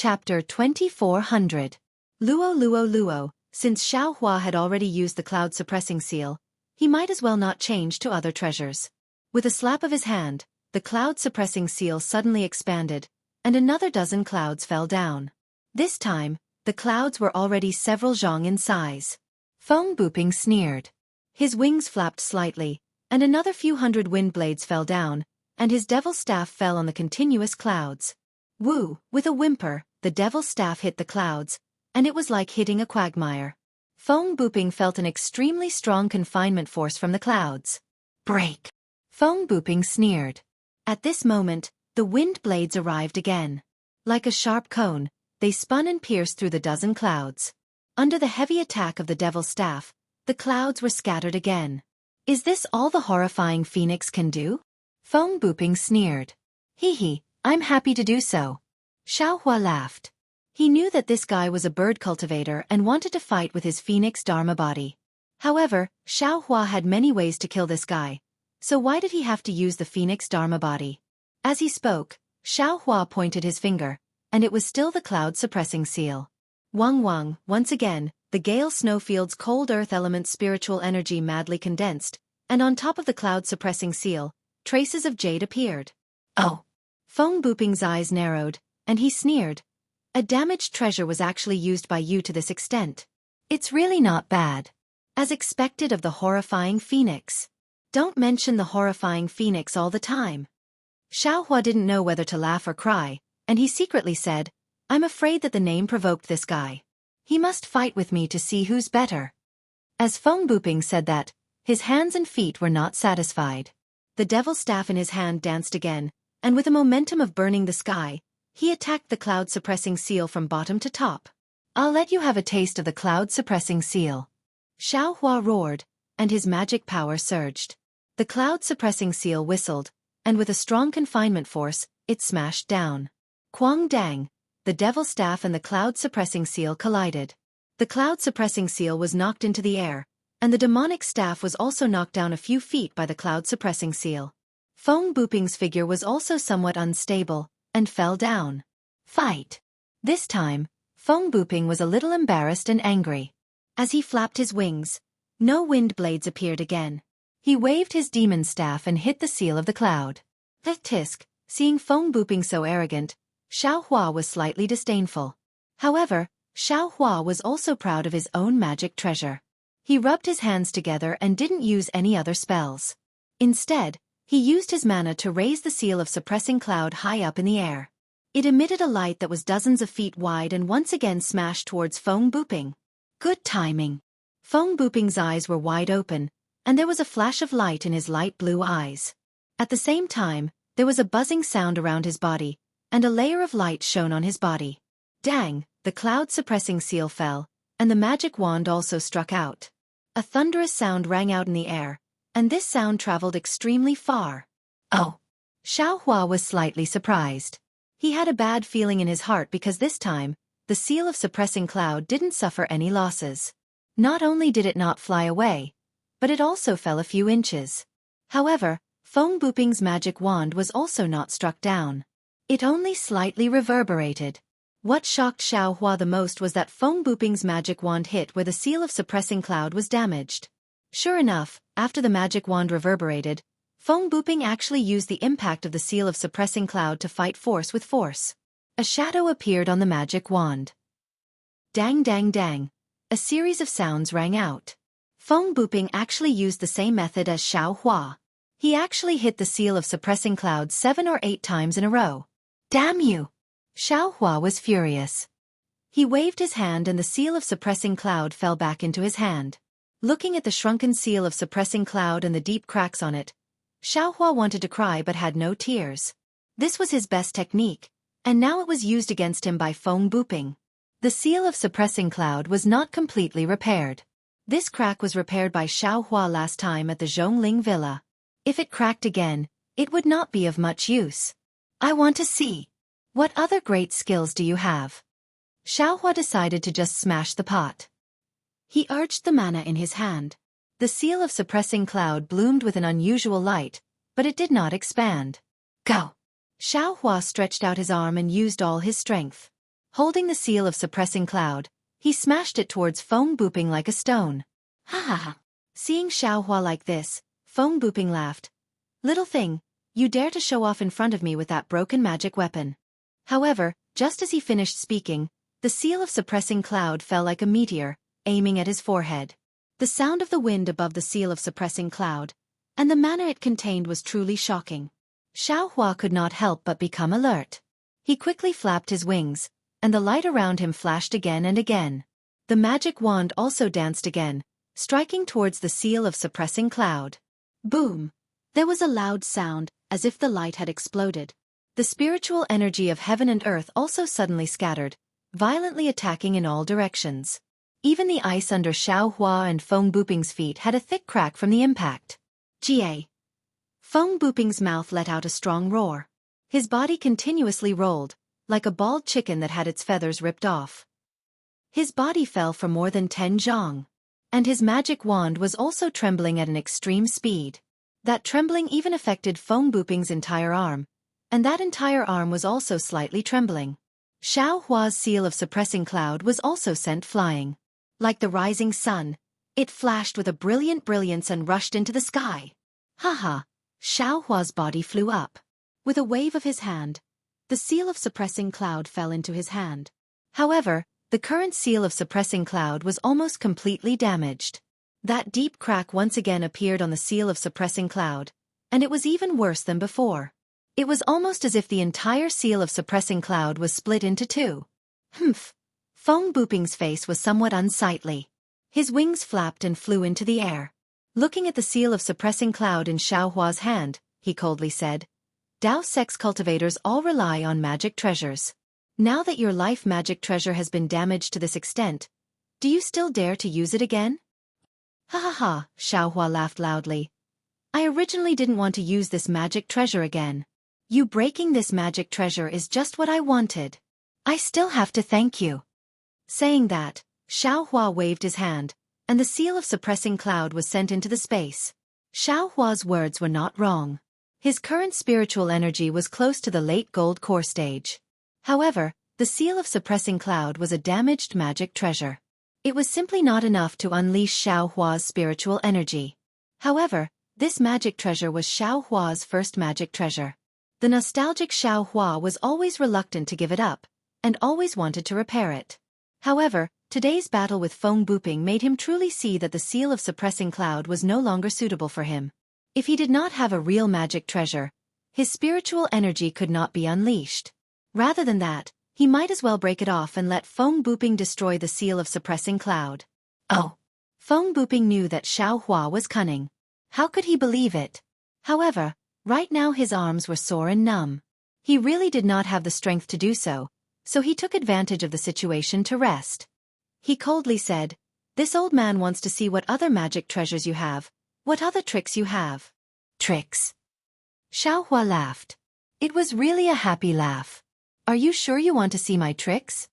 Chapter 2400. Luo Luo Luo. Since Xueqi had already used the cloud-suppressing seal, he might as well not change to other treasures. With a slap of his hand, the cloud-suppressing seal suddenly expanded, and another dozen clouds fell down. This time, the clouds were already several zhang in size. Feng Buping sneered. His wings flapped slightly, and another few hundred wind blades fell down, and his devil staff fell on the continuous clouds. Woo! With a whimper, the devil staff hit the clouds, and it was like hitting a quagmire. Feng Buping felt an extremely strong confinement force from the clouds. Break! Feng Buping sneered. At this moment, the wind blades arrived again. Like a sharp cone, they spun and pierced through the dozen clouds. Under the heavy attack of the devil staff, the clouds were scattered again. Is this all the horrifying phoenix can do? Feng Buping sneered. Hee hee, I'm happy to do so. Xueqi laughed. He knew that this guy was a bird cultivator and wanted to fight with his phoenix dharma body. However, Xueqi had many ways to kill this guy, so why did he have to use the phoenix dharma body? As he spoke, Xueqi pointed his finger, and it was still the cloud-suppressing seal. Wang Wang, once again, the gale snowfield's cold earth element spiritual energy madly condensed, and on top of the cloud-suppressing seal, traces of jade appeared. Oh! Feng Buping's eyes narrowed, and he sneered. A damaged treasure was actually used by you to this extent. It's really not bad. As expected of the horrifying phoenix. Don't mention the horrifying phoenix all the time. Xueqi didn't know whether to laugh or cry, and he secretly said, I'm afraid that the name provoked this guy. He must fight with me to see who's better. As Feng Buping said that, his hands and feet were not satisfied. The devil staff in his hand danced again, and with a momentum of burning the sky, he attacked the cloud-suppressing seal from bottom to top. I'll let you have a taste of the cloud-suppressing seal. Xueqi roared, and his magic power surged. The cloud-suppressing seal whistled, and with a strong confinement force, it smashed down. Quang dang! The devil staff and the cloud-suppressing seal collided. The cloud-suppressing seal was knocked into the air, and the demonic staff was also knocked down a few feet by the cloud-suppressing seal. Feng Buping's figure was also somewhat unstable, and fell down. Fight! This time, Feng Buping was a little embarrassed and angry. As he flapped his wings, no wind blades appeared again. He waved his demon staff and hit the seal of the cloud. Tisk! Seeing Feng Buping so arrogant, Xueqi was slightly disdainful. However, Xueqi was also proud of his own magic treasure. He rubbed his hands together and didn't use any other spells. Instead, he used his mana to raise the seal of suppressing cloud high up in the air. It emitted a light that was dozens of feet wide and once again smashed towards Feng Buping. Good timing. Feng Buping's eyes were wide open, and there was a flash of light in his light blue eyes. At the same time, there was a buzzing sound around his body, and a layer of light shone on his body. Dang! The cloud-suppressing seal fell, and the magic wand also struck out. A thunderous sound rang out in the air, and this sound traveled extremely far. Oh! Xueqi was slightly surprised. He had a bad feeling in his heart because this time, the seal of suppressing cloud didn't suffer any losses. Not only did it not fly away, but it also fell a few inches. However, Feng Buping's magic wand was also not struck down. It only slightly reverberated. What shocked Xueqi the most was that Feng Buping's magic wand hit where the seal of suppressing cloud was damaged. Sure enough, after the magic wand reverberated, Feng Buping actually used the impact of the seal of suppressing cloud to fight force with force. A shadow appeared on the magic wand. Dang dang dang. A series of sounds rang out. Feng Buping actually used the same method as Xueqi. He actually hit the seal of suppressing cloud 7 or 8 times in a row. Damn you! Xueqi was furious. He waved his hand and the seal of suppressing cloud fell back into his hand. Looking at the shrunken seal of suppressing cloud and the deep cracks on it, Xueqi wanted to cry but had no tears. This was his best technique, and now it was used against him by Feng Buping. The seal of suppressing cloud was not completely repaired. This crack was repaired by Xueqi last time at the Zhongling Villa. If it cracked again, it would not be of much use. I want to see. What other great skills do you have? Xueqi decided to just smash the pot. He urged the mana in his hand. The seal of suppressing cloud bloomed with an unusual light, but it did not expand. Go! Xueqi stretched out his arm and used all his strength. Holding the seal of suppressing cloud, he smashed it towards Feng Buping like a stone. Ha ha ha. Seeing Xiaohua like this, Feng Buping laughed. Little thing, you dare to show off in front of me with that broken magic weapon. However, just as he finished speaking, the seal of suppressing cloud fell like a meteor, aiming at his forehead. The sound of the wind above the seal of suppressing cloud, and the manner it contained was truly shocking. Xiaohua could not help but become alert. He quickly flapped his wings, and the light around him flashed again and again. The magic wand also danced again, striking towards the seal of suppressing cloud. Boom! There was a loud sound, as if the light had exploded. The spiritual energy of heaven and earth also suddenly scattered, violently attacking in all directions. Even the ice under Xiaohua and Feng Buping's feet had a thick crack from the impact. Ga! Feng Buping's mouth let out a strong roar. His body continuously rolled, like a bald chicken that had its feathers ripped off. His body fell for more than 10 zhang. And his magic wand was also trembling at an extreme speed. That trembling even affected Feng Buping's entire arm, and that entire arm was also slightly trembling. Xiaohua's seal of suppressing cloud was also sent flying. Like the rising sun, it flashed with a brilliant brilliance and rushed into the sky. Haha! Xiaohua's body flew up. With a wave of his hand, the seal of suppressing cloud fell into his hand. However, the current seal of suppressing cloud was almost completely damaged. That deep crack once again appeared on the seal of suppressing cloud, and it was even worse than before. It was almost as if the entire seal of suppressing cloud was split into two. Humph! Feng Buping's face was somewhat unsightly. His wings flapped and flew into the air. Looking at the seal of suppressing cloud in Xiaohua's hand, he coldly said, Dao sex cultivators all rely on magic treasures. Now that your life magic treasure has been damaged to this extent, do you still dare to use it again? Ha ha ha, Xiaohua laughed loudly. I originally didn't want to use this magic treasure again. You breaking this magic treasure is just what I wanted. I still have to thank you. Saying that, Xiaohua waved his hand, and the seal of suppressing cloud was sent into the space. Xiaohua's words were not wrong. His current spiritual energy was close to the late gold core stage. However, the seal of suppressing cloud was a damaged magic treasure. It was simply not enough to unleash Xiaohua's spiritual energy. However, this magic treasure was Xiaohua's first magic treasure. The nostalgic Xiaohua was always reluctant to give it up, and always wanted to repair it. However, today's battle with Feng Buping made him truly see that the seal of suppressing cloud was no longer suitable for him. If he did not have a real magic treasure, his spiritual energy could not be unleashed. Rather than that, he might as well break it off and let Feng Buping destroy the seal of suppressing cloud. Oh! Feng Buping knew that Xiaohua was cunning. How could he believe it? However, right now his arms were sore and numb. He really did not have the strength to do so, so he took advantage of the situation to rest. He coldly said, This old man wants to see what other magic treasures you have, what other tricks you have. Tricks? Xiaohua laughed. It was really a happy laugh. Are you sure you want to see my tricks?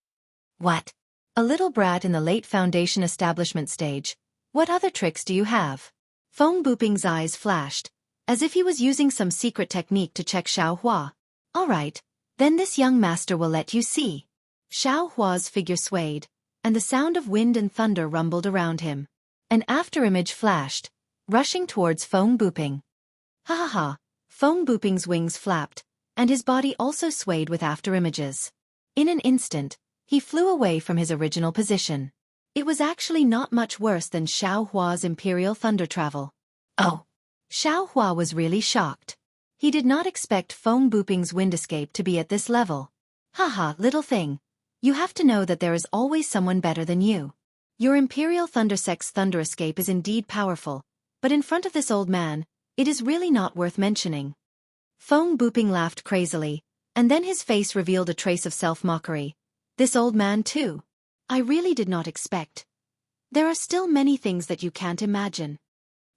What? A little brat in the late foundation establishment stage. What other tricks do you have? Feng Buping's eyes flashed, as if he was using some secret technique to check Xiaohua. All right, then this young master will let you see. Xiaohua's figure swayed, and the sound of wind and thunder rumbled around him. An afterimage flashed, rushing towards Feng Buping. Ha ha ha! Feng Buping's wings flapped, and his body also swayed with afterimages. In an instant, he flew away from his original position. It was actually not much worse than Xiaohua's Imperial Thunder Travel. Oh! Xiaohua was really shocked. He did not expect Feng Buping's wind escape to be at this level. Haha, little thing. You have to know that there is always someone better than you. Your Imperial Thundersex Thunder Escape is indeed powerful, but in front of this old man, it is really not worth mentioning. Feng Buping laughed crazily, and then his face revealed a trace of self-mockery. This old man too. I really did not expect. There are still many things that you can't imagine.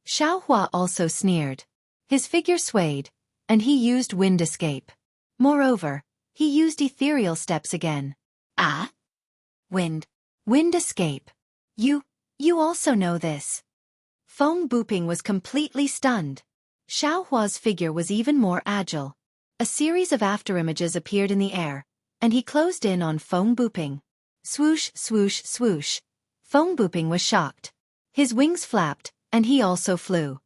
Xiaohua also sneered. His figure swayed, and he used wind escape. Moreover, he used ethereal steps again. Ah? Wind escape. You also know this. Feng Buping was completely stunned. Xiaohua's figure was even more agile. A series of afterimages appeared in the air, and he closed in on Feng Buping. Swoosh, swoosh, swoosh. Feng Buping was shocked. His wings flapped, and he also flew.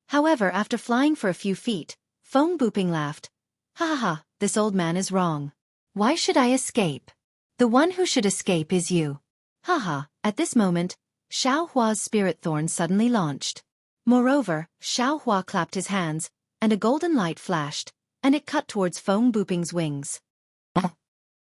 However, after flying for a few feet, Feng Buping laughed. Ha ha ha, this old man is wrong. Why should I escape? The one who should escape is you. Ha ha, at this moment, Xiaohua's spirit thorn suddenly launched. Moreover, Xiaohua clapped his hands, and a golden light flashed, and it cut towards Feng Buping's wings.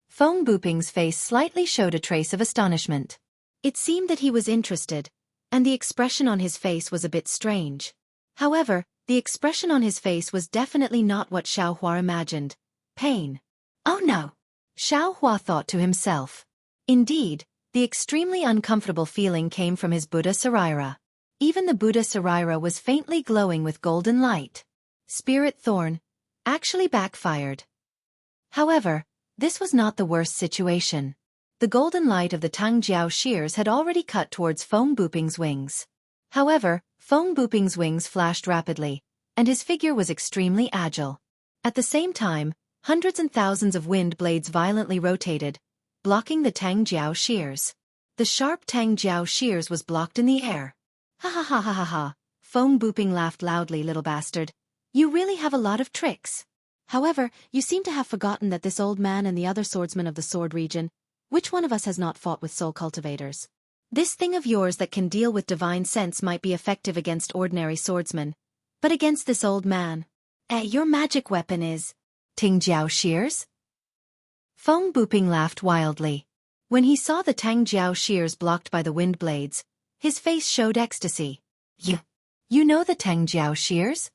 Feng Buping's face slightly showed a trace of astonishment. It seemed that he was interested, and the expression on his face was a bit strange. However, the expression on his face was definitely not what Xiaohua imagined. Pain. Oh no! Xiaohua thought to himself. Indeed, the extremely uncomfortable feeling came from his Buddha Sarira. Even the Buddha Sarira was faintly glowing with golden light. Spirit thorn actually backfired. However, this was not the worst situation. The golden light of the Tangjiao shears had already cut towards Feng Buping's wings. However, Feng Buping's wings flashed rapidly, and his figure was extremely agile. At the same time, hundreds and thousands of wind blades violently rotated, blocking the Tangjiao shears. The sharp Tangjiao shears was blocked in the air. Ha ha ha ha ha ha. Feng Buping laughed loudly, little bastard. You really have a lot of tricks. However, you seem to have forgotten that this old man and the other swordsmen of the sword region, which one of us has not fought with soul cultivators? This thing of yours that can deal with divine sense might be effective against ordinary swordsmen, but against this old man. Your magic weapon is Tangjiao shears? Feng Buping laughed wildly. When he saw the Tangjiao shears blocked by the wind blades, his face showed ecstasy. You know the Tangjiao shears?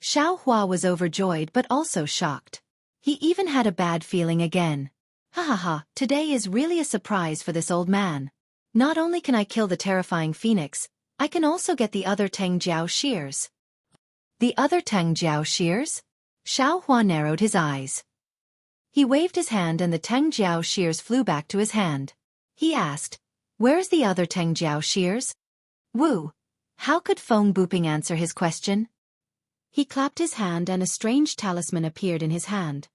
Xiaohua was overjoyed but also shocked. He even had a bad feeling again. Ha ha ha, today is really a surprise for this old man. Not only can I kill the terrifying phoenix, I can also get the other Tangjiao shears. The other Tangjiao shears? Xiaohua narrowed his eyes. He waved his hand and the Tangjiao shears flew back to his hand. He asked, "Where's the other Tangjiao shears?" Woo! How could Feng Buping answer his question? He clapped his hand and a strange talisman appeared in his hand.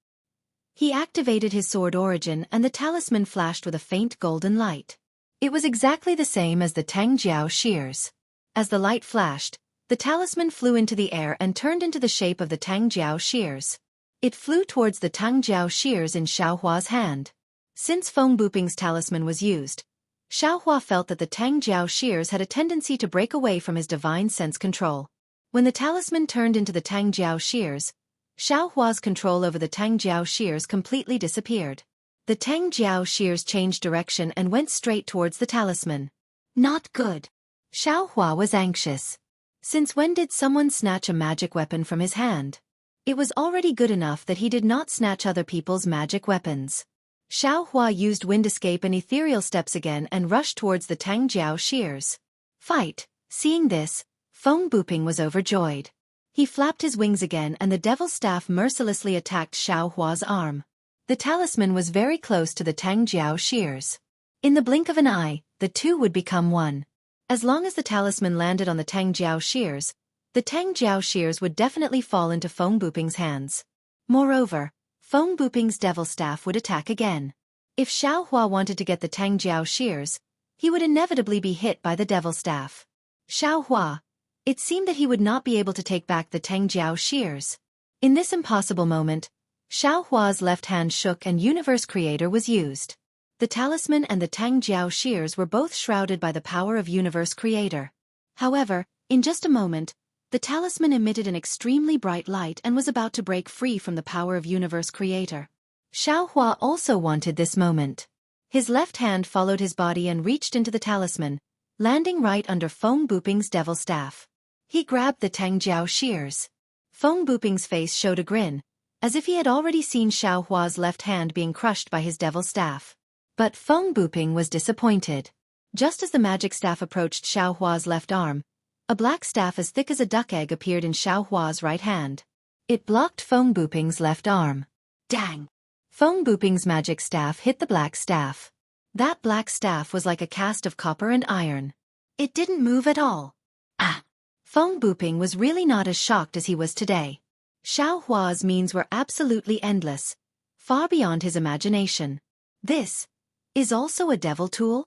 He activated his sword origin and the talisman flashed with a faint golden light. It was exactly the same as the Tangjiao shears. As the light flashed, the talisman flew into the air and turned into the shape of the Tangjiao shears. It flew towards the Tangjiao shears in Xiaohua's hand. Since Feng Buping's talisman was used, Xiaohua felt that the Tangjiao shears had a tendency to break away from his divine sense control. When the talisman turned into the Tangjiao shears, Xiaohua's control over the Tangjiao shears completely disappeared. The Tangjiao shears changed direction and went straight towards the talisman. Not good. Xiaohua was anxious. Since when did someone snatch a magic weapon from his hand? It was already good enough that he did not snatch other people's magic weapons. Xiaohua used wind escape and ethereal steps again and rushed towards the Tangjiao shears. Fight! Seeing this, Feng Buping was overjoyed. He flapped his wings again and the devil's staff mercilessly attacked Xiaohua's arm. The talisman was very close to the Tangjiao shears. In the blink of an eye, the two would become one. As long as the talisman landed on the Tangjiao shears, the Tangjiao shears would definitely fall into Feng Buping's hands. Moreover, Feng Buping's devil staff would attack again. If Xiaohua wanted to get the Tangjiao shears, he would inevitably be hit by the devil staff. Xiaohua. It seemed that he would not be able to take back the Tangjiao shears. In this impossible moment, Xiaohua's left hand shook and Universe Creator was used. The talisman and the Tangjiao shears were both shrouded by the power of Universe Creator. However, in just a moment, the talisman emitted an extremely bright light and was about to break free from the power of Universe Creator. Xiaohua also wanted this moment. His left hand followed his body and reached into the talisman, landing right under Feng Buping's devil staff. He grabbed the Tangjiao shears. Feng Buping's face showed a grin, as if he had already seen Xiaohua's left hand being crushed by his devil staff. But Feng Buping was disappointed. Just as the magic staff approached Xiaohua's left arm, a black staff as thick as a duck egg appeared in Xiaohua's right hand. It blocked Feng Buping's left arm. Dang! Feng Buping's magic staff hit the black staff. That black staff was like a cast of copper and iron. It didn't move at all. Ah! Feng Buping was really not as shocked as he was today. Xiaohua's means were absolutely endless. far beyond his imagination. This is also a devil tool?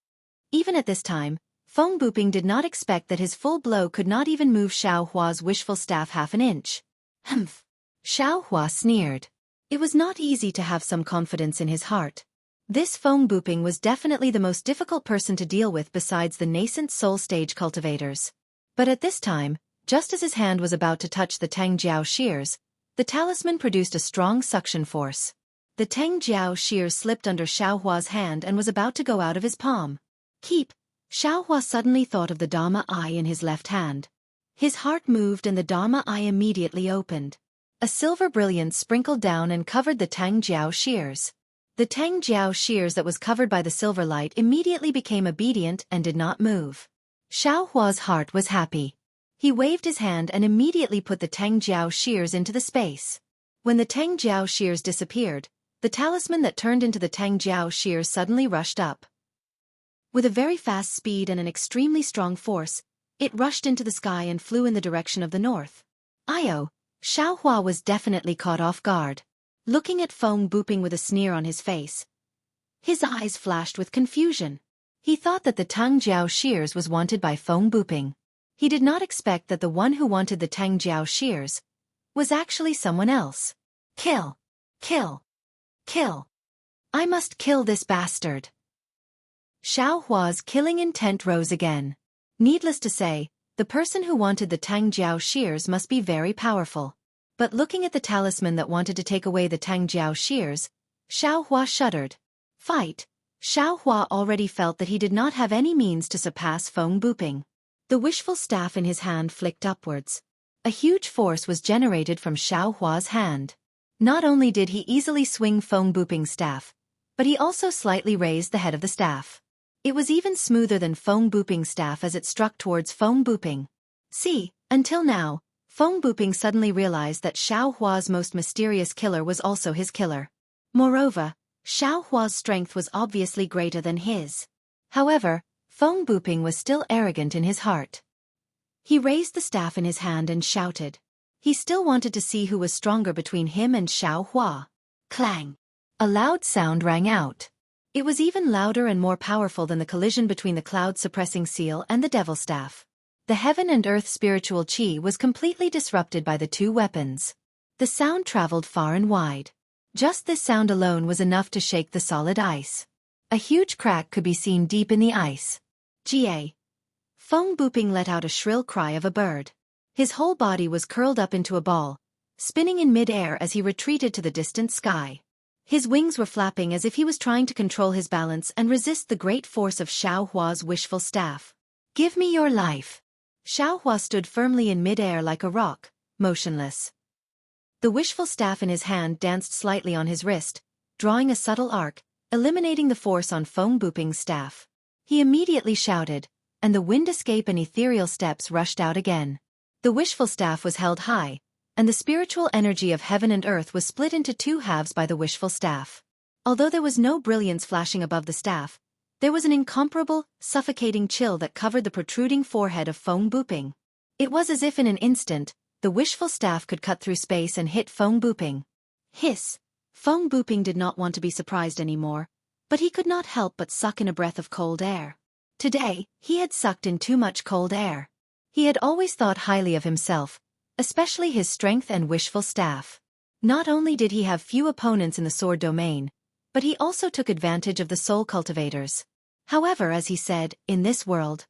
Even at this time, Feng Buping did not expect that his full blow could not even move Xiao Hua's wishful staff half an inch. Humph! Xiao Hua sneered. It was not easy to have some confidence in his heart. This Feng Buping was definitely the most difficult person to deal with besides the nascent soul stage cultivators. But at this time, just as his hand was about to touch the Tang Jiao shears, the talisman produced a strong suction force. The Tang Jiao shears slipped under Xiao Hua's hand and was about to go out of his palm. Keep! Xiao Hua suddenly thought of the Dharma eye in his left hand. His heart moved and the Dharma eye immediately opened. A silver brilliance sprinkled down and covered the Tang Jiao shears. The Tang Jiao shears that was covered by the silver light immediately became obedient and did not move. Xiao Hua's heart was happy. He waved his hand and immediately put the Tang Jiao shears into the space. When the Tang Jiao shears disappeared, the talisman that turned into the Tang Jiao shears suddenly rushed up. With a very fast speed and an extremely strong force, it rushed into the sky and flew in the direction of the north. Io! Xiao Hua was definitely caught off guard. Looking at Feng Buping with a sneer on his face, his eyes flashed with confusion. He thought that the Tang Jiao shears was wanted by Feng Buping. He did not expect that the one who wanted the Tang Jiao shears was actually someone else. Kill! Kill! Kill! I must kill this bastard! Xiao Hua's killing intent rose again. Needless to say, the person who wanted the Tang Jiao shears must be very powerful. But looking at the talisman that wanted to take away the Tang Jiao shears, Xiao Hua shuddered. Fight! Xiao Hua already felt that he did not have any means to surpass Feng Buping. The wishful staff in his hand flicked upwards. A huge force was generated from Xiao Hua's hand. Not only did he easily swing Feng Buping's staff, but he also slightly raised the head of the staff. It was even smoother than Feng Buping's staff as it struck towards Feng Buping. See, until now, Feng Buping suddenly realized that Xiao Hua's most mysterious killer was also his killer. Moreover, Xiao Hua's strength was obviously greater than his. However, Feng Buping was still arrogant in his heart. He raised the staff in his hand and shouted. He still wanted to see who was stronger between him and Xiao Hua. Clang! A loud sound rang out. It was even louder and more powerful than the collision between the cloud-suppressing seal and the devil staff. The heaven and earth spiritual chi was completely disrupted by the two weapons. The sound traveled far and wide. Just this sound alone was enough to shake the solid ice. A huge crack could be seen deep in the ice. Ga! Feng Buping let out a shrill cry of a bird. His whole body was curled up into a ball, spinning in mid-air as he retreated to the distant sky. His wings were flapping as if he was trying to control his balance and resist the great force of Xiao Hua's wishful staff. Give me your life! Xiao Hua stood firmly in mid-air like a rock, motionless. The wishful staff in his hand danced slightly on his wrist, drawing a subtle arc, eliminating the force on Feng Buping's staff. He immediately shouted, and the wind escape and ethereal steps rushed out again. The wishful staff was held high, and the spiritual energy of heaven and earth was split into two halves by the wishful staff. Although there was no brilliance flashing above the staff, there was an incomparable, suffocating chill that covered the protruding forehead of Feng Buping. It was as if in an instant, the wishful staff could cut through space and hit Feng Buping. Hiss! Feng Buping did not want to be surprised anymore, but he could not help but suck in a breath of cold air. Today, he had sucked in too much cold air. He had always thought highly of himself, especially his strength and wishful staff. Not only did he have few opponents in the sword domain, but he also took advantage of the soul cultivators. However, as he said, in this world,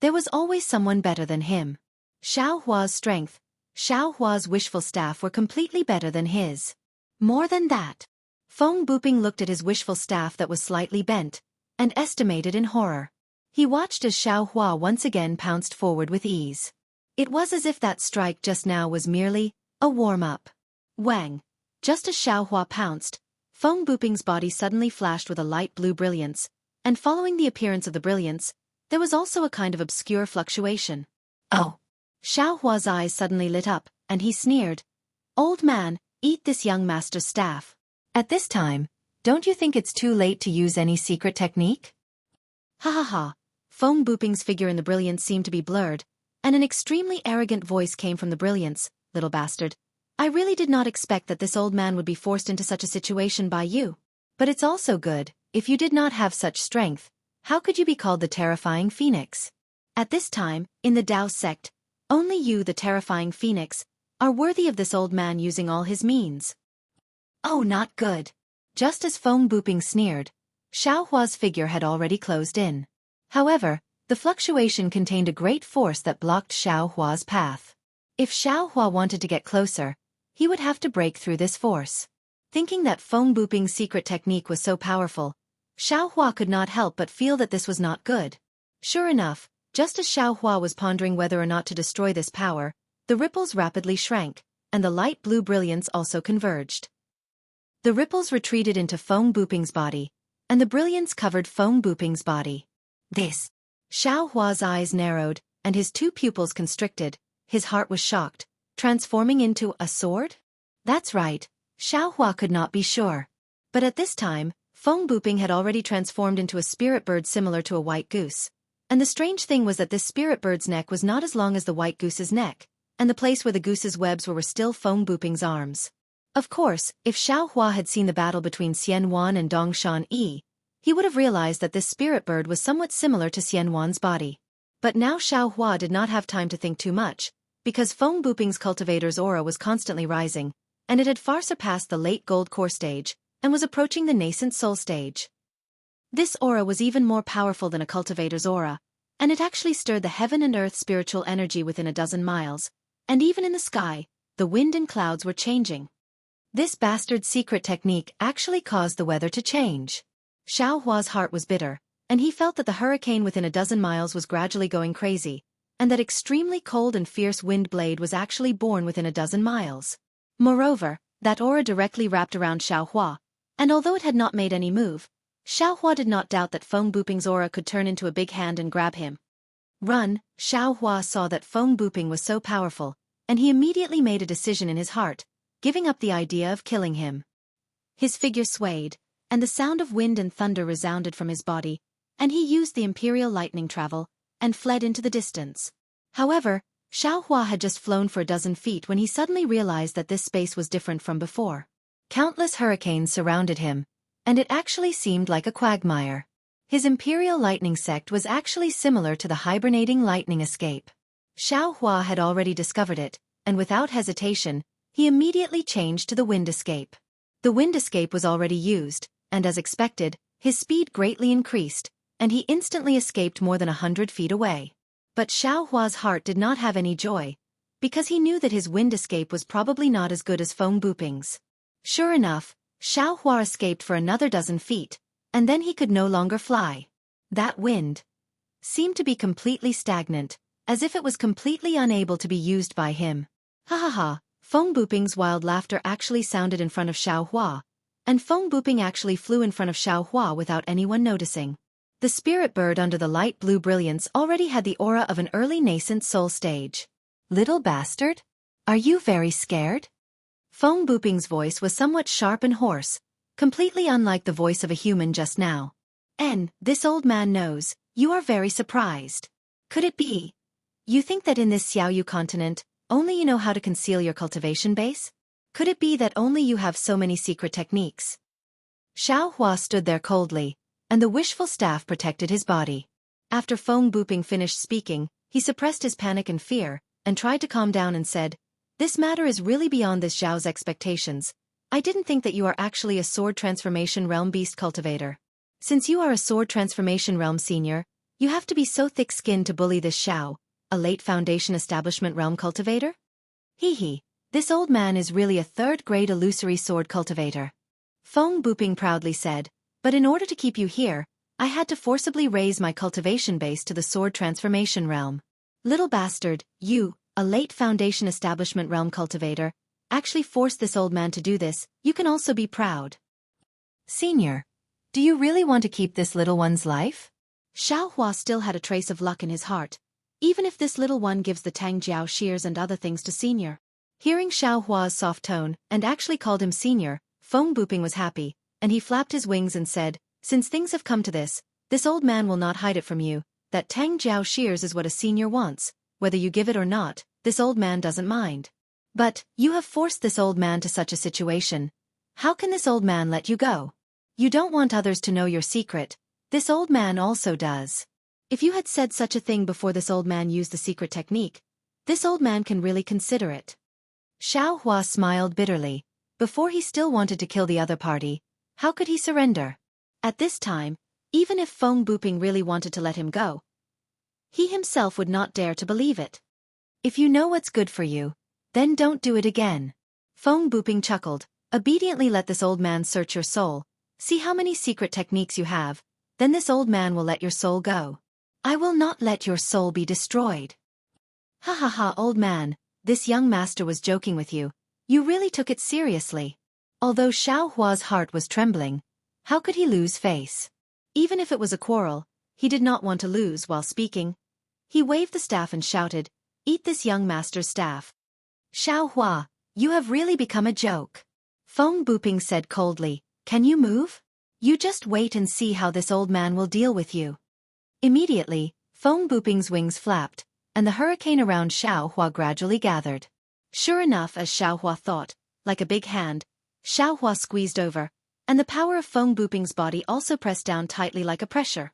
there was always someone better than him. Xiao Hua's strength, Xiao Hua's wishful staff were completely better than his. More than that, Feng Buping looked at his wishful staff that was slightly bent, and estimated in horror. He watched as Xiao Hua once again pounced forward with ease. It was as if that strike just now was merely a warm-up. Wang! Just as Xiao Hua pounced, Feng Buping's body suddenly flashed with a light blue brilliance, and following the appearance of the brilliance, there was also a kind of obscure fluctuation. Oh! Xiao Hua's eyes suddenly lit up, and he sneered. Old man, eat this young master's staff. At this time, don't you think it's too late to use any secret technique? Ha ha ha! Feng Buping's figure in the brilliance seemed to be blurred, and an extremely arrogant voice came from the brilliance. Little bastard, I really did not expect that this old man would be forced into such a situation by you. But it's also good, if you did not have such strength, how could you be called the terrifying phoenix? At this time, in the Tao sect, only you, the terrifying phoenix, are worthy of this old man using all his means. Oh, not good. Just as Feng Buping sneered, Xiaohua's figure had already closed in. However, the fluctuation contained a great force that blocked Xiaohua's path. If Xiaohua wanted to get closer, he would have to break through this force. Thinking that Feng Buping's secret technique was so powerful, Xiaohua could not help but feel that this was not good. Sure enough, just as Xiaohua was pondering whether or not to destroy this power, the ripples rapidly shrank, and the light blue brilliance also converged. The ripples retreated into Feng Buping's body, and the brilliance covered Feng Buping's body. This. Xiaohua's eyes narrowed, and his two pupils constricted. His heart was shocked, transforming into a sword? That's right, Xiaohua could not be sure. But at this time, Feng Buping had already transformed into a spirit bird similar to a white goose. And the strange thing was that this spirit bird's neck was not as long as the white goose's neck, and the place where the goose's webs were still Feng Buping's arms. Of course, if Xiaohua had seen the battle between Xian Wan and Dongshan Yi, he would have realized that this spirit bird was somewhat similar to Xian Wan's body. But now Xiaohua did not have time to think too much, because Feng Buping's cultivator's aura was constantly rising, and it had far surpassed the late gold core stage, and was approaching the nascent soul stage. This aura was even more powerful than a cultivator's aura, and it actually stirred the heaven and earth spiritual energy within a dozen miles, and even in the sky, the wind and clouds were changing. This bastard secret technique actually caused the weather to change. Xiaohua's heart was bitter, and he felt that the hurricane within a dozen miles was gradually going crazy, and that extremely cold and fierce wind blade was actually born within a dozen miles. Moreover, that aura directly wrapped around Xiaohua, and although it had not made any move, Xiaohua did not doubt that Feng Buping's aura could turn into a big hand and grab him. Run! Xiaohua saw that Feng Buping was so powerful, and he immediately made a decision in his heart, giving up the idea of killing him. His figure swayed, and the sound of wind and thunder resounded from his body, and he used the imperial lightning travel, and fled into the distance. However, Xiaohua had just flown for a dozen feet when he suddenly realized that this space was different from before. Countless hurricanes surrounded him, and it actually seemed like a quagmire. His imperial lightning sect was actually similar to the hibernating lightning escape. Xiaohua had already discovered it, and without hesitation, he immediately changed to the wind escape. The wind escape was already used, and as expected, his speed greatly increased, and he instantly escaped more than 100 feet away. But Xiaohua's heart did not have any joy, because he knew that his wind escape was probably not as good as Feng Buping's. Sure enough, Xiaohua escaped for another dozen feet, and then he could no longer fly. That wind seemed to be completely stagnant, as if it was completely unable to be used by him. Ha ha ha! Feng Buping's wild laughter actually sounded in front of Xiaohua, and Feng Buping actually flew in front of Xiaohua without anyone noticing. The spirit bird under the light blue brilliance already had the aura of an early nascent soul stage. Little bastard? Are you very scared? Feng Buping's voice was somewhat sharp and hoarse, completely unlike the voice of a human just now. This old man knows, you are very surprised. Could it be? You think that in this Xiaoyu continent, only you know how to conceal your cultivation base? Could it be that only you have so many secret techniques? Xiaohua stood there coldly, and the wishful staff protected his body. After Feng Buping finished speaking, he suppressed his panic and fear, and tried to calm down and said, "This matter is really beyond this Zhao's expectations. I didn't think that you are actually a sword transformation realm beast cultivator. Since you are a sword transformation realm senior, you have to be so thick-skinned to bully this Zhao, a late foundation establishment realm cultivator? Hee, this old man is really a third-grade illusory sword cultivator." Feng Buping proudly said, "But in order to keep you here, I had to forcibly raise my cultivation base to the sword transformation realm. Little bastard, you, a late foundation establishment realm cultivator, actually forced this old man to do this. You can also be proud." "Senior, do you really want to keep this little one's life?" Xiaohua still had a trace of luck in his heart, even if this little one gives the Tang Jiao shears and other things to Senior. Hearing Xiaohua's soft tone, and actually called him Senior, Feng Buping was happy, and he flapped his wings and said, "Since things have come to this old man will not hide it from you. That Tang Jiao shears is what a senior wants. Whether you give it or not, this old man doesn't mind." But, you have forced this old man to such a situation. How can this old man let you go? You don't want others to know your secret. This old man also does. If you had said such a thing before this old man used the secret technique, this old man can really consider it. Xiaohua smiled bitterly. Before he still wanted to kill the other party, how could he surrender? At this time, even if Feng Buping really wanted to let him go, he himself would not dare to believe it. If you know what's good for you, then don't do it again. Feng Buping chuckled. Obediently let this old man search your soul. See how many secret techniques you have, then this old man will let your soul go. I will not let your soul be destroyed. Ha ha ha, old man, this young master was joking with you. You really took it seriously. Although Xiaohua's heart was trembling, how could he lose face? Even if it was a quarrel, he did not want to lose while speaking. He waved the staff and shouted, "Eat this young master's staff." Xiaohua, you have really become a joke. Feng Buping said coldly, can you move? You just wait and see how this old man will deal with you. Immediately, Feng Buping's wings flapped, and the hurricane around Xiaohua gradually gathered. Sure enough, as Xiaohua thought, like a big hand, Xiaohua squeezed over, and the power of Feng Buping's body also pressed down tightly like a pressure.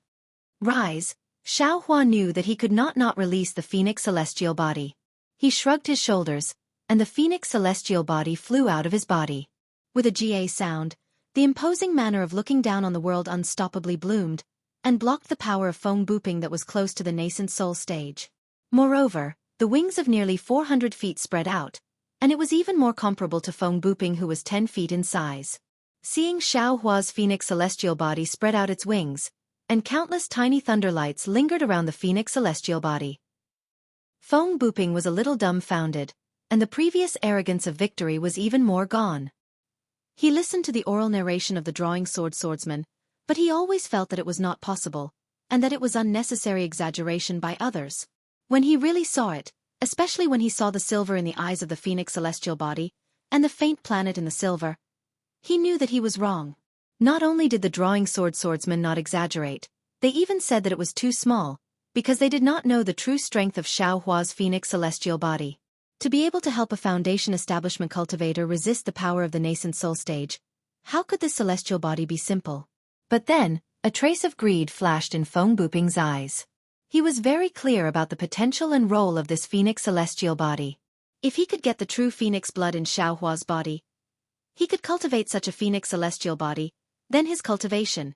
Rise! Xiaohua knew that he could not release the Phoenix celestial body. He shrugged his shoulders, and the Phoenix celestial body flew out of his body. With a GA sound, the imposing manner of looking down on the world unstoppably bloomed, and blocked the power of Feng Buping that was close to the nascent soul stage. Moreover, the wings of nearly 400 feet spread out, and it was even more comparable to Feng Buping, who was 10 feet in size. Seeing Xiaohua's Phoenix celestial body spread out its wings, and countless tiny thunderlights lingered around the Phoenix celestial body, Feng Buping was a little dumbfounded, and the previous arrogance of victory was even more gone. He listened to the oral narration of the drawing swordsman, but he always felt that it was not possible, and that it was unnecessary exaggeration by others. When he really saw it, especially when he saw the silver in the eyes of the Phoenix celestial body, and the faint planet in the silver, he knew that he was wrong. Not only did the drawing swordsman not exaggerate, they even said that it was too small, because they did not know the true strength of Xiaohua's Phoenix celestial body. To be able to help a foundation establishment cultivator resist the power of the nascent soul stage, how could this celestial body be simple? But then, a trace of greed flashed in Feng Buping's eyes. He was very clear about the potential and role of this Phoenix celestial body. If he could get the true Phoenix blood in Xiaohua's body, he could cultivate such a Phoenix celestial body, then his cultivation.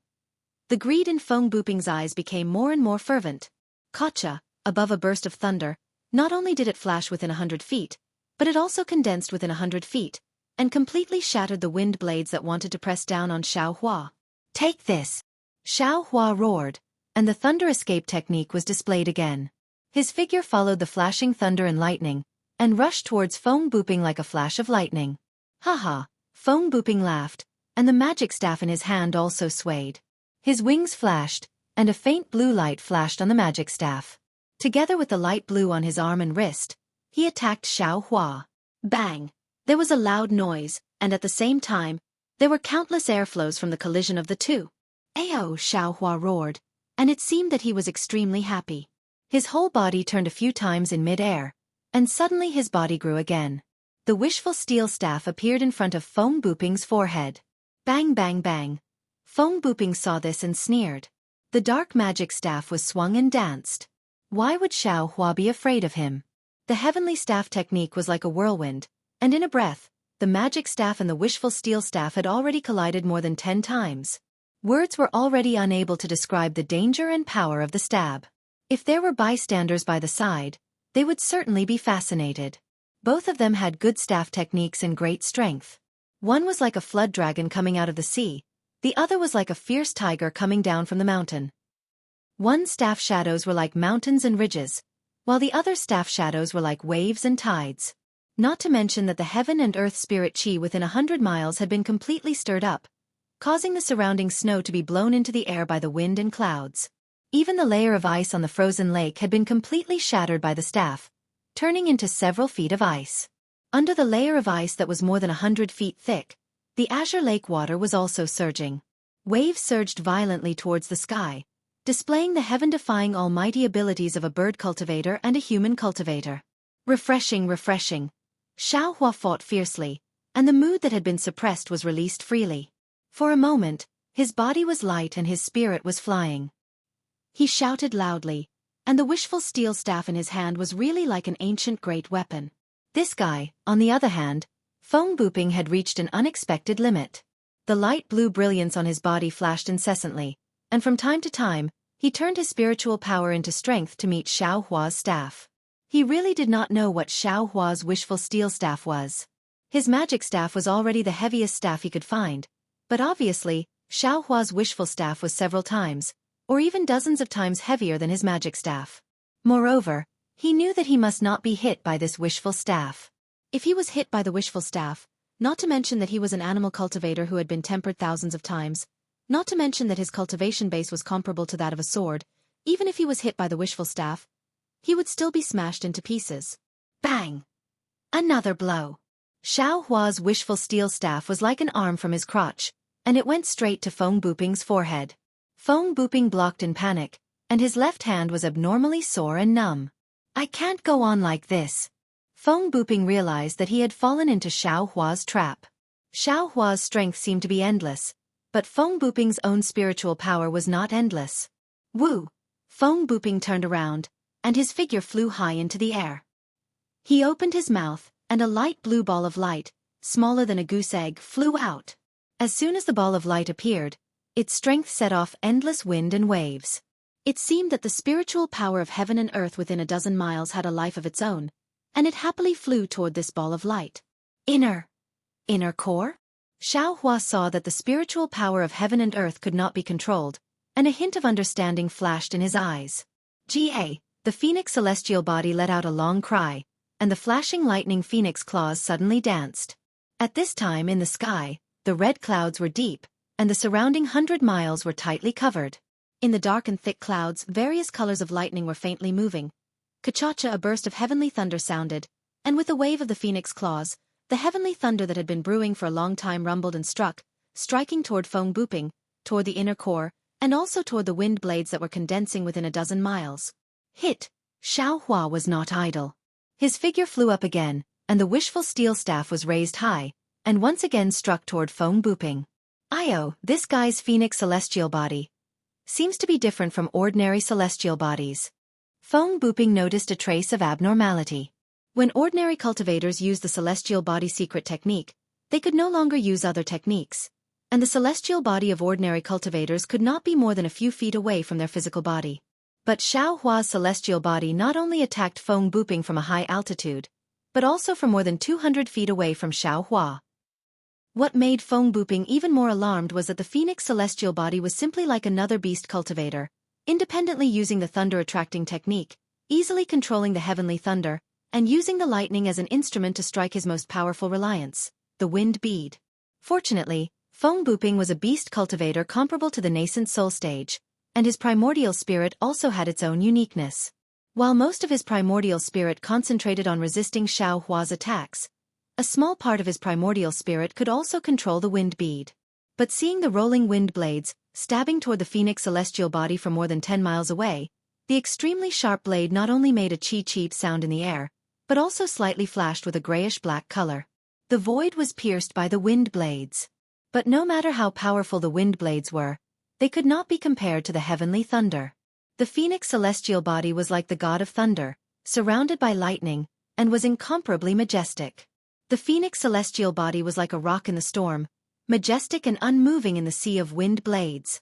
The greed in Feng Buping's eyes became more and more fervent. Gotcha! Above a burst of thunder, not only did it flash within 100 feet, but it also condensed within 100 feet, and completely shattered the wind blades that wanted to press down on Xiaohua. Take this! Xiaohua roared, and the thunder escape technique was displayed again. His figure followed the flashing thunder and lightning, and rushed towards Feng Buping like a flash of lightning. Haha! Feng Buping laughed, and the magic staff in his hand also swayed. His wings flashed, and a faint blue light flashed on the magic staff. Together with the light blue on his arm and wrist, he attacked Xiaohua. Bang! There was a loud noise, and at the same time, there were countless airflows from the collision of the two. Ayo! Xiaohua roared, and it seemed that he was extremely happy. His whole body turned a few times in mid-air, and suddenly his body grew again. The wishful steel staff appeared in front of Feng Buping's forehead. Bang bang bang! Feng Buping saw this and sneered. The dark magic staff was swung and danced. Why would Xiaohua be afraid of him? The heavenly staff technique was like a whirlwind, and in a breath, the magic staff and the wishful steel staff had already collided more than 10 times. Words were already unable to describe the danger and power of the stab. If there were bystanders by the side, they would certainly be fascinated. Both of them had good staff techniques and great strength. One was like a flood dragon coming out of the sea, the other was like a fierce tiger coming down from the mountain. One staff shadows were like mountains and ridges, while the other staff shadows were like waves and tides. Not to mention that the heaven and earth spirit chi within 100 miles had been completely stirred up, causing the surrounding snow to be blown into the air by the wind and clouds. Even the layer of ice on the frozen lake had been completely shattered by the staff, turning into several feet of ice. Under the layer of ice that was more than 100 feet thick, the azure lake water was also surging. Waves surged violently towards the sky, displaying the heaven-defying almighty abilities of a bird cultivator and a human cultivator. Refreshing, refreshing. Xiaohua fought fiercely, and the mood that had been suppressed was released freely. For a moment, his body was light and his spirit was flying. He shouted loudly, and the wishful steel staff in his hand was really like an ancient great weapon. This guy, on the other hand, Feng Buping had reached an unexpected limit. The light blue brilliance on his body flashed incessantly, and from time to time, he turned his spiritual power into strength to meet Xiaohua's staff. He really did not know what Xiaohua's wishful steel staff was. His magic staff was already the heaviest staff he could find, but obviously, Xiaohua's wishful staff was several times, or even dozens of times heavier than his magic staff. Moreover, he knew that he must not be hit by this wishful staff. If he was hit by the wishful staff, not to mention that he was an animal cultivator who had been tempered thousands of times, not to mention that his cultivation base was comparable to that of a sword, even if he was hit by the wishful staff, he would still be smashed into pieces. Bang! Another blow. Xiaohua's wishful steel staff was like an arm from his crotch, and it went straight to Feng Buping's forehead. Feng Buping blocked in panic, and his left hand was abnormally sore and numb. I can't go on like this. Feng Buping realized that he had fallen into Xiaohua's trap. Xiaohua's strength seemed to be endless, but Feng Buping's own spiritual power was not endless. Woo! Feng Buping turned around, and his figure flew high into the air. He opened his mouth, and a light blue ball of light, smaller than a goose egg, flew out. As soon as the ball of light appeared, its strength set off endless wind and waves. It seemed that the spiritual power of heaven and earth within a dozen miles had a life of its own, and it happily flew toward this ball of light. Inner core? Xiaohua saw that the spiritual power of heaven and earth could not be controlled, and a hint of understanding flashed in his eyes. The phoenix celestial body let out a long cry, and the flashing lightning phoenix claws suddenly danced. At this time in the sky, the red clouds were deep, and the surrounding 100 miles were tightly covered. In the dark and thick clouds, various colors of lightning were faintly moving. Ka-cha-cha, a burst of heavenly thunder sounded, and with a wave of the phoenix claws, the heavenly thunder that had been brewing for a long time rumbled and struck, striking toward Feng Buping, toward the inner core, and also toward the wind blades that were condensing within a dozen miles. Hit! Xiaohua was not idle. His figure flew up again, and the wishful steel staff was raised high, and once again struck toward Feng Buping. This guy's phoenix celestial body seems to be different from ordinary celestial bodies. Feng Buping noticed a trace of abnormality. When ordinary cultivators used the celestial body secret technique, they could no longer use other techniques, and the celestial body of ordinary cultivators could not be more than a few feet away from their physical body. But Xiaohua's celestial body not only attacked Feng Buping from a high altitude, but also from more than 200 feet away from Xiaohua. What made Feng Buping even more alarmed was that the phoenix celestial body was simply like another beast cultivator, independently using the thunder-attracting technique, easily controlling the heavenly thunder, and using the lightning as an instrument to strike his most powerful reliance, the wind bead. Fortunately, Feng Buping was a beast cultivator comparable to the nascent soul stage, and his primordial spirit also had its own uniqueness. While most of his primordial spirit concentrated on resisting Xiaohua's attacks, a small part of his primordial spirit could also control the wind bead. But seeing the rolling wind blades, stabbing toward the phoenix celestial body from more than 10 miles away, the extremely sharp blade not only made a cheep sound in the air, but also slightly flashed with a grayish-black color. The void was pierced by the wind blades. But no matter how powerful the wind blades were, they could not be compared to the heavenly thunder. The phoenix celestial body was like the god of thunder, surrounded by lightning, and was incomparably majestic. The phoenix celestial body was like a rock in the storm, majestic and unmoving in the sea of wind blades.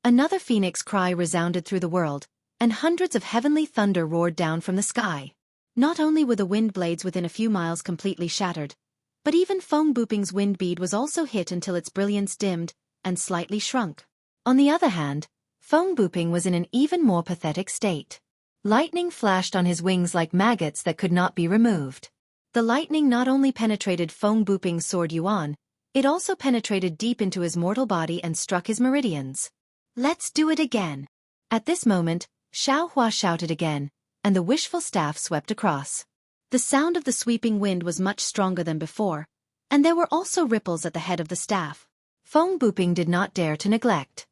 Another phoenix cry resounded through the world, and hundreds of heavenly thunder roared down from the sky. Not only were the wind blades within a few miles completely shattered, but even Feng Buping's wind bead was also hit until its brilliance dimmed and slightly shrunk. On the other hand, Feng Buping was in an even more pathetic state. Lightning flashed on his wings like maggots that could not be removed. The lightning not only penetrated Feng Buping's sword Yuan, it also penetrated deep into his mortal body and struck his meridians. Let's do it again. At this moment, Xiaohua shouted again, and the wishful staff swept across. The sound of the sweeping wind was much stronger than before, and there were also ripples at the head of the staff. Feng Buping did not dare to neglect.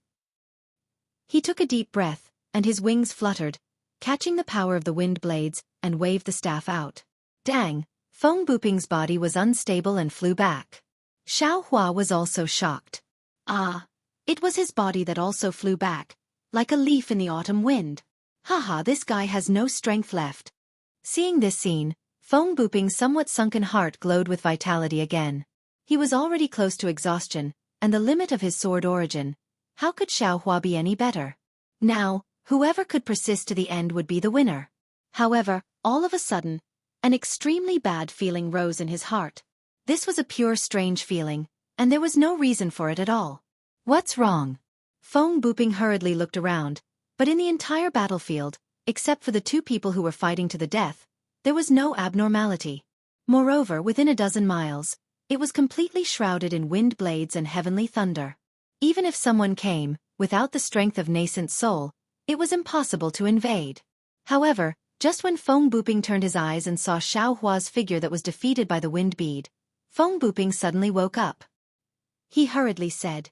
He took a deep breath, and his wings fluttered, catching the power of the wind blades, and waved the staff out. Dang! Feng Buping's body was unstable and flew back. Xiaohua was also shocked. Ah! It was his body that also flew back, like a leaf in the autumn wind. Haha, this guy has no strength left. Seeing this scene, Feng Buping's somewhat sunken heart glowed with vitality again. He was already close to exhaustion, and the limit of his sword origin. How could Xiaohua be any better? Now, whoever could persist to the end would be the winner. However, all of a sudden, an extremely bad feeling rose in his heart. This was a pure strange feeling, and there was no reason for it at all. What's wrong? Feng Buping hurriedly looked around, but in the entire battlefield, except for the two people who were fighting to the death, there was no abnormality. Moreover, within a dozen miles, it was completely shrouded in wind blades and heavenly thunder. Even if someone came, without the strength of nascent soul, it was impossible to invade. However, just when Feng Buping turned his eyes and saw Xiaohua's figure that was defeated by the wind bead, Feng Buping suddenly woke up. He hurriedly said,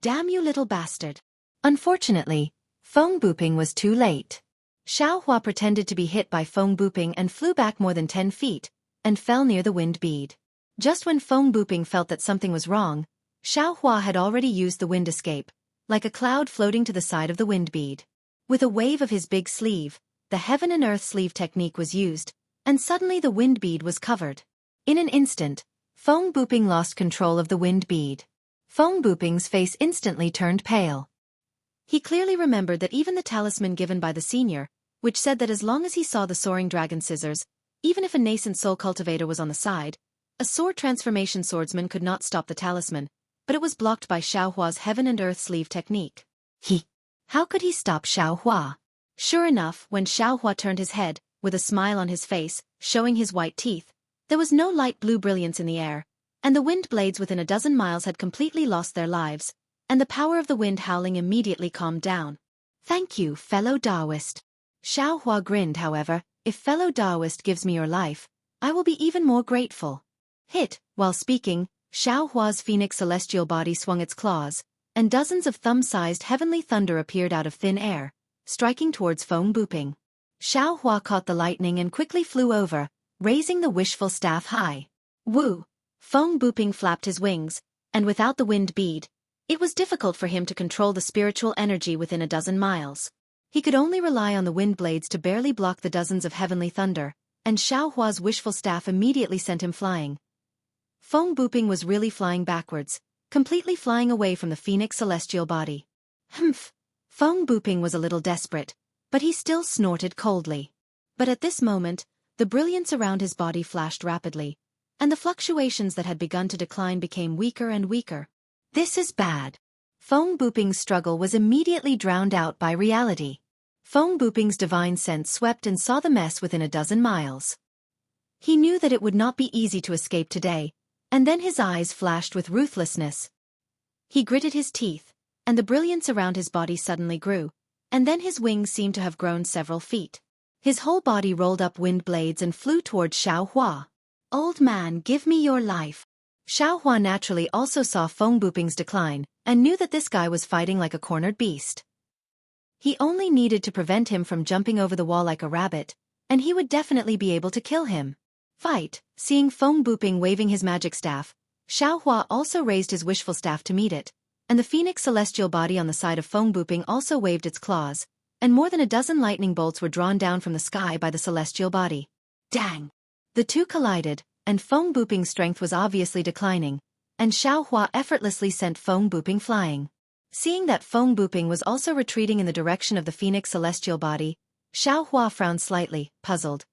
"Damn you little bastard." Unfortunately, Feng Buping was too late. Xiaohua pretended to be hit by Feng Buping and flew back more than 10 feet, and fell near the wind bead. Just when Feng Buping felt that something was wrong, Xiaohua had already used the wind escape, like a cloud floating to the side of the wind bead. With a wave of his big sleeve, the heaven and earth sleeve technique was used, and suddenly the wind bead was covered. In an instant, Feng Buping lost control of the wind bead. Feng Buping's face instantly turned pale. He clearly remembered that even the talisman given by the senior, which said that as long as he saw the soaring dragon scissors, even if a nascent soul cultivator was on the side, a sword transformation swordsman could not stop the talisman, but it was blocked by Xiaohua's heaven and earth sleeve technique. How could he stop Xiaohua? Sure enough, when Xiaohua turned his head, with a smile on his face, showing his white teeth, there was no light blue brilliance in the air, and the wind blades within a dozen miles had completely lost their lives, and the power of the wind howling immediately calmed down. Thank you, fellow Taoist. Xiaohua grinned, however, if fellow Taoist gives me your life, I will be even more grateful. While speaking, Xiaohua's phoenix celestial body swung its claws, and dozens of thumb-sized heavenly thunder appeared out of thin air, striking towards Feng Buping. Xiaohua caught the lightning and quickly flew over, raising the wishful staff high. Woo! Feng Buping flapped his wings, and without the wind bead, it was difficult for him to control the spiritual energy within a dozen miles. He could only rely on the wind blades to barely block the dozens of heavenly thunder, and Xiaohua's wishful staff immediately sent him flying. Feng Buping was really flying backwards, completely flying away from the phoenix celestial body. Feng Buping was a little desperate, but he still snorted coldly. But at this moment, the brilliance around his body flashed rapidly, and the fluctuations that had begun to decline became weaker and weaker. This is bad. Feng Buping's struggle was immediately drowned out by reality. Feng Buping's divine sense swept and saw the mess within a dozen miles. He knew that it would not be easy to escape today, and then his eyes flashed with ruthlessness. He gritted his teeth, and the brilliance around his body suddenly grew, and then his wings seemed to have grown several feet. His whole body rolled up wind blades and flew towards Xiaohua. Old man, give me your life. Xiaohua naturally also saw Feng Buping's decline, and knew that this guy was fighting like a cornered beast. He only needed to prevent him from jumping over the wall like a rabbit, and he would definitely be able to kill him. Fight! Seeing Feng Buping waving his magic staff, Xiaohua also raised his wishful staff to meet it, and the phoenix celestial body on the side of Feng Buping also waved its claws, and more than a dozen lightning bolts were drawn down from the sky by the celestial body. Dang! The two collided, and Feng Buping's strength was obviously declining, and Xiaohua effortlessly sent Feng Buping flying. Seeing that Feng Buping was also retreating in the direction of the phoenix celestial body, Xiaohua frowned slightly, puzzled.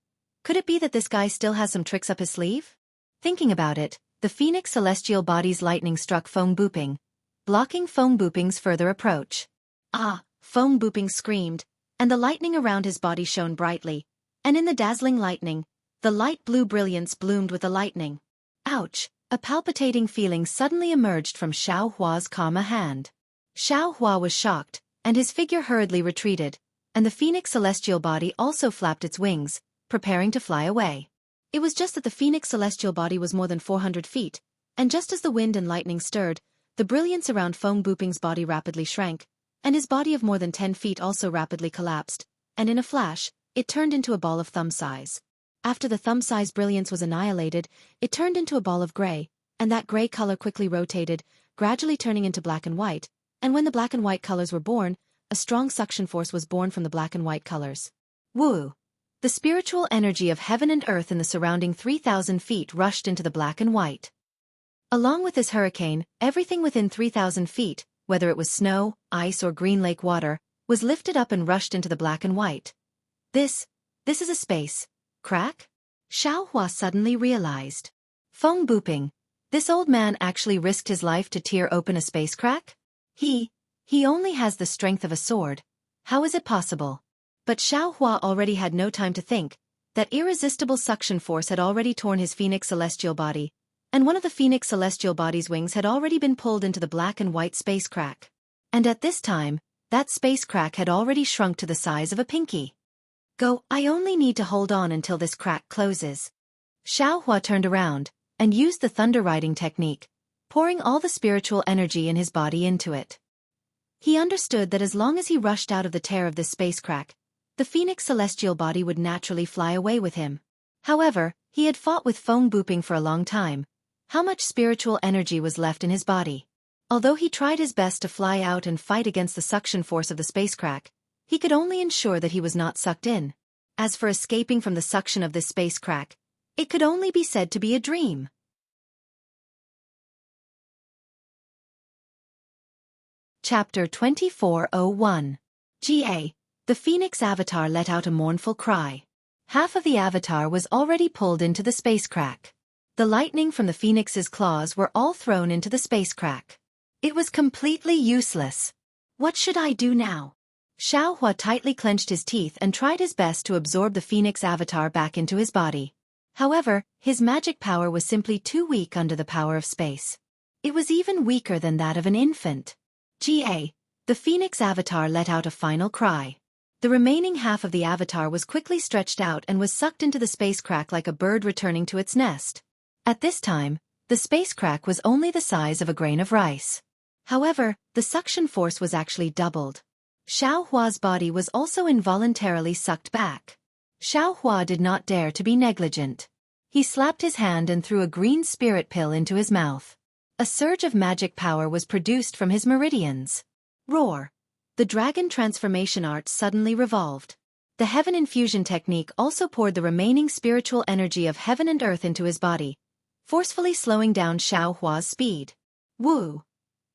Could it be that this guy still has some tricks up his sleeve? Thinking about it, the phoenix celestial body's lightning struck Feng Buping, blocking Feng Buping's further approach. Ah! Feng Buping screamed, and the lightning around his body shone brightly, and in the dazzling lightning, the light blue brilliance bloomed with the lightning. Ouch! A palpitating feeling suddenly emerged from Xiaohua's calm hand. Xiaohua was shocked, and his figure hurriedly retreated, and the phoenix celestial body also flapped its wings, preparing to fly away. It was just that the phoenix celestial body was more than 400 feet, and just as the wind and lightning stirred, the brilliance around Feng Buping's body rapidly shrank, and his body of more than 10 feet also rapidly collapsed, and in a flash, it turned into a ball of thumb size. After the thumb-size brilliance was annihilated, it turned into a ball of gray, and that gray color quickly rotated, gradually turning into black and white, and when the black and white colors were born, a strong suction force was born from the black and white colors. Woo! The spiritual energy of heaven and earth in the surrounding 3,000 feet rushed into the black and white. Along with this hurricane, everything within 3,000 feet, whether it was snow, ice or green lake water, was lifted up and rushed into the black and white. This is a space crack? Xiaohua suddenly realized. Feng Buping, this old man actually risked his life to tear open a space crack? He only has the strength of a sword. How is it possible? But Xiaohua already had no time to think. That irresistible suction force had already torn his phoenix celestial body, and one of the phoenix celestial body's wings had already been pulled into the black and white space crack. And at this time, that space crack had already shrunk to the size of a pinky. Go, I only need to hold on until this crack closes. Xiaohua turned around, and used the thunder riding technique, pouring all the spiritual energy in his body into it. He understood that as long as he rushed out of the tear of this space crack, the phoenix celestial body would naturally fly away with him. However, he had fought with Feng Buping for a long time. How much spiritual energy was left in his body? Although he tried his best to fly out and fight against the suction force of the space crack, he could only ensure that he was not sucked in. As for escaping from the suction of this space crack, it could only be said to be a dream. Chapter 2401. GA. The Phoenix Avatar let out a mournful cry. Half of the Avatar was already pulled into the space crack. The lightning from the Phoenix's claws were all thrown into the space crack. It was completely useless. What should I do now? Xiaohua tightly clenched his teeth and tried his best to absorb the Phoenix Avatar back into his body. However, his magic power was simply too weak under the power of space. It was even weaker than that of an infant. GA. The Phoenix Avatar let out a final cry. The remaining half of the Avatar was quickly stretched out and was sucked into the space crack like a bird returning to its nest. At this time, the space crack was only the size of a grain of rice. However, the suction force was actually doubled. Xiaohua's body was also involuntarily sucked back. Xiaohua did not dare to be negligent. He slapped his hand and threw a green spirit pill into his mouth. A surge of magic power was produced from his meridians. Roar! The dragon transformation art suddenly revolved. The heaven infusion technique also poured the remaining spiritual energy of heaven and earth into his body, forcefully slowing down Xiaohua's speed. Woo!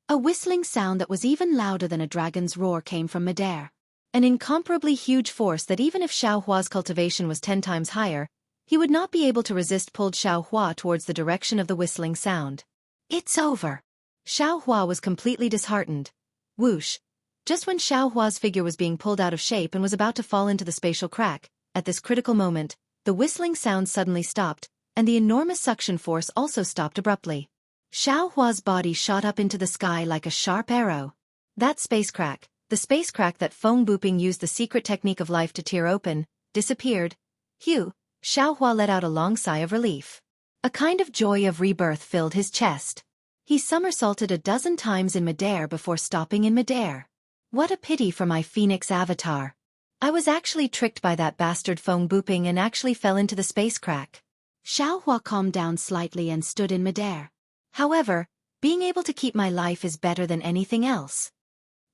A whistling sound that was even louder than a dragon's roar came from midair. An incomparably huge force that even if Xiaohua's cultivation was 10 times higher, he would not be able to resist pulled Xiaohua towards the direction of the whistling sound. It's over. Xiaohua was completely disheartened. Whoosh! Just when Xiaohua's figure was being pulled out of shape and was about to fall into the spatial crack, at this critical moment, the whistling sound suddenly stopped, and the enormous suction force also stopped abruptly. Xiaohua's body shot up into the sky like a sharp arrow. That space crack, the space crack that Feng Buping used the secret technique of life to tear open, disappeared. Phew! Xiaohua let out a long sigh of relief. A kind of joy of rebirth filled his chest. He somersaulted a dozen times in midair before stopping in midair. What a pity for my Phoenix Avatar. I was actually tricked by that bastard Feng Buping and actually fell into the space crack. Xiaohua calmed down slightly and stood in midair. However, being able to keep my life is better than anything else.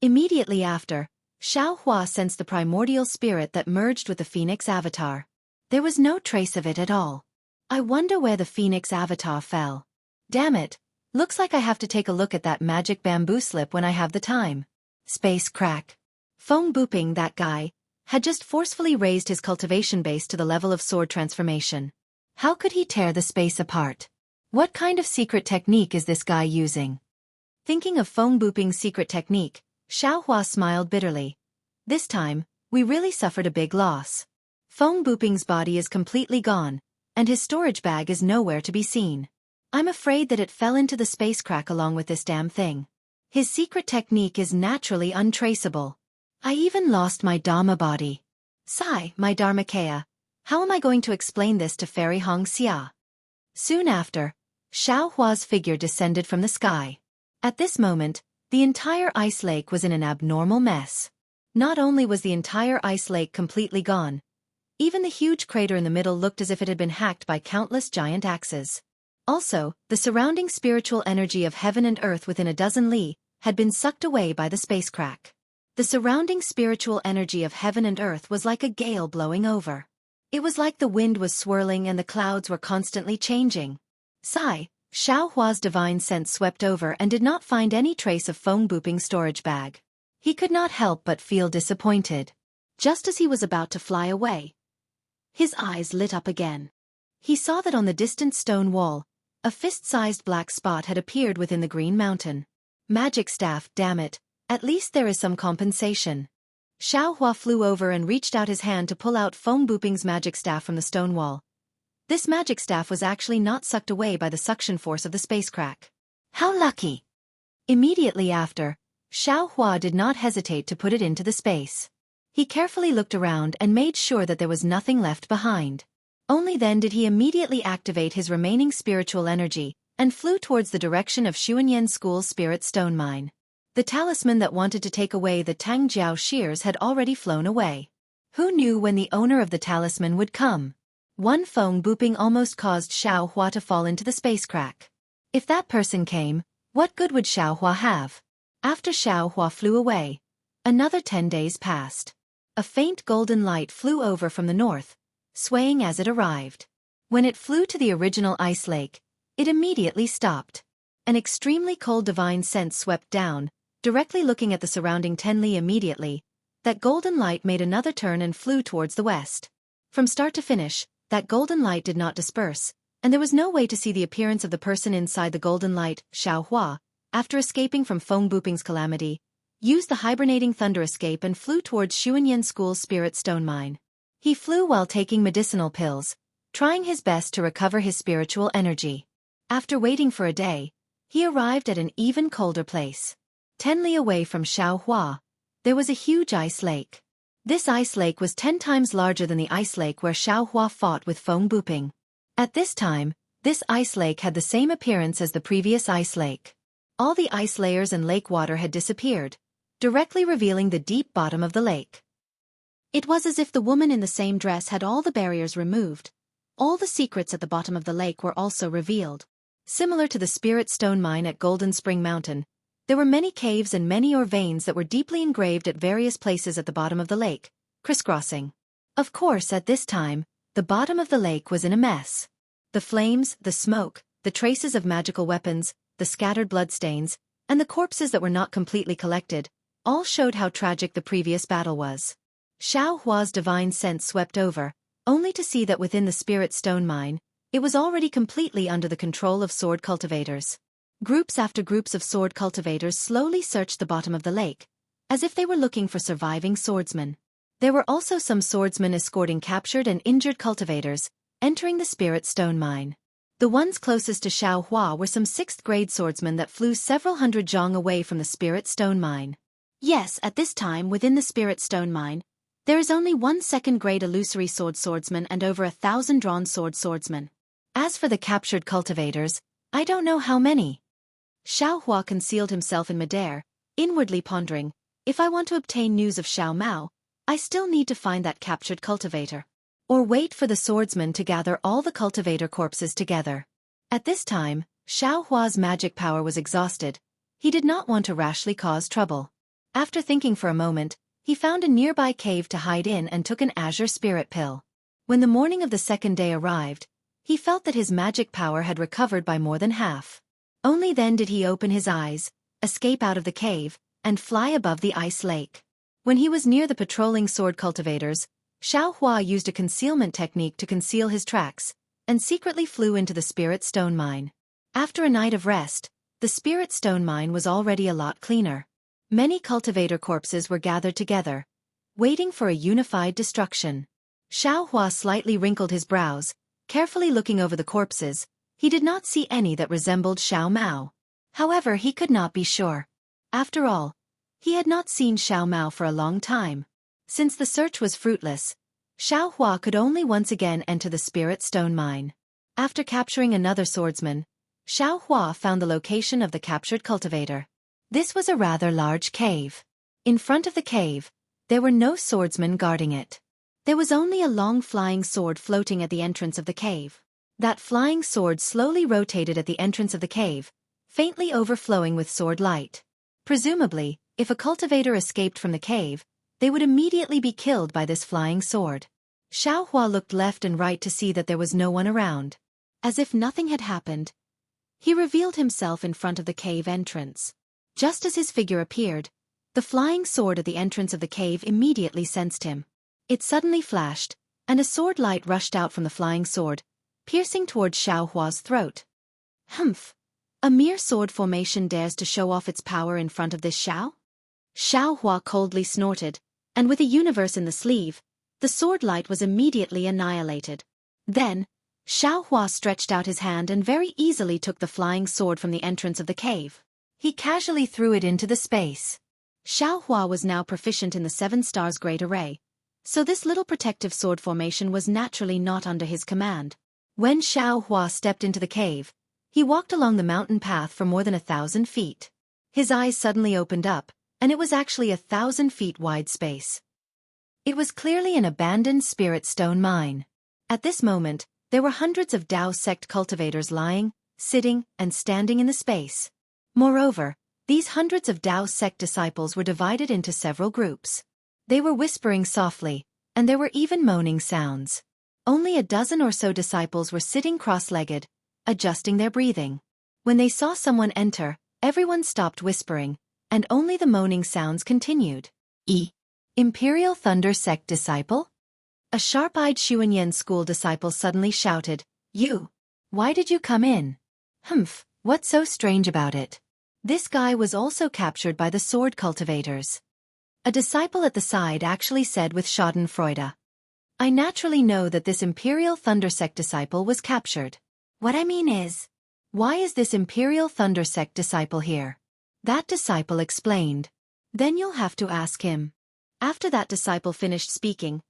Immediately after, Xiaohua sensed the primordial spirit that merged with the Phoenix Avatar. There was no trace of it at all. I wonder where the Phoenix Avatar fell. Damn it, looks like I have to take a look at that magic bamboo slip when I have the time. Space crack. Feng Buping, that guy, had just forcefully raised his cultivation base to the level of sword transformation. How could he tear the space apart? What kind of secret technique is this guy using? Thinking of Feng Buping's secret technique, Xiaohua smiled bitterly. This time, we really suffered a big loss. Feng Buping's body is completely gone, and his storage bag is nowhere to be seen. I'm afraid that it fell into the space crack along with this damn thing. His secret technique is naturally untraceable. I even lost my Dharma body. Sigh, my Dharmakaya. How am I going to explain this to Fairy Hong Xia? Soon after, Xiaohua's figure descended from the sky. At this moment, the entire ice lake was in an abnormal mess. Not only was the entire ice lake completely gone, Even the huge crater in the middle looked as if it had been hacked by countless giant axes. Also, the surrounding spiritual energy of heaven and earth within a dozen li had been sucked away by the space crack. The surrounding spiritual energy of heaven and earth was like a gale blowing over. It was like the wind was swirling and the clouds were constantly changing. Sigh, Xiaohua's divine sense swept over and did not find any trace of Feng Buping's storage bag. He could not help but feel disappointed. Just as he was about to fly away, his eyes lit up again. He saw that on the distant stone wall, a fist-sized black spot had appeared within the green mountain. Magic staff, damn it, at least there is some compensation. Xiaohua flew over and reached out his hand to pull out Feng Buping's magic staff from the stone wall. This magic staff was actually not sucked away by the suction force of the space crack. How lucky! Immediately after, Xiaohua did not hesitate to put it into the space. He carefully looked around and made sure that there was nothing left behind. Only then did he immediately activate his remaining spiritual energy and flew towards the direction of Xuanyan School's spirit stone mine. The talisman that wanted to take away the Tangjiao shears had already flown away. Who knew when the owner of the talisman would come? One Feng Buping almost caused Xiaohua to fall into the space crack. If that person came, what good would Xiaohua have? After Xiaohua flew away, another 10 days passed. A faint golden light flew over from the north, swaying as it arrived. When it flew to the original ice lake, it immediately stopped. An extremely cold divine sense swept down, directly looking at the surrounding Tenli immediately. That golden light made another turn and flew towards the west. From start to finish, that golden light did not disperse, and there was no way to see the appearance of the person inside the golden light. Xiaohua, after escaping from Feng Buping's calamity, used the hibernating thunder escape and flew towards Xuanyan School's spirit stone mine. He flew while taking medicinal pills, trying his best to recover his spiritual energy. After waiting for a day, he arrived at an even colder place. 10 li away from Xiaohua, there was a huge ice lake. This ice lake was 10 times larger than the ice lake where Xiaohua fought with Feng Buping. At this time, this ice lake had the same appearance as the previous ice lake. All the ice layers and lake water had disappeared, directly revealing the deep bottom of the lake. It was as if the woman in the same dress had all the barriers removed. All the secrets at the bottom of the lake were also revealed. Similar to the spirit stone mine at Golden Spring Mountain, there were many caves and many ore veins that were deeply engraved at various places at the bottom of the lake, crisscrossing. Of course, at this time, the bottom of the lake was in a mess. The flames, the smoke, the traces of magical weapons, the scattered bloodstains, and the corpses that were not completely collected, all showed how tragic the previous battle was. Xiaohua's divine sense swept over, only to see that within the spirit stone mine, it was already completely under the control of sword cultivators. Groups after groups of sword cultivators slowly searched the bottom of the lake, as if they were looking for surviving swordsmen. There were also some swordsmen escorting captured and injured cultivators, entering the spirit stone mine. The ones closest to Xiaohua were some 6th-grade swordsmen that flew several hundred zhang away from the spirit stone mine. Yes, at this time within the spirit stone mine, there is only 1 2nd-grade illusory swordsman and over 1,000 drawn swordsmen. As for the captured cultivators, I don't know how many. Xiaohua concealed himself in midair, inwardly pondering, if I want to obtain news of Xiao Mao, I still need to find that captured cultivator. Or wait for the swordsman to gather all the cultivator corpses together. At this time, Xiaohua's magic power was exhausted. He did not want to rashly cause trouble. After thinking for a moment, he found a nearby cave to hide in and took an azure spirit pill. When the morning of the 2nd day arrived, he felt that his magic power had recovered by more than half. Only then did he open his eyes, escape out of the cave, and fly above the ice lake. When he was near the patrolling sword cultivators, Xiaohua used a concealment technique to conceal his tracks, and secretly flew into the spirit stone mine. After a night of rest, the spirit stone mine was already a lot cleaner. Many cultivator corpses were gathered together, waiting for a unified destruction. Xiaohua slightly wrinkled his brows, carefully looking over the corpses. He did not see any that resembled Xiao Mao. However, he could not be sure. After all, he had not seen Xiao Mao for a long time. Since the search was fruitless, Xiaohua could only once again enter the spirit stone mine. After capturing another swordsman, Xiaohua found the location of the captured cultivator. This was a rather large cave. In front of the cave, there were no swordsmen guarding it. There was only a long flying sword floating at the entrance of the cave. That flying sword slowly rotated at the entrance of the cave, faintly overflowing with sword light. Presumably, if a cultivator escaped from the cave, they would immediately be killed by this flying sword. Xiaohua looked left and right to see that there was no one around. As if nothing had happened, he revealed himself in front of the cave entrance. Just as his figure appeared, the flying sword at the entrance of the cave immediately sensed him. It suddenly flashed, and a sword light rushed out from the flying sword, piercing towards Xiaohua's throat. Humph! A mere sword formation dares to show off its power in front of this Xiao? Xiaohua coldly snorted, and with a universe in the sleeve, the sword light was immediately annihilated. Then, Xiaohua stretched out his hand and very easily took the flying sword from the entrance of the cave. He casually threw it into the space. Xiaohua was now proficient in the 7 stars Great Array, so this little protective sword formation was naturally not under his command. When Xiaohua stepped into the cave, he walked along the mountain path for more than 1,000 feet. His eyes suddenly opened up, and it was actually 1,000 feet wide space. It was clearly an abandoned spirit stone mine. At this moment, there were hundreds of Dao sect cultivators lying, sitting, and standing in the space. Moreover, these hundreds of Dao sect disciples were divided into several groups. They were whispering softly, and there were even moaning sounds. Only a dozen or so disciples were sitting cross-legged, adjusting their breathing. When they saw someone enter, everyone stopped whispering, and only the moaning sounds continued. Imperial Thunder Sect disciple? A sharp-eyed Xuanyan school disciple suddenly shouted, "You! Why did you come in?" Humph, what's so strange about it? This guy was also captured by the sword cultivators. A disciple at the side actually said with schadenfreude, "I naturally know that this Imperial Thunder Sect disciple was captured. What I mean is, why is this Imperial Thunder Sect disciple here?" That disciple explained. "Then you'll have to ask him." After that disciple finished speaking,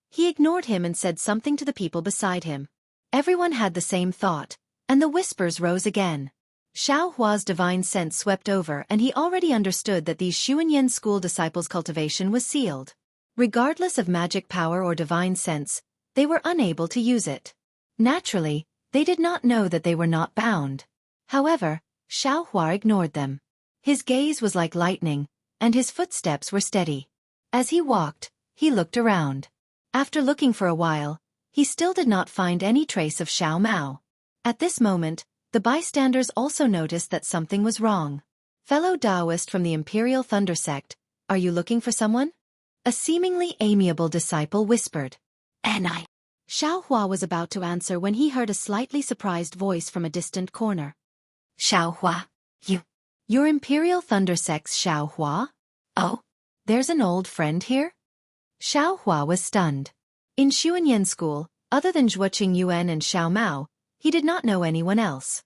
he ignored him and said something to the people beside him. Everyone had the same thought, and the whispers rose again. Xiaohua's divine sense swept over and he already understood that these Xuanyan school disciples' cultivation was sealed. Regardless of magic power or divine sense, they were unable to use it. Naturally, they did not know that they were not bound. However, Xiaohua ignored them. His gaze was like lightning, and his footsteps were steady. As he walked, he looked around. After looking for a while, he still did not find any trace of Xiao Mao. At this moment, the bystanders also noticed that something was wrong. "Fellow Taoist from the Imperial Thunder Sect, are you looking for someone?" A seemingly amiable disciple whispered. "And I." Xiaohua was about to answer when he heard a slightly surprised voice from a distant corner. "Xiaohua, you're Imperial Thunder Sect's Xiaohua? Oh, there's an old friend here?" Xiaohua was stunned. In Xuanyan school, other than Zhuoqing Yuan and Xiao Mao, he did not know anyone else.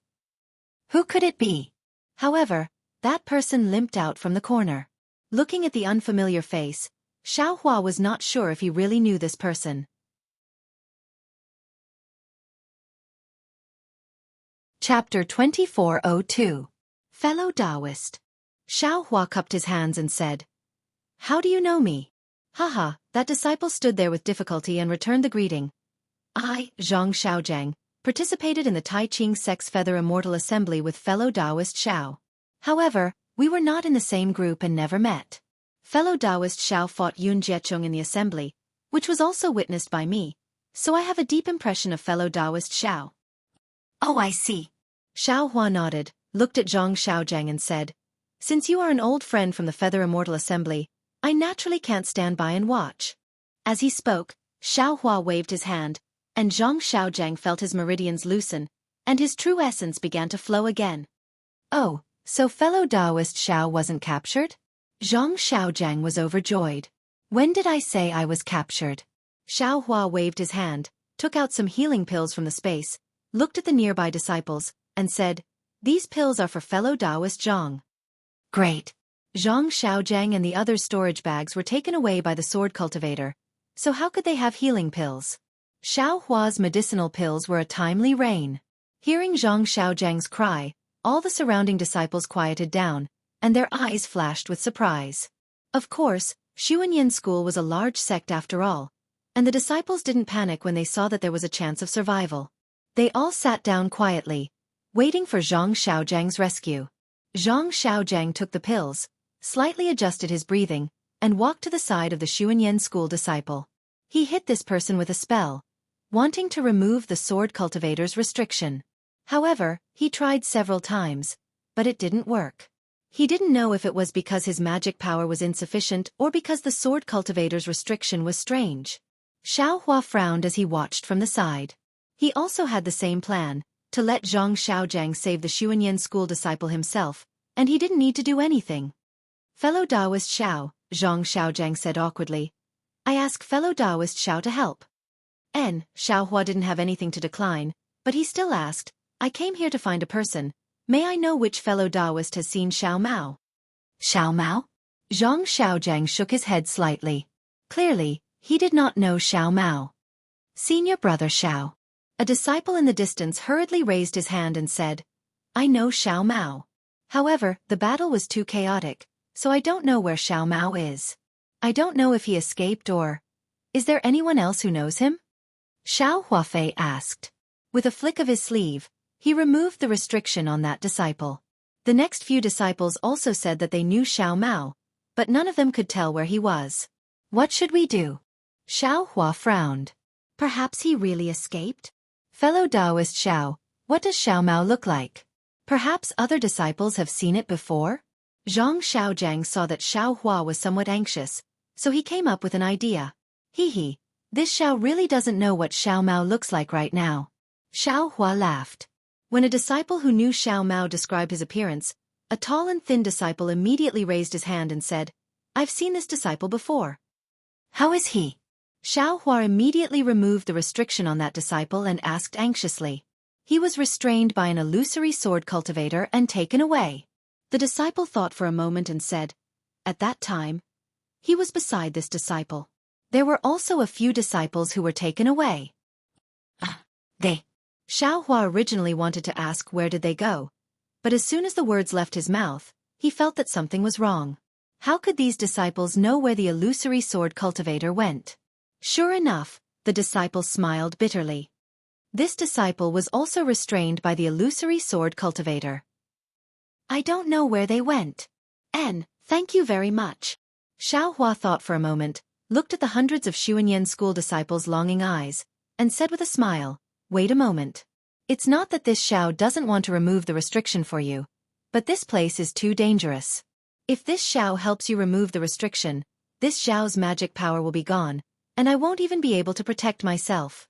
Who could it be? However, that person limped out from the corner. Looking at the unfamiliar face, Xiaohua was not sure if he really knew this person. Chapter 2402. Fellow Taoist. Xiaohua cupped his hands and said, "How do you know me?" Haha, that disciple stood there with difficulty and returned the greeting. "I, Zhang Xiaojiang, participated in the Tai Ching Sex Feather Immortal Assembly with fellow Taoist Xiao. However, we were not in the same group and never met. Fellow Taoist Xiao fought Yun Jiecheng in the assembly, which was also witnessed by me, so I have a deep impression of fellow Taoist Xiao." "Oh, I see." Xiaohua nodded, looked at Zhang Xiaojiang and said, "Since you are an old friend from the Feather Immortal Assembly, I naturally can't stand by and watch." As he spoke, Xiaohua waved his hand, and Zhang Xiaojiang felt his meridians loosen, and his true essence began to flow again. "Oh, so fellow Taoist Xiao wasn't captured?" Zhang Xiaojiang was overjoyed. "When did I say I was captured?" Xiaohua waved his hand, took out some healing pills from the space, looked at the nearby disciples, and said, "These pills are for fellow Taoist Zhang." "Great." Zhang Xiaojiang and the other storage bags were taken away by the sword cultivator, so how could they have healing pills? Xiaohua's medicinal pills were a timely rain. Hearing Zhang Xiaojiang's cry, all the surrounding disciples quieted down, and their eyes flashed with surprise. Of course, Xuanyan school was a large sect after all, And the disciples didn't panic when they saw that there was a chance of survival. They all sat down quietly, waiting for Zhang Xiaojiang's rescue. Zhang Xiaojiang took the pills, slightly adjusted his breathing, and walked to the side of the Xuanyan school disciple. He hit this person with a spell, wanting to remove the sword cultivator's restriction. However, he tried several times, but it didn't work. He didn't know if it was because his magic power was insufficient or because the sword cultivator's restriction was strange. Xiao Hua frowned as he watched from the side. He also had the same plan, to let Zhang Xiaojiang save the Xuanyan school disciple himself, and he didn't need to do anything. Fellow Taoist Xiao, Zhang Xiaojiang said awkwardly. I ask fellow Taoist Xiao to help. Xiao Hua didn't have anything to decline, but he still asked, I came here to find a person. May I know which fellow Taoist has seen Xiao Mao? Xiao Mao? Zhang Xiaojiang shook his head slightly. Clearly, he did not know Xiao Mao. Senior brother Xiao. A disciple in the distance hurriedly raised his hand and said, I know Xiao Mao. However, the battle was too chaotic, so I don't know where Xiao Mao is. I don't know if he escaped or... Is there anyone else who knows him? Xiao Huafei asked. With a flick of his sleeve, he removed the restriction on that disciple. The next few disciples also said that they knew Xiao Mao, but none of them could tell where he was. What should we do? Xiao Hua frowned. Perhaps he really escaped? Fellow Taoist Xiao, what does Xiao Mao look like? Perhaps other disciples have seen it before? Zhang Xiaojiang saw that Xiao Hua was somewhat anxious, so he came up with an idea. Hee, this Xiao really doesn't know what Xiao Mao looks like right now. Xiao Hua laughed. When a disciple who knew Xiao Mao described his appearance, a tall and thin disciple immediately raised his hand and said, I've seen this disciple before. How is he? Xiao Hua immediately removed the restriction on that disciple and asked anxiously. He was restrained by an illusory sword cultivator and taken away. The disciple thought for a moment and said, At that time, he was beside this disciple. There were also a few disciples who were taken away. They. Xiao Hua originally wanted to ask where did they go, but as soon as the words left his mouth, he felt that something was wrong. How could these disciples know where the illusory sword cultivator went? Sure enough, the disciple smiled bitterly. This disciple was also restrained by the illusory sword cultivator. I don't know where they went. Thank you very much. Xiao Hua thought for a moment, looked at the hundreds of Xuanyan school disciples' longing eyes, and said with a smile, Wait a moment. It's not that this Xiao doesn't want to remove the restriction for you, but this place is too dangerous. If this Xiao helps you remove the restriction, this Xiao's magic power will be gone, and I won't even be able to protect myself.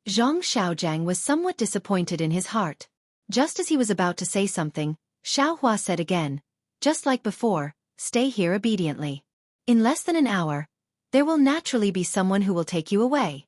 Zhang Xiaojiang was somewhat disappointed in his heart. Just as he was about to say something, Xiao Hua said again, just like before, stay here obediently. In less than an hour, there will naturally be someone who will take you away.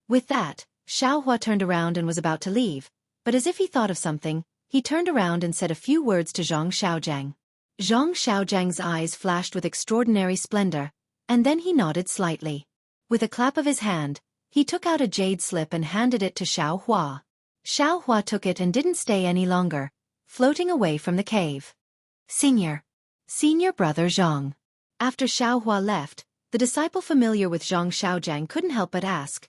With that, Xiao Hua turned around and was about to leave, but as if he thought of something, he turned around and said a few words to Zhang Xiaojiang. Zhang Xiaojiang's eyes flashed with extraordinary splendor, and then he nodded slightly. With a clap of his hand, he took out a jade slip and handed it to Xiao Hua. Xiao Hua took it and didn't stay any longer, floating away from the cave. Senior brother Zhang. After Xiao Hua left, the disciple familiar with Zhang Xiaojiang couldn't help but ask,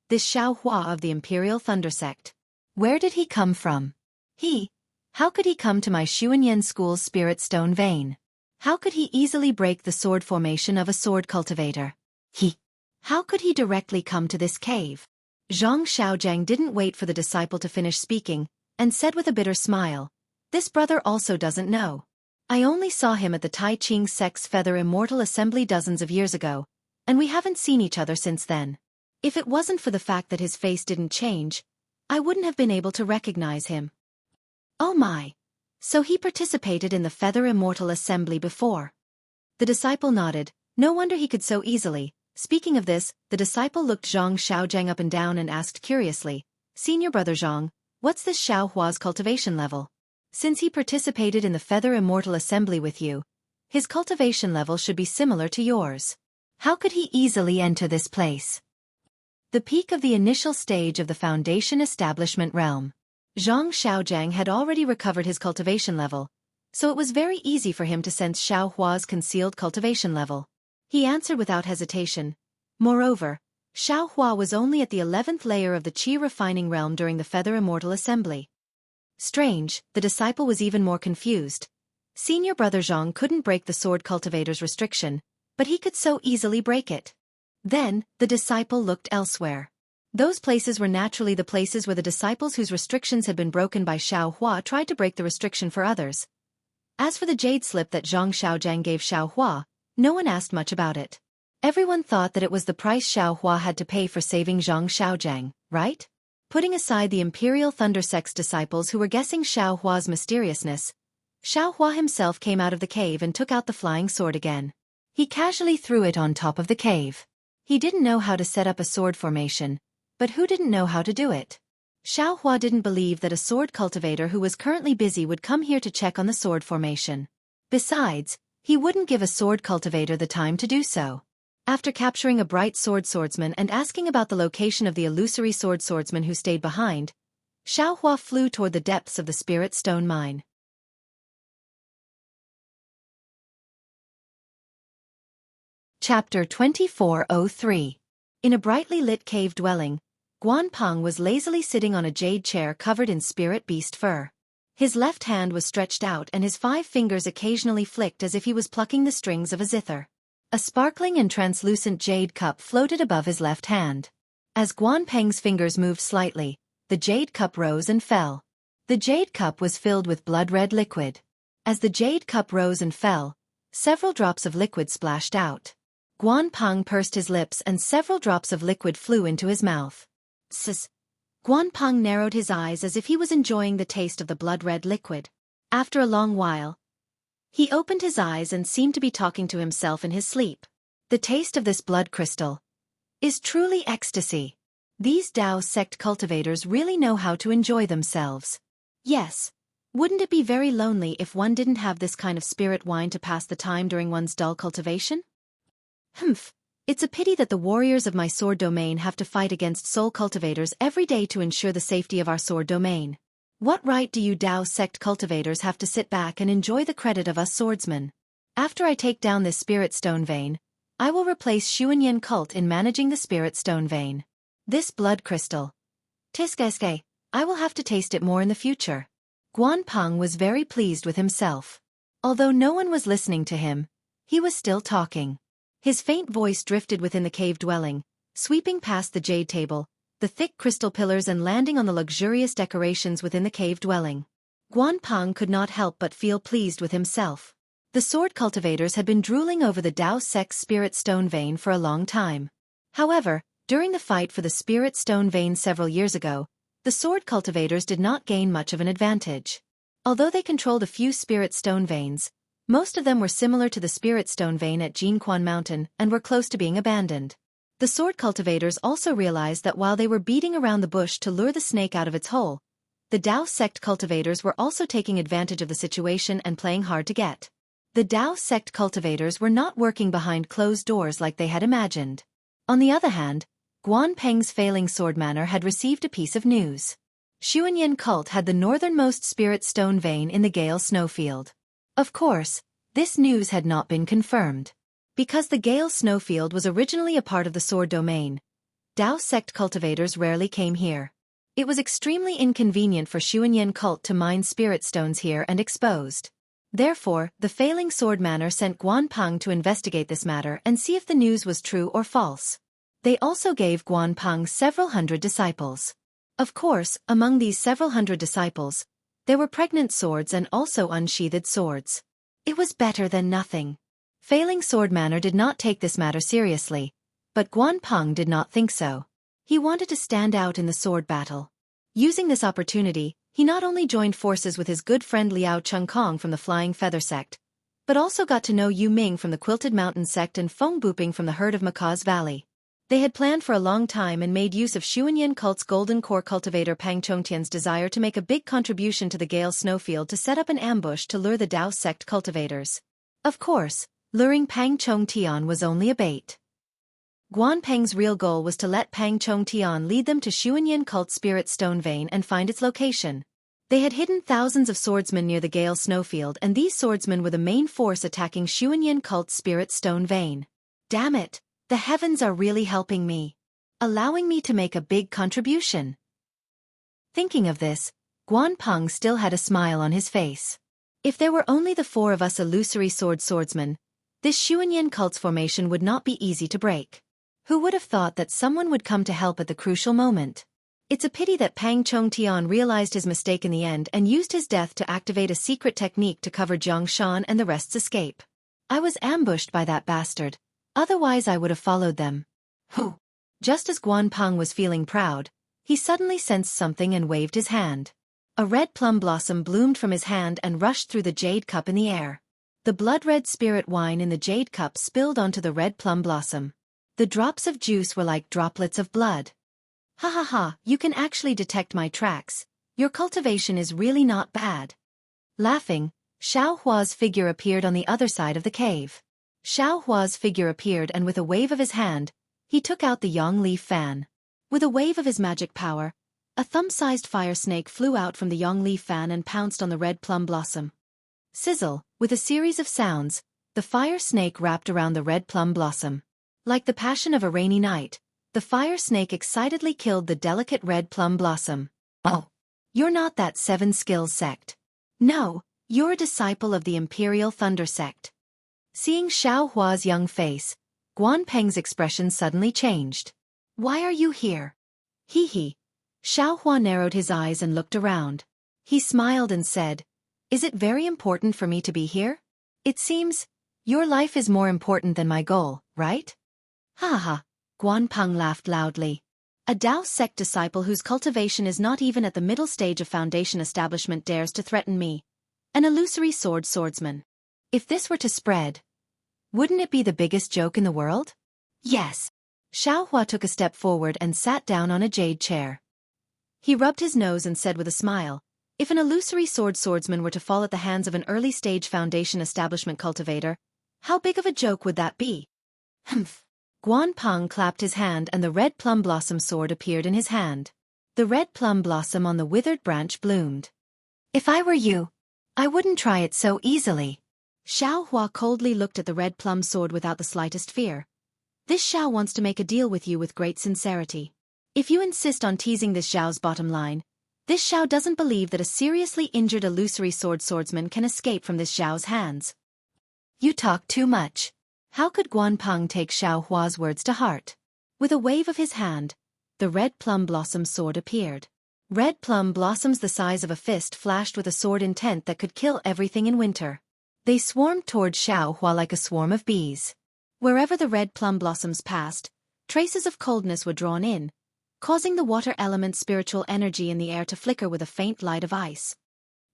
this Xiao Hua of the Imperial Thunder Sect. Where did he come from? How could he come to my Xuanyan school's spirit stone vein? How could he easily break the sword formation of a sword cultivator? How could he directly come to this cave? Zhang Xiaojiang didn't wait for the disciple to finish speaking, and said with a bitter smile, this brother also doesn't know. I only saw him at the Tai Ching Sect's Feather Immortal Assembly dozens of years ago, and we haven't seen each other since then. If it wasn't for the fact that his face didn't change, I wouldn't have been able to recognize him. Oh my! So he participated in the Feather Immortal Assembly before. The disciple nodded, no wonder he could so easily. Speaking of this, the disciple looked Zhang Xiaojiang up and down and asked curiously, Senior brother Zhang, what's this Xiao Hua's cultivation level? Since he participated in the Feather Immortal Assembly with you, his cultivation level should be similar to yours. How could he easily enter this place? The peak of the initial stage of the Foundation Establishment realm. Zhang Xiaojiang had already recovered his cultivation level, so it was very easy for him to sense Xiao Hua's concealed cultivation level. He answered without hesitation. Moreover, Xueqi was only at the 11th layer of the Qi refining realm during the Feather Immortal Assembly. Strange, the disciple was even more confused. Senior brother Zhang couldn't break the sword cultivator's restriction, but he could so easily break it. Then, the disciple looked elsewhere. Those places were naturally the places where the disciples whose restrictions had been broken by Xueqi tried to break the restriction for others. As for the jade slip that Zhang Xiaojiang gave Xueqi, no one asked much about it. Everyone thought that it was the price Xueqi had to pay for saving Zhang Xiaojiang, right? Putting aside the Imperial Thunder Sect's disciples who were guessing Xueqi's mysteriousness, Xueqi himself came out of the cave and took out the flying sword again. He casually threw it on top of the cave. He didn't know how to set up a sword formation, but who didn't know how to do it? Xueqi didn't believe that a sword cultivator who was currently busy would come here to check on the sword formation. Besides, he wouldn't give a sword cultivator the time to do so. After capturing a bright swordsman and asking about the location of the illusory swordsman who stayed behind, Xueqi flew toward the depths of the Spirit Stone mine. Chapter 2403. In a brightly lit cave dwelling, Guanpeng was lazily sitting on a jade chair covered in spirit beast fur. His left hand was stretched out and his 5 fingers occasionally flicked as if he was plucking the strings of a zither. A sparkling and translucent jade cup floated above his left hand. As Guanpeng's fingers moved slightly, the jade cup rose and fell. The jade cup was filled with blood-red liquid. As the jade cup rose and fell, several drops of liquid splashed out. Guanpeng pursed his lips and several drops of liquid flew into his mouth. Ss. Guanpeng narrowed his eyes as if he was enjoying the taste of the blood-red liquid. After a long while, he opened his eyes and seemed to be talking to himself in his sleep. The taste of this blood crystal is truly ecstasy. These Dao sect cultivators really know how to enjoy themselves. Yes. Wouldn't it be very lonely if one didn't have this kind of spirit wine to pass the time during one's dull cultivation? Humph. It's a pity that the warriors of my sword domain have to fight against soul cultivators every day to ensure the safety of our sword domain. What right do you Dao sect cultivators have to sit back and enjoy the credit of us swordsmen? After I take down this spirit stone vein, I will replace Xueqi cult in managing the spirit stone vein. This blood crystal. Tiske, I will have to taste it more in the future. Guanpeng was very pleased with himself. Although no one was listening to him, he was still talking. His faint voice drifted within the cave dwelling, sweeping past the jade table, the thick crystal pillars and landing on the luxurious decorations within the cave dwelling. Guanpeng could not help but feel pleased with himself. The sword cultivators had been drooling over the Dao sect's spirit stone vein for a long time. However, during the fight for the spirit stone vein several years ago, the sword cultivators did not gain much of an advantage. Although they controlled a few spirit stone veins, most of them were similar to the spirit stone vein at Jinquan Mountain and were close to being abandoned. The sword cultivators also realized that while they were beating around the bush to lure the snake out of its hole, the Dao sect cultivators were also taking advantage of the situation and playing hard to get. The Dao sect cultivators were not working behind closed doors like they had imagined. On the other hand, Guanpeng's failing sword manor had received a piece of news. Xueqi cult had the northernmost spirit stone vein in the Gale snowfield. Of course, this news had not been confirmed. Because the Gale snowfield was originally a part of the sword domain, Dao sect cultivators rarely came here. It was extremely inconvenient for Xueqi cult to mine spirit stones here and exposed. Therefore, the failing sword manor sent Guanpeng to investigate this matter and see if the news was true or false. They also gave Guanpeng several hundred disciples. Of course, among these several hundred disciples, there were pregnant swords and also unsheathed swords. It was better than nothing. Failing Sword Manor did not take this matter seriously, but Guanpeng did not think so. He wanted to stand out in the sword battle. Using this opportunity, he not only joined forces with his good friend Liao Chengkong from the Flying Feather sect, but also got to know Yu Ming from the Quilted Mountain sect and Feng Buping from the herd of Macaws Valley. They had planned for a long time and made use of Xueqi cult's golden core cultivator Pang Chongtian's desire to make a big contribution to the Gale snowfield to set up an ambush to lure the Dao sect cultivators. Of course, luring Pang Chongtian was only a bait. Guanpeng's real goal was to let Pang Chongtian lead them to Xueqi cult's spirit stone vein and find its location. They had hidden thousands of swordsmen near the Gale snowfield and these swordsmen were the main force attacking Xueqi cult's spirit stone vein. Damn it! The heavens are really helping me. allowing me to make a big contribution. Thinking of this, Guanpeng still had a smile on his face. If there were only the 4 of us illusory swordsmen, this Xuanyan cult's formation would not be easy to break. Who would have thought that someone would come to help at the crucial moment? It's a pity that Pang Chongtian realized his mistake in the end and used his death to activate a secret technique to cover Jiang Shan and the rest's escape. I was ambushed by that bastard, otherwise I would have followed them. Whew. Just as Guanpeng was feeling proud, he suddenly sensed something and waved his hand. A red plum blossom bloomed from his hand and rushed through the jade cup in the air. The blood-red spirit wine in the jade cup spilled onto the red plum blossom. The drops of juice were like droplets of blood. Ha ha ha, you can actually detect my tracks. Your cultivation is really not bad. Laughing, Xiao Hua's figure appeared on the other side of the cave. Xiao Hua's figure appeared and with a wave of his hand, he took out the yang leaf fan. With a wave of his magic power, a thumb-sized fire snake flew out from the yang leaf fan and pounced on the red plum blossom. Sizzle, with a series of sounds, the fire snake wrapped around the red plum blossom. Like the passion of a rainy night, the fire snake excitedly killed the delicate red plum blossom. Oh, you're not that 7 skills sect. No, you're a disciple of the Imperial Thunder sect. Seeing Xiao Hua's young face, Guanpeng's expression suddenly changed. Why are you here? Hee hee. Xiao Hua narrowed his eyes and looked around. He smiled and said, Is it very important for me to be here? It seems, your life is more important than my goal, right? Ha ha ha. Guanpeng laughed loudly. A Dao sect disciple whose cultivation is not even at the middle stage of foundation establishment dares to threaten me. An illusory swordsman. If this were to spread, wouldn't it be the biggest joke in the world? Yes. Xiao Hua took a step forward and sat down on a jade chair. He rubbed his nose and said with a smile, If an illusory swordsman were to fall at the hands of an early-stage foundation establishment cultivator, how big of a joke would that be? Humph. Guanpeng clapped his hand and the red plum blossom sword appeared in his hand. The red plum blossom on the withered branch bloomed. If I were you, I wouldn't try it so easily. Xiao Hua coldly looked at the red plum sword without the slightest fear. This Xiao wants to make a deal with you with great sincerity. If you insist on teasing this Xiao's bottom line, this Xiao doesn't believe that a seriously injured illusory swordsman can escape from this Xiao's hands. You talk too much. How could Guanpeng take Xiao Hua's words to heart? With a wave of his hand, the red plum blossom sword appeared. Red plum blossoms the size of a fist flashed with a sword intent that could kill everything in winter. They swarmed toward Xiao Hua like a swarm of bees. Wherever the red plum blossoms passed, traces of coldness were drawn in, causing the water element's spiritual energy in the air to flicker with a faint light of ice.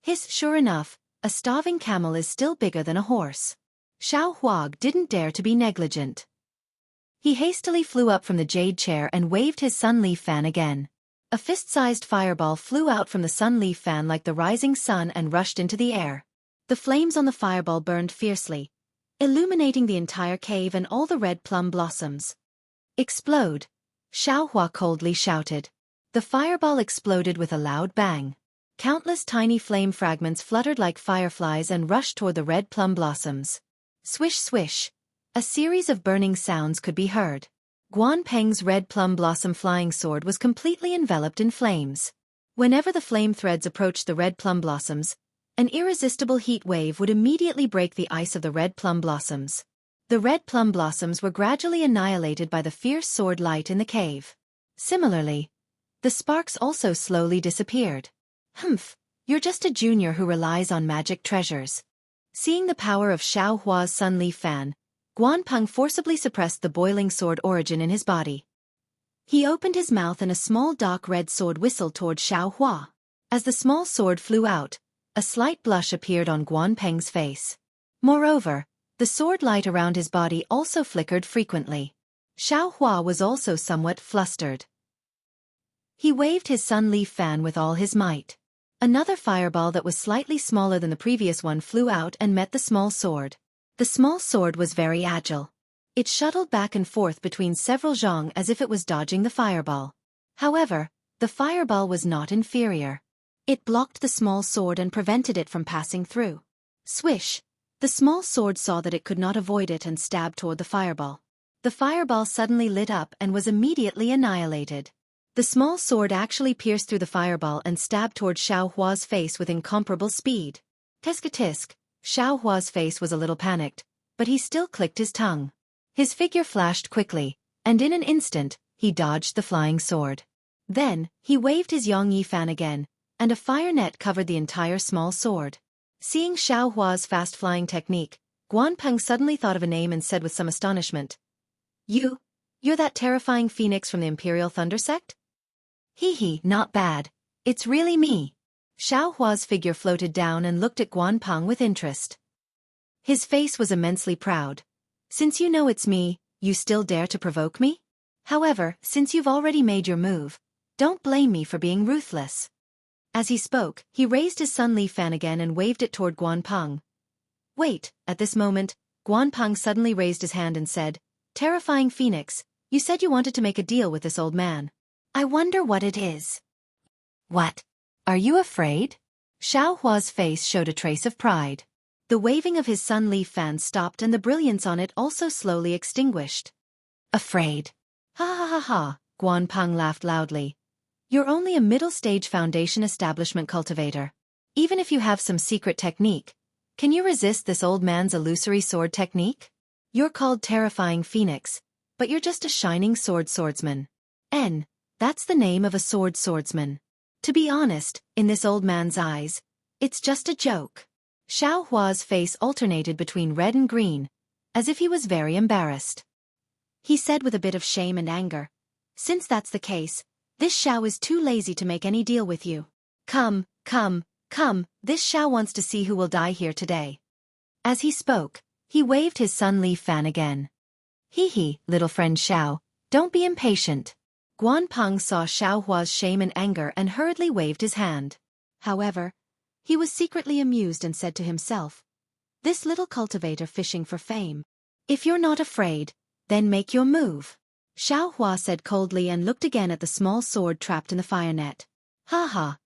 Hiss, sure enough, a starving camel is still bigger than a horse. Xiao Hua didn't dare to be negligent. He hastily flew up from the jade chair and waved his sun leaf fan again. A fist-sized fireball flew out from the sun leaf fan like the rising sun and rushed into the air. The flames on the fireball burned fiercely, illuminating the entire cave and all the red plum blossoms. Explode! Xiao Hua coldly shouted. The fireball exploded with a loud bang. Countless tiny flame fragments fluttered like fireflies and rushed toward the red plum blossoms. Swish swish! A series of burning sounds could be heard. Guanpeng's red plum blossom flying sword was completely enveloped in flames. Whenever the flame threads approached the red plum blossoms, an irresistible heat wave would immediately break the ice of the red plum blossoms. The red plum blossoms were gradually annihilated by the fierce sword light in the cave. Similarly, the sparks also slowly disappeared. Humph, you're just a junior who relies on magic treasures. Seeing the power of Xiao Hua's sun leaf fan, Guanpeng forcibly suppressed the boiling sword origin in his body. He opened his mouth and a small dark red sword whistled toward Xiao Hua. As the small sword flew out, a slight blush appeared on Guanpeng's face. Moreover, the sword light around his body also flickered frequently. Xiao Hua was also somewhat flustered. He waved his sun leaf fan with all his might. Another fireball that was slightly smaller than the previous one flew out and met the small sword. The small sword was very agile. It shuttled back and forth between several zhang as if it was dodging the fireball. However, the fireball was not inferior. It blocked the small sword and prevented it from passing through. Swish! The small sword saw that it could not avoid it and stabbed toward the fireball. The fireball suddenly lit up and was immediately annihilated. The small sword actually pierced through the fireball and stabbed toward Xiao Hua's face with incomparable speed. Tisk-a-tisk, Xiao Hua's face was a little panicked, but he still clicked his tongue. His figure flashed quickly, and in an instant, he dodged the flying sword. Then, he waved his Yongyi fan again, and a fire net covered the entire small sword. Seeing Xiao Hua's fast-flying technique, Guanpeng suddenly thought of a name and said with some astonishment, You're that terrifying phoenix from the Imperial Thunder Sect? Hee, not bad. It's really me. Xiao Hua's figure floated down and looked at Guanpeng with interest. His face was immensely proud. Since you know it's me, you still dare to provoke me? However, since you've already made your move, don't blame me for being ruthless. As he spoke, he raised his Sun Leaf fan again and waved it toward Guanpeng. Wait, at this moment, Guanpeng suddenly raised his hand and said, Terrifying Phoenix, you said you wanted to make a deal with this old man. I wonder what it is. What? Are you afraid? Xiao Hua's face showed a trace of pride. The waving of his Sun Leaf fan stopped and the brilliance on it also slowly extinguished. Afraid? Ha ha ha ha, Guanpeng laughed loudly. You're only a middle-stage foundation establishment cultivator. Even if you have some secret technique, can you resist this old man's illusory sword technique? You're called Terrifying Phoenix, but you're just a shining swordsman. That's the name of a swordsman. To be honest, in this old man's eyes, it's just a joke. Xiao Hua's face alternated between red and green, as if he was very embarrassed. He said with a bit of shame and anger, Since that's the case, this Xiao is too lazy to make any deal with you. Come, this Xiao wants to see who will die here today. As he spoke, he waved his Sun Leaf fan again. Hee, little friend Xiao, don't be impatient. Guanpeng saw Xiao Hua's shame and anger and hurriedly waved his hand. However, he was secretly amused and said to himself, This little cultivator fishing for fame. If you're not afraid, then make your move. Xiao Hua said coldly and looked again at the small sword trapped in the fire net. Ha.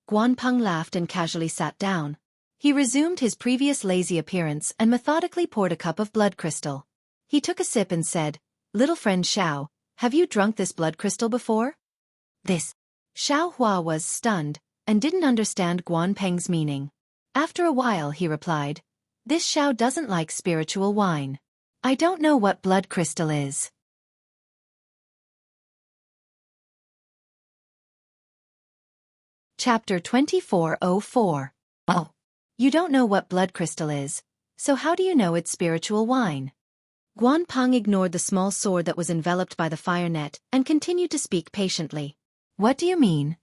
Guanpeng laughed and casually sat down. He resumed his previous lazy appearance and methodically poured a cup of blood crystal. He took a sip and said, Little friend Xiao, have you drunk this blood crystal before? This. Xiao Hua was stunned and didn't understand Guanpeng's meaning. After a while he replied, This Xiao doesn't like spiritual wine. I don't know what blood crystal is. Chapter 2404. Oh. You don't know what blood crystal is, so how do you know it's spiritual wine? Guanpeng ignored the small sword that was enveloped by the fire net and continued to speak patiently. What do you mean?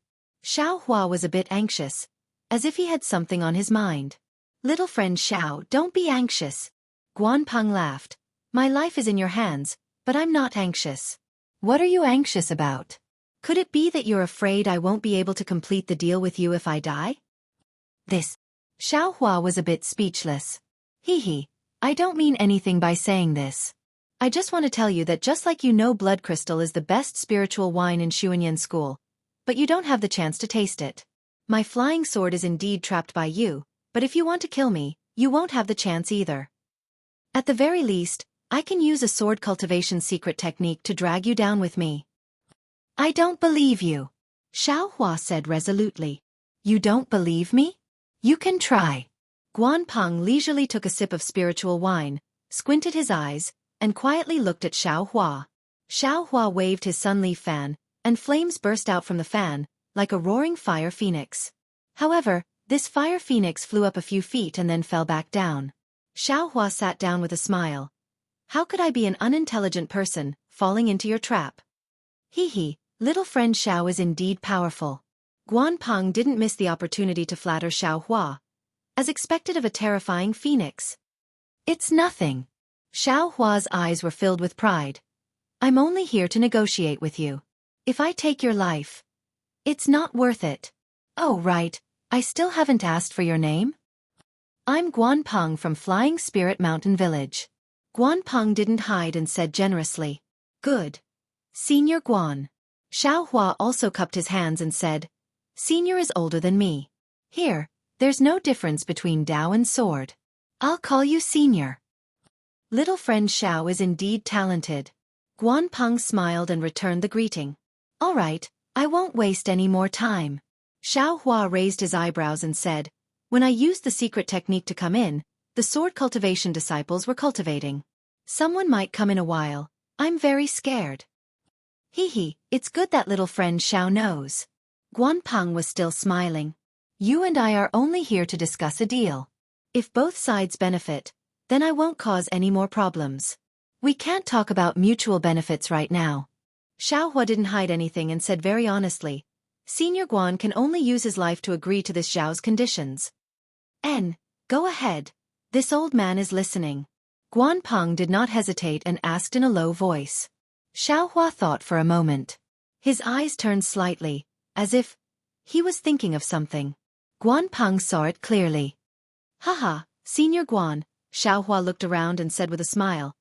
Xiao Hua was a bit anxious, as if he had something on his mind. Little friend Xiao, don't be anxious. Guanpeng laughed. My life is in your hands, but I'm not anxious. What are you anxious about? Could it be that you're afraid I won't be able to complete the deal with you if I die? This. Xiao Hua was a bit speechless. Hee, I don't mean anything by saying this. I just want to tell you that just like you know blood crystal is the best spiritual wine in Xuanyan school, but you don't have the chance to taste it. My flying sword is indeed trapped by you, but if you want to kill me, you won't have the chance either. At the very least, I can use a sword cultivation secret technique to drag you down with me. I don't believe you. Xiao Hua said resolutely. You don't believe me? You can try. Guanpeng leisurely took a sip of spiritual wine, squinted his eyes, and quietly looked at Xiao Hua. Xiao Hua waved his Sun Leaf fan, and flames burst out from the fan, like a roaring fire phoenix. However, this fire phoenix flew up a few feet and then fell back down. Xiao Hua sat down with a smile. How could I be an unintelligent person, falling into your trap? Hee, little friend Xiao is indeed powerful. Guanpeng didn't miss the opportunity to flatter Xiao Hua, as expected of a terrifying phoenix. It's nothing. Xiao Hua's eyes were filled with pride. I'm only here to negotiate with you. If I take your life, it's not worth it. Oh right, I still haven't asked for your name? I'm Guanpeng from Flying Spirit Mountain Village. Guanpeng didn't hide and said generously. Good. Senior Guan. Xiao Hua also cupped his hands and said, Senior is older than me. Here, there's no difference between Dao and sword. I'll call you Senior. Little friend Xiao is indeed talented. Guan Peng smiled and returned the greeting. All right, I won't waste any more time. Xiao Hua raised his eyebrows and said, when I used the secret technique to come in, the sword cultivation disciples were cultivating. Someone might come in a while. I'm very scared. Hee, it's good that little friend Xiao knows. Guan Peng was still smiling. You and I are only here to discuss a deal. If both sides benefit, then I won't cause any more problems. We can't talk about mutual benefits right now. Xiao Hua didn't hide anything and said very honestly, Senior Guan can only use his life to agree to this Xiao's conditions. Go ahead. This old man is listening. Guan Peng did not hesitate and asked in a low voice. Xiao Hua thought for a moment. His eyes turned slightly, as if he was thinking of something. Guan Peng saw it clearly. Haha, Senior Guan, Xiao Hua looked around and said with a smile.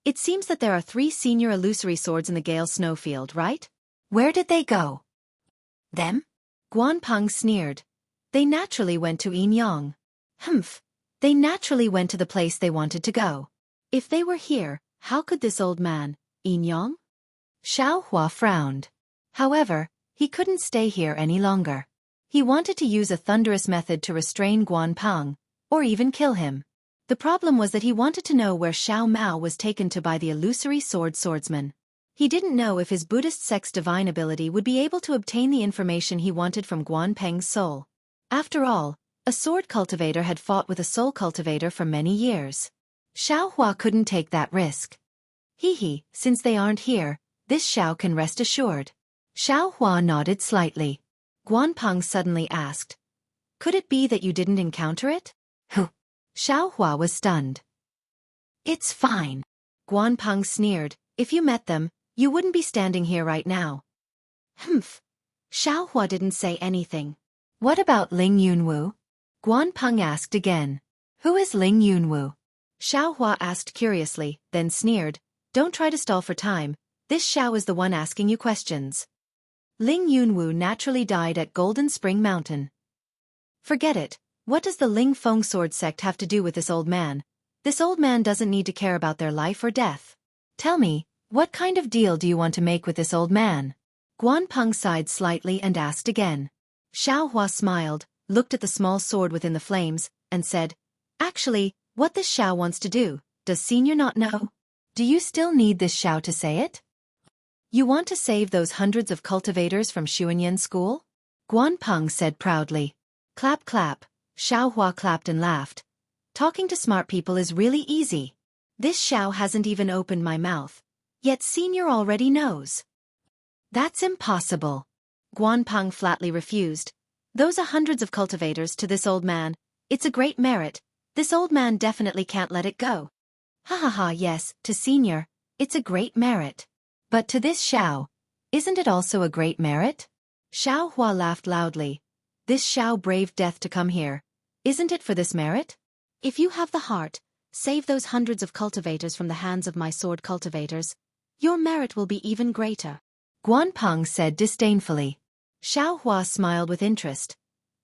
It seems that there are 3 senior illusory swords in the Gale snowfield, right? Where did they go? Them? Guan Peng sneered. They naturally went to Yin Yang. Humph. They naturally went to the place they wanted to go. If they were here, how could this old man, Yin Yang? Xiao Hua frowned. However, he couldn't stay here any longer. He wanted to use a thunderous method to restrain Guan Peng, or even kill him. The problem was that he wanted to know where Xiao Mao was taken to by the illusory swordsman. He didn't know if his Buddhist sect's divine ability would be able to obtain the information he wanted from Guan Peng's soul. After all, a sword cultivator had fought with a soul cultivator for many years. Xiao Hua couldn't take that risk. Since they aren't here, this Xiao can rest assured. Xiao Hua nodded slightly. Guan Peng suddenly asked, could it be that you didn't encounter it? Xiao Hua was stunned. It's fine. Guan Peng sneered. If you met them, you wouldn't be standing here right now. Humph. Xiao Hua didn't say anything. What about Ling Yunwu? Guan Peng asked again. Who is Ling Yunwu? Xiao Hua asked curiously, then sneered. Don't try to stall for time. This Xiao is the one asking you questions. Ling Yunwu naturally died at Golden Spring Mountain. Forget it. What does the Ling Feng sword sect have to do with this old man? This old man doesn't need to care about their life or death. Tell me, what kind of deal do you want to make with this old man? Guan Peng sighed slightly and asked again. Xiao Hua smiled, looked at the small sword within the flames, and said, actually, what this Xiao wants to do, does Senior not know? Do you still need this Xiao to say it? You want to save those hundreds of cultivators from Xuanyan school? Guan Peng said proudly. Clap clap. Xiao Hua clapped and laughed. Talking to smart people is really easy. This Xiao hasn't even opened my mouth. Yet Senior already knows. That's impossible. Guan Peng flatly refused. Those are hundreds of cultivators to this old man. It's a great merit. This old man definitely can't let it go. Yes, to Senior, it's a great merit. But to this Xiao, isn't it also a great merit? Xiao Hua laughed loudly. This Xiao braved death to come here. Isn't it for this merit? If you have the heart, save those hundreds of cultivators from the hands of my sword cultivators. Your merit will be even greater. Guan Peng said disdainfully. Xiao Hua smiled with interest.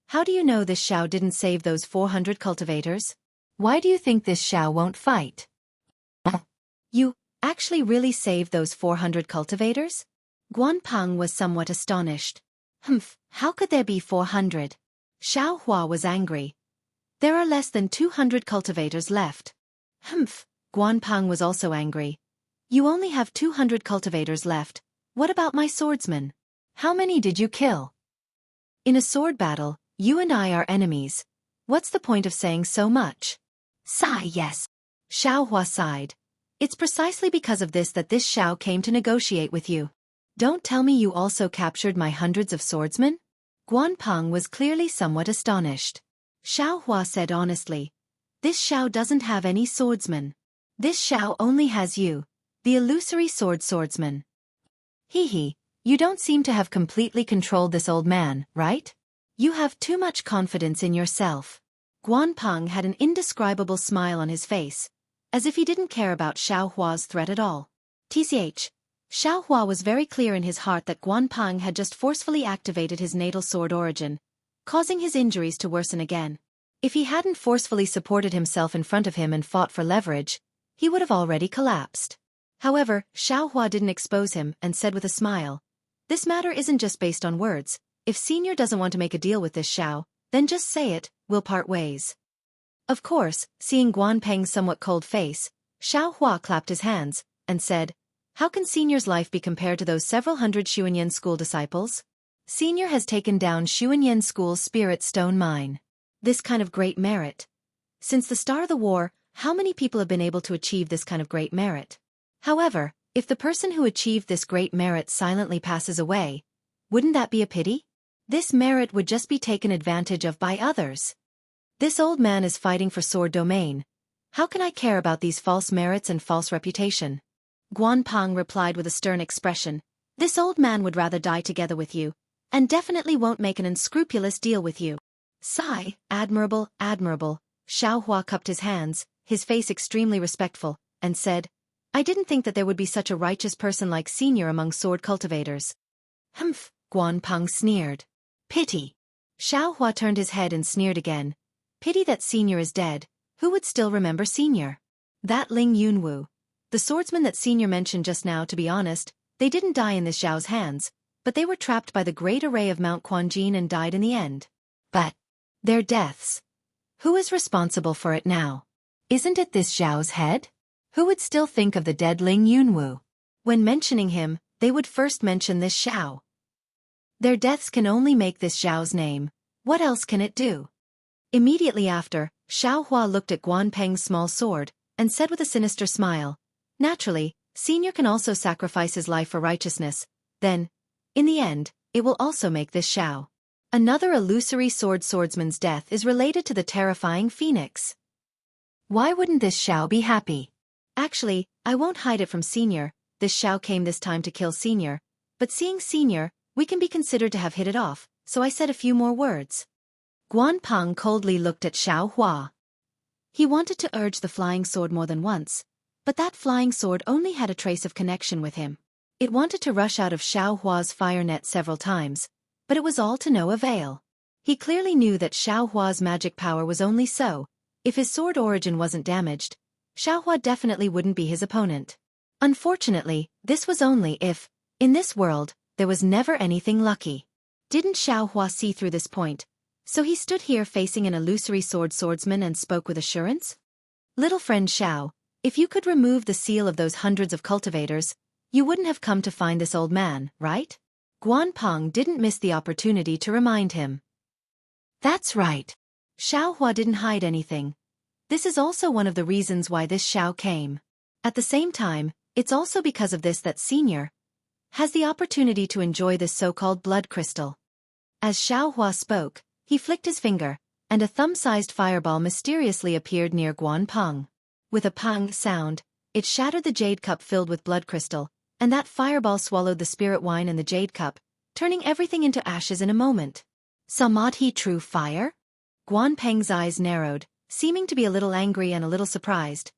How do you know this Xiao didn't save those 400 cultivators? Why do you think this Xiao won't fight? You actually really saved those 400 cultivators? Guan Peng was somewhat astonished. How could there be 400? Xiao Hua was angry. There are less than 200 cultivators left. Guan Peng was also angry. You only have 200 cultivators left. What about my swordsmen? How many did you kill? In a sword battle, you and I are enemies. What's the point of saying so much? Sigh, yes. Xiao Hua sighed. It's precisely because of this that this Xiao came to negotiate with you. Don't tell me you also captured my hundreds of swordsmen? Guan Peng was clearly somewhat astonished. Xiao Hua said honestly. This Xiao doesn't have any swordsmen. This Xiao only has you, the illusory swordsman. You don't seem to have completely controlled this old man, right? You have too much confidence in yourself. Guan Peng had an indescribable smile on his face, as if he didn't care about Xiao Hua's threat at all. Xiao Hua was very clear in his heart that Guan Peng had just forcefully activated his natal sword origin, causing his injuries to worsen again. If he hadn't forcefully supported himself in front of him and fought for leverage, he would have already collapsed. However, Xiaohua didn't expose him and said with a smile, "This matter isn't just based on words. If Senior doesn't want to make a deal with this Xiao, then just say it, we'll part ways." Of course, seeing Guan Peng's somewhat cold face, Xiaohua clapped his hands and said, "How can Senior's life be compared to those several hundred Xuanyan school disciples? Senior has taken down Xuanyan school's spirit stone mine. This kind of great merit. Since the start of the war, how many people have been able to achieve this kind of great merit? However, if the person who achieved this great merit silently passes away, wouldn't that be a pity? This merit would just be taken advantage of by others. This old man is fighting for sword domain. How can I care about these false merits and false reputation?" Guan Peng replied with a stern expression, "This old man would rather die together with you, and definitely won't make an unscrupulous deal with you." Sigh, admirable, admirable. Xiaohua cupped his hands, his face extremely respectful, and said, "I didn't think that there would be such a righteous person like Senior among sword cultivators." "Humph," Guan Peng sneered. "Pity." Xiaohua turned his head and sneered again. "Pity that Senior is dead. Who would still remember Senior? That Ling Yunwu. The swordsman that Senior mentioned just now, to be honest, they didn't die in this Zhao's hands, but they were trapped by the great array of Mount Quanjin and died in the end. But their deaths. Who is responsible for it now? Isn't it this Zhao's head? Who would still think of the dead Ling Yunwu? When mentioning him, they would first mention this Zhao. Their deaths can only make this Zhao's name. What else can it do?" Immediately after, Xiaohua looked at Guan Peng's small sword, and said with a sinister smile, "Naturally, Senior can also sacrifice his life for righteousness. Then, in the end, it will also make this Xiao. Another illusory swordsman's death is related to the terrifying phoenix. Why wouldn't this Xiao be happy? Actually, I won't hide it from Senior, this Xiao came this time to kill Senior, but seeing Senior, we can be considered to have hit it off, so I said a few more words." Guan Peng coldly looked at Xiaohua. He wanted to urge the flying sword more than once, but that flying sword only had a trace of connection with him. It wanted to rush out of Xiaohua's fire net several times, but it was all to no avail. He clearly knew that Xiaohua's magic power was only so. If his sword origin wasn't damaged, Xiaohua definitely wouldn't be his opponent. Unfortunately, this was only if, in this world, there was never anything lucky. Didn't Xiaohua see through this point? So he stood here facing an illusory swordsman and spoke with assurance? "Little friend Xiao, if you could remove the seal of those hundreds of cultivators, you wouldn't have come to find this old man, right?" Guan Peng didn't miss the opportunity to remind him. "That's right." Xiaohua didn't hide anything. This is also one of the reasons why this Xiao came. At the same time, it's also because of this that Senior has the opportunity to enjoy this so-called blood crystal. As Xiaohua spoke, he flicked his finger, and a thumb-sized fireball mysteriously appeared near Guan Peng. With a pang sound, it shattered the jade cup filled with blood crystal, and that fireball swallowed the spirit wine in the jade cup, turning everything into ashes in a moment. Samadhi true fire? Guan Peng's eyes narrowed, seeming to be a little angry and a little surprised.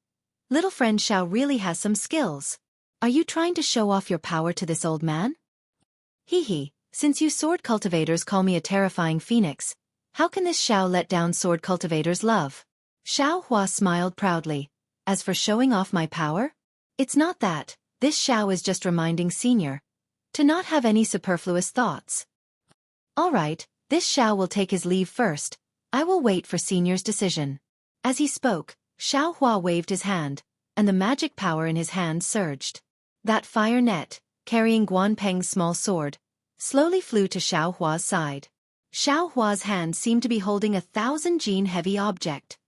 Little friend Xiao really has some skills. Are you trying to show off your power to this old man? Hee, since you sword cultivators call me a terrifying phoenix, how can this Xiao let down sword cultivators' love? Xiaohua smiled proudly. As for showing off my power? It's not that, this Xiao is just reminding Senior to not have any superfluous thoughts. Alright, this Xiao will take his leave first. I will wait for Senior's decision. As he spoke, Xiaohua waved his hand, and the magic power in his hand surged. That fire net, carrying Guan Peng's small sword, slowly flew to Xiaohua's side. Xiaohua's hand seemed to be holding 1,000 heavy object.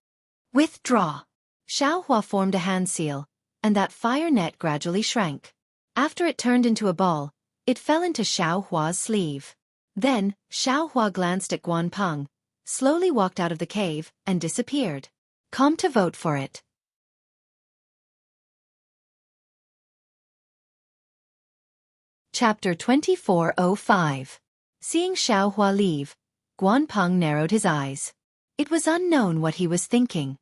Withdraw. Xiaohua formed a hand seal, and that fire net gradually shrank. After it turned into a ball, it fell into Xiaohua's sleeve. Then, Xiaohua glanced at Guan Peng, slowly walked out of the cave, and disappeared. Come to vote for it. Chapter 2405. Seeing Xiaohua leave, Guan Peng narrowed his eyes. It was unknown what he was thinking.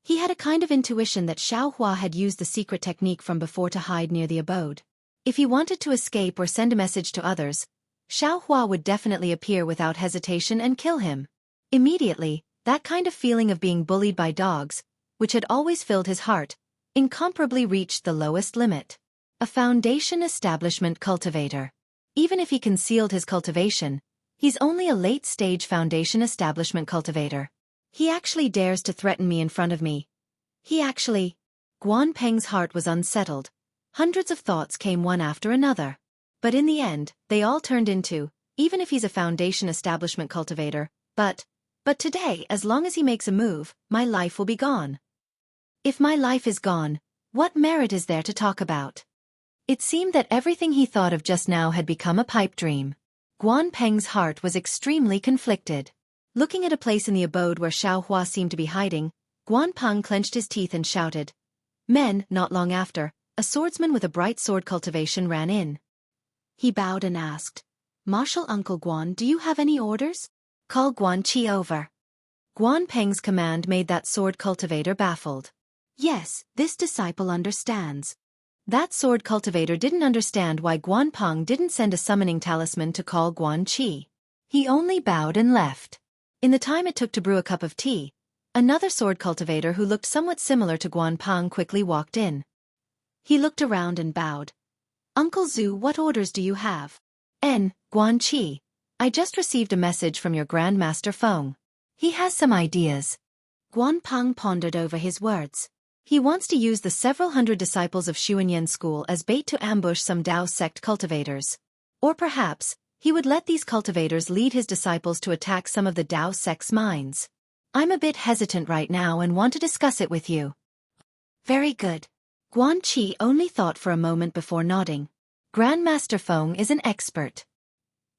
He had a kind of intuition that Xiaohua had used the secret technique from before to hide near the abode. If he wanted to escape or send a message to others, Xiaohua would definitely appear without hesitation and kill him. Immediately, that kind of feeling of being bullied by dogs, which had always filled his heart, incomparably reached the lowest limit. A foundation establishment cultivator. Even if he concealed his cultivation, he's only a late-stage foundation establishment cultivator. He actually dares to threaten me in front of me. Guan Peng's heart was unsettled. Hundreds of thoughts came one after another. But in the end, they all turned into, even if he's a foundation establishment cultivator, but today, as long as he makes a move, my life will be gone. If my life is gone, what merit is there to talk about? It seemed that everything he thought of just now had become a pipe dream. Guan Peng's heart was extremely conflicted. Looking at a place in the abode where Xiaohua seemed to be hiding, Guan Peng clenched his teeth and shouted. Men, not long after, a swordsman with a bright sword cultivation ran in. He bowed and asked, Martial Uncle Guan, do you have any orders? Call Guan Qi over. Guan Peng's command made that sword cultivator baffled. Yes, this disciple understands. That sword cultivator didn't understand why Guan Peng didn't send a summoning talisman to call Guan Qi. He only bowed and left. In the time it took to brew a cup of tea, another sword cultivator who looked somewhat similar to Guan Peng quickly walked in. He looked around and bowed. Uncle Zhu, what orders do you have? Guan Qi. I just received a message from your Grandmaster Feng. He has some ideas. Guan Peng pondered over his words. He wants to use the several hundred disciples of Xueqi school as bait to ambush some Dao sect cultivators. Or perhaps, he would let these cultivators lead his disciples to attack some of the Dao sect's mines. I'm a bit hesitant right now and want to discuss it with you. Very good. Guan Qi only thought for a moment before nodding. Grandmaster Feng is an expert.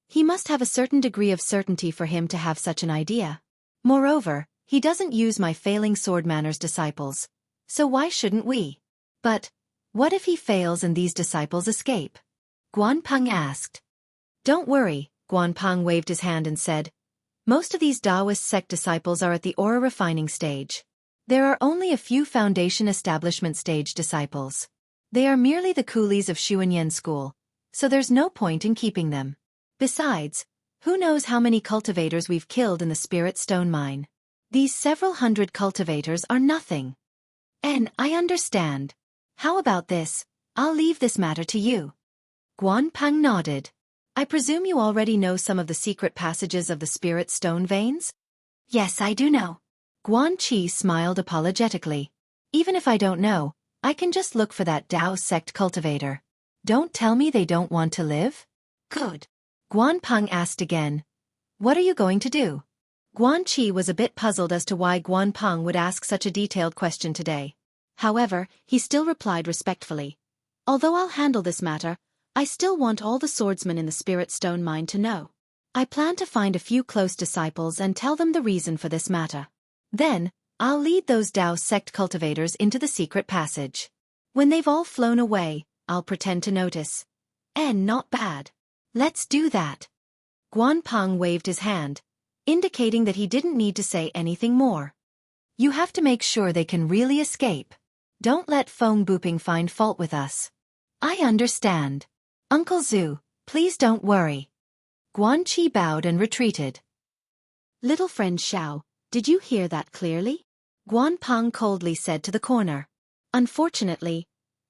He must have a certain degree of certainty for him to have such an idea. Moreover, he doesn't use my failing swordmanner's disciples. So why shouldn't we? But what if he fails and these disciples escape? Guan Peng asked. Don't worry, Guan Peng waved his hand and said. Most of these Taoist sect disciples are at the aura refining stage. There are only a few foundation establishment stage disciples. They are merely the coolies of Xueqi school, so there's no point in keeping them. Besides, who knows how many cultivators we've killed in the Spirit Stone mine? These several hundred cultivators are nothing. I understand. How about this? I'll leave this matter to you. Guan Peng nodded. I presume you already know some of the secret passages of the Spirit Stone veins? Yes, I do know. Guan Qi smiled apologetically. Even if I don't know, I can just look for that Dao sect cultivator. Don't tell me they don't want to live? Good. Guan Peng asked again. What are you going to do? Guan Qi was a bit puzzled as to why Guan Peng would ask such a detailed question today. However, he still replied respectfully. Although I'll handle this matter, I still want all the swordsmen in the Spirit Stone mine to know. I plan to find a few close disciples and tell them the reason for this matter. Then, I'll lead those Dao sect cultivators into the secret passage. When they've all flown away, I'll pretend to notice. Not bad. Let's do that. Guan Peng waved his hand, indicating that he didn't need to say anything more. You have to make sure they can really escape. Don't let Feng Buping find fault with us. I understand. Uncle Zhu, please don't worry. Guan Qi bowed and retreated. Little friend Xiao, did you hear that clearly? Guan Peng coldly said to the corner. Unfortunately,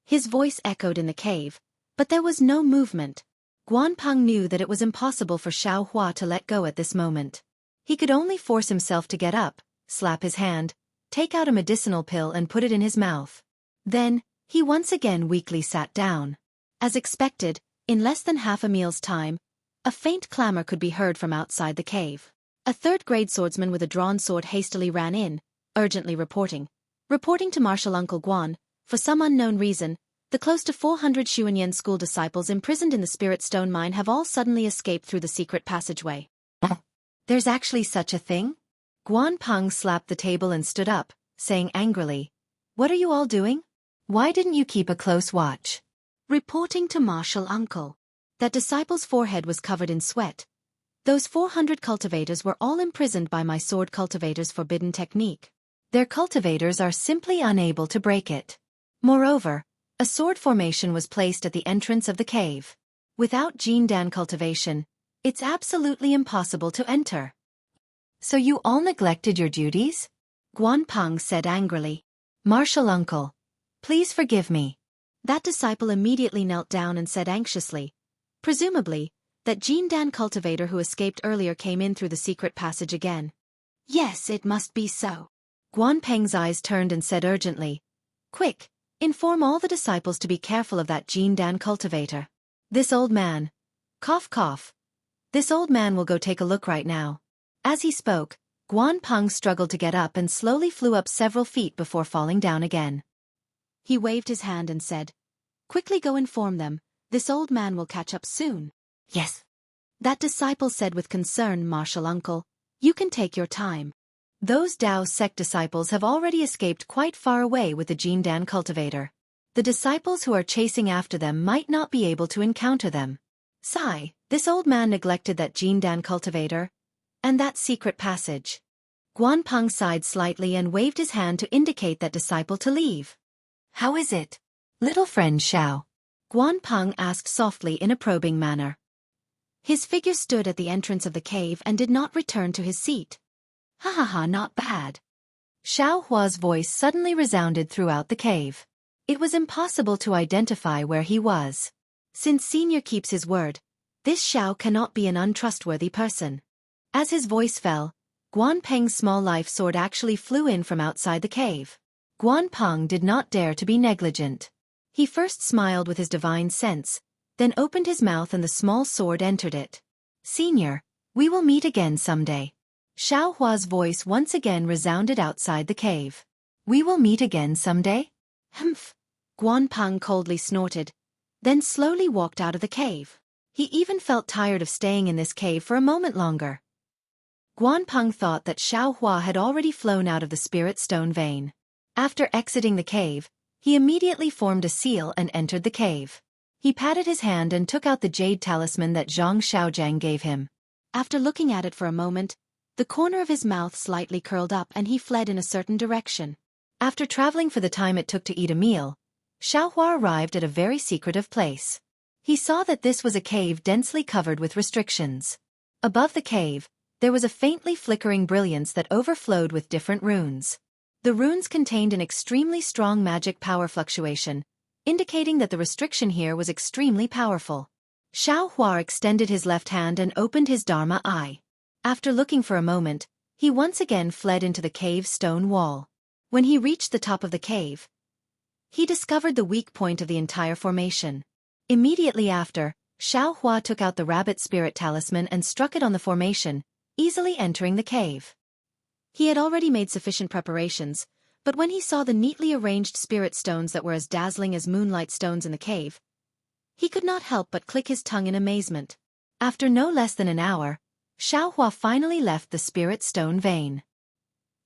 his voice echoed in the cave, but there was no movement. Guan Peng knew that it was impossible for Xiaohua to let go at this moment. He could only force himself to get up, slap his hand, take out a medicinal pill and put it in his mouth. Then, he once again weakly sat down. As expected, in less than half a meal's time, a faint clamor could be heard from outside the cave. A third-grade swordsman with a drawn sword hastily ran in, urgently reporting to Martial Uncle Guan. For some unknown reason, the close to 400 Xueqi school disciples imprisoned in the Spirit Stone mine have all suddenly escaped through the secret passageway. There's actually such a thing? Guan Peng slapped the table and stood up, saying angrily, What are you all doing? Why didn't you keep a close watch? Reporting to Martial Uncle. That disciple's forehead was covered in sweat. Those 400 cultivators were all imprisoned by my sword cultivator's forbidden technique. Their cultivators are simply unable to break it. Moreover, a sword formation was placed at the entrance of the cave. Without Jindan cultivation, it's absolutely impossible to enter. So you all neglected your duties? Guan Peng said angrily. Martial Uncle, Please forgive me. That disciple immediately knelt down and said anxiously, presumably, that Jindan cultivator who escaped earlier came in through the secret passage again. Yes, it must be so. Guanpeng's eyes turned and said urgently, quick, inform all the disciples to be careful of that Jindan cultivator. This old man. Cough cough. This old man will go take a look right now. As he spoke, Guanpeng struggled to get up and slowly flew up several feet before falling down again. He waved his hand and said, quickly go inform them, this old man will catch up soon. Yes. That disciple said with concern, Martial Uncle, you can take your time. Those Dao sect disciples have already escaped quite far away with the Jindan cultivator. The disciples who are chasing after them might not be able to encounter them. Sigh, this old man neglected that Jindan cultivator. And that secret passage. Guanpeng sighed slightly and waved his hand to indicate that disciple to leave. How is it, little friend Xiao? Guanpeng asked softly in a probing manner. His figure stood at the entrance of the cave and did not return to his seat. Ha ha ha, not bad. Xiao Hua's voice suddenly resounded throughout the cave. It was impossible to identify where he was. Since Senior keeps his word, this Xiao cannot be an untrustworthy person. As his voice fell, Guanpeng's small life sword actually flew in from outside the cave. Guanpeng did not dare to be negligent. He first smiled with his divine sense, then opened his mouth and the small sword entered it. Senior, we will meet again someday. Xiao Hua's voice once again resounded outside the cave. We will meet again someday? Humph. Guanpeng coldly snorted, then slowly walked out of the cave. He even felt tired of staying in this cave for a moment longer. Guanpeng thought that Xiao Hua had already flown out of the spirit stone vein. After exiting the cave, he immediately formed a seal and entered the cave. He patted his hand and took out the jade talisman that Zhang Xiaojiang gave him. After looking at it for a moment, the corner of his mouth slightly curled up and he fled in a certain direction. After traveling for the time it took to eat a meal, Xiao Hua arrived at a very secretive place. He saw that this was a cave densely covered with restrictions. Above the cave, there was a faintly flickering brilliance that overflowed with different runes. The runes contained an extremely strong magic power fluctuation, indicating that the restriction here was extremely powerful. Xiao Hua extended his left hand and opened his Dharma eye. After looking for a moment, he once again fled into the cave's stone wall. When he reached the top of the cave, he discovered the weak point of the entire formation. Immediately after, Xiao Hua took out the rabbit spirit talisman and struck it on the formation, easily entering the cave. He had already made sufficient preparations, but when he saw the neatly arranged spirit stones that were as dazzling as moonlight stones in the cave, he could not help but click his tongue in amazement. After no less than an hour, Xiao Hua finally left the spirit stone vein.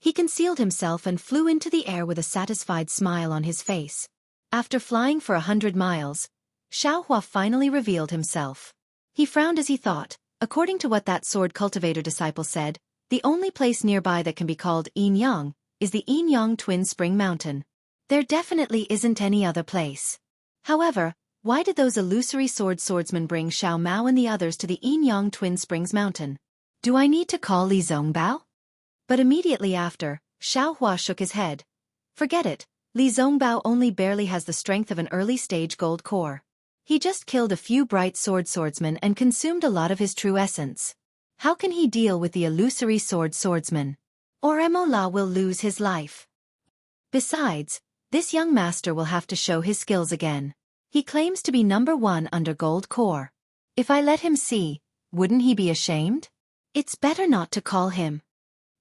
He concealed himself and flew into the air with a satisfied smile on his face. After flying for 100 miles, Xiao Hua finally revealed himself. He frowned as he thought, according to what that sword cultivator disciple said, the only place nearby that can be called Yin-Yang is the Yin-Yang Twin Spring Mountain. There definitely isn't any other place. However, why did those illusory swordsmen bring Xiao Mao and the others to the Yin-Yang Twin Springs Mountain? Do I need to call Li Zongbao? But immediately after, Xiao Hua shook his head. Forget it, Li Zongbao only barely has the strength of an early-stage gold core. He just killed a few bright swordsmen and consumed a lot of his true essence. How can he deal with the illusory swordsman? Or Emola will lose his life. Besides, this young master will have to show his skills again. He claims to be number 1 under gold core. If I let him see, wouldn't he be ashamed? It's better not to call him.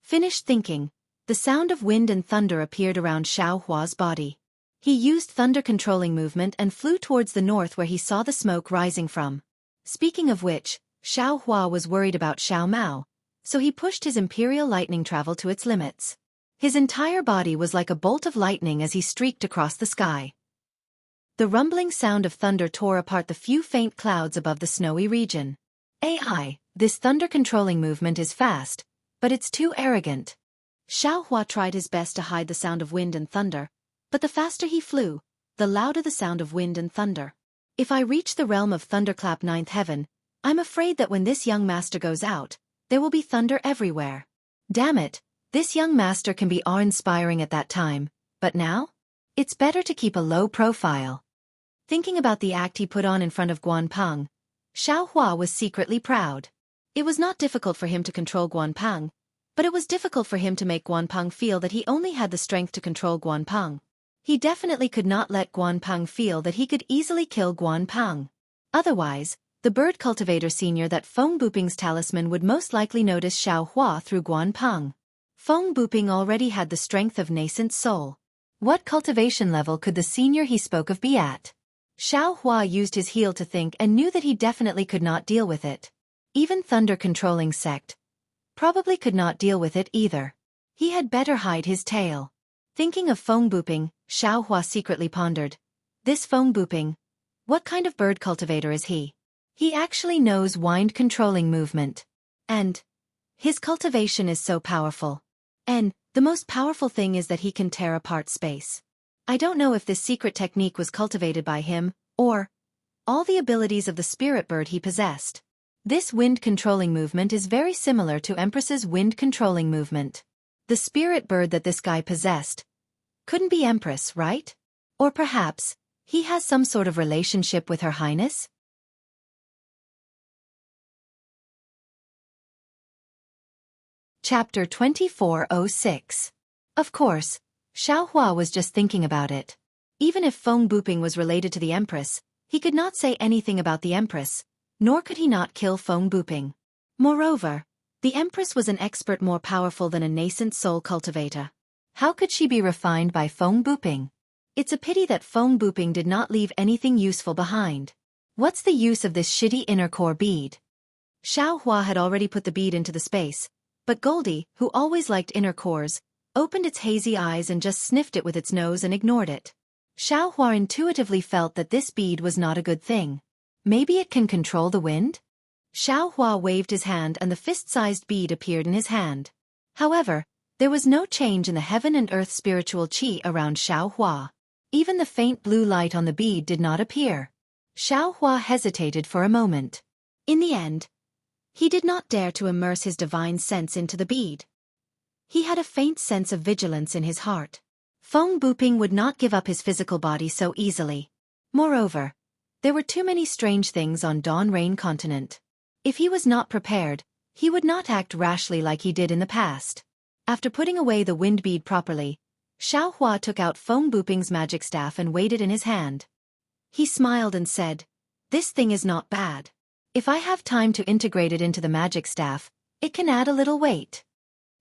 Finished thinking, the sound of wind and thunder appeared around Xiao Hua's body. He used thunder-controlling movement and flew towards the north where he saw the smoke rising from. Speaking of which, Xiao Hua was worried about Xiao Mao, so he pushed his imperial lightning travel to its limits. His entire body was like a bolt of lightning as he streaked across the sky. The rumbling sound of thunder tore apart the few faint clouds above the snowy region. AI, this thunder-controlling movement is fast, but it's too arrogant. Xiao Hua tried his best to hide the sound of wind and thunder, but the faster he flew, the louder the sound of wind and thunder. If I reach the realm of Thunderclap 9th heaven, I'm afraid that when this young master goes out, there will be thunder everywhere. Damn it, this young master can be awe-inspiring at that time, but now? It's better to keep a low profile. Thinking about the act he put on in front of Guanpeng, Xiaohua was secretly proud. It was not difficult for him to control Guanpeng, but it was difficult for him to make Guanpeng feel that he only had the strength to control Guanpeng. He definitely could not let Guanpeng feel that he could easily kill Guanpeng. Otherwise, the bird cultivator senior that Feng Buping's talisman would most likely notice Xiaohua through Guanpeng. Feng Buping already had the strength of nascent soul. What cultivation level could the senior he spoke of be at? Xiaohua used his heel to think and knew that he definitely could not deal with it. Even thunder-controlling sect probably could not deal with it either. He had better hide his tail. Thinking of Feng Buping, Xiaohua secretly pondered. This Feng Buping, what kind of bird cultivator is he? He actually knows wind-controlling movement. And his cultivation is so powerful. And the most powerful thing is that he can tear apart space. I don't know if this secret technique was cultivated by him, or all the abilities of the spirit bird he possessed. This wind-controlling movement is very similar to Empress's wind-controlling movement. The spirit bird that this guy possessed couldn't be Empress, right? Or perhaps he has some sort of relationship with Her Highness? Chapter 2406. Of course, Xiaohua was just thinking about it. Even if Feng Buping was related to the Empress, he could not say anything about the Empress, nor could he not kill Feng Buping. Moreover, the Empress was an expert more powerful than a nascent soul cultivator. How could she be refined by Feng Buping? It's a pity that Feng Buping did not leave anything useful behind. What's the use of this shitty inner core bead? Xiaohua had already put the bead into the space, but Goldie, who always liked inner cores, opened its hazy eyes and just sniffed it with its nose and ignored it. Xiaohua intuitively felt that this bead was not a good thing. Maybe it can control the wind? Xiaohua waved his hand and the fist-sized bead appeared in his hand. However, there was no change in the heaven and earth spiritual qi around Xiaohua. Even the faint blue light on the bead did not appear. Xiaohua hesitated for a moment. In the end, he did not dare to immerse his divine sense into the bead. He had a faint sense of vigilance in his heart. Feng Buping would not give up his physical body so easily. Moreover, there were too many strange things on Dawn Rain Continent. If he was not prepared, he would not act rashly like he did in the past. After putting away the wind bead properly, Xiaohua took out Feng Buping's magic staff and weighed it in his hand. He smiled and said, "This thing is not bad. If I have time to integrate it into the magic staff, it can add a little weight."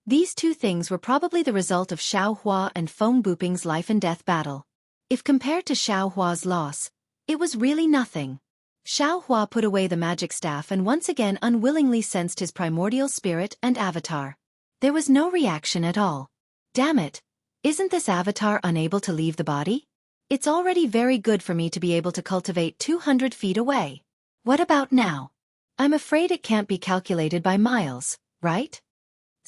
These two things were probably the result of Xiaohua and Feng Buping's life and death battle. If compared to Xiaohua's loss, it was really nothing. Xiaohua put away the magic staff and once again unwillingly sensed his primordial spirit and avatar. There was no reaction at all. Damn it, isn't this avatar unable to leave the body? It's already very good for me to be able to cultivate 200 feet away. What about now? I'm afraid it can't be calculated by miles, right?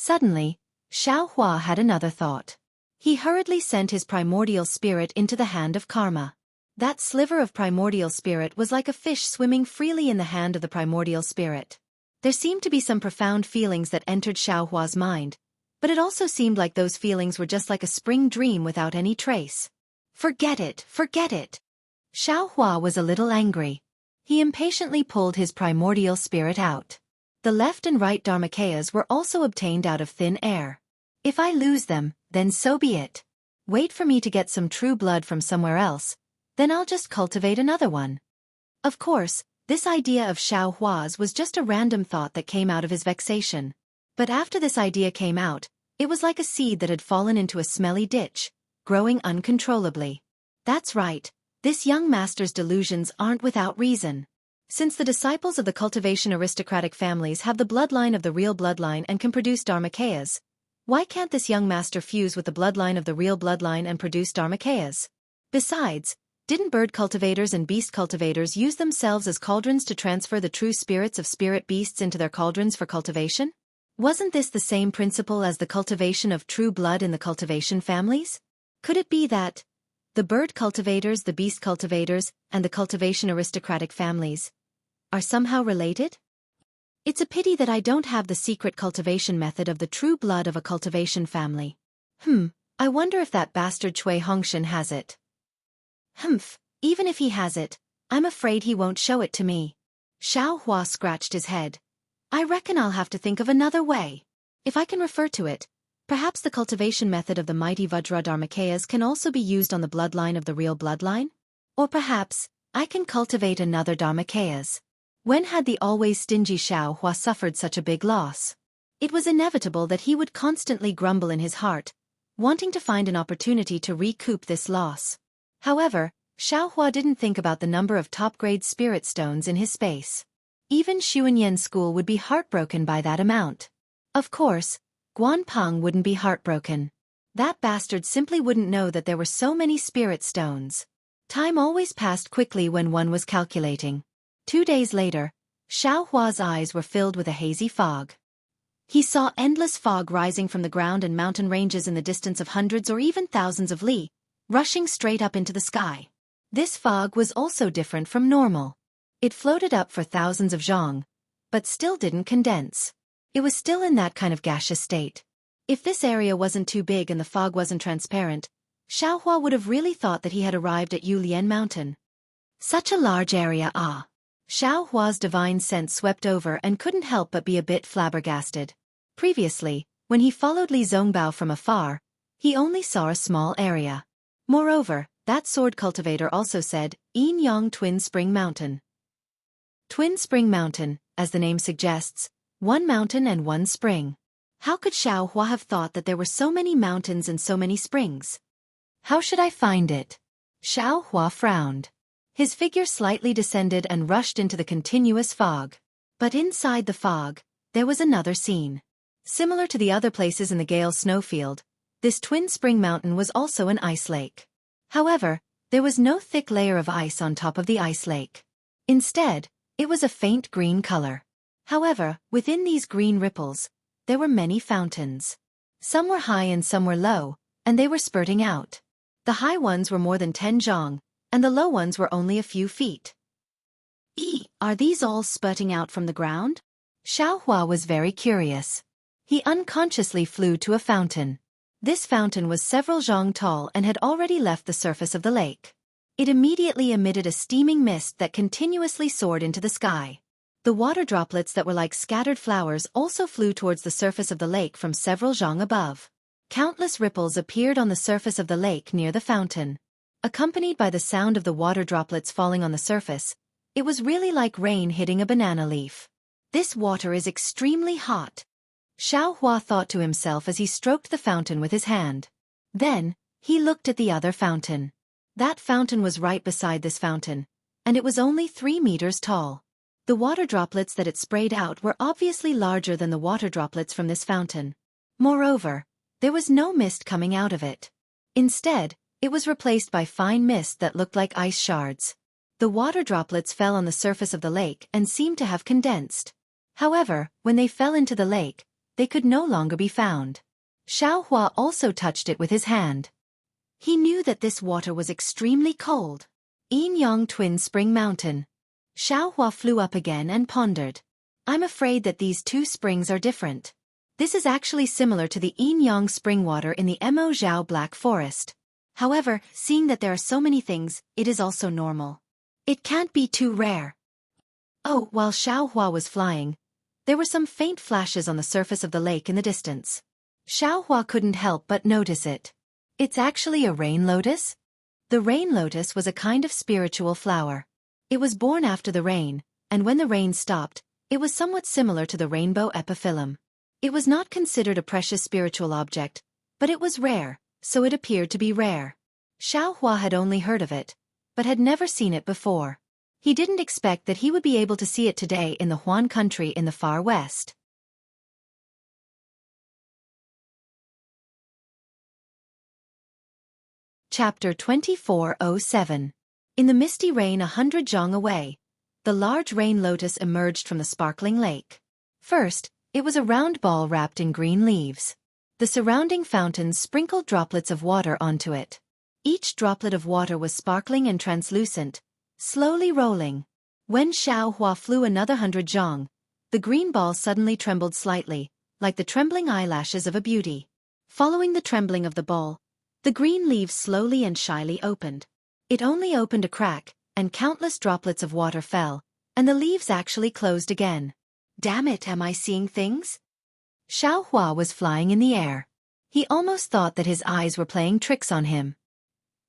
Suddenly, Xiaohua had another thought. He hurriedly sent his primordial spirit into the hand of Karma. That sliver of primordial spirit was like a fish swimming freely in the hand of the primordial spirit. There seemed to be some profound feelings that entered Xiaohua's mind, but it also seemed like those feelings were just like a spring dream without any trace. Forget it, forget it. Xiaohua was a little angry. He impatiently pulled his primordial spirit out. The left and right Dharmakayas were also obtained out of thin air. If I lose them, then so be it. Wait for me to get some true blood from somewhere else, then I'll just cultivate another one. Of course, this idea of Xiaohua's was just a random thought that came out of his vexation. But after this idea came out, it was like a seed that had fallen into a smelly ditch, growing uncontrollably. That's right, this young master's delusions aren't without reason. Since the disciples of the cultivation aristocratic families have the bloodline of the real bloodline and can produce Dharmakayas, why can't this young master fuse with the bloodline of the real bloodline and produce Dharmakayas? Besides, didn't bird cultivators and beast cultivators use themselves as cauldrons to transfer the true spirits of spirit beasts into their cauldrons for cultivation? Wasn't this the same principle as the cultivation of true blood in the cultivation families? Could it be that the bird cultivators, the beast cultivators, and the cultivation aristocratic families are somehow related? It's a pity that I don't have the secret cultivation method of the true blood of a cultivation family. I wonder if that bastard Cui Hongshan has it. Humph, even if he has it, I'm afraid he won't show it to me. Xiao Hua scratched his head. I reckon I'll have to think of another way. If I can refer to it, perhaps the cultivation method of the mighty Vajra Dharmakayas can also be used on the bloodline of the real bloodline? Or perhaps, I can cultivate another Dharmakayas. When had the always stingy Xiao Hua suffered such a big loss? It was inevitable that he would constantly grumble in his heart, wanting to find an opportunity to recoup this loss. However, Xiao Hua didn't think about the number of top-grade spirit stones in his space. Even Xuanyan School would be heartbroken by that amount. Of course, Guan Peng wouldn't be heartbroken. That bastard simply wouldn't know that there were so many spirit stones. Time always passed quickly when one was calculating. 2 days later, Xiao Hua's eyes were filled with a hazy fog. He saw endless fog rising from the ground and mountain ranges in the distance of hundreds or even thousands of li, rushing straight up into the sky. This fog was also different from normal. It floated up for thousands of zhang, but still didn't condense. It was still in that kind of gaseous state. If this area wasn't too big and the fog wasn't transparent, Xiao Hua would have really thought that he had arrived at Yulian Mountain. Such a large area, ah! Xiao Hua's divine sense swept over and couldn't help but be a bit flabbergasted. Previously, when he followed Li Zongbao from afar, he only saw a small area. Moreover, that sword cultivator also said, Yin Yang Twin Spring Mountain. Twin Spring Mountain, as the name suggests, one mountain and one spring. How could Xiao Hua have thought that there were so many mountains and so many springs? How should I find it? Xiao Hua frowned. His figure slightly descended and rushed into the continuous fog. But inside the fog, there was another scene. Similar to the other places in the Gale snowfield, this Twin Spring Mountain was also an ice lake. However, there was no thick layer of ice on top of the ice lake. Instead, it was a faint green color. However, within these green ripples, there were many fountains. Some were high and some were low, and they were spurting out. The high ones were more than 10 zhang, and the low ones were only a few feet. Are these all spurting out from the ground? Xiao Hua was very curious. He unconsciously flew to a fountain. This fountain was several zhang tall and had already left the surface of the lake. It immediately emitted a steaming mist that continuously soared into the sky. The water droplets that were like scattered flowers also flew towards the surface of the lake from several zhang above. Countless ripples appeared on the surface of the lake near the fountain. Accompanied by the sound of the water droplets falling on the surface, it was really like rain hitting a banana leaf. This water is extremely hot. Xiao Hua thought to himself as he stroked the fountain with his hand. Then, he looked at the other fountain. That fountain was right beside this fountain, and it was only 3 meters tall. The water droplets that it sprayed out were obviously larger than the water droplets from this fountain. Moreover, there was no mist coming out of it. Instead, it was replaced by fine mist that looked like ice shards. The water droplets fell on the surface of the lake and seemed to have condensed. However, when they fell into the lake, they could no longer be found. Xiao Hua also touched it with his hand. He knew that this water was extremely cold. Yin Yang Twin Spring Mountain. Xiao Hua flew up again and pondered. I'm afraid that these two springs are different. This is actually similar to the Yin Yang spring water in the Mo Zhao Black Forest. However, seeing that there are so many things, it is also normal. It can't be too rare. Oh, while Xiao Hua was flying, there were some faint flashes on the surface of the lake in the distance. Xiao Hua couldn't help but notice it. It's actually a rain lotus? The rain lotus was a kind of spiritual flower. It was born after the rain, and when the rain stopped, it was somewhat similar to the rainbow epiphyllum. It was not considered a precious spiritual object, but it was rare, so it appeared to be rare. Xiao Hua had only heard of it, but had never seen it before. He didn't expect that he would be able to see it today in the Huan country in the far west. Chapter 2407. In the misty rain 100 zhang away, the large rain lotus emerged from the sparkling lake. First, it was a round ball wrapped in green leaves. The surrounding fountains sprinkled droplets of water onto it. Each droplet of water was sparkling and translucent, slowly rolling. When Xiao Hua flew another 100 zhang, the green ball suddenly trembled slightly, like the trembling eyelashes of a beauty. Following the trembling of the ball, The green leaves slowly and shyly opened. It only opened a crack, and countless droplets of water fell, and the leaves actually closed again. Damn it, am I seeing things? Xiaohua was flying in the air. He almost thought that his eyes were playing tricks on him.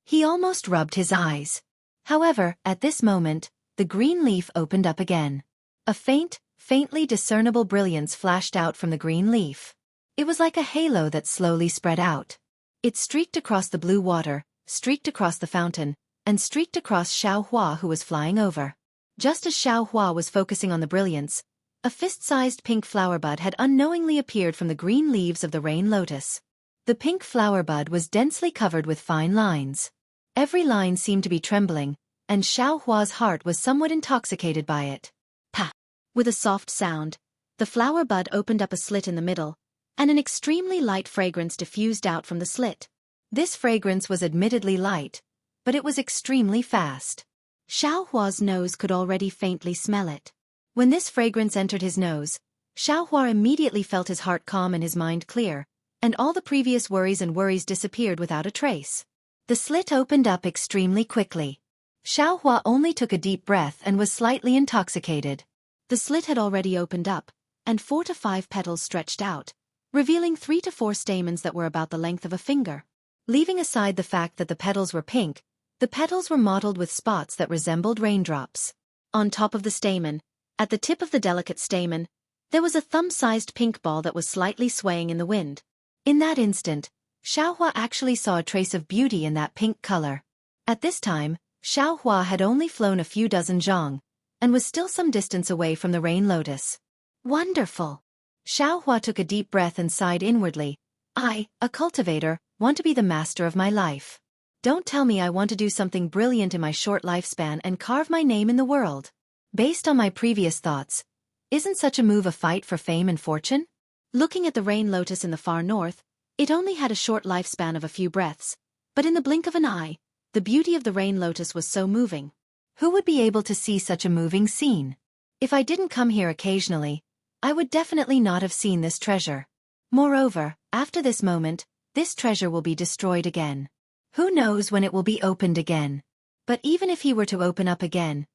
He almost rubbed his eyes. However, at this moment, the green leaf opened up again. A faintly discernible brilliance flashed out from the green leaf. It was like a halo that slowly spread out. It streaked across the blue water, streaked across the fountain, and streaked across Xiaohua, who was flying over. Just as Xiaohua was focusing on the brilliance, a fist-sized pink flower bud had unknowingly appeared from the green leaves of the rain lotus. The pink flower bud was densely covered with fine lines. Every line seemed to be trembling, and Xiaohua's heart was somewhat intoxicated by it. Pa! With a soft sound, the flower bud opened up a slit in the middle, and an extremely light fragrance diffused out from the slit. This fragrance was admittedly light, but it was extremely fast. Xiaohua's nose could already faintly smell it. When this fragrance entered his nose, Xiaohua immediately felt his heart calm and his mind clear, and all the previous worries disappeared without a trace. The slit opened up extremely quickly. Xiaohua only took a deep breath and was slightly intoxicated. The slit had already opened up, and 4 to 5 petals stretched out, revealing 3 to 4 stamens that were about the length of a finger. Leaving aside the fact that the petals were pink, the petals were mottled with spots that resembled raindrops. On top of the stamen, at the tip of the delicate stamen, there was a thumb-sized pink ball that was slightly swaying in the wind. In that instant, Xiaohua actually saw a trace of beauty in that pink color. At this time, Xiaohua had only flown a few dozen zhang, and was still some distance away from the rain lotus. Wonderful! Xiaohua took a deep breath and sighed inwardly. I, a cultivator, want to be the master of my life. Don't tell me I want to do something brilliant in my short lifespan and carve my name in the world. Based on my previous thoughts, isn't such a move a fight for fame and fortune? Looking at the rain lotus in the far north, it only had a short lifespan of a few breaths, but in the blink of an eye, the beauty of the rain lotus was so moving. Who would be able to see such a moving scene? If I didn't come here occasionally, I would definitely not have seen this treasure. Moreover, after this moment, this treasure will be destroyed again. Who knows when it will be opened again? But even if he were to open up again,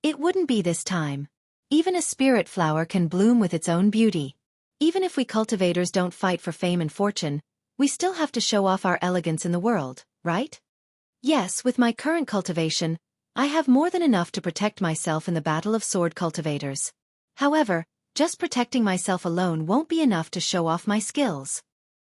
it wouldn't be this time. Even a spirit flower can bloom with its own beauty. Even if we cultivators don't fight for fame and fortune, we still have to show off our elegance in the world, right? Yes, with my current cultivation, I have more than enough to protect myself in the battle of sword cultivators. However, just protecting myself alone won't be enough to show off my skills.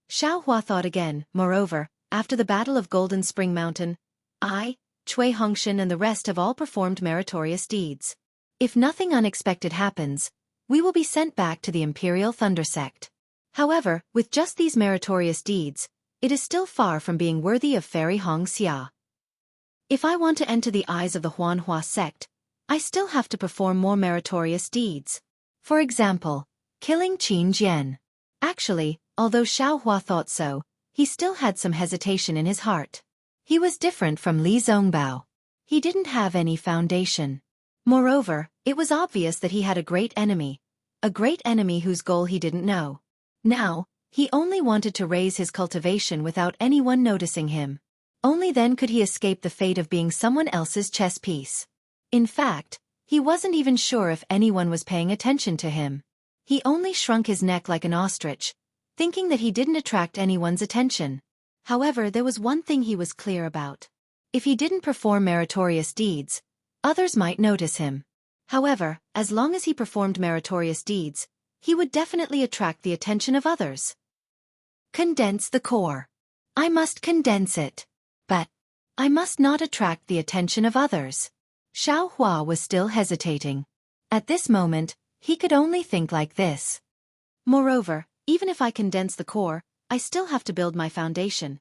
Xiaohua thought again. Moreover, after the Battle of Golden Spring Mountain, I, Cui Hongshan and the rest have all performed meritorious deeds. If nothing unexpected happens, we will be sent back to the Imperial Thunder Sect. However, with just these meritorious deeds, it is still far from being worthy of Fairy Hong Xia. If I want to enter the eyes of the Huanhua sect, I still have to perform more meritorious deeds. For example, killing Qin Jian. Actually, although Xiaohua thought so, he still had some hesitation in his heart. He was different from Li Zongbao. He didn't have any foundation. Moreover, it was obvious that he had a great enemy whose goal he didn't know. Now, he only wanted to raise his cultivation without anyone noticing him. Only then could he escape the fate of being someone else's chess piece. In fact, he wasn't even sure if anyone was paying attention to him. He only shrunk his neck like an ostrich, thinking that he didn't attract anyone's attention. However, there was one thing he was clear about. If he didn't perform meritorious deeds, others might notice him. However, as long as he performed meritorious deeds, he would definitely attract the attention of others. Condense the core. I must condense it. But I must not attract the attention of others. Xiaohua was still hesitating. At this moment, he could only think like this. Moreover, even if I condense the core, I still have to build my foundation.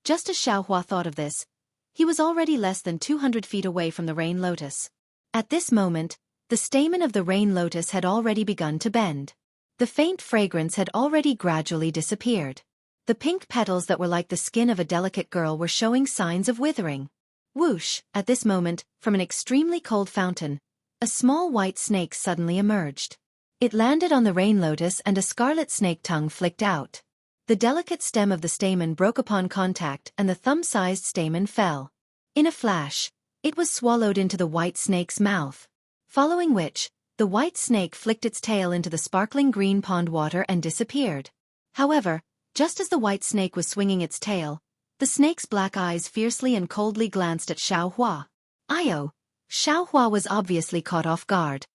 Just as Xiaohua thought of this, he was already less than 200 feet away from the rain lotus. At this moment, the stamen of the rain lotus had already begun to bend. The faint fragrance had already gradually disappeared. The pink petals that were like the skin of a delicate girl were showing signs of withering. Whoosh! At this moment, from an extremely cold fountain, a small white snake suddenly emerged. It landed on the rain lotus and a scarlet snake tongue flicked out. The delicate stem of the stamen broke upon contact and the thumb-sized stamen fell. In a flash, it was swallowed into the white snake's mouth. Following which, the white snake flicked its tail into the sparkling green pond water and disappeared. However, just as the white snake was swinging its tail, the snake's black eyes fiercely and coldly glanced at Xueqi. Io! Xueqi was obviously caught off guard.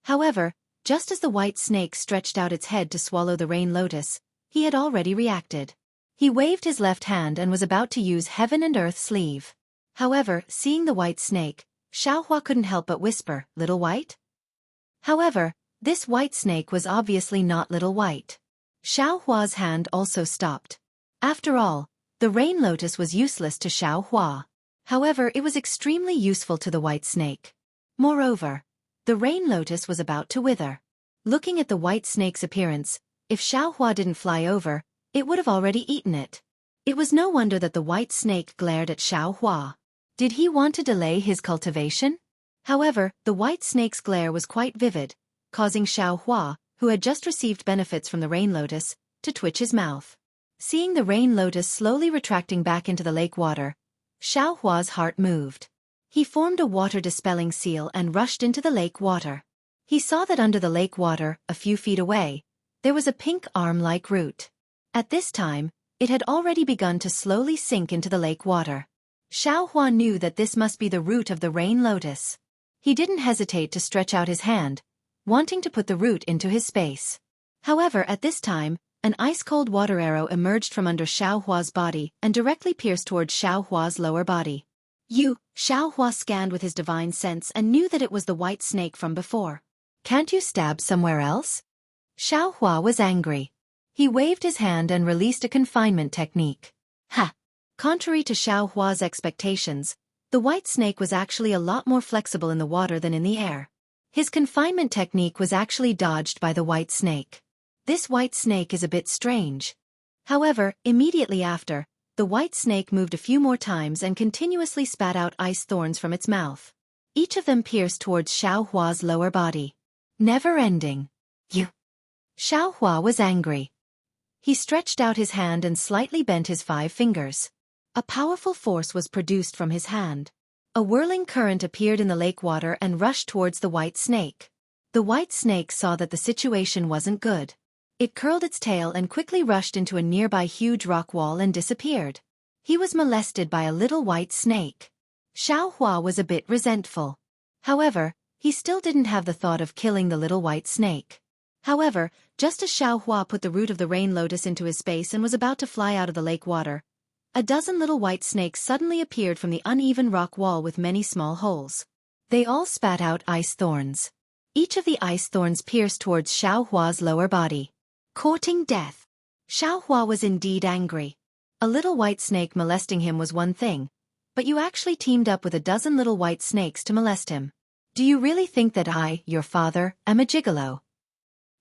However, just as the white snake stretched out its head to swallow the rain lotus, he had already reacted. He waved his left hand and was about to use heaven and earth sleeve. However, seeing the white snake, Xueqi couldn't help but whisper, "Little White?" However, this white snake was obviously not Little White. Xueqi's hand also stopped. After all, the rain lotus was useless to Xueqi. However, it was extremely useful to the white snake. Moreover, the rain lotus was about to wither. Looking at the white snake's appearance, if Xueqi didn't fly over, it would have already eaten it. It was no wonder that the white snake glared at Xueqi. Did he want to delay his cultivation? However, the white snake's glare was quite vivid, causing Xueqi, who had just received benefits from the rain lotus, to twitch his mouth. Seeing the rain lotus slowly retracting back into the lake water, Xueqi's heart moved. He formed a water-dispelling seal and rushed into the lake water. He saw that under the lake water, a few feet away, there was a pink arm-like root. At this time, it had already begun to slowly sink into the lake water. Xueqi knew that this must be the root of the rain lotus. He didn't hesitate to stretch out his hand, wanting to put the root into his space. However, at this time, an ice-cold water arrow emerged from under Xueqi's body and directly pierced towards Xueqi's lower body. Xueqi scanned with his divine sense and knew that it was the white snake from before. "Can't you stab somewhere else?" Xueqi was angry. He waved his hand and released a confinement technique. Ha! Contrary to Xueqi's expectations, the white snake was actually a lot more flexible in the water than in the air. His confinement technique was actually dodged by the white snake. This white snake is a bit strange. However, immediately after, the white snake moved a few more times and continuously spat out ice thorns from its mouth. Each of them pierced towards Xueqi's lower body. Never ending. Xueqi was angry. He stretched out his hand and slightly bent his 5 fingers. A powerful force was produced from his hand. A whirling current appeared in the lake water and rushed towards the white snake. The white snake saw that the situation wasn't good. It curled its tail and quickly rushed into a nearby huge rock wall and disappeared. He was molested by a little white snake. Xueqi was a bit resentful. However, he still didn't have the thought of killing the little white snake. However, just as Xueqi put the root of the rain lotus into his space and was about to fly out of the lake water, a dozen little white snakes suddenly appeared from the uneven rock wall with many small holes. They all spat out ice thorns. Each of the ice thorns pierced towards Xueqi's lower body. Courting death. Xueqi was indeed angry. A little white snake molesting him was one thing, but you actually teamed up with a dozen little white snakes to molest him. Do you really think that I, your father, am a gigolo?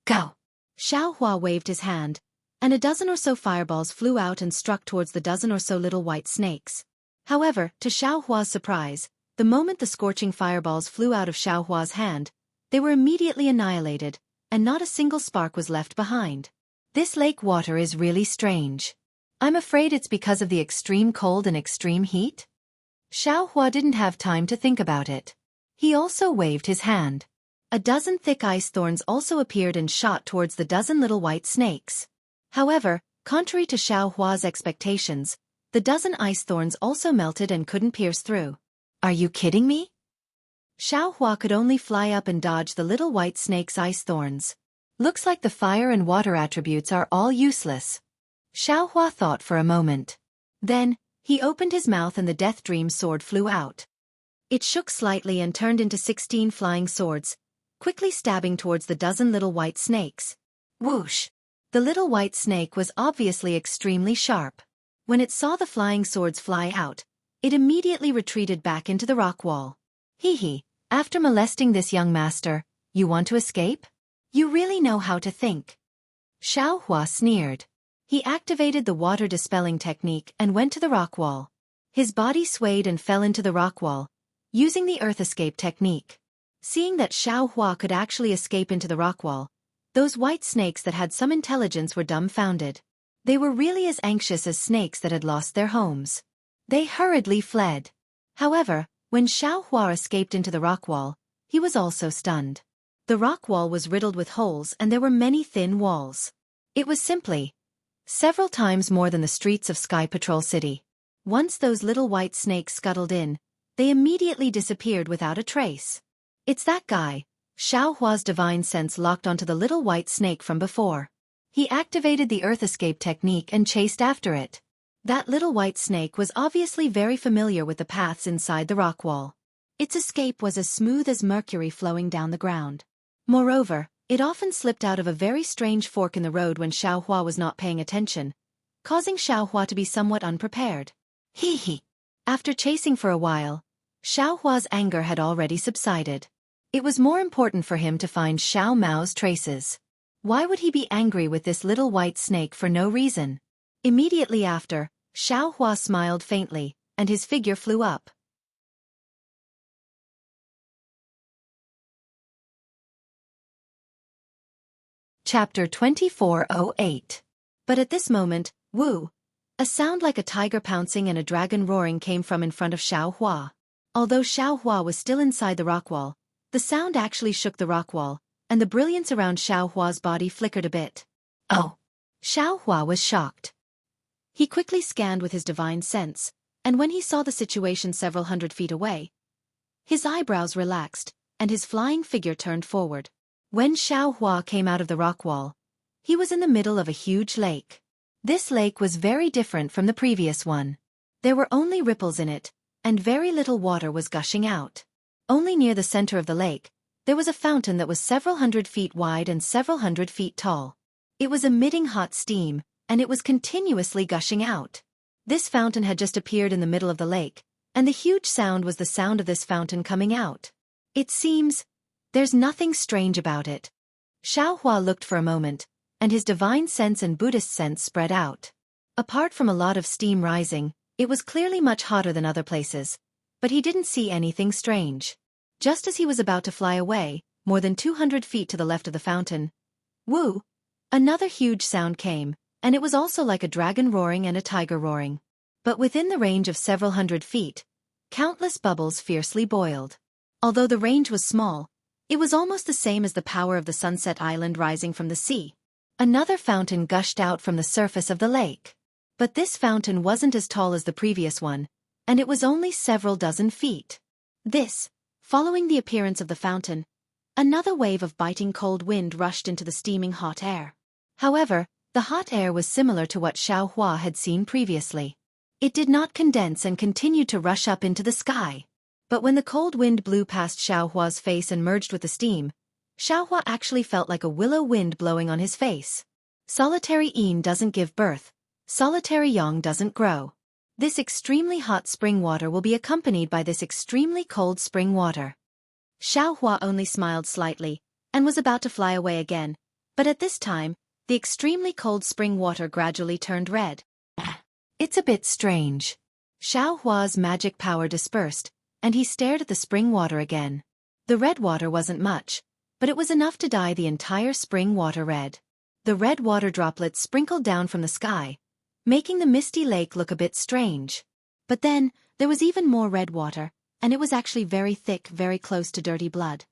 Go! Xueqi waved his hand, and a dozen or so fireballs flew out and struck towards the dozen or so little white snakes. However, to Xueqi's surprise, the moment the scorching fireballs flew out of Xueqi's hand, they were immediately annihilated, and not a single spark was left behind. This lake water is really strange. I'm afraid it's because of the extreme cold and extreme heat? Xueqi didn't have time to think about it. He also waved his hand. A dozen thick ice thorns also appeared and shot towards the dozen little white snakes. However, contrary to Xueqi's expectations, the dozen ice thorns also melted and couldn't pierce through. Are you kidding me? Xueqi could only fly up and dodge the little white snake's ice thorns. Looks like the fire and water attributes are all useless. Xueqi thought for a moment. Then, he opened his mouth and the Death Dream sword flew out. It shook slightly and turned into 16 flying swords, quickly stabbing towards the dozen little white snakes. Whoosh! The little white snake was obviously extremely sharp. When it saw the flying swords fly out, it immediately retreated back into the rock wall. Hee. After molesting this young master, you want to escape? You really know how to think. Xueqi sneered. He activated the water-dispelling technique and went to the rock wall. His body swayed and fell into the rock wall, using the earth escape technique. Seeing that Xueqi could actually escape into the rock wall, those white snakes that had some intelligence were dumbfounded. They were really as anxious as snakes that had lost their homes. They hurriedly fled. However, when Xiaohua escaped into the rock wall, he was also stunned. The rock wall was riddled with holes and there were many thin walls. It was simply several times more than the streets of Sky Patrol City. Once those little white snakes scuttled in, they immediately disappeared without a trace. It's that guy. Xiaohua's divine sense locked onto the little white snake from before. He activated the earth escape technique and chased after it. That little white snake was obviously very familiar with the paths inside the rock wall. Its escape was as smooth as mercury flowing down the ground. Moreover, it often slipped out of a very strange fork in the road when Xiaohua was not paying attention, causing Xiaohua to be somewhat unprepared. Hee. After chasing for a while, Xiaohua's anger had already subsided. It was more important for him to find Xiao Mao's traces. Why would he be angry with this little white snake for no reason? Immediately after, Xiaohua smiled faintly, and his figure flew up. Chapter 2408. But at this moment, woo! A sound like a tiger pouncing and a dragon roaring came from in front of Xiaohua. Although Xiaohua was still inside the rock wall, the sound actually shook the rock wall, and the brilliance around Xiaohua's body flickered a bit. Oh! Xiaohua was shocked. He quickly scanned with his divine sense, and when he saw the situation several hundred feet away, his eyebrows relaxed, and his flying figure turned forward. When Xiaohua came out of the rock wall, he was in the middle of a huge lake. This lake was very different from the previous one. There were only ripples in it, and very little water was gushing out. Only near the center of the lake, there was a fountain that was several hundred feet wide and several hundred feet tall. It was emitting hot steam, and it was continuously gushing out. This fountain had just appeared in the middle of the lake, and the huge sound was the sound of this fountain coming out. It seems there's nothing strange about it. Xiaohua looked for a moment, and his divine sense and Buddhist sense spread out. Apart from a lot of steam rising, it was clearly much hotter than other places, but he didn't see anything strange. Just as he was about to fly away, more than 200 feet to the left of the fountain, woo! Another huge sound came, and it was also like a dragon roaring and a tiger roaring. But within the range of several hundred feet, countless bubbles fiercely boiled. Although the range was small, it was almost the same as the power of the sunset island rising from the sea. Another fountain gushed out from the surface of the lake. But this fountain wasn't as tall as the previous one, and it was only several dozen feet. Following the appearance of the fountain, another wave of biting cold wind rushed into the steaming hot air. However, the hot air was similar to what Xiaohua had seen previously. It did not condense and continued to rush up into the sky. But when the cold wind blew past Xiaohua's face and merged with the steam, Xiaohua actually felt like a willow wind blowing on his face. Solitary yin doesn't give birth, solitary yang doesn't grow. This extremely hot spring water will be accompanied by this extremely cold spring water. Xiaohua only smiled slightly, and was about to fly away again, but at this time, the extremely cold spring water gradually turned red. It's a bit strange. Xiaohua's magic power dispersed, and he stared at the spring water again. The red water wasn't much, but it was enough to dye the entire spring water red. The red water droplets sprinkled down from the sky, making the misty lake look a bit strange. But then, there was even more red water, and it was actually very thick, very close to dirty blood.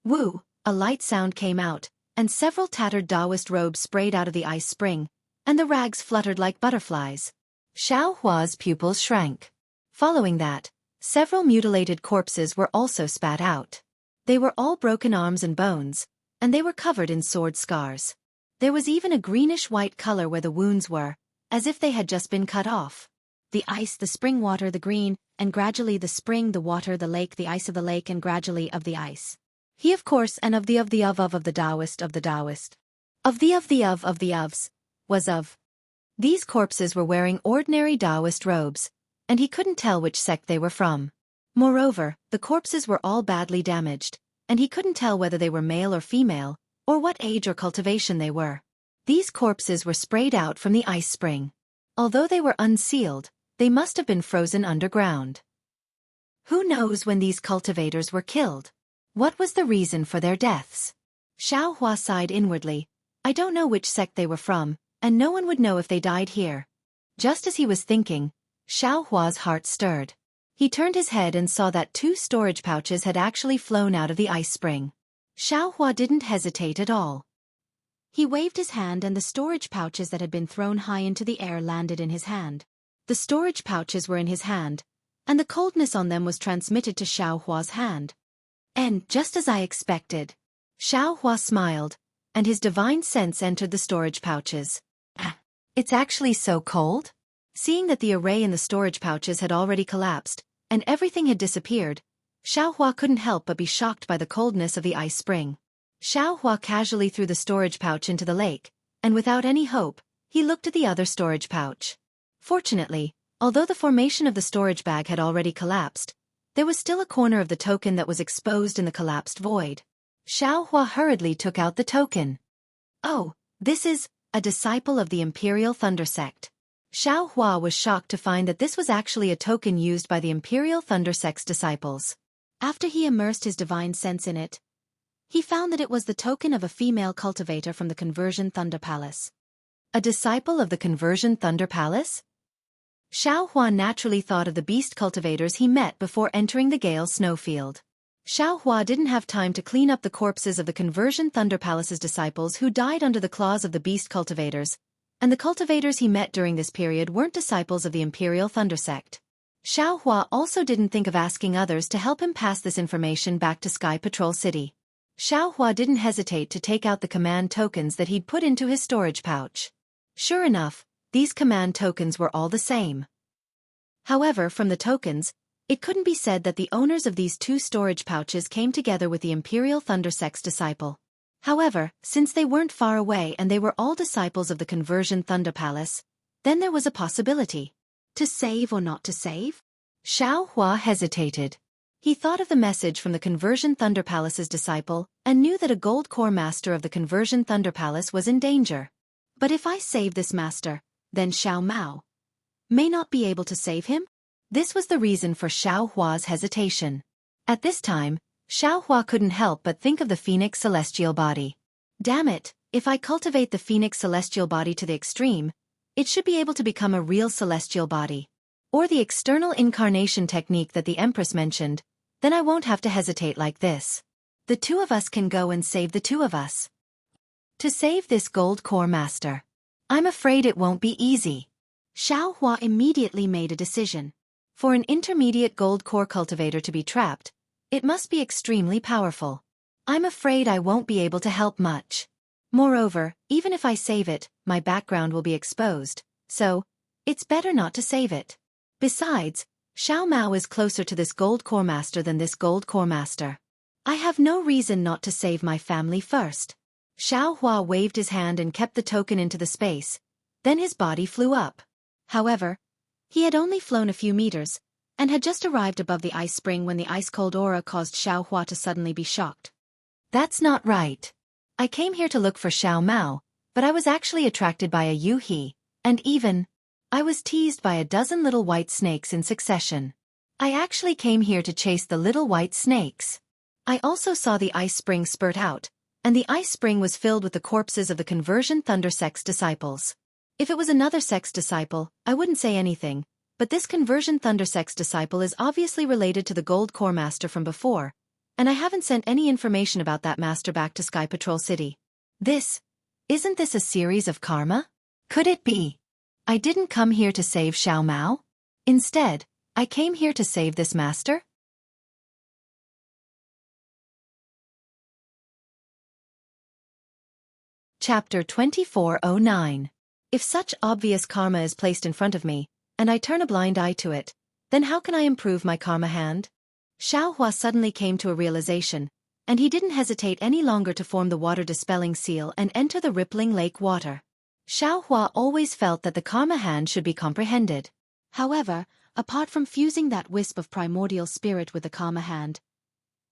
Woo! A light sound came out, and several tattered Taoist robes sprayed out of the ice spring, and the rags fluttered like butterflies. Xiaohua's pupils shrank. Following that, several mutilated corpses were also spat out. They were all broken arms and bones, and they were covered in sword scars. There was even a greenish-white color where the wounds were, as if they had just been cut off. The ice, the spring water, the green, and gradually the spring, the water, the lake, the ice of the lake, and gradually of the ice. He of course, and of the Taoist, of the Taoist. Of the ofs, was of. These corpses were wearing ordinary Taoist robes, and he couldn't tell which sect they were from. Moreover, the corpses were all badly damaged, and he couldn't tell whether they were male or female, or what age or cultivation they were. These corpses were sprayed out from the ice spring. Although they were unsealed, they must have been frozen underground. Who knows when these cultivators were killed? What was the reason for their deaths? Xiaohua sighed inwardly. I don't know which sect they were from, and no one would know if they died here. Just as he was thinking, Xiaohua's heart stirred. He turned his head and saw that 2 storage pouches had actually flown out of the ice spring. Xiaohua didn't hesitate at all. He waved his hand and the storage pouches that had been thrown high into the air landed in his hand. The storage pouches were in his hand, and the coldness on them was transmitted to Xiaohua's hand. And, just as I expected, Xiaohua smiled, and his divine sense entered the storage pouches. It's actually so cold? Seeing that the array in the storage pouches had already collapsed, and everything had disappeared, Xiaohua couldn't help but be shocked by the coldness of the ice spring. Xiaohua casually threw the storage pouch into the lake, and without any hope, he looked at the other storage pouch. Fortunately, although the formation of the storage bag had already collapsed, there was still a corner of the token that was exposed in the collapsed void. Xiaohua hurriedly took out the token. Oh, this is a disciple of the Imperial Thunder Sect. Xiaohua was shocked to find that this was actually a token used by the Imperial Thunder Sect's disciples. After he immersed his divine sense in it, he found that it was the token of a female cultivator from the Conversion Thunder Palace. A disciple of the Conversion Thunder Palace? Xiaohua naturally thought of the beast cultivators he met before entering the Gale snowfield. Xiaohua didn't have time to clean up the corpses of the Conversion Thunder Palace's disciples who died under the claws of the beast cultivators, and the cultivators he met during this period weren't disciples of the Imperial Thunder Sect. Xiaohua also didn't think of asking others to help him pass this information back to Sky Patrol City. Xiaohua didn't hesitate to take out the command tokens that he'd put into his storage pouch. Sure enough, these command tokens were all the same. However, from the tokens, it couldn't be said that the owners of these 2 storage pouches came together with the Imperial Thunder Sect's disciple. However, since they weren't far away and they were all disciples of the Conversion Thunder Palace, then there was a possibility. To save or not to save? Xiaohua hesitated. He thought of the message from the Conversion Thunder Palace's disciple and knew that a gold core master of the Conversion Thunder Palace was in danger. But if I save this master, then Xiao Mao may not be able to save him? This was the reason for Xiaohua's hesitation. At this time, Xiaohua couldn't help but think of the Phoenix Celestial Body. Damn it, if I cultivate the Phoenix Celestial Body to the extreme, it should be able to become a real celestial body. Or the external incarnation technique that the Empress mentioned, then I won't have to hesitate like this. The 2 of us can go and save the 2 of us. To save this gold core master. I'm afraid it won't be easy. Xiaohua immediately made a decision. For an intermediate gold core cultivator to be trapped, it must be extremely powerful. I'm afraid I won't be able to help much. Moreover, even if I save it, my background will be exposed, so it's better not to save it. Besides, Xiao Mao is closer to this gold core master than this gold core master. I have no reason not to save my family first. Xiaohua waved his hand and kept the token into the space. Then his body flew up. However, he had only flown a few meters, and had just arrived above the ice spring when the ice-cold aura caused Xiaohua to suddenly be shocked. That's not right. I came here to look for Xiao Mao, but I was actually attracted by a Yu He, and even, I was teased by a dozen little white snakes in succession. I actually came here to chase the little white snakes. I also saw the ice spring spurt out, and the ice spring was filled with the corpses of the Conversion Thunder Sect's disciples. If it was another sect's disciple, I wouldn't say anything, but this Conversion Thunder Sect's disciple is obviously related to the Gold Core Master from before, and I haven't sent any information about that master back to Sky Patrol City. Isn't this a series of karma? Could it be? I didn't come here to save Xiao Mao. Instead, I came here to save this master? Chapter 2409. If such obvious karma is placed in front of me, and I turn a blind eye to it, then how can I improve my karma hand? Xiaohua suddenly came to a realization, and he didn't hesitate any longer to form the water-dispelling seal and enter the rippling lake water. Xiaohua always felt that the karma hand should be comprehended. However, apart from fusing that wisp of primordial spirit with the karma hand,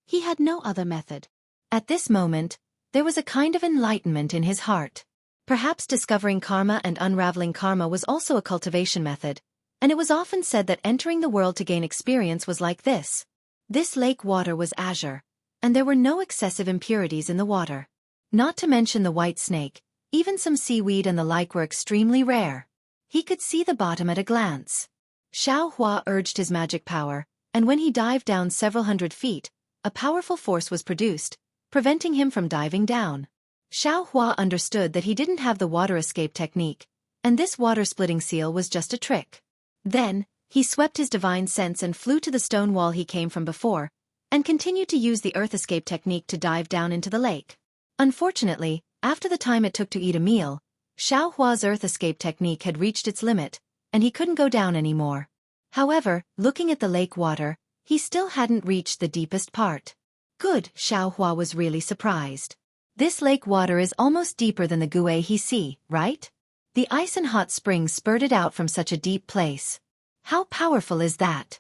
he had no other method. At this moment, there was a kind of enlightenment in his heart. Perhaps discovering karma and unraveling karma was also a cultivation method, and it was often said that entering the world to gain experience was like this. This lake water was azure, and there were no excessive impurities in the water. Not to mention the white snake, Even some seaweed and the like were extremely rare. He could see the bottom at a glance. Xueqi urged his magic power, and when he dived down several hundred feet, a powerful force was produced, preventing him from diving down. Xueqi understood that he didn't have the water escape technique, and this water-splitting seal was just a trick. Then, he swept his divine sense and flew to the stone wall he came from before, and continued to use the earth escape technique to dive down into the lake. Unfortunately, after the time it took to eat a meal, Xueqi's earth escape technique had reached its limit, and he couldn't go down anymore. However, looking at the lake water, he still hadn't reached the deepest part. Good, Xueqi was really surprised. This lake water is almost deeper than the Xueqi Sea, right? The ice and hot springs spurted out from such a deep place. How powerful is that?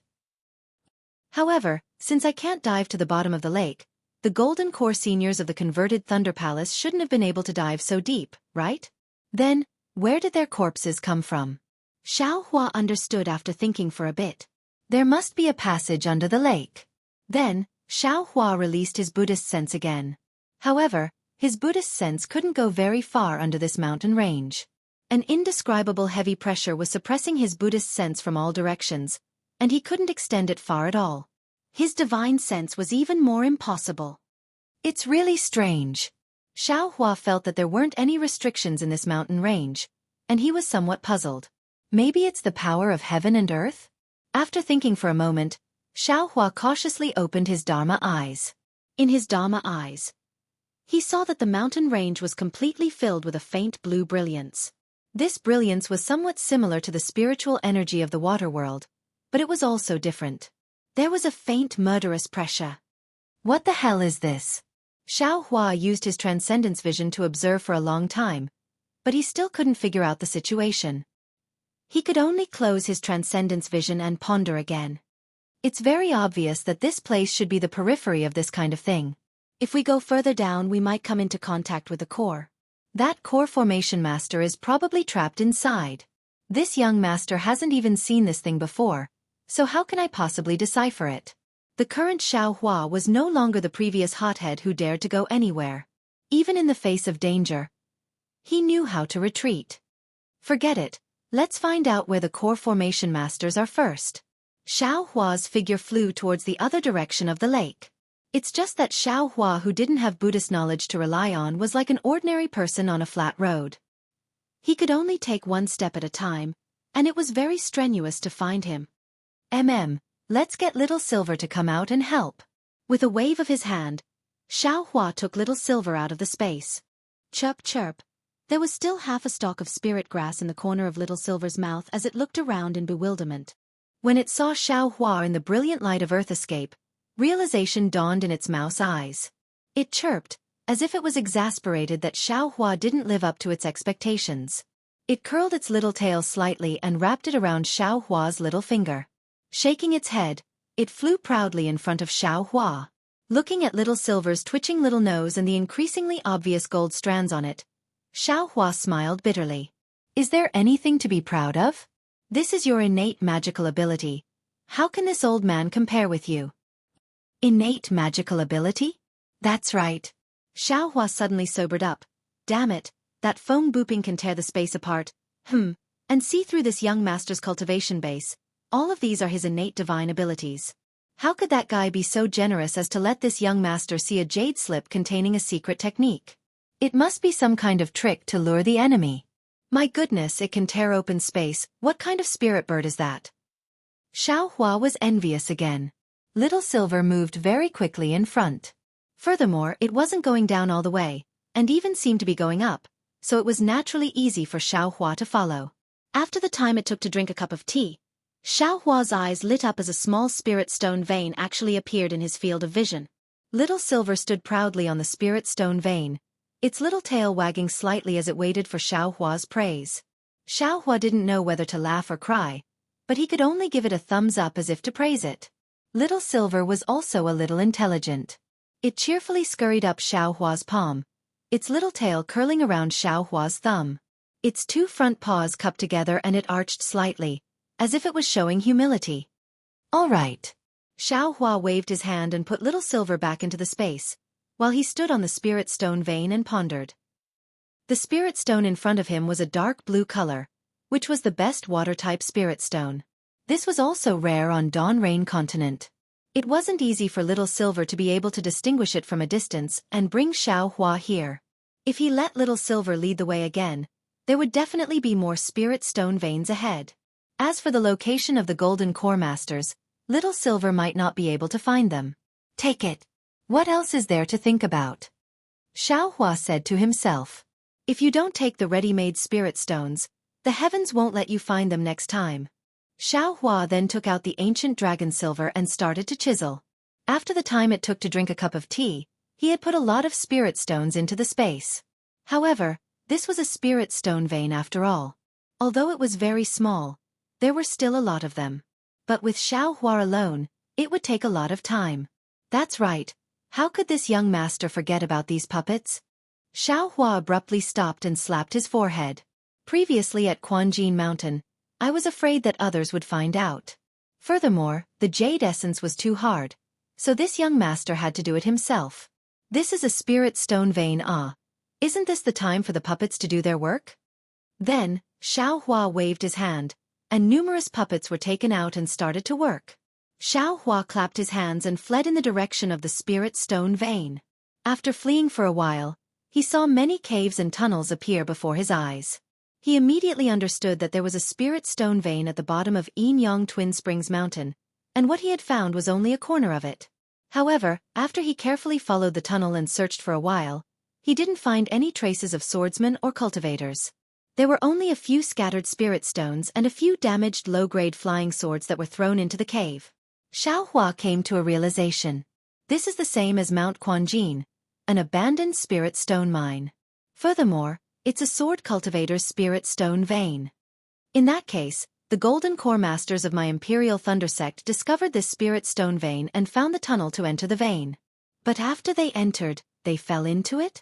However, since I can't dive to the bottom of the lake, the golden core seniors of the converted Thunder Palace shouldn't have been able to dive so deep, right? Then, where did their corpses come from? Xueqi understood after thinking for a bit. There must be a passage under the lake. Then, Xueqi released his Buddhist sense again. However, his Buddhist sense couldn't go very far under this mountain range. An indescribable heavy pressure was suppressing his Buddhist sense from all directions, and he couldn't extend it far at all. His divine sense was even more impossible. It's really strange. Xueqi felt that there weren't any restrictions in this mountain range, and he was somewhat puzzled. Maybe it's the power of heaven and earth? After thinking for a moment, Xueqi cautiously opened his Dharma eyes. In his Dharma eyes, he saw that the mountain range was completely filled with a faint blue brilliance. This brilliance was somewhat similar to the spiritual energy of the water world, but it was also different. There was a faint murderous pressure. What the hell is this? Xueqi used his transcendence vision to observe for a long time, but he still couldn't figure out the situation. He could only close his transcendence vision and ponder again. It's very obvious that this place should be the periphery of this kind of thing. If we go further down, we might come into contact with the core. That core formation master is probably trapped inside. This young master hasn't even seen this thing before, so how can I possibly decipher it? The current Xueqi was no longer the previous hothead who dared to go anywhere. Even in the face of danger, he knew how to retreat. Forget it, let's find out where the core formation masters are first. Xueqi's figure flew towards the other direction of the lake. It's just that Xueqi, who didn't have Buddhist knowledge to rely on, was like an ordinary person on a flat road. He could only take one step at a time, and it was very strenuous to find him. Let's get Little Silver to come out and help. With a wave of his hand, Xueqi took Little Silver out of the space. Chirp chirp. There was still half a stalk of spirit grass in the corner of Little Silver's mouth as it looked around in bewilderment. When it saw Xueqi in the brilliant light of Earth Escape, realization dawned in its mouse eyes. It chirped, as if it was exasperated that Xueqi didn't live up to its expectations. It curled its little tail slightly and wrapped it around Xueqi's little finger. Shaking its head, it flew proudly in front of Xueqi. Looking at Little Silver's twitching little nose and the increasingly obvious gold strands on it, Xueqi smiled bitterly. Is there anything to be proud of? This is your innate magical ability. How can this old man compare with you? Innate magical ability? That's right. Xueqi suddenly sobered up. Damn it, that phone booping can tear the space apart. And see through this young master's cultivation base. All of these are his innate divine abilities. How could that guy be so generous as to let this young master see a jade slip containing a secret technique? It must be some kind of trick to lure the enemy. My goodness, it can tear open space. What kind of spirit bird is that? Xueqi was envious again. Little Silver moved very quickly in front. Furthermore, it wasn't going down all the way, and even seemed to be going up, so it was naturally easy for Xueqi to follow. After the time it took to drink a cup of tea, Xueqi's eyes lit up as a small spirit stone vein actually appeared in his field of vision. Little Silver stood proudly on the spirit stone vein, its little tail wagging slightly as it waited for Xueqi's praise. Xueqi didn't know whether to laugh or cry, but he could only give it a thumbs up as if to praise it. Little Silver was also a little intelligent. It cheerfully scurried up Xueqi's palm, its little tail curling around Xueqi's thumb. Its two front paws cupped together and it arched slightly, as if it was showing humility. All right. Xueqi waved his hand and put Little Silver back into the space, while he stood on the spirit stone vein and pondered. The spirit stone in front of him was a dark blue color, which was the best water-type spirit stone. This was also rare on Dawn Rain continent. It wasn't easy for Little Silver to be able to distinguish it from a distance and bring Xueqi here. If he let Little Silver lead the way again, there would definitely be more spirit stone veins ahead. As for the location of the Golden Core Masters, Little Silver might not be able to find them. Take it. What else is there to think about? Xueqi said to himself. If you don't take the ready-made spirit stones, the heavens won't let you find them next time. Xueqi then took out the ancient dragon silver and started to chisel. After the time it took to drink a cup of tea, he had put a lot of spirit stones into the space. However, this was a spirit stone vein after all. Although it was very small, there were still a lot of them. But with Xueqi alone, it would take a lot of time. That's right. How could this young master forget about these puppets? Xueqi abruptly stopped and slapped his forehead. Previously at Quanjin Mountain, I was afraid that others would find out. Furthermore, the jade essence was too hard, so this young master had to do it himself. This is a spirit stone vein. Isn't this the time for the puppets to do their work? Then, Xueqi waved his hand, and numerous puppets were taken out and started to work. Xueqi clapped his hands and fled in the direction of the spirit stone vein. After fleeing for a while, he saw many caves and tunnels appear before his eyes. He immediately understood that there was a spirit stone vein at the bottom of Enyang Twin Springs Mountain, and what he had found was only a corner of it. However, after he carefully followed the tunnel and searched for a while, he didn't find any traces of swordsmen or cultivators. There were only a few scattered spirit stones and a few damaged low-grade flying swords that were thrown into the cave. Xueqi came to a realization. This is the same as Mount Quanjin, an abandoned spirit stone mine. Furthermore, it's a sword cultivator's spirit stone vein. In that case, the Golden Core Masters of my Imperial Thunder Sect discovered this spirit stone vein and found the tunnel to enter the vein. But after they entered, they fell into it?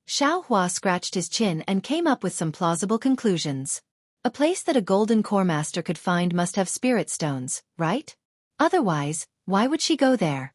Xueqi scratched his chin and came up with some plausible conclusions. A place that a Golden Core Master could find must have spirit stones, right? Otherwise, why would she go there?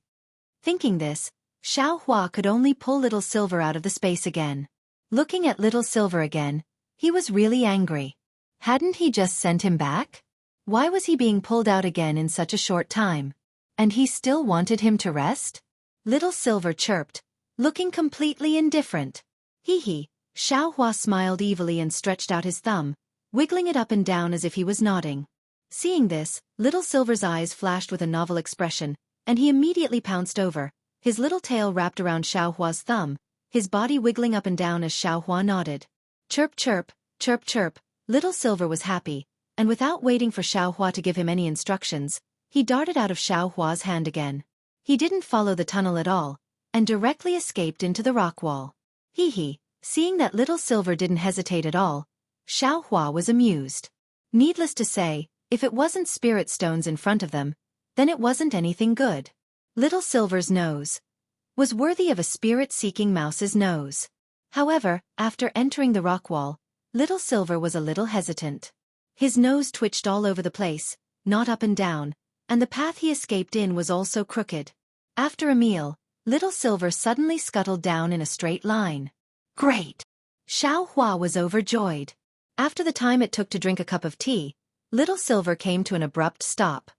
Thinking this, Xueqi could only pull Little Silver out of the space again. Looking at Little Silver again, he was really angry. Hadn't he just sent him back? Why was he being pulled out again in such a short time? And he still wanted him to rest? Little Silver chirped, looking completely indifferent. Hee. Xueqi smiled evilly and stretched out his thumb, wiggling it up and down as if he was nodding. Seeing this, Little Silver's eyes flashed with a novel expression, and he immediately pounced over, his little tail wrapped around Xueqi's thumb, his body wiggling up and down as Xueqi nodded. Chirp chirp, chirp chirp, Little Silver was happy, and without waiting for Xueqi to give him any instructions, he darted out of Xueqi's hand again. He didn't follow the tunnel at all, and directly escaped into the rock wall. Hee. Seeing that Little Silver didn't hesitate at all, Xueqi was amused. Needless to say, if it wasn't spirit stones in front of them, then it wasn't anything good. Little Silver's nose was worthy of a spirit-seeking mouse's nose. However, after entering the rock wall, Little Silver was a little hesitant. His nose twitched all over the place, not up and down, and the path he escaped in was also crooked. After a meal, Little Silver suddenly scuttled down in a straight line. Great! Xueqi was overjoyed. After the time it took to drink a cup of tea, Little Silver came to an abrupt stop.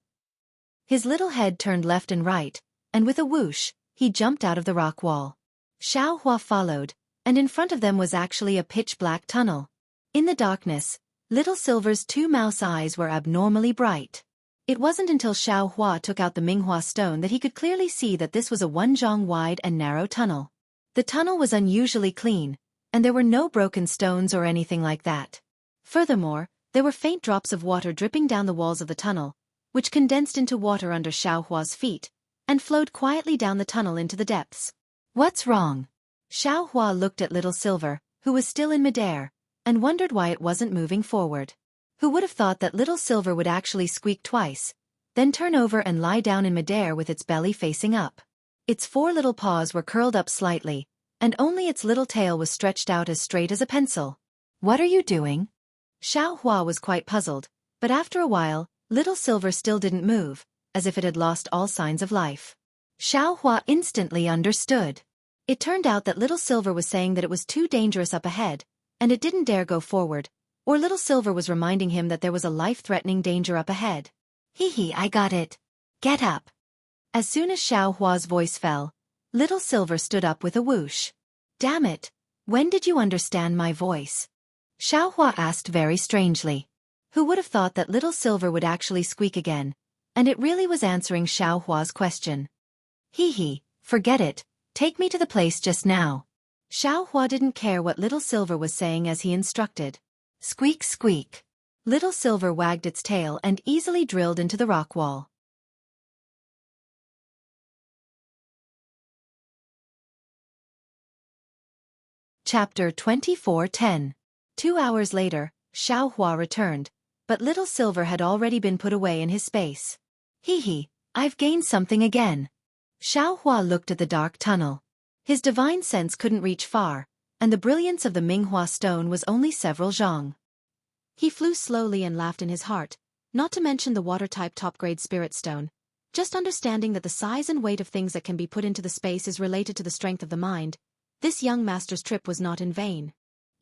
His little head turned left and right, and with a whoosh, he jumped out of the rock wall. Xueqi followed, and in front of them was actually a pitch-black tunnel. In the darkness, Little Silver's two mouse eyes were abnormally bright. It wasn't until Xueqi took out the Minghua stone that he could clearly see that this was a 1 zhang wide and narrow tunnel. The tunnel was unusually clean, and there were no broken stones or anything like that. Furthermore, there were faint drops of water dripping down the walls of the tunnel, which condensed into water under Xueqi's feet, and flowed quietly down the tunnel into the depths. What's wrong? Xueqi looked at Little Silver, who was still in midair, and wondered why it wasn't moving forward. Who would have thought that Little Silver would actually squeak twice, then turn over and lie down in midair with its belly facing up. Its 4 little paws were curled up slightly, and only its little tail was stretched out as straight as a pencil. What are you doing? Xueqi was quite puzzled, but after a while, Little Silver still didn't move, as if it had lost all signs of life. Xueqi instantly understood. It turned out that Little Silver was saying that it was too dangerous up ahead, and it didn't dare go forward, or Little Silver was reminding him that there was a life-threatening danger up ahead. Hee, I got it. Get up. As soon as Xiaohua's voice fell, Little Silver stood up with a whoosh. Damn it, when did you understand my voice? Xiaohua asked very strangely. Who would have thought that Little Silver would actually squeak again, and it really was answering Xiaohua's question. Hee, forget it, take me to the place just now. Xiaohua didn't care what Little Silver was saying as he instructed. Squeak, squeak. Little Silver wagged its tail and easily drilled into the rock wall. Chapter 24:10. 2 hours later, Xiaohua returned, but Little Silver had already been put away in his space. Hee, I've gained something again. Xiaohua looked at the dark tunnel. His divine sense couldn't reach far, and the brilliance of the Minghua stone was only several zhang. He flew slowly and laughed in his heart, not to mention the water-type top-grade spirit stone. Just understanding that the size and weight of things that can be put into the space is related to the strength of the mind, this young master's trip was not in vain.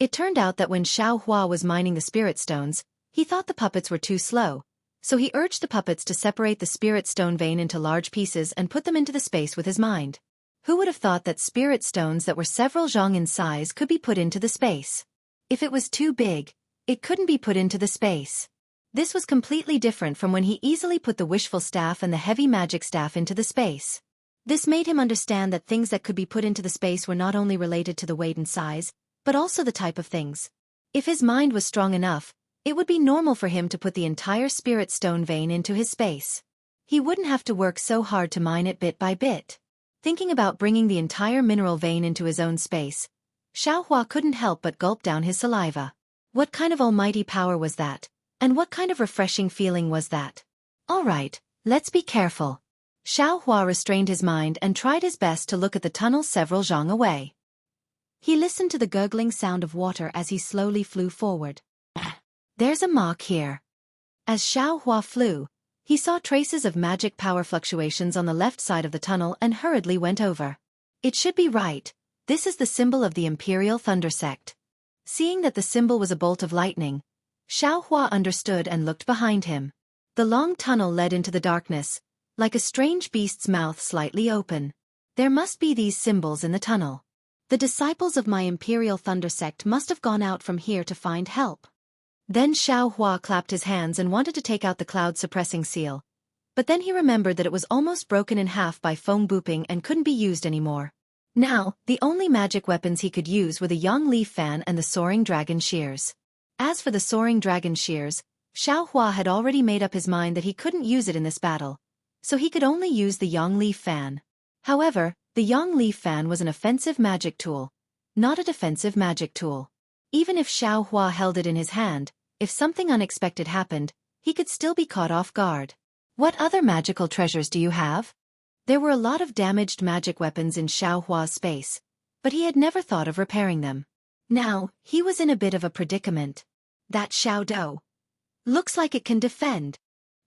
It turned out that when Xiaohua was mining the spirit stones, he thought the puppets were too slow, so he urged the puppets to separate the spirit stone vein into large pieces and put them into the space with his mind. Who would have thought that spirit stones that were several zhang in size could be put into the space? If it was too big, it couldn't be put into the space. This was completely different from when he easily put the wishful staff and the heavy magic staff into the space. This made him understand that things that could be put into the space were not only related to the weight and size, but also the type of things. If his mind was strong enough, it would be normal for him to put the entire spirit stone vein into his space. He wouldn't have to work so hard to mine it bit by bit. Thinking about bringing the entire mineral vein into his own space, Xiaohua couldn't help but gulp down his saliva. What kind of almighty power was that? And what kind of refreshing feeling was that? All right, let's be careful. Xiaohua restrained his mind and tried his best to look at the tunnel several zhang away. He listened to the gurgling sound of water as he slowly flew forward. There's a mark here. As Xiaohua flew, he saw traces of magic power fluctuations on the left side of the tunnel and hurriedly went over. It should be right. This is the symbol of the Imperial Thunder Sect. Seeing that the symbol was a bolt of lightning, Xiaohua understood and looked behind him. The long tunnel led into the darkness, like a strange beast's mouth slightly open. There must be these symbols in the tunnel. The disciples of my Imperial Thunder Sect must have gone out from here to find help. Then Xiaohua clapped his hands and wanted to take out the cloud-suppressing seal. But then he remembered that it was almost broken in half by foam booping and couldn't be used anymore. Now, the only magic weapons he could use were the Yang Leaf Fan and the Soaring Dragon Shears. As for the Soaring Dragon Shears, Xiaohua had already made up his mind that he couldn't use it in this battle, so he could only use the Yang Leaf Fan. However, the Yang Leaf Fan was an offensive magic tool, not a defensive magic tool. Even if Xiaohua held it in his hand, if something unexpected happened, he could still be caught off guard. What other magical treasures do you have? There were a lot of damaged magic weapons in Xiaohua's space, but he had never thought of repairing them. Now, he was in a bit of a predicament. That Xiaodou looks like it can defend.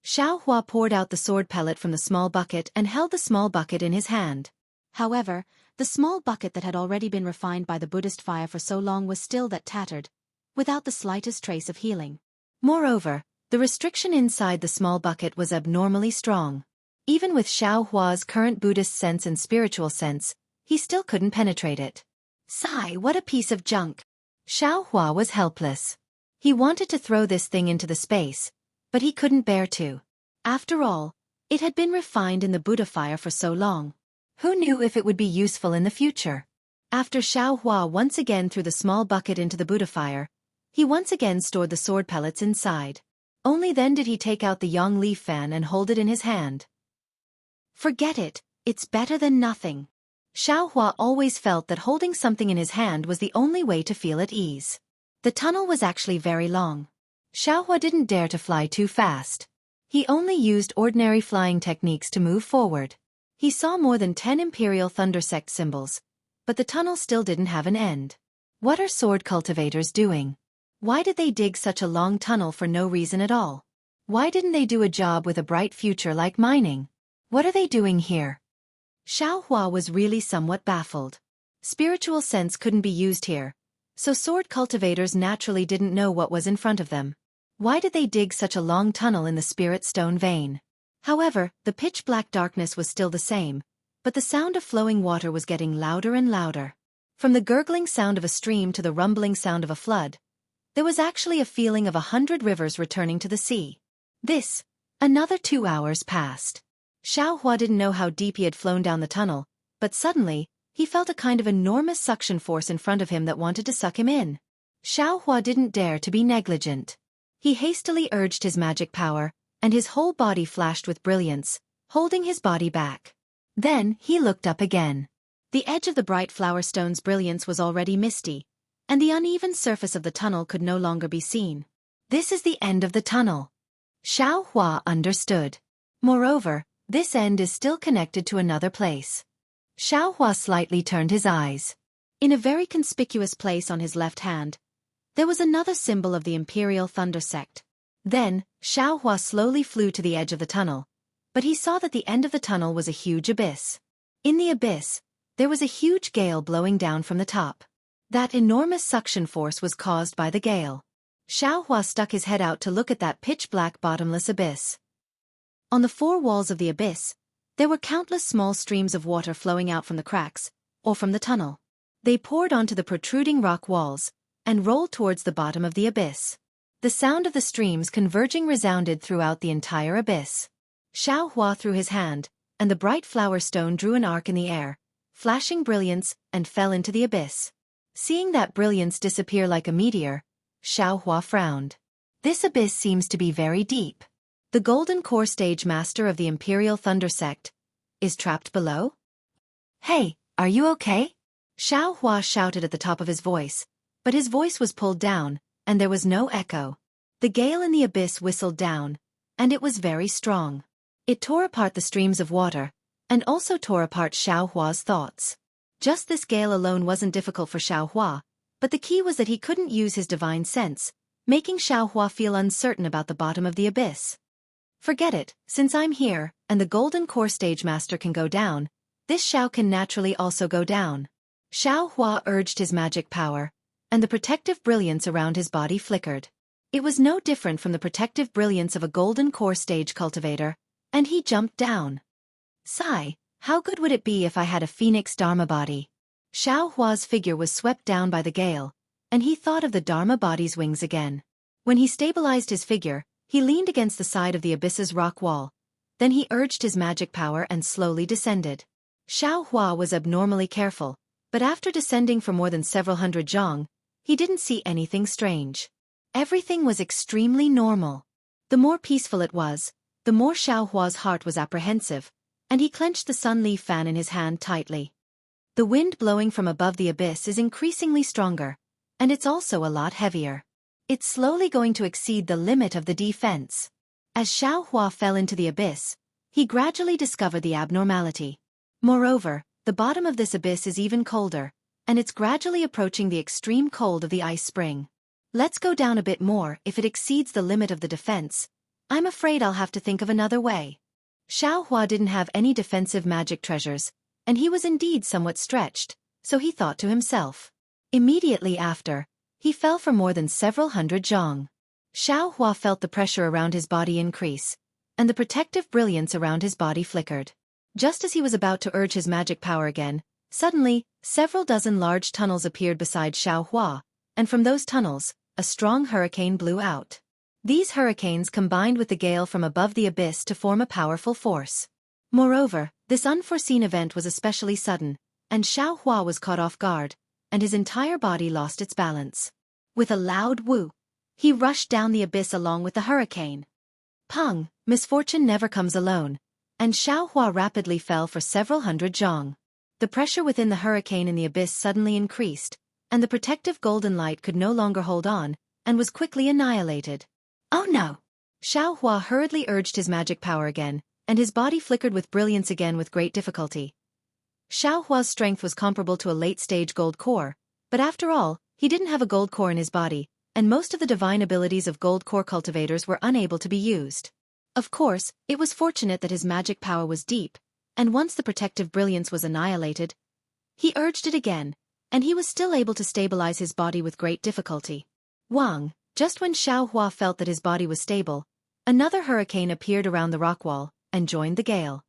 Xiaohua poured out the sword pellet from the small bucket and held the small bucket in his hand. However, the small bucket that had already been refined by the Buddhist fire for so long was still that tattered, without the slightest trace of healing. Moreover, the restriction inside the small bucket was abnormally strong. Even with Xiaohua's current Buddhist sense and spiritual sense, he still couldn't penetrate it. Sigh, what a piece of junk. Xiaohua was helpless. He wanted to throw this thing into the space, but he couldn't bear to. After all, it had been refined in the Buddha fire for so long. Who knew if it would be useful in the future? After Xiaohua once again threw the small bucket into the Buddha fire, he once again stored the sword pellets inside. Only then did he take out the Yang Leaf Fan and hold it in his hand. Forget it, it's better than nothing. Xiaohua always felt that holding something in his hand was the only way to feel at ease. The tunnel was actually very long. Xiaohua didn't dare to fly too fast. He only used ordinary flying techniques to move forward. He saw more than 10 Imperial Thunder Sect symbols, but the tunnel still didn't have an end. What are sword cultivators doing? Why did they dig such a long tunnel for no reason at all? Why didn't they do a job with a bright future like mining? What are they doing here? Xiaohua was really somewhat baffled. Spiritual sense couldn't be used here, So sword cultivators naturally didn't know what was in front of them. Why did they dig such a long tunnel in the spirit stone vein? However, the pitch-black darkness was still the same, but the sound of flowing water was getting louder and louder. From the gurgling sound of a stream to the rumbling sound of a flood, there was actually a feeling of 100 rivers returning to the sea. Another 2 hours passed. Xiaohua didn't know how deep he had flown down the tunnel, but suddenly, he felt a kind of enormous suction force in front of him that wanted to suck him in. Xiaohua didn't dare to be negligent. He hastily urged his magic power, and his whole body flashed with brilliance, holding his body back. Then, he looked up again. The edge of the bright flower stone's brilliance was already misty, and the uneven surface of the tunnel could no longer be seen. This is the end of the tunnel. Xiaohua understood. Moreover, this end is still connected to another place. Xiaohua slightly turned his eyes. In a very conspicuous place on his left hand, there was another symbol of the Imperial Thunder Sect. Then, Xiaohua slowly flew to the edge of the tunnel, but he saw that the end of the tunnel was a huge abyss. In the abyss, there was a huge gale blowing down from the top. That enormous suction force was caused by the gale. Xiaohua stuck his head out to look at that pitch-black bottomless abyss. On the four walls of the abyss, there were countless small streams of water flowing out from the cracks, or from the tunnel. They poured onto the protruding rock walls, and rolled towards the bottom of the abyss. The sound of the streams converging resounded throughout the entire abyss. Xiaohua threw his hand, and the bright flower stone drew an arc in the air, flashing brilliance, and fell into the abyss. Seeing that brilliance disappear like a meteor, Xiaohua frowned. This abyss seems to be very deep. The Golden Core Stage Master of the Imperial Thunder Sect is trapped below? Hey, are you okay? Xiaohua shouted at the top of his voice, but his voice was pulled down, and there was no echo. The gale in the abyss whistled down, and it was very strong. It tore apart the streams of water, and also tore apart Xiaohua's thoughts. Just this gale alone wasn't difficult for Xiaohua, but the key was that he couldn't use his divine sense, making Xiaohua feel uncertain about the bottom of the abyss. Forget it, since I'm here, and the Golden Core Stage Master can go down, this Xiao can naturally also go down. Xiaohua urged his magic power, and the protective brilliance around his body flickered. It was no different from the protective brilliance of a Golden Core Stage cultivator, and he jumped down. Sigh, how good would it be if I had a Phoenix Dharma body? Xiaohua's figure was swept down by the gale, and he thought of the Dharma body's wings again. When he stabilized his figure, he leaned against the side of the abyss's rock wall. Then he urged his magic power and slowly descended. Xiaohua was abnormally careful, but after descending for more than several hundred zhang, he didn't see anything strange. Everything was extremely normal. The more peaceful it was, the more Xiaohua's heart was apprehensive, and he clenched the sun-leaf fan in his hand tightly. The wind blowing from above the abyss is increasingly stronger, and it's also a lot heavier. It's slowly going to exceed the limit of the defense. As Xiaohua fell into the abyss, he gradually discovered the abnormality. Moreover, the bottom of this abyss is even colder, and it's gradually approaching the extreme cold of the ice spring. Let's go down a bit more. If it exceeds the limit of the defense, I'm afraid I'll have to think of another way. Xiaohua didn't have any defensive magic treasures, and he was indeed somewhat stretched, so he thought to himself. Immediately after, he fell for more than several hundred zhang. Xiaohua felt the pressure around his body increase, and the protective brilliance around his body flickered. Just as he was about to urge his magic power again, suddenly, several dozen large tunnels appeared beside Xiaohua, and from those tunnels, a strong hurricane blew out. These hurricanes combined with the gale from above the abyss to form a powerful force. Moreover, this unforeseen event was especially sudden, and Xiaohua was caught off guard, and his entire body lost its balance. With a loud whoop, he rushed down the abyss along with the hurricane. Pung, misfortune never comes alone, and Xiaohua rapidly fell for several hundred zhang. The pressure within the hurricane in the abyss suddenly increased, and the protective golden light could no longer hold on, and was quickly annihilated. Oh no! Xiaohua hurriedly urged his magic power again, and his body flickered with brilliance again with great difficulty. Xiaohua's strength was comparable to a late-stage gold core, but after all, he didn't have a gold core in his body, and most of the divine abilities of gold core cultivators were unable to be used. Of course, it was fortunate that his magic power was deep, and once the protective brilliance was annihilated, he urged it again, and he was still able to stabilize his body with great difficulty. Wang, just when Xiaohua felt that his body was stable, another hurricane appeared around the rock wall and joined the gale.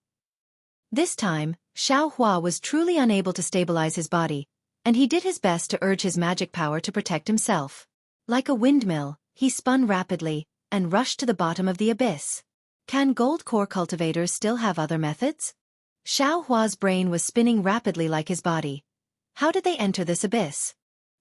This time, Xiaohua was truly unable to stabilize his body, and he did his best to urge his magic power to protect himself. Like a windmill, he spun rapidly and rushed to the bottom of the abyss. Can gold core cultivators still have other methods? Xiaohua's brain was spinning rapidly like his body. How did they enter this abyss?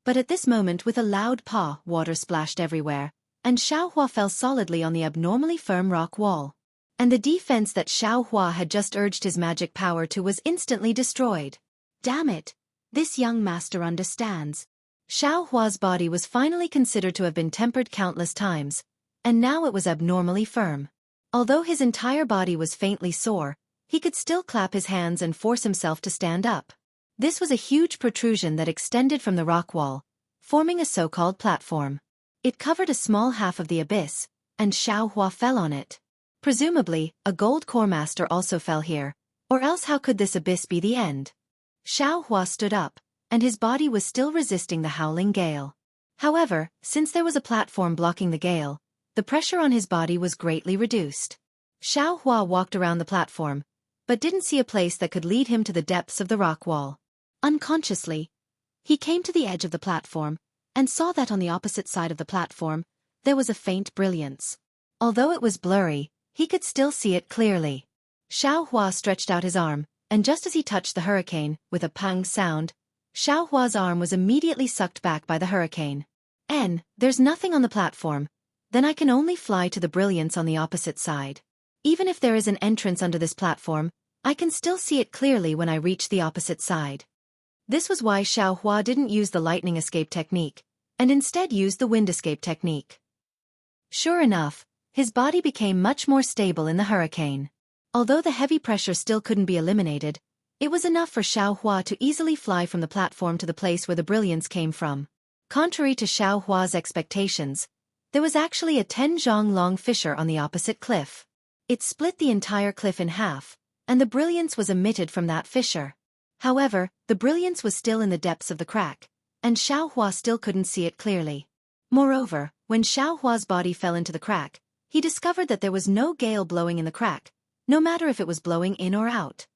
But at this moment, with a loud paw, water splashed everywhere, and Xiaohua fell solidly on the abnormally firm rock wall. And the defense that Xiaohua had just urged his magic power to was instantly destroyed. Damn it! This young master understands. Xiaohua's body was finally considered to have been tempered countless times, and now it was abnormally firm. Although his entire body was faintly sore, he could still clap his hands and force himself to stand up. This was a huge protrusion that extended from the rock wall, forming a so-called platform. It covered a small half of the abyss, and Xiaohua fell on it. Presumably, a gold core master also fell here, or else how could this abyss be the end? Xiaohua stood up, and his body was still resisting the howling gale. However, since there was a platform blocking the gale, the pressure on his body was greatly reduced. Xiaohua walked around the platform, but didn't see a place that could lead him to the depths of the rock wall. Unconsciously, he came to the edge of the platform, and saw that on the opposite side of the platform, there was a faint brilliance. Although it was blurry, he could still see it clearly. Xiaohua stretched out his arm, and just as he touched the hurricane, with a pang sound, Xiaohua's arm was immediately sucked back by the hurricane. There's nothing on the platform. Then I can only fly to the brilliance on the opposite side. Even if there is an entrance under this platform, I can still see it clearly when I reach the opposite side. This was why Xiaohua didn't use the lightning escape technique, and instead used the wind escape technique. Sure enough, his body became much more stable in the hurricane. Although the heavy pressure still couldn't be eliminated, it was enough for Xiaohua to easily fly from the platform to the place where the brilliance came from. Contrary to Xiaohua's expectations, there was actually a 10-zhang-long fissure on the opposite cliff. It split the entire cliff in half, and the brilliance was emitted from that fissure. However, the brilliance was still in the depths of the crack, and Xiaohua still couldn't see it clearly. Moreover, when Xiaohua's body fell into the crack, he discovered that there was no gale blowing in the crack, no matter if it was blowing in or out.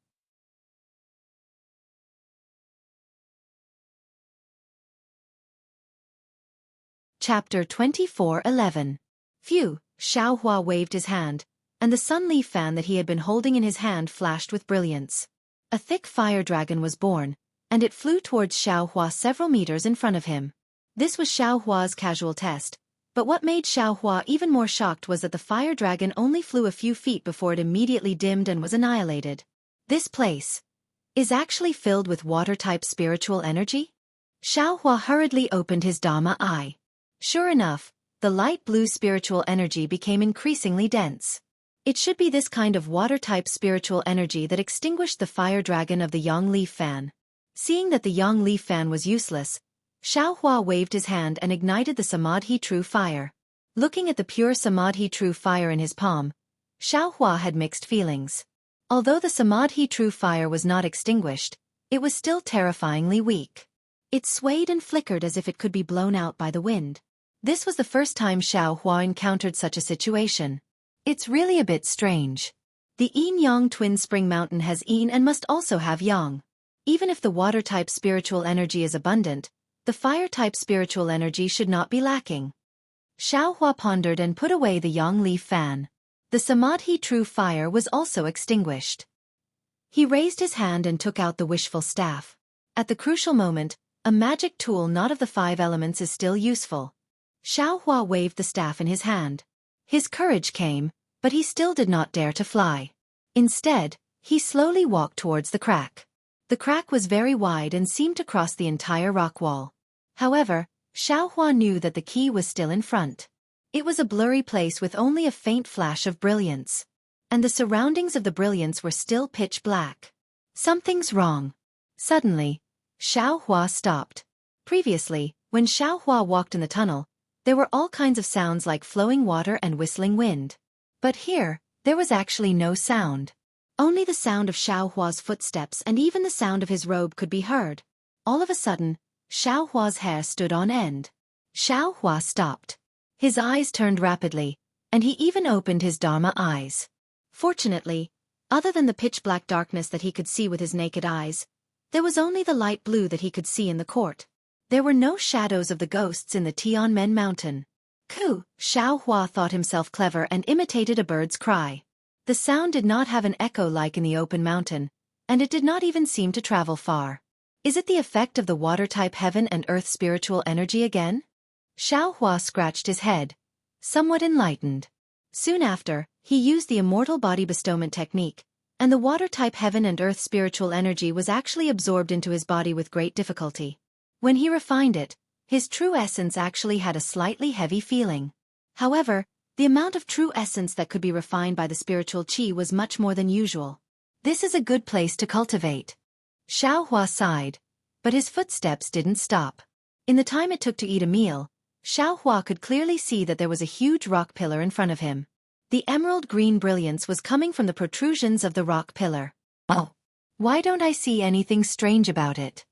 Chapter 24:11. Phew, Xiaohua waved his hand, and the sun-leaf fan that he had been holding in his hand flashed with brilliance. A thick fire dragon was born, and it flew towards Xiaohua several meters in front of him. This was Xiaohua's casual test, but what made Xiaohua even more shocked was that the fire dragon only flew a few feet before it immediately dimmed and was annihilated. This place is actually filled with water-type spiritual energy? Xiaohua hurriedly opened his Dharma eye. Sure enough, the light blue spiritual energy became increasingly dense. It should be this kind of water-type spiritual energy that extinguished the fire dragon of the yang leaf fan. Seeing that the yang leaf fan was useless, Xiaohua waved his hand and ignited the Samadhi True Fire. Looking at the pure Samadhi True Fire in his palm, Xiaohua had mixed feelings. Although the Samadhi True Fire was not extinguished, it was still terrifyingly weak. It swayed and flickered as if it could be blown out by the wind. This was the first time Xiaohua encountered such a situation. It's really a bit strange. The yin-yang twin spring mountain has yin and must also have yang. Even if the water-type spiritual energy is abundant, the fire-type spiritual energy should not be lacking. Xiaohua pondered and put away the yang leaf fan. The Samadhi True Fire was also extinguished. He raised his hand and took out the wishful staff. At the crucial moment, a magic tool not of the 5 elements is still useful. Xiaohua waved the staff in his hand. His courage came, but he still did not dare to fly. Instead, he slowly walked towards the crack. The crack was very wide and seemed to cross the entire rock wall. However, Xiaohua knew that the key was still in front. It was a blurry place with only a faint flash of brilliance. And the surroundings of the brilliance were still pitch black. Something's wrong. Suddenly, Xiaohua stopped. Previously, when Xiaohua walked in the tunnel, there were all kinds of sounds like flowing water and whistling wind. But here, there was actually no sound. Only the sound of Xiaohua's footsteps and even the sound of his robe could be heard. All of a sudden, Xiao Hua's hair stood on end. Xiao Hua stopped. His eyes turned rapidly, and he even opened his Dharma eyes. Fortunately, other than the pitch-black darkness that he could see with his naked eyes, there was only the light blue that he could see in the court. There were no shadows of the ghosts in the Tianmen mountain. Coo! Xiao Hua thought himself clever and imitated a bird's cry. The sound did not have an echo like in the open mountain, and it did not even seem to travel far. Is it the effect of the water-type heaven and earth spiritual energy again? Xiao Hua scratched his head, somewhat enlightened. Soon after, he used the immortal body bestowment technique, and the water-type heaven and earth spiritual energy was actually absorbed into his body with great difficulty. When he refined it, his true essence actually had a slightly heavy feeling. However, the amount of true essence that could be refined by the spiritual qi was much more than usual. This is a good place to cultivate. Xiao Hua sighed, but his footsteps didn't stop. In the time it took to eat a meal, Xiao Hua could clearly see that there was a huge rock pillar in front of him. The emerald green brilliance was coming from the protrusions of the rock pillar. Oh! Why don't I see anything strange about it?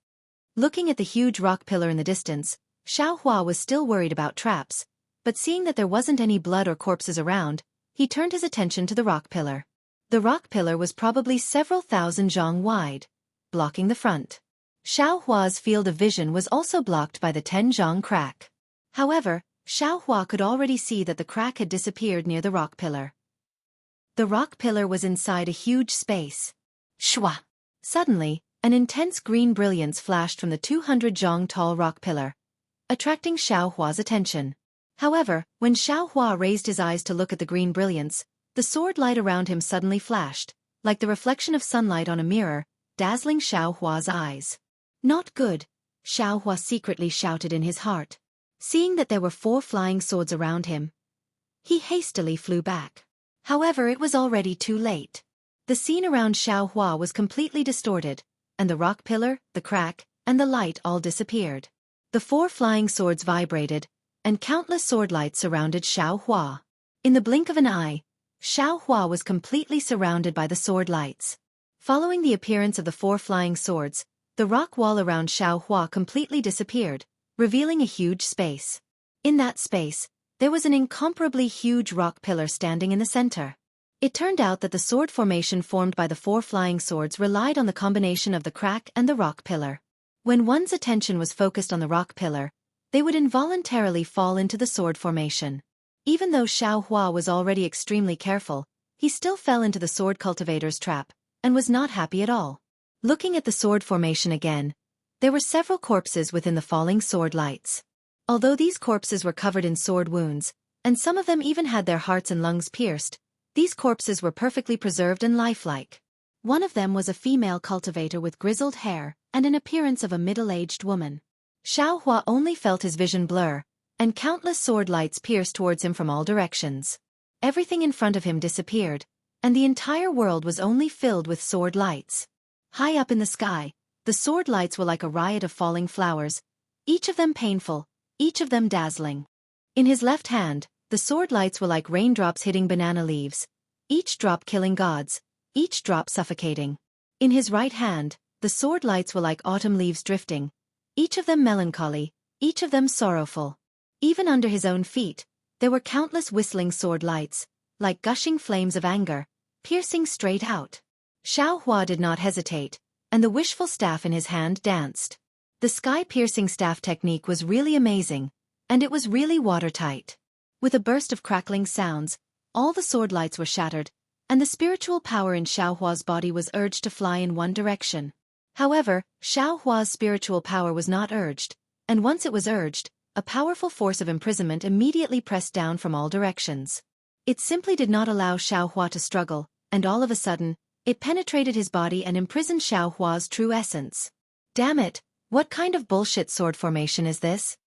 Looking at the huge rock pillar in the distance, Xiao Hua was still worried about traps, but seeing that there wasn't any blood or corpses around, he turned his attention to the rock pillar. The rock pillar was probably several thousand zhang wide, blocking the front. Xiao Hua's field of vision was also blocked by the 10 zhang crack. However, Xiao Hua could already see that the crack had disappeared near the rock pillar. The rock pillar was inside a huge space. Shwa! Suddenly, an intense green brilliance flashed from the 200 zhang tall rock pillar, attracting Xiao Hua's attention. However, when Xiao Hua raised his eyes to look at the green brilliance, the sword light around him suddenly flashed, like the reflection of sunlight on a mirror, dazzling Xiao Hua's eyes. Not good, Xiao Hua secretly shouted in his heart. Seeing that there were 4 flying swords around him, he hastily flew back. However, it was already too late. The scene around Xiao Hua was completely distorted, and the rock pillar, the crack, and the light all disappeared. The 4 flying swords vibrated, and countless sword lights surrounded Xiao Hua. In the blink of an eye, Xiao Hua was completely surrounded by the sword lights. Following the appearance of the 4 flying swords, the rock wall around Xiao Hua completely disappeared, revealing a huge space. In that space, there was an incomparably huge rock pillar standing in the center. It turned out that the sword formation formed by the 4 flying swords relied on the combination of the crack and the rock pillar. When one's attention was focused on the rock pillar, they would involuntarily fall into the sword formation. Even though Xiao Hua was already extremely careful, he still fell into the sword cultivator's trap, and was not happy at all. Looking at the sword formation again, there were several corpses within the falling sword lights. Although these corpses were covered in sword wounds, and some of them even had their hearts and lungs pierced, these corpses were perfectly preserved and lifelike. One of them was a female cultivator with grizzled hair and an appearance of a middle-aged woman. Xiao Hua only felt his vision blur, and countless sword lights pierced towards him from all directions. Everything in front of him disappeared, and the entire world was only filled with sword lights. High up in the sky, the sword lights were like a riot of falling flowers, each of them painful, each of them dazzling. In his left hand, the sword lights were like raindrops hitting banana leaves, each drop killing gods, each drop suffocating. In his right hand, the sword lights were like autumn leaves drifting, each of them melancholy, each of them sorrowful. Even under his own feet, there were countless whistling sword lights, like gushing flames of anger, piercing straight out. Xiao Hua did not hesitate, and the wishful staff in his hand danced. The sky-piercing staff technique was really amazing, and it was really watertight. With a burst of crackling sounds, all the sword lights were shattered, and the spiritual power in Xiao Hua's body was urged to fly in one direction. However, Xiao Hua's spiritual power was not urged, and once it was urged, a powerful force of imprisonment immediately pressed down from all directions. It simply did not allow Xiao Hua to struggle, and all of a sudden, it penetrated his body and imprisoned Xiao Hua's true essence. Damn it, what kind of bullshit sword formation is this?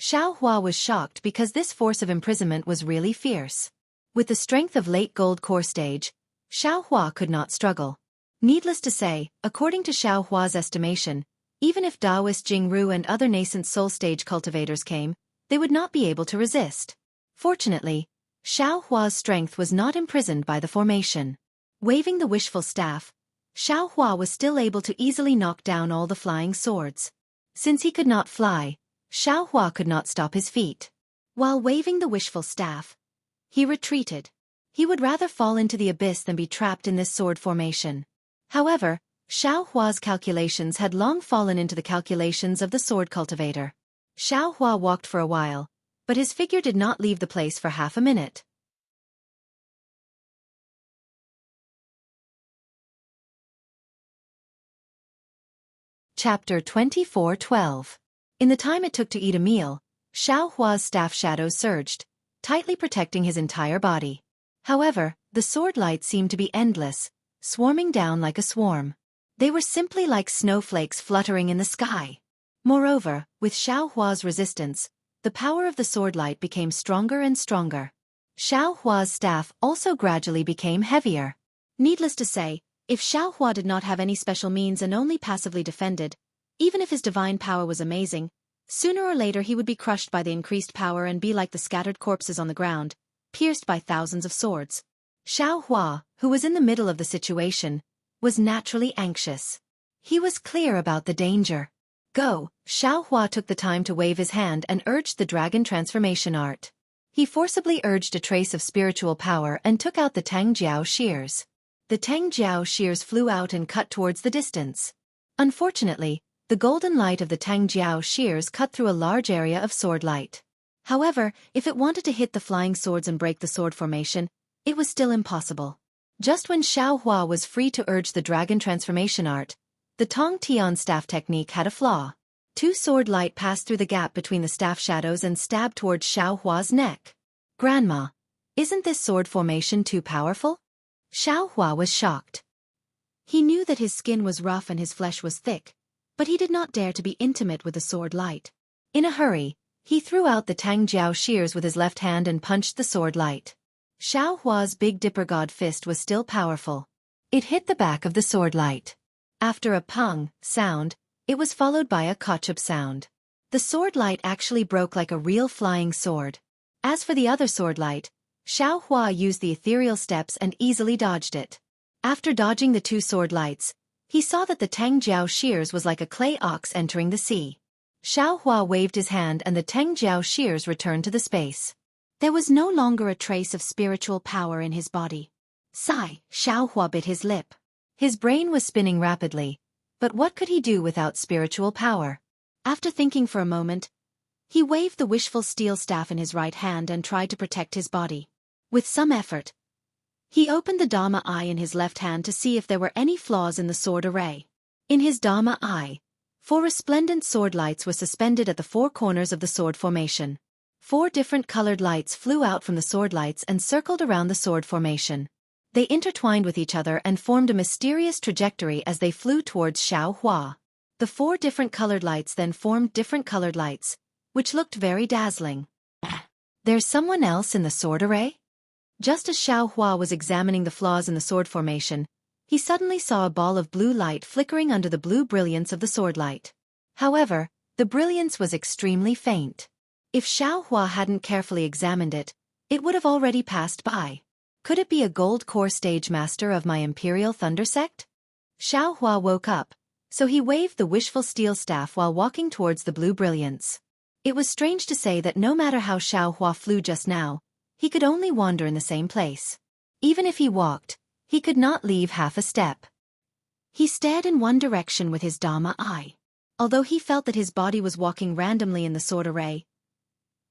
Xiao Hua was shocked because this force of imprisonment was really fierce. With the strength of late gold core stage, Xiao Hua could not struggle. Needless to say, according to Xiao Hua's estimation, even if Taoist Jingru and other nascent soul stage cultivators came, they would not be able to resist. Fortunately, Xiao Hua's strength was not imprisoned by the formation. Waving the wishful staff, Xiao Hua was still able to easily knock down all the flying swords. Since he could not fly, Xiaohua could not stop his feet. While waving the wishful staff, he retreated. He would rather fall into the abyss than be trapped in this sword formation. However, Xiaohua's calculations had long fallen into the calculations of the sword cultivator. Xiaohua walked for a while, but his figure did not leave the place for half a minute. Chapter 24:12. In the time it took to eat a meal, Xiaohua's staff shadow surged, tightly protecting his entire body. However, the sword light seemed to be endless, swarming down like a swarm. They were simply like snowflakes fluttering in the sky. Moreover, with Xiaohua's resistance, the power of the sword light became stronger and stronger. Xiaohua's staff also gradually became heavier. Needless to say, if Xiaohua did not have any special means and only passively defended, even if his divine power was amazing, sooner or later he would be crushed by the increased power and be like the scattered corpses on the ground, pierced by thousands of swords. Xiaohua, who was in the middle of the situation, was naturally anxious. He was clear about the danger. Go! Xiaohua took the time to wave his hand and urged the dragon transformation art. He forcibly urged a trace of spiritual power and took out the Tangjiao shears. The Tangjiao shears flew out and cut towards the distance. Unfortunately, the golden light of the Tangjiao shears cut through a large area of sword light. However, if it wanted to hit the flying swords and break the sword formation, it was still impossible. Just when Xiaohua was free to urge the dragon transformation art, the Tong Tian staff technique had a flaw. Two sword light passed through the gap between the staff shadows and stabbed towards Xiaohua's neck. Grandma, isn't this sword formation too powerful? Xiaohua was shocked. He knew that his skin was rough and his flesh was thick, but he did not dare to be intimate with the sword light. In a hurry, he threw out the Tangjiao shears with his left hand and punched the sword light. Xiaohua's Big Dipper God fist was still powerful. It hit the back of the sword light. After a pung sound, it was followed by a kochup sound. The sword light actually broke like a real flying sword. As for the other sword light, Xiaohua used the ethereal steps and easily dodged it. After dodging the two sword lights, he saw that the Tangjiao shears was like a clay ox entering the sea. Xiaohua waved his hand and the Tangjiao shears returned to the space. There was no longer a trace of spiritual power in his body. Sigh, Xiaohua bit his lip. His brain was spinning rapidly, but what could he do without spiritual power? After thinking for a moment, he waved the wishful steel staff in his right hand and tried to protect his body. With some effort, he opened the Dharma eye in his left hand to see if there were any flaws in the sword array. In his Dharma eye, 4 resplendent sword lights were suspended at the 4 corners of the sword formation. 4 different colored lights flew out from the sword lights and circled around the sword formation. They intertwined with each other and formed a mysterious trajectory as they flew towards Xiaohua. The 4 different colored lights then formed different colored lights, which looked very dazzling. There's someone else in the sword array? Just as Xiaohua was examining the flaws in the sword formation, he suddenly saw a ball of blue light flickering under the blue brilliance of the sword light. However, the brilliance was extremely faint. If Xiaohua hadn't carefully examined it, it would have already passed by. Could it be a gold core stage master of my Imperial Thunder sect? Xiaohua woke up, so he waved the wishful steel staff while walking towards the blue brilliance. It was strange to say that no matter how Xiaohua flew just now, he could only wander in the same place. Even if he walked, he could not leave half a step. He stared in one direction with his Dharma eye. Although he felt that his body was walking randomly in the sword array,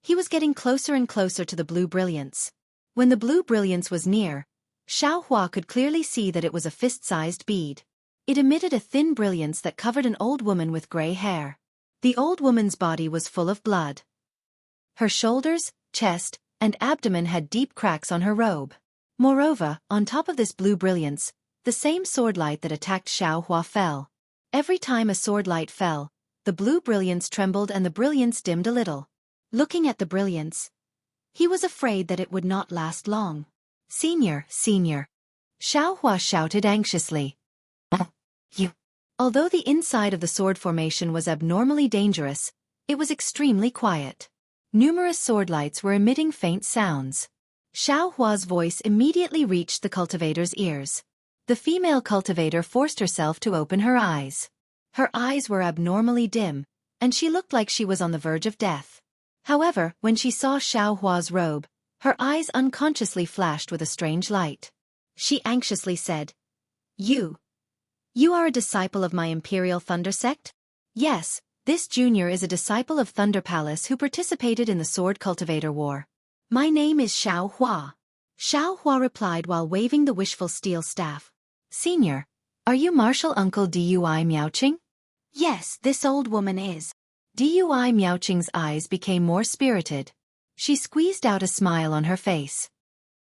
he was getting closer and closer to the blue brilliance. When the blue brilliance was near, Xiaohua could clearly see that it was a fist-sized bead. It emitted a thin brilliance that covered an old woman with gray hair. The old woman's body was full of blood. Her shoulders, chest, and abdomen had deep cracks on her robe. Moreover, on top of this blue brilliance, the same sword light that attacked Xiaohua fell. Every time a sword light fell, the blue brilliance trembled and the brilliance dimmed a little. Looking at the brilliance, he was afraid that it would not last long. Senior, Senior. Xiaohua shouted anxiously. You. Although the inside of the sword formation was abnormally dangerous, it was extremely quiet. Numerous sword lights were emitting faint sounds. Xiaohua's voice immediately reached the cultivator's ears. The female cultivator forced herself to open her eyes. Her eyes were abnormally dim, and she looked like she was on the verge of death. However, when she saw Xiaohua's robe, her eyes unconsciously flashed with a strange light. She anxiously said, You are a disciple of my Imperial Thunder Sect? Yes, this junior is a disciple of Thunder Palace who participated in the Sword Cultivator War. My name is Xiaohua. Xiaohua replied while waving the wishful steel staff. Senior, are you Martial Uncle Dui Miaoqing? Yes, this old woman is. Dui Miaoqing's eyes became more spirited. She squeezed out a smile on her face.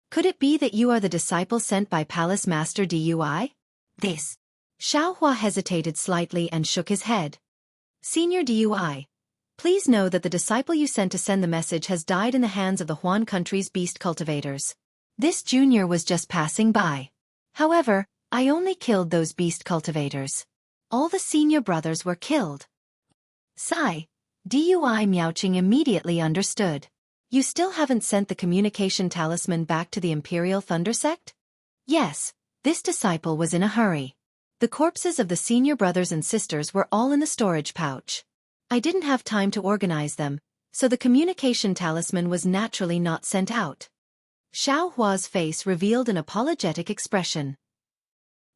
Could it be that you are the disciple sent by Palace Master Dui? This. Xiaohua hesitated slightly and shook his head. Senior Dui, please know that the disciple you sent to send the message has died in the hands of the Huan country's beast cultivators. This junior was just passing by. However, I only killed those beast cultivators. All the senior brothers were killed. Sigh. Dui Miaoqing immediately understood. You still haven't sent the communication talisman back to the Imperial Thunder Sect? Yes, this disciple was in a hurry. The corpses of the senior brothers and sisters were all in the storage pouch. I didn't have time to organize them, so the communication talisman was naturally not sent out. Xiaohua's face revealed an apologetic expression.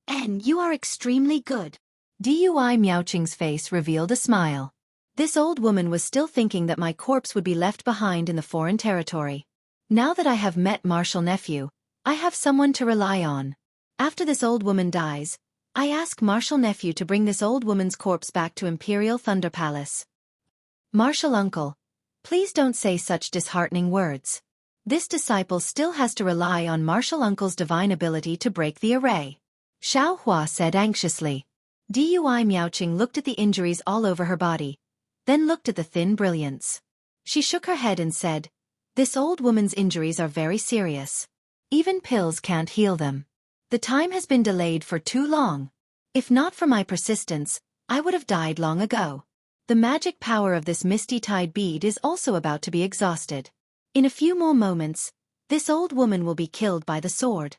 And you are extremely good. Dui Miaoqing's face revealed a smile. This old woman was still thinking that my corpse would be left behind in the foreign territory. Now that I have met Martial Nephew, I have someone to rely on. After this old woman dies, I ask Martial Nephew to bring this old woman's corpse back to Imperial Thunder Palace. Martial Uncle, please don't say such disheartening words. This disciple still has to rely on Martial Uncle's divine ability to break the array. Xiaohua said anxiously. Dui Miaoqing looked at the injuries all over her body, then looked at the thin brilliance. She shook her head and said, This old woman's injuries are very serious. Even pills can't heal them. The time has been delayed for too long. If not for my persistence, I would have died long ago. The magic power of this misty tide bead is also about to be exhausted. In a few more moments, this old woman will be killed by the sword.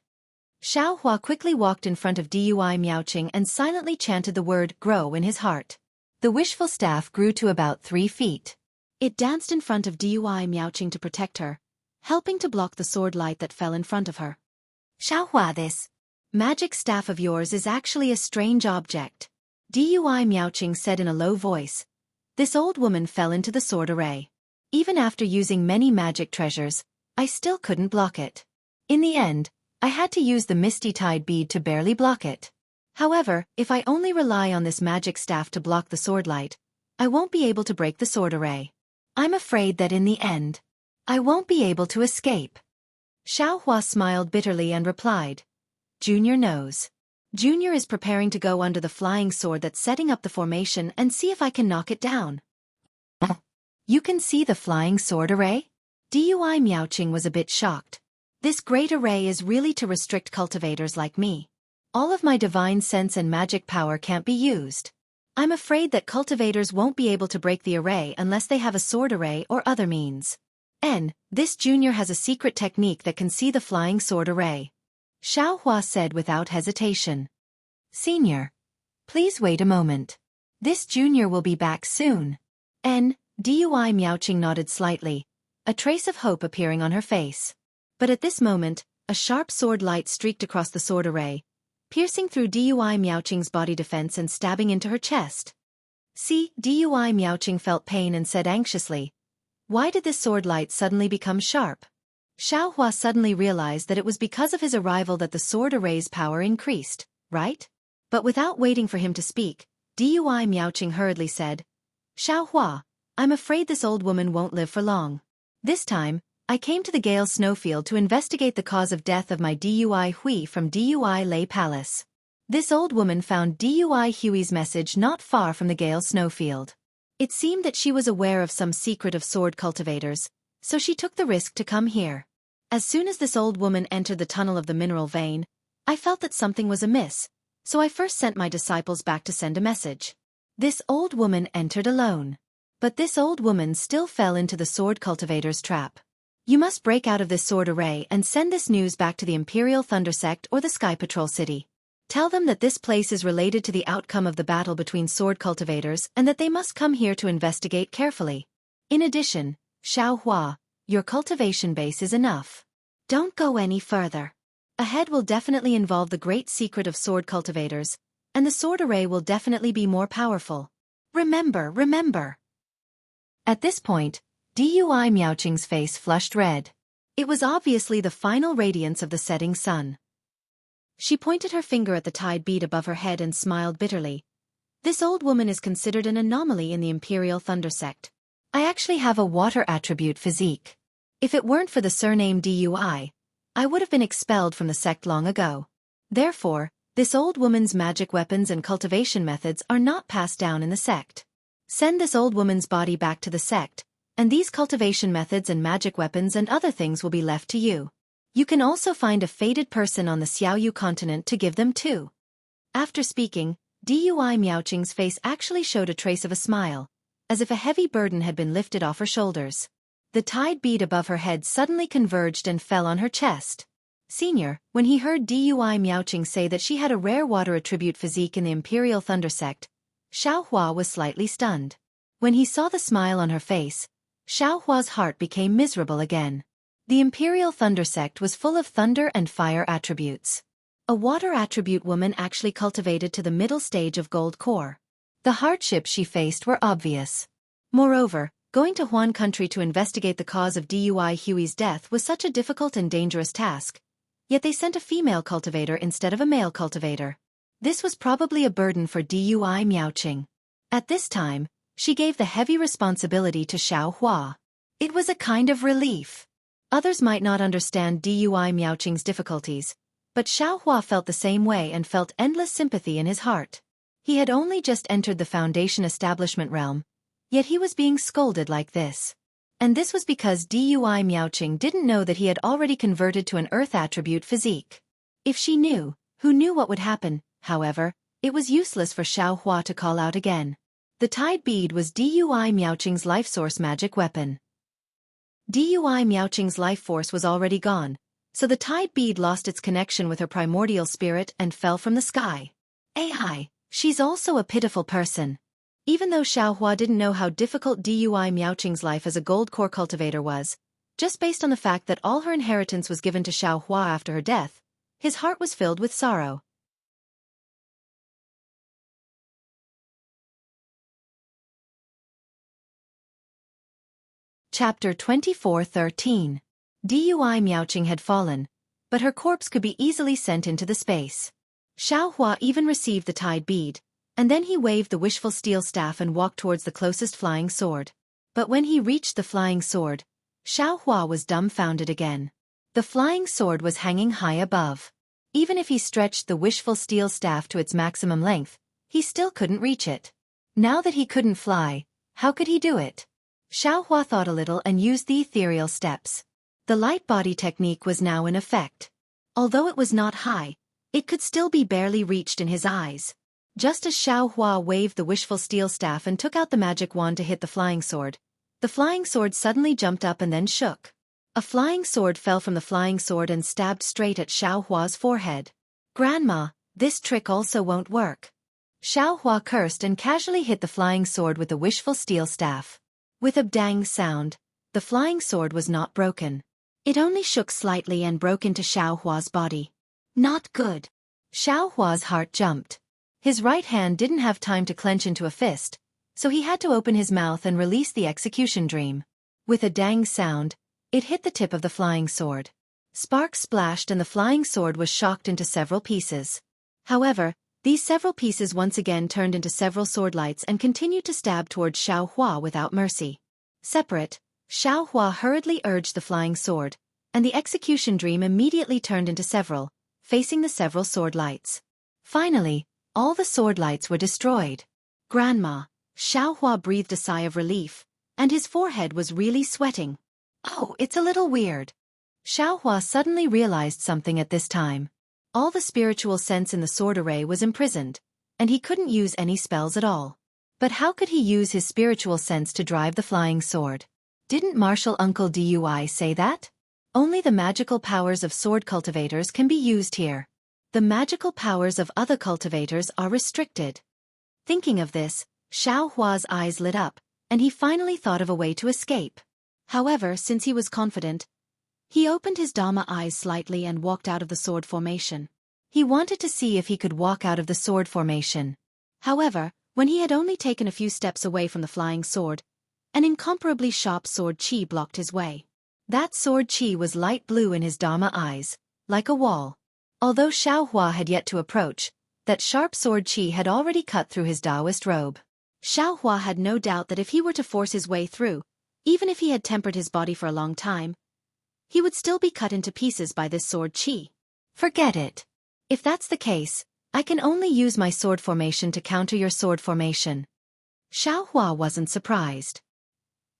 Xiaohua quickly walked in front of Dui Miaoqing and silently chanted the word grow in his heart. The wishful staff grew to about 3 feet. It danced in front of Dui Miaoqing to protect her, helping to block the sword light that fell in front of her. Xiaohua, this magic staff of yours is actually a strange object. Dui Miaoqing said in a low voice. This old woman fell into the sword array. Even after using many magic treasures, I still couldn't block it. In the end, I had to use the misty tide bead to barely block it. However, if I only rely on this magic staff to block the sword light, I won't be able to break the sword array. I'm afraid that in the end, I won't be able to escape. Xiaohua smiled bitterly and replied. Junior knows. Junior is preparing to go under the flying sword that's setting up the formation and see if I can knock it down. You can see the flying sword array? Dui Miaoqing was a bit shocked. This great array is really to restrict cultivators like me. All of my divine sense and magic power can't be used. I'm afraid that cultivators won't be able to break the array unless they have a sword array or other means. This junior has a secret technique that can see the flying sword array. Xiaohua said without hesitation. Senior, please wait a moment. This junior will be back soon. Dui Miaoqing nodded slightly, a trace of hope appearing on her face. But at this moment, a sharp sword light streaked across the sword array, piercing through Dui Miaoqing's body defense and stabbing into her chest. See, Dui Miaoqing felt pain and said anxiously, Why did this sword light suddenly become sharp? Xiaohua suddenly realized that it was because of his arrival that the sword array's power increased, right? But without waiting for him to speak, Dui Miaoqing hurriedly said, Xiaohua, I'm afraid this old woman won't live for long. This time, I came to the Gale Snowfield to investigate the cause of death of my Dui Hui from Dui Lei Palace. This old woman found Dui Hui's message not far from the Gale Snowfield. It seemed that she was aware of some secret of sword cultivators, so she took the risk to come here. As soon as this old woman entered the tunnel of the mineral vein, I felt that something was amiss, so I first sent my disciples back to send a message. This old woman entered alone. But this old woman still fell into the sword cultivator's trap. You must break out of this sword array and send this news back to the Imperial Thunder Sect or the Sky Patrol City. Tell them that this place is related to the outcome of the battle between sword cultivators and that they must come here to investigate carefully. In addition, Xueqi, your cultivation base is enough. Don't go any further. Ahead will definitely involve the great secret of sword cultivators, and the sword array will definitely be more powerful. Remember. At this point, Dui Miaoqing's face flushed red. It was obviously the final radiance of the setting sun. She pointed her finger at the tide bead above her head and smiled bitterly. This old woman is considered an anomaly in the Imperial Thunder sect. I actually have a water attribute physique. If it weren't for the surname Dui, I would have been expelled from the sect long ago. Therefore, this old woman's magic weapons and cultivation methods are not passed down in the sect. Send this old woman's body back to the sect, and these cultivation methods and magic weapons and other things will be left to you. You can also find a fated person on the Xiaoyu continent to give them to. After speaking, Dui Miaoqing's face actually showed a trace of a smile, as if a heavy burden had been lifted off her shoulders. The tide bead above her head suddenly converged and fell on her chest. Senior, when he heard Dui Miaoqing say that she had a rare water attribute physique in the Imperial Thunder sect, Xueqi was slightly stunned. When he saw the smile on her face, Xueqi's heart became miserable again. The Imperial Thunder sect was full of thunder and fire attributes. A water attribute woman actually cultivated to the middle stage of gold core. The hardships she faced were obvious. Moreover, going to Huan country to investigate the cause of Dui Hui's death was such a difficult and dangerous task, yet they sent a female cultivator instead of a male cultivator. This was probably a burden for Dui Miaoqing. At this time, she gave the heavy responsibility to Xueqi. It was a kind of relief. Others might not understand Dui Miaoqing's difficulties, but Xueqi felt the same way and felt endless sympathy in his heart. He had only just entered the Foundation establishment realm, yet he was being scolded like this. And this was because Dui Miaoqing didn't know that he had already converted to an earth attribute physique. If she knew, who knew what would happen, however, it was useless for Xueqi to call out again. The tide bead was Dui Miaoqing's life source magic weapon. Dui Miaoqing's life force was already gone, so the tide bead lost its connection with her primordial spirit and fell from the sky. AI, she's also a pitiful person. Even though Xueqi didn't know how difficult Dui Miaoqing's life as a gold core cultivator was, just based on the fact that all her inheritance was given to Xueqi after her death, his heart was filled with sorrow. Chapter 24:13. Dui Miaoqing had fallen, but her corpse could be easily sent into the space. Xueqi even received the tide bead, and then he waved the wishful steel staff and walked towards the closest flying sword. But when he reached the flying sword, Xueqi was dumbfounded again. The flying sword was hanging high above. Even if he stretched the wishful steel staff to its maximum length, he still couldn't reach it. Now that he couldn't fly, how could he do it? Xueqi thought a little and used the ethereal steps. The light body technique was now in effect. Although it was not high, it could still be barely reached in his eyes. Just as Xueqi waved the wishful steel staff and took out the magic wand to hit the flying sword suddenly jumped up and then shook. A flying sword fell from the flying sword and stabbed straight at Xueqi's forehead. Grandma, this trick also won't work. Xueqi cursed and casually hit the flying sword with the wishful steel staff. With a dang sound, the flying sword was not broken. It only shook slightly and broke into Xueqi's body. Not good. Xueqi's heart jumped. His right hand didn't have time to clench into a fist, so he had to open his mouth and release the execution dream. With a dang sound, it hit the tip of the flying sword. Sparks splashed and the flying sword was shocked into several pieces. However, these several pieces once again turned into several sword lights and continued to stab towards Xueqi without mercy. Separate, Xueqi hurriedly urged the flying sword, and the execution dream immediately turned into several, facing the several sword lights. Finally, all the sword lights were destroyed. Grandma, Xueqi breathed a sigh of relief, and his forehead was really sweating. Oh, it's a little weird. Xueqi suddenly realized something at this time. All the spiritual sense in the sword array was imprisoned, and he couldn't use any spells at all. But how could he use his spiritual sense to drive the flying sword? Didn't Martial Uncle Dui say that? Only the magical powers of sword cultivators can be used here. the magical powers of other cultivators are restricted. Thinking of this, Xueqi's eyes lit up, and he finally thought of a way to escape. However, since he was confident, he opened his Dharma eyes slightly and walked out of the sword formation. He wanted to see if he could walk out of the sword formation. However, when he had only taken a few steps away from the flying sword, an incomparably sharp sword chi blocked his way. That sword chi was light blue in his Dharma eyes, like a wall. Although Xueqi had yet to approach, that sharp sword chi had already cut through his Taoist robe. Xueqi had no doubt that if he were to force his way through, even if he had tempered his body for a long time, he would still be cut into pieces by this sword chi. Forget it. If that's the case, I can only use my sword formation to counter your sword formation. Xueqi wasn't surprised.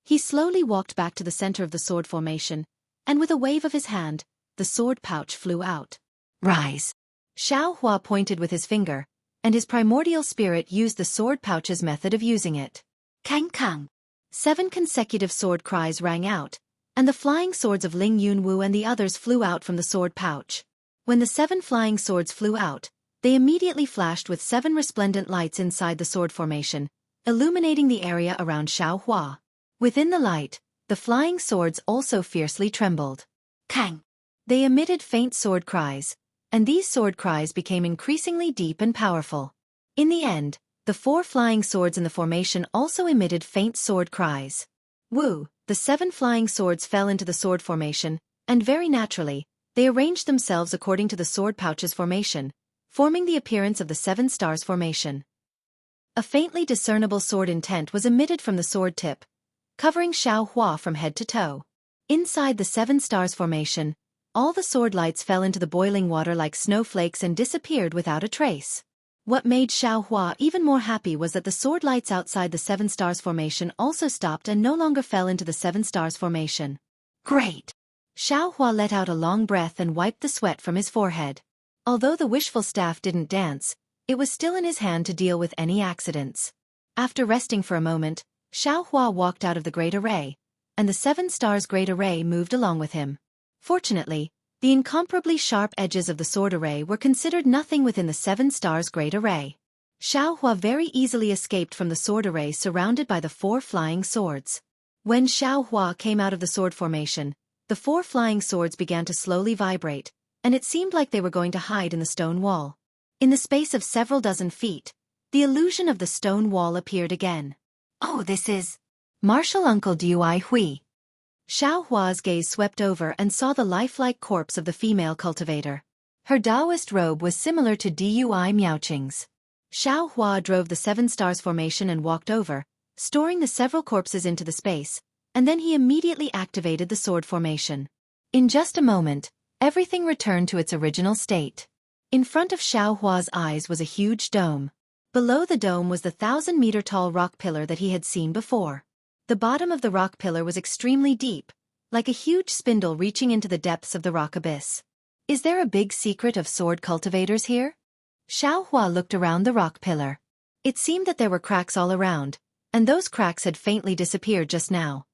He slowly walked back to the center of the sword formation, and with a wave of his hand, the sword pouch flew out. Rise. Xueqi pointed with his finger, and his primordial spirit used the sword pouch's method of using it. Kang Kang. 7 consecutive sword cries rang out, and the flying swords of Ling Yunwu and the others flew out from the sword pouch. When the 7 flying swords flew out, they immediately flashed with 7 resplendent lights inside the sword formation, illuminating the area around Xueqi. Within the light, the flying swords also fiercely trembled. Kang! They emitted faint sword cries, and these sword cries became increasingly deep and powerful. In the end, the 4 flying swords in the formation also emitted faint sword cries. Woo! The 7 flying swords fell into the sword formation, and very naturally, they arranged themselves according to the sword pouch's formation, forming the appearance of the 7 stars formation. A faintly discernible sword intent was emitted from the sword tip, covering Xueqi from head to toe. Inside the 7 stars formation, all the sword lights fell into the boiling water like snowflakes and disappeared without a trace. What made Xueqi even more happy was that the sword lights outside the 7 stars formation also stopped and no longer fell into the 7 stars formation. Great! Xueqi let out a long breath and wiped the sweat from his forehead. Although the wishful staff didn't dance, it was still in his hand to deal with any accidents. After resting for a moment, Xueqi walked out of the Great Array, and the 7 stars Great Array moved along with him. Fortunately, the incomparably sharp edges of the sword array were considered nothing within the 7 stars Great Array. Xueqi very easily escaped from the sword array surrounded by the 4 flying swords. When Xueqi came out of the sword formation, the 4 flying swords began to slowly vibrate, and it seemed like they were going to hide in the stone wall. In the space of several dozen feet, the illusion of the stone wall appeared again. Oh, this is Martial Uncle Dui Hui. Xueqi's gaze swept over and saw the lifelike corpse of the female cultivator. Her Taoist robe was similar to Dui Miaoqing's. Xueqi drove the 7 stars formation and walked over, storing the several corpses into the space, and then he immediately activated the sword formation. In just a moment, everything returned to its original state. In front of Xueqi's eyes was a huge dome. Below the dome was the 1,000-meter-tall rock pillar that he had seen before. The bottom of the rock pillar was extremely deep, like a huge spindle reaching into the depths of the rock abyss. Is there a big secret of sword cultivators here? Xueqi looked around the rock pillar. It seemed that there were cracks all around, and those cracks had faintly disappeared just now.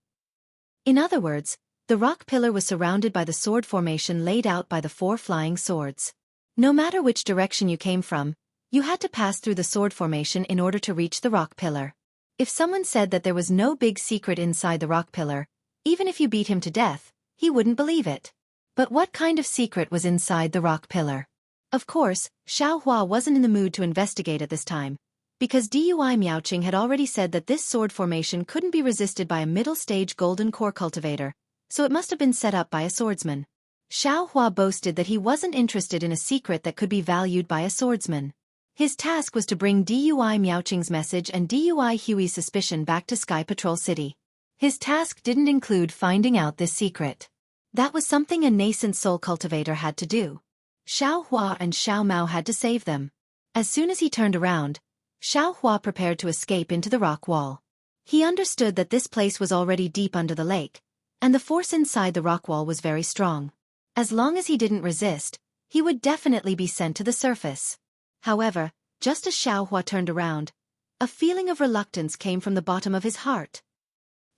In other words, the rock pillar was surrounded by the sword formation laid out by the 4 flying swords. No matter which direction you came from, you had to pass through the sword formation in order to reach the rock pillar. If someone said that there was no big secret inside the rock pillar, even if you beat him to death, he wouldn't believe it. But what kind of secret was inside the rock pillar? Of course, Xueqi wasn't in the mood to investigate at this time, because Dui Miaoqing had already said that this sword formation couldn't be resisted by a middle-stage golden core cultivator, so it must have been set up by a swordsman. Xueqi boasted that he wasn't interested in a secret that could be valued by a swordsman. His task was to bring Dui Miaoqing's message and Dui Hui's suspicion back to Sky Patrol City. His task didn't include finding out this secret. That was something a nascent soul cultivator had to do. Xueqi and Xiao Mao had to save them. As soon as he turned around, Xueqi prepared to escape into the rock wall. He understood that this place was already deep under the lake, and the force inside the rock wall was very strong. As long as he didn't resist, he would definitely be sent to the surface. However, just as Xueqi turned around, a feeling of reluctance came from the bottom of his heart.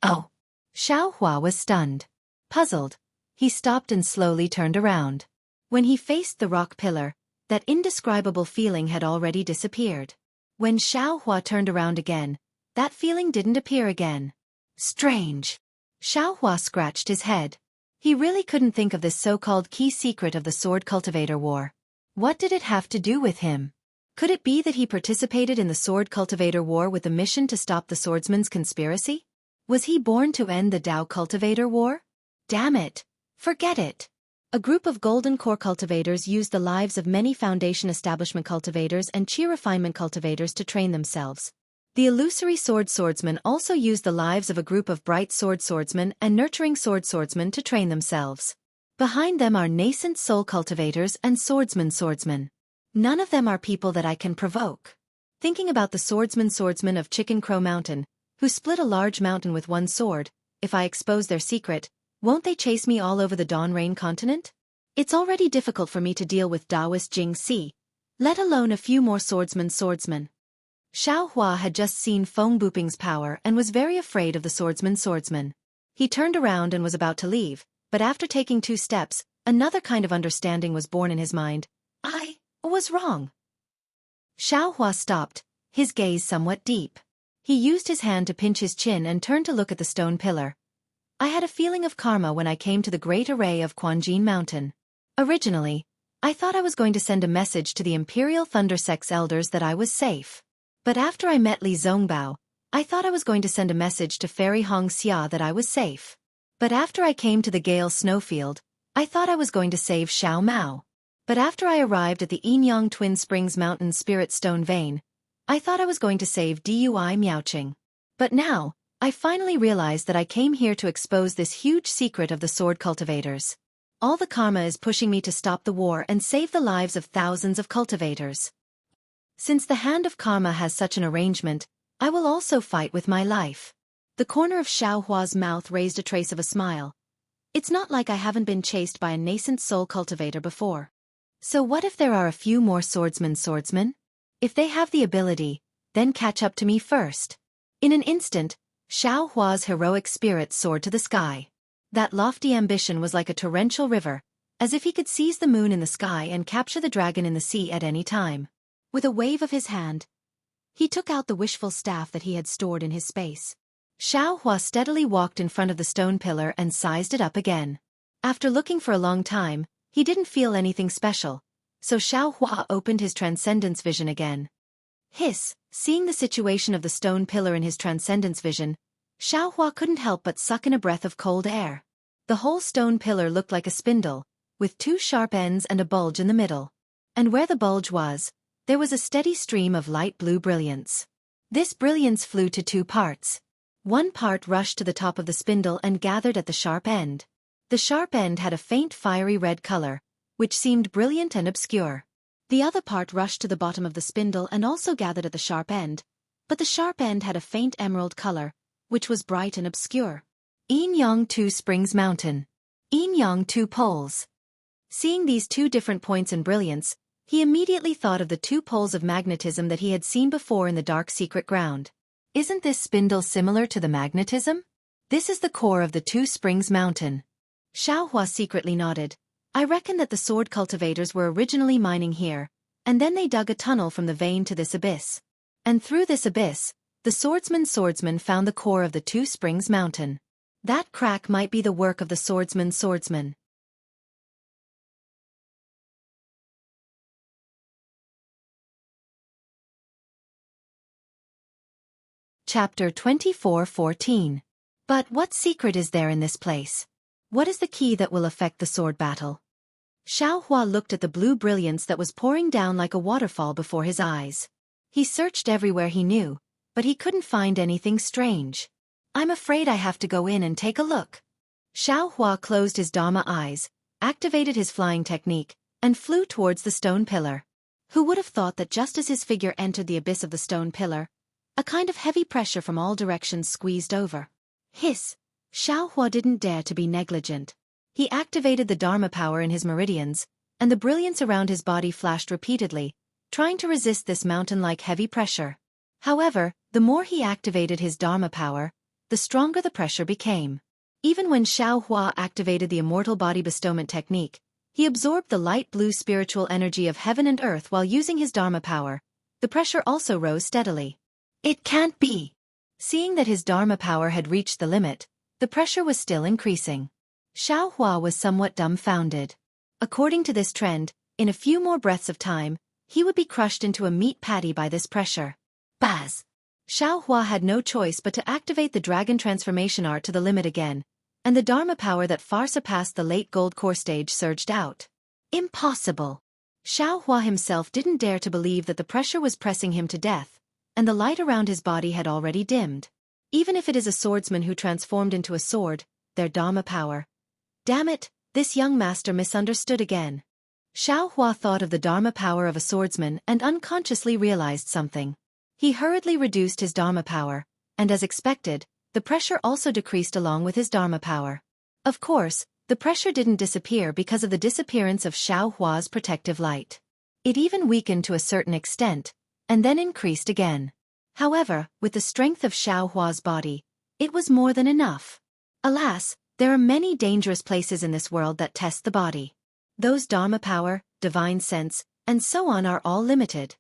Oh! Xueqi was stunned. Puzzled, he stopped and slowly turned around. When he faced the rock pillar, That indescribable feeling had already disappeared. When Xiaohua turned around again, that feeling didn't appear again. Strange. Xiaohua scratched his head. He really couldn't think of this so-called key secret of the Sword Cultivator War. What did it have to do with him? Could it be that he participated in the Sword Cultivator War with the mission to stop the swordsman's conspiracy? Was he born to end the Dao Cultivator War? Damn it! Forget it! A group of Golden Core cultivators used the lives of many Foundation Establishment cultivators and Chi Refinement cultivators to train themselves. The illusory sword swordsmen also used the lives of a group of bright sword swordsmen and nurturing sword swordsmen to train themselves. Behind them are nascent soul cultivators and swordsmen. None of them are people that I can provoke. Thinking about the swordsmen of Chicken Crow Mountain, who split a large mountain with one sword, if I expose their secret, won't they chase me all over the Dawn Rain continent? It's already difficult for me to deal with Taoist Jing Si, let alone a few more swordsmen. Xiaohua had just seen Feng Buping's power and was very afraid of the swordsman. He turned around and was about to leave, but after taking 2 steps, another kind of understanding was born in his mind. I was wrong. Xiaohua stopped, his gaze somewhat deep. He used his hand to pinch his chin and turned to look at the stone pillar. I had a feeling of karma when I came to the great array of Quanjin Mountain. Originally, I thought I was going to send a message to the Imperial Thunder Sect's elders that I was safe. But after I met Li Zongbao, I thought I was going to send a message to Fairy Hong Xia that I was safe. But after I came to the Gale Snowfield, I thought I was going to save Xiao Mao. But after I arrived at the Yinyang Twin Springs Mountain Spirit Stone Vein, I thought I was going to save Dui Miaoqing. But now, I finally realized that I came here to expose this huge secret of the sword cultivators. All the karma is pushing me to stop the war and save the lives of thousands of cultivators. Since the hand of karma has such an arrangement, I will also fight with my life. The corner of Xiaohua's mouth raised a trace of a smile. It's not like I haven't been chased by a nascent soul cultivator before. So what if there are a few more swordsmen? If they have the ability, then catch up to me first. In an instant, Xiaohua's heroic spirit soared to the sky. That lofty ambition was like a torrential river, as if he could seize the moon in the sky and capture the dragon in the sea at any time. With a wave of his hand, he took out the wishful staff that he had stored in his space. Xiaohua steadily walked in front of the stone pillar and sized it up again. After looking for a long time, he didn't feel anything special, so Xiaohua opened his transcendence vision again. Hiss, seeing the situation of the stone pillar in his transcendence vision, Xiaohua couldn't help but suck in a breath of cold air. The whole stone pillar looked like a spindle, with 2 sharp ends and a bulge in the middle. And where the bulge was, there was a steady stream of light blue brilliance. This brilliance flew to 2 parts. One part rushed to the top of the spindle and gathered at the sharp end. The sharp end had a faint fiery red color, which seemed brilliant and obscure. The other part rushed to the bottom of the spindle and also gathered at the sharp end, but the sharp end had a faint emerald color, which was bright and obscure. Yinyang 2 Springs Mountain. Yinyang 2 Poles. Seeing these 2 different points in brilliance, he immediately thought of the 2 poles of magnetism that he had seen before in the dark secret ground. Isn't this spindle similar to the magnetism? This is the core of the 2 Springs Mountain. Xiaohua secretly nodded. I reckon that the sword cultivators were originally mining here, and then they dug a tunnel from the vein to this abyss. And through this abyss, the swordsman found the core of the 2 Springs Mountain. That crack might be the work of the swordsman. Chapter 24:14. But what secret is there in this place? What is the key that will affect the sword battle? Xiaohua looked at the blue brilliance that was pouring down like a waterfall before his eyes. He searched everywhere he knew, but he couldn't find anything strange. I'm afraid I have to go in and take a look. Xiaohua closed his Dharma eyes, activated his flying technique, and flew towards the stone pillar. Who would have thought that just as his figure entered the abyss of the stone pillar, a kind of heavy pressure from all directions squeezed over. Hiss! Xiaohua didn't dare to be negligent. He activated the Dharma power in his meridians, and the brilliance around his body flashed repeatedly, trying to resist this mountain-like heavy pressure. However, the more he activated his Dharma power, the stronger the pressure became. Even when Xiaohua activated the immortal body bestowment technique, He absorbed the light blue spiritual energy of heaven and earth while using his Dharma power. The pressure also rose steadily. It can't be! Seeing that his Dharma power had reached the limit, the pressure was still increasing. Xiaohua was somewhat dumbfounded. According to this trend, in a few more breaths of time, he would be crushed into a meat patty by this pressure. Baz! Xiaohua had no choice but to activate the dragon transformation art to the limit again, and the Dharma power that far surpassed the late gold core stage surged out. Impossible! Xiaohua himself didn't dare to believe that the pressure was pressing him to death, and the light around his body had already dimmed. Even if it is a swordsman who transformed into a sword, their Dharma power. Damn it, this young master misunderstood again. Xiaohua thought of the Dharma power of a swordsman and unconsciously realized something. He hurriedly reduced his Dharma power, and as expected, the pressure also decreased along with his Dharma power. Of course, the pressure didn't disappear because of the disappearance of Xiaohua's protective light. It even weakened to a certain extent, and then increased again. However, with the strength of Xiaohua's body, it was more than enough. Alas, there are many dangerous places in this world that test the body. Those Dharma power, divine sense, and so on are all limited.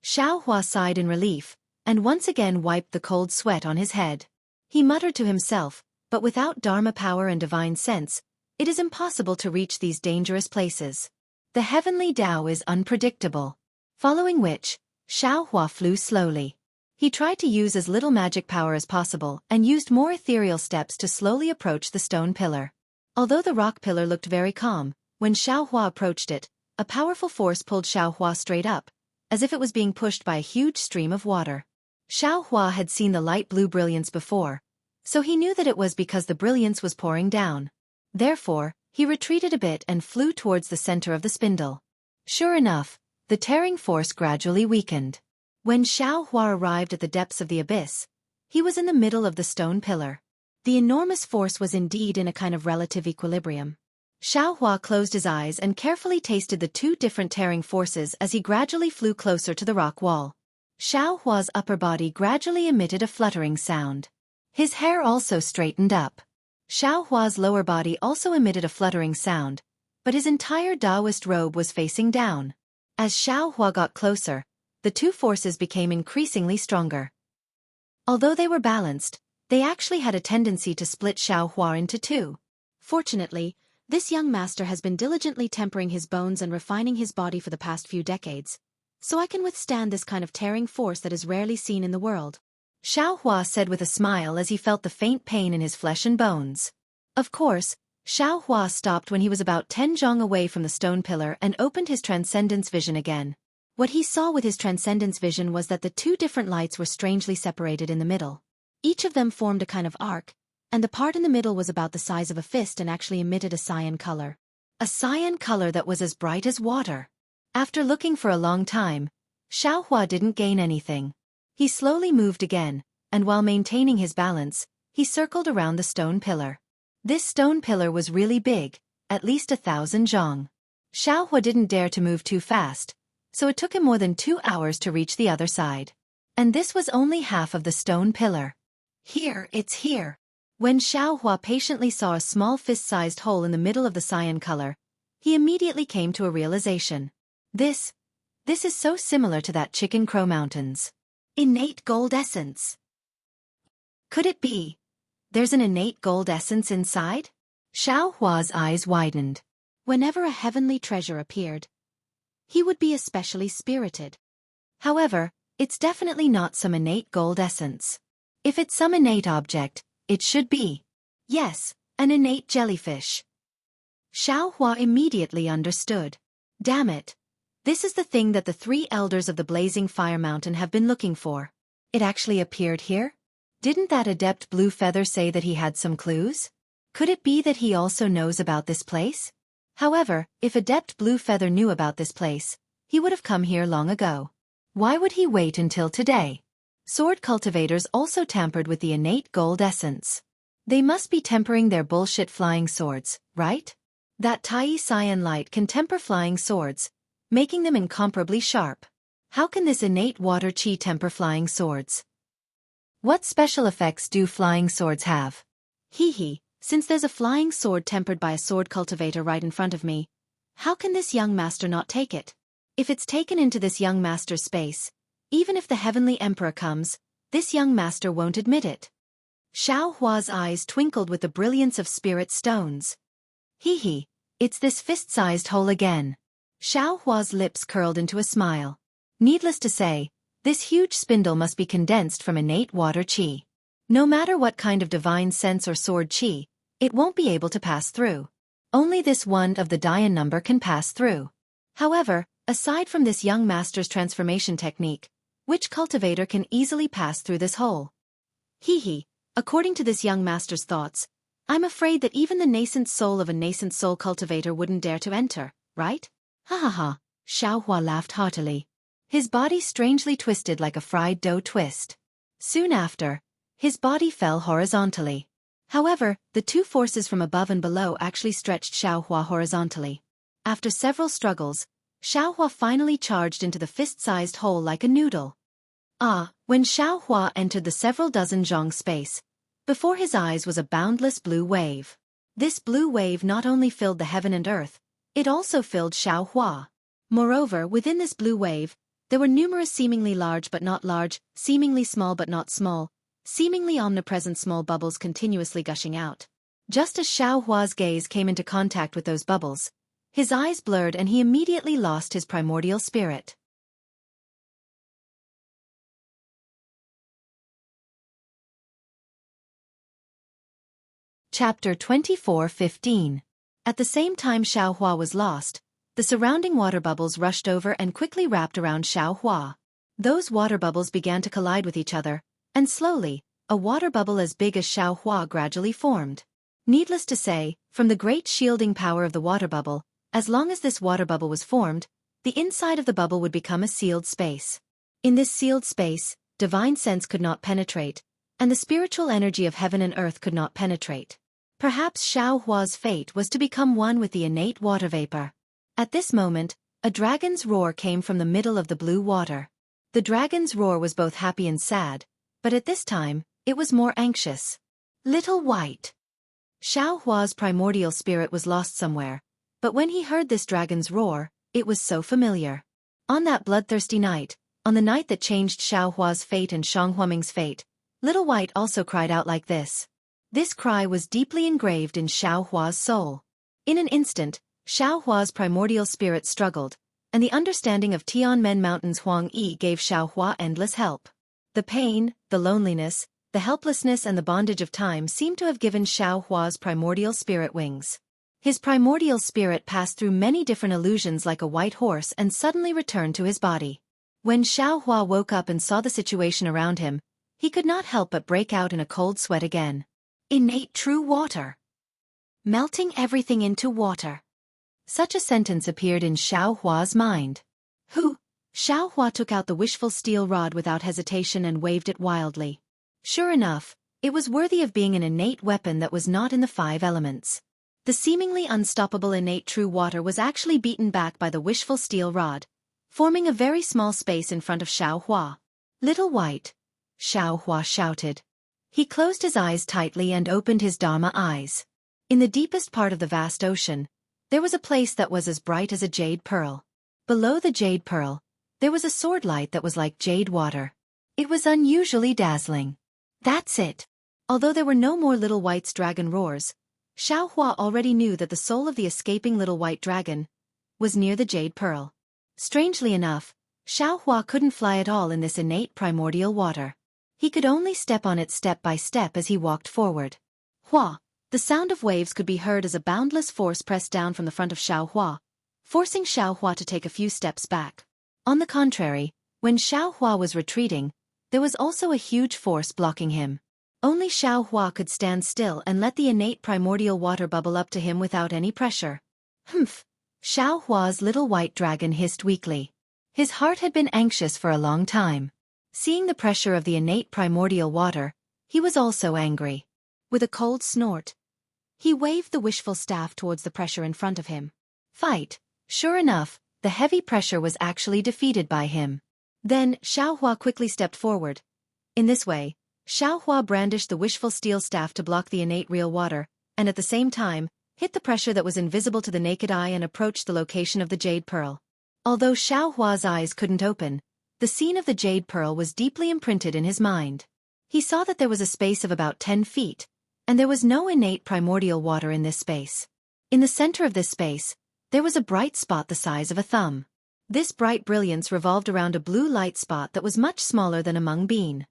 Xiaohua sighed in relief, and once again wiped the cold sweat on his head. He muttered to himself, but without Dharma power and divine sense, it is impossible to reach these dangerous places. The heavenly Tao is unpredictable. Following which, Xiaohua flew slowly. He tried to use as little magic power as possible and used more ethereal steps to slowly approach the stone pillar. Although the rock pillar looked very calm, when Xiaohua approached it, a powerful force pulled Xiaohua straight up, as if it was being pushed by a huge stream of water. Xiaohua had seen the light blue brilliance before, so he knew that it was because the brilliance was pouring down. Therefore, he retreated a bit and flew towards the center of the spindle. Sure enough, the tearing force gradually weakened. When Xiaohua arrived at the depths of the abyss, he was in the middle of the stone pillar. The enormous force was indeed in a kind of relative equilibrium. Xiaohua closed his eyes and carefully tasted the two different tearing forces as he gradually flew closer to the rock wall. Xiaohua's upper body gradually emitted a fluttering sound. His hair also straightened up. Xiaohua's lower body also emitted a fluttering sound, but his entire Taoist robe was facing down. As Xiaohua got closer, the two forces became increasingly stronger. Although they were balanced, they actually had a tendency to split Xiaohua into two. Fortunately, this young master has been diligently tempering his bones and refining his body for the past few decades, so I can withstand this kind of tearing force that is rarely seen in the world. Xiaohua said with a smile as he felt the faint pain in his flesh and bones. Of course, Xiaohua stopped when he was about 10 zhong away from the stone pillar and opened his transcendence vision again. What he saw with his transcendence vision was that the two different lights were strangely separated in the middle. Each of them formed a kind of arc, and the part in the middle was about the size of a fist and actually emitted a cyan color. A cyan color that was as bright as water. After looking for a long time, Xiaohua didn't gain anything. He slowly moved again, and while maintaining his balance, he circled around the stone pillar. This stone pillar was really big, at least 1,000 zhong. Xiaohua didn't dare to move too fast, so it took him more than 2 hours to reach the other side. And this was only half of the stone pillar. Here, it's here. When Xiaohua patiently saw a small fist-sized hole in the middle of the cyan color, he immediately came to a realization. This is so similar to that Chicken Crow Mountains. Innate gold essence. Could it be? There's an innate gold essence inside? Xiaohua's eyes widened. Whenever a heavenly treasure appeared, he would be especially spirited. However, it's definitely not some innate gold essence. If it's some innate object, it should be. Yes, an innate jellyfish. Xiaohua immediately understood. Damn it. This is the thing that the 3 elders of the Blazing Fire Mountain have been looking for. It actually appeared here? Didn't that adept Blue Feather say that he had some clues? Could it be that he also knows about this place? However, if adept Blue Feather knew about this place, he would have come here long ago. Why would he wait until today? Sword cultivators also tampered with the innate gold essence. They must be tempering their bullshit flying swords, right? That Tai Cyan light can temper flying swords, making them incomparably sharp. How can this innate water chi temper flying swords? What special effects do flying swords have? Hee, since there's a flying sword tempered by a sword cultivator right in front of me, How can this young master not take it? If it's taken into this young master's space, even if the heavenly emperor comes, this young master won't admit it. Xiaohua's eyes twinkled with the brilliance of spirit stones. Hee, it's this fist-sized hole again. Xiaohua's lips curled into a smile. Needless to say, this huge spindle must be condensed from innate water qi. No matter what kind of divine sense or sword qi, it won't be able to pass through. Only this one of the Dian number can pass through. However, aside from this young master's transformation technique, which cultivator can easily pass through this hole? Hee, according to this young master's thoughts, I'm afraid that even the nascent soul of a nascent soul cultivator wouldn't dare to enter, right? Ha ha ha, Xiaohua laughed heartily. His body strangely twisted like a fried dough twist. Soon after, his body fell horizontally. However, the two forces from above and below actually stretched Xiaohua horizontally. After several struggles, Xiaohua finally charged into the fist-sized hole like a noodle. When Xiaohua entered the several dozen zhong space, before his eyes was a boundless blue wave. This blue wave not only filled the heaven and earth, it also filled Xiaohua. Moreover, within this blue wave, there were numerous seemingly large but not large, seemingly small but not small, seemingly omnipresent small bubbles continuously gushing out. Just as Xiaohua's gaze came into contact with those bubbles, his eyes blurred and he immediately lost his primordial spirit. Chapter 24:15. At the same time Xiaohua was lost, the surrounding water bubbles rushed over and quickly wrapped around Xiaohua. Those water bubbles began to collide with each other, and slowly, a water bubble as big as Xiaohua gradually formed. Needless to say, from the great shielding power of the water bubble, as long as this water bubble was formed, the inside of the bubble would become a sealed space. In this sealed space, divine sense could not penetrate, and the spiritual energy of heaven and earth could not penetrate. Perhaps Xiaohua's fate was to become one with the innate water vapor. At this moment, a dragon's roar came from the middle of the blue water. The dragon's roar was both happy and sad, but at this time, it was more anxious. Little White. Xiaohua's primordial spirit was lost somewhere, but when he heard this dragon's roar, it was so familiar. On that bloodthirsty night, on the night that changed Xiaohua's fate and Shang Huaming's fate, Little White also cried out like this. This cry was deeply engraved in Xiaohua's soul. In an instant, Xiaohua's primordial spirit struggled, and the understanding of Tianmen Mountain's Huang Yi gave Xiaohua endless help. The pain, the loneliness, the helplessness and the bondage of time seemed to have given Xiaohua's primordial spirit wings. His primordial spirit passed through many different illusions like a white horse and suddenly returned to his body. When Xiaohua woke up and saw the situation around him, he could not help but break out in a cold sweat again. Innate true water. Melting everything into water. Such a sentence appeared in Xiaohua's mind. Xiaohua took out the wishful steel rod without hesitation and waved it wildly. Sure enough, it was worthy of being an innate weapon that was not in the 5 elements. The seemingly unstoppable innate true water was actually beaten back by the wishful steel rod, forming a very small space in front of Xiaohua. Little White, Xiaohua shouted. He closed his eyes tightly and opened his Dharma eyes. In the deepest part of the vast ocean, there was a place that was as bright as a jade pearl. Below the jade pearl, there was a sword light that was like jade water. It was unusually dazzling. That's it. Although there were no more Little White's dragon roars, Xiaohua already knew that the soul of the escaping Little White dragon was near the jade pearl. Strangely enough, Xiaohua couldn't fly at all in this innate primordial water. He could only step on it step by step as he walked forward. Hua! The sound of waves could be heard as a boundless force pressed down from the front of Xiaohua, forcing Xiaohua to take a few steps back. On the contrary, when Xiaohua was retreating, there was also a huge force blocking him. Only Xiaohua could stand still and let the innate primordial water bubble up to him without any pressure. Humph! Xiaohua's little white dragon hissed weakly. His heart had been anxious for a long time. Seeing the pressure of the innate primordial water, he was also angry. With a cold snort, he waved the wishful staff towards the pressure in front of him. Fight! Sure enough, the heavy pressure was actually defeated by him. Then, Xiaohua quickly stepped forward. In this way, Xiaohua brandished the wishful steel staff to block the innate real water, and at the same time, hit the pressure that was invisible to the naked eye and approached the location of the jade pearl. Although Xiaohua's eyes couldn't open, the scene of the jade pearl was deeply imprinted in his mind. He saw that there was a space of about 10 feet, and there was no innate primordial water in this space. In the center of this space, there was a bright spot the size of a thumb. This bright brilliance revolved around a blue light spot that was much smaller than a mung bean.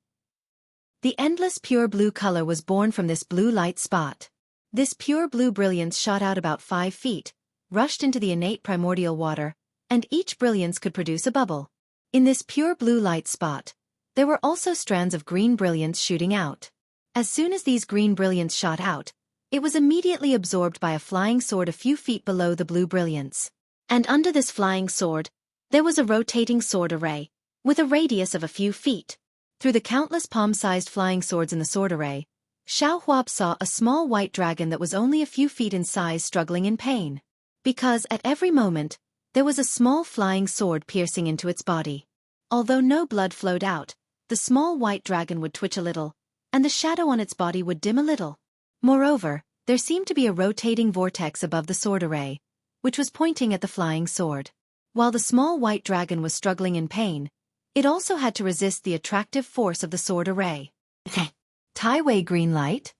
The endless pure blue color was born from this blue light spot. This pure blue brilliance shot out about 5 feet, rushed into the innate primordial water, and each brilliance could produce a bubble. In this pure blue light spot, there were also strands of green brilliance shooting out. As soon as these green brilliance shot out, it was immediately absorbed by a flying sword a few feet below the blue brilliance. And under this flying sword, there was a rotating sword array, with a radius of a few feet. Through the countless palm-sized flying swords in the sword array, Xiaohua saw a small white dragon that was only a few feet in size struggling in pain. Because at every moment, there was a small flying sword piercing into its body. Although no blood flowed out, the small white dragon would twitch a little, and the shadow on its body would dim a little. Moreover, there seemed to be a rotating vortex above the sword array, which was pointing at the flying sword. While the small white dragon was struggling in pain, it also had to resist the attractive force of the sword array. Tai-Wei green light?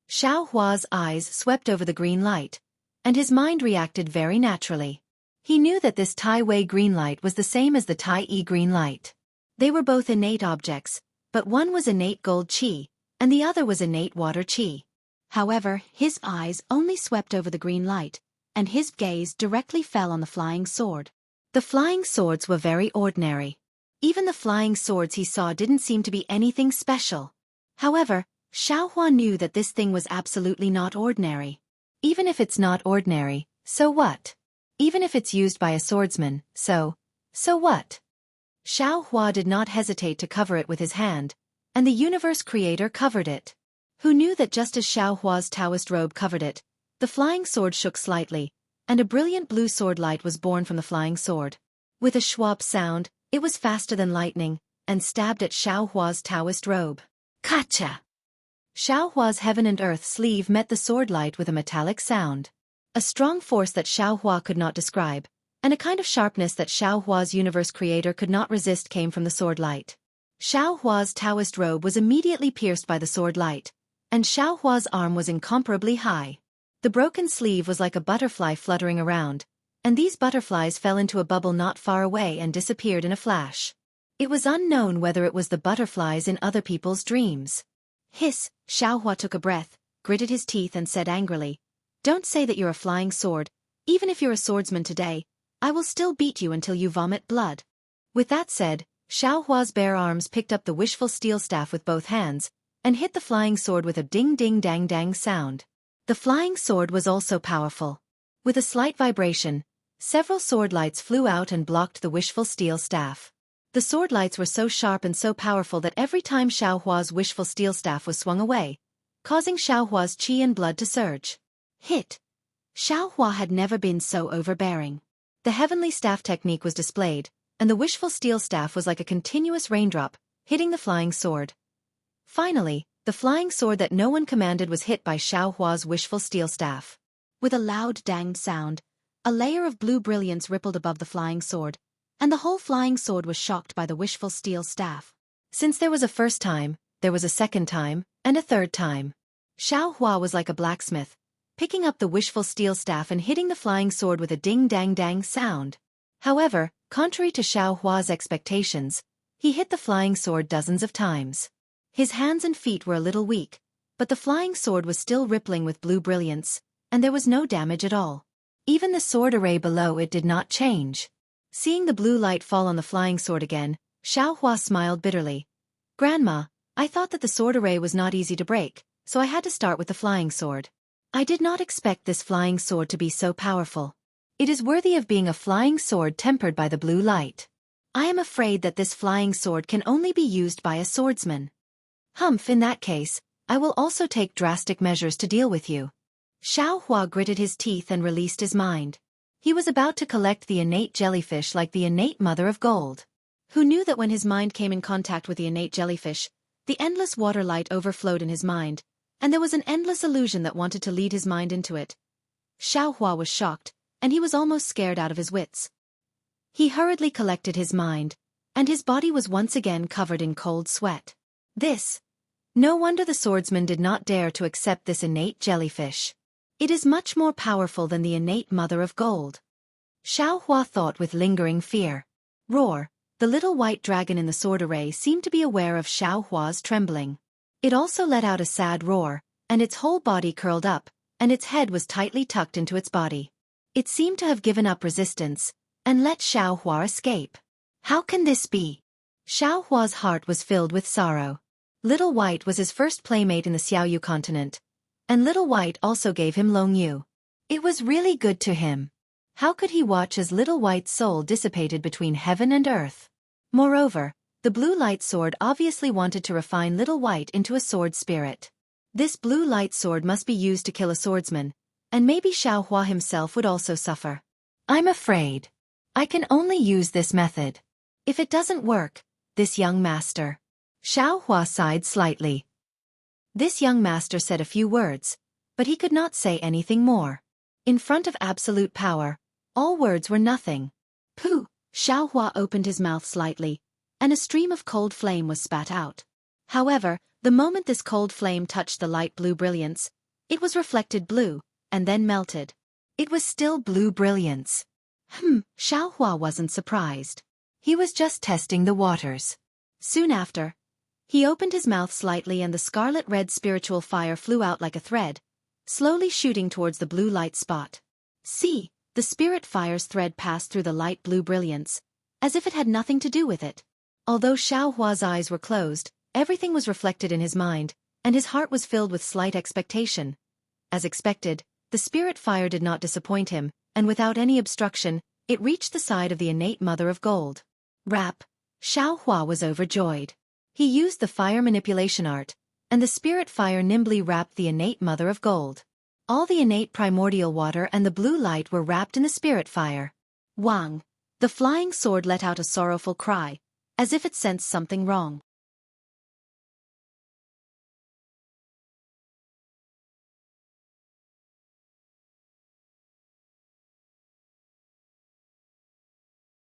Xiaohua's eyes swept over the green light, and his mind reacted very naturally. He knew that this Tai-Wei green light was the same as the Tai-Yi green light. They were both innate objects, but one was innate gold qi, and the other was innate water qi. However, his eyes only swept over the green light, and his gaze directly fell on the flying sword. The flying swords were very ordinary. Even the flying swords he saw didn't seem to be anything special. However, Xiaohua knew that this thing was absolutely not ordinary. Even if it's not ordinary, so what? Even if it's used by a swordsman, so what? Xiaohua did not hesitate to cover it with his hand, and the universe creator covered it. Who knew that just as Xiaohua's Taoist robe covered it, the flying sword shook slightly, and a brilliant blue sword light was born from the flying sword. With a schwab sound, it was faster than lightning, and stabbed at Xiaohua's Taoist robe. Kacha! Xiaohua's heaven and earth sleeve met the sword light with a metallic sound. A strong force that Xiaohua could not describe, and a kind of sharpness that Xiaohua's universe creator could not resist came from the sword light. Xiaohua's Taoist robe was immediately pierced by the sword light, and Xiaohua's arm was incomparably high. The broken sleeve was like a butterfly fluttering around, and these butterflies fell into a bubble not far away and disappeared in a flash. It was unknown whether it was the butterflies in other people's dreams. Hiss! Xiaohua took a breath, gritted his teeth and said angrily, "Don't say that you're a flying sword. Even if you're a swordsman today, I will still beat you until you vomit blood." With that said, Xiaohua's bare arms picked up the wishful steel staff with both hands, and hit the flying sword with a ding-ding-dang-dang sound. The flying sword was also powerful. With a slight vibration, several sword lights flew out and blocked the wishful steel staff. The sword lights were so sharp and so powerful that every time Xiaohua's wishful steel staff was swung away, causing Xiaohua's qi and blood to surge. Hit! Xiaohua had never been so overbearing. The heavenly staff technique was displayed, and the wishful steel staff was like a continuous raindrop, hitting the flying sword. Finally, the flying sword that no one commanded was hit by Xiaohua's wishful steel staff. With a loud danged sound, a layer of blue brilliance rippled above the flying sword, and the whole flying sword was shocked by the wishful steel staff. Since there was a first time, there was a second time, and a third time. Xiaohua was like a blacksmith, picking up the wishful steel staff and hitting the flying sword with a ding-dang-dang sound. However, contrary to Xiaohua's expectations, he hit the flying sword dozens of times. His hands and feet were a little weak, but the flying sword was still rippling with blue brilliance, and there was no damage at all. Even the sword array below it did not change. Seeing the blue light fall on the flying sword again, Xiaohua smiled bitterly. "Grandma, I thought that the sword array was not easy to break, so I had to start with the flying sword. I did not expect this flying sword to be so powerful. It is worthy of being a flying sword tempered by the blue light. I am afraid that this flying sword can only be used by a swordsman. Humph, in that case, I will also take drastic measures to deal with you." Xiaohua gritted his teeth and released his mind. He was about to collect the innate jellyfish like the innate mother of gold. Who knew that when his mind came in contact with the innate jellyfish, the endless water light overflowed in his mind, and there was an endless illusion that wanted to lead his mind into it. Xiaohua was shocked, and he was almost scared out of his wits. He hurriedly collected his mind, and his body was once again covered in cold sweat. No wonder the swordsman did not dare to accept this innate jellyfish. It is much more powerful than the innate mother of gold. Xiaohua thought with lingering fear. Roar, the little white dragon in the sword array seemed to be aware of Xiaohua's trembling. It also let out a sad roar, and its whole body curled up, and its head was tightly tucked into its body. It seemed to have given up resistance, and let Xiaohua escape. How can this be? Xiaohua's heart was filled with sorrow. Little White was his first playmate in the Xiaoyu continent, and Little White also gave him Longyu. It was really good to him. How could he watch as Little White's soul dissipated between heaven and earth? Moreover, the blue light sword obviously wanted to refine Little White into a sword spirit. This blue light sword must be used to kill a swordsman, and maybe Xiaohua himself would also suffer. I'm afraid I can only use this method. If it doesn't work, this young master. Xiaohua sighed slightly. This young master said a few words, but he could not say anything more. In front of absolute power, all words were nothing. Pooh! Xiaohua opened his mouth slightly, and a stream of cold flame was spat out. However, the moment this cold flame touched the light blue brilliance, it was reflected blue, and then melted. It was still blue brilliance. Xiaohua wasn't surprised. He was just testing the waters. Soon after, he opened his mouth slightly and the scarlet-red spiritual fire flew out like a thread, slowly shooting towards the blue light spot. See, the spirit fire's thread passed through the light blue brilliance, as if it had nothing to do with it. Although Xiaohua's eyes were closed, everything was reflected in his mind, and his heart was filled with slight expectation. As expected, the spirit fire did not disappoint him, and without any obstruction, it reached the side of the innate mother of gold. Rap! Xiaohua was overjoyed. He used the fire manipulation art, and the spirit fire nimbly wrapped the innate mother of gold. All the innate primordial water and the blue light were wrapped in the spirit fire. Wang! The flying sword let out a sorrowful cry, as if it sensed something wrong.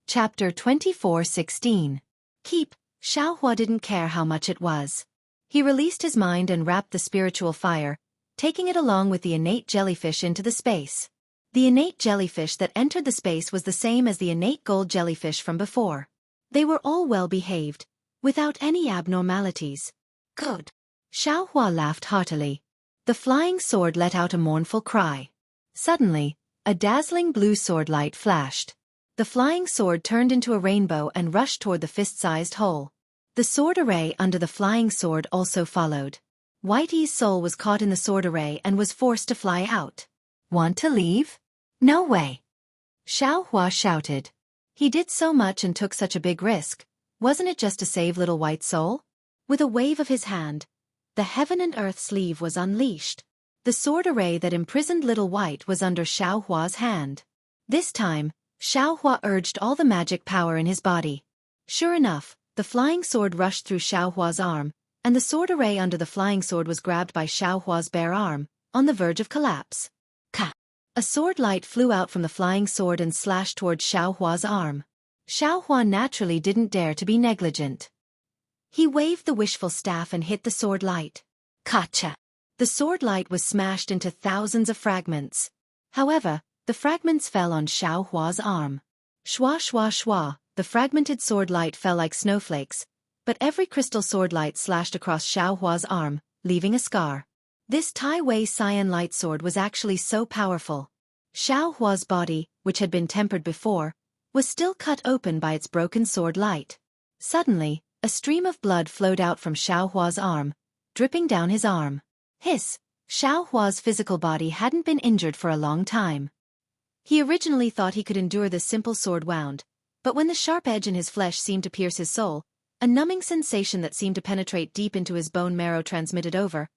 Chapter 24:16. Keep. Xiaohua didn't care how much it was. He released his mind and wrapped the spiritual fire, taking it along with the innate jellyfish into the space. The innate jellyfish that entered the space was the same as the innate gold jellyfish from before. They were all well behaved, without any abnormalities. Good. Xiaohua laughed heartily. The flying sword let out a mournful cry. Suddenly, a dazzling blue sword light flashed. The flying sword turned into a rainbow and rushed toward the fist-sized hole. The sword array under the flying sword also followed. Whitey's soul was caught in the sword array and was forced to fly out. Want to leave? No way! Xiaohua shouted. He did so much and took such a big risk. Wasn't it just to save Little White's soul? With a wave of his hand, the heaven and earth sleeve was unleashed. The sword array that imprisoned Little White was under Xiaohua's hand. This time, Xiaohua urged all the magic power in his body. Sure enough, the flying sword rushed through Xiaohua's arm, and the sword array under the flying sword was grabbed by Xiaohua's bare arm, on the verge of collapse. Ka! A sword light flew out from the flying sword and slashed towards Xiaohua's arm. Xiaohua naturally didn't dare to be negligent. He waved the wishful staff and hit the sword light. Kacha! The sword light was smashed into thousands of fragments. However, the fragments fell on Xiaohua's arm. Shwa shwa shwa, the fragmented sword light fell like snowflakes, but every crystal sword light slashed across Xiaohua's arm, leaving a scar. This Tai Wei Cyan light sword was actually so powerful. Xiaohua's body, which had been tempered before, was still cut open by its broken sword light. Suddenly, a stream of blood flowed out from Xiaohua's arm, dripping down his arm. Hiss! Xiaohua's physical body hadn't been injured for a long time. He originally thought he could endure this simple sword wound, but when the sharp edge in his flesh seemed to pierce his soul, a numbing sensation that seemed to penetrate deep into his bone marrow transmitted over,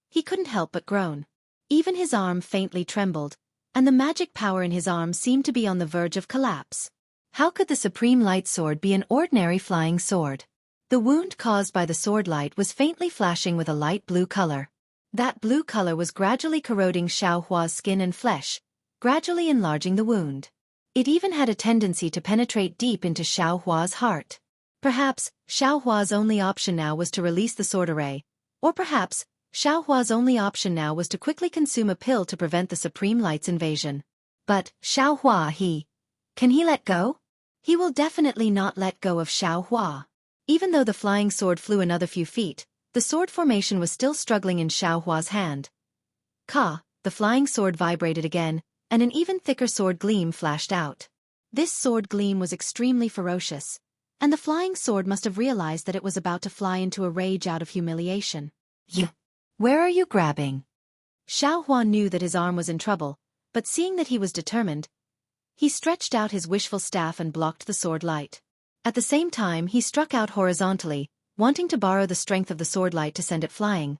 he couldn't help but groan. Even his arm faintly trembled, and the magic power in his arm seemed to be on the verge of collapse. How could the supreme light sword be an ordinary flying sword? The wound caused by the sword light was faintly flashing with a light blue color. That blue color was gradually corroding Xiaohua's skin and flesh, gradually enlarging the wound. It even had a tendency to penetrate deep into Xiaohua's heart. Perhaps, Xiaohua's only option now was to release the sword array, or perhaps, Xiaohua's only option now was to quickly consume a pill to prevent the Supreme Light's invasion. But, Xiaohua can he let go? He will definitely not let go of Xiaohua. Even though the flying sword flew another few feet, the sword formation was still struggling in Xiaohua's hand. The flying sword vibrated again, and an even thicker sword gleam flashed out. This sword gleam was extremely ferocious, and the flying sword must have realized that it was about to fly into a rage out of humiliation. Where are you grabbing? Xiaohua knew that his arm was in trouble, but seeing that he was determined, he stretched out his wishful staff and blocked the sword light. At the same time he struck out horizontally, wanting to borrow the strength of the sword light to send it flying.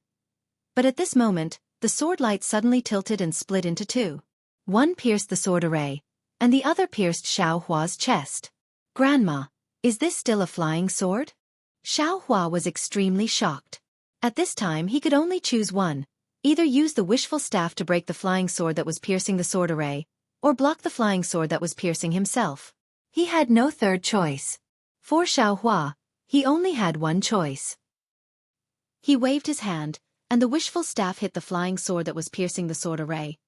But at this moment, the sword light suddenly tilted and split into two. One pierced the sword array, and the other pierced Xiaohua's chest. Grandma, is this still a flying sword? Xiaohua was extremely shocked. At this time he could only choose one, either use the wishful staff to break the flying sword that was piercing the sword array, or block the flying sword that was piercing himself. He had no third choice. For Xiaohua, he only had one choice. He waved his hand, and the wishful staff hit the flying sword that was piercing the sword array.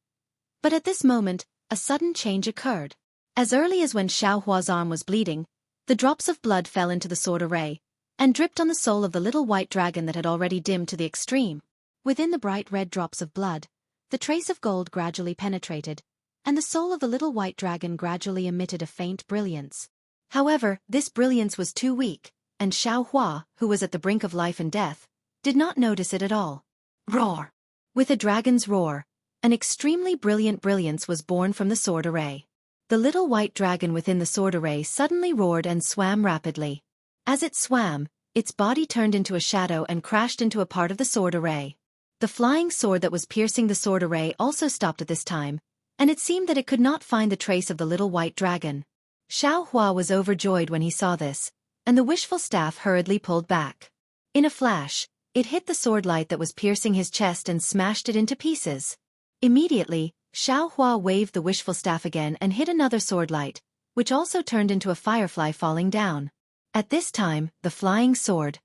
But at this moment, a sudden change occurred. As early as when Xiaohua's arm was bleeding, the drops of blood fell into the sword array, and dripped on the soul of the little white dragon that had already dimmed to the extreme. Within the bright red drops of blood, the trace of gold gradually penetrated, and the soul of the little white dragon gradually emitted a faint brilliance. However, this brilliance was too weak, and Xiaohua, who was at the brink of life and death, did not notice it at all. Roar! With a dragon's roar, an extremely brilliant brilliance was born from the sword array. The little white dragon within the sword array suddenly roared and swam rapidly. As it swam, its body turned into a shadow and crashed into a part of the sword array. The flying sword that was piercing the sword array also stopped at this time, and it seemed that it could not find the trace of the little white dragon. Xiaohua was overjoyed when he saw this, and the wishful staff hurriedly pulled back. In a flash, it hit the sword light that was piercing his chest and smashed it into pieces. Immediately, Xiaohua waved the wishful staff again and hit another sword light, which also turned into a firefly falling down. At this time, the flying sword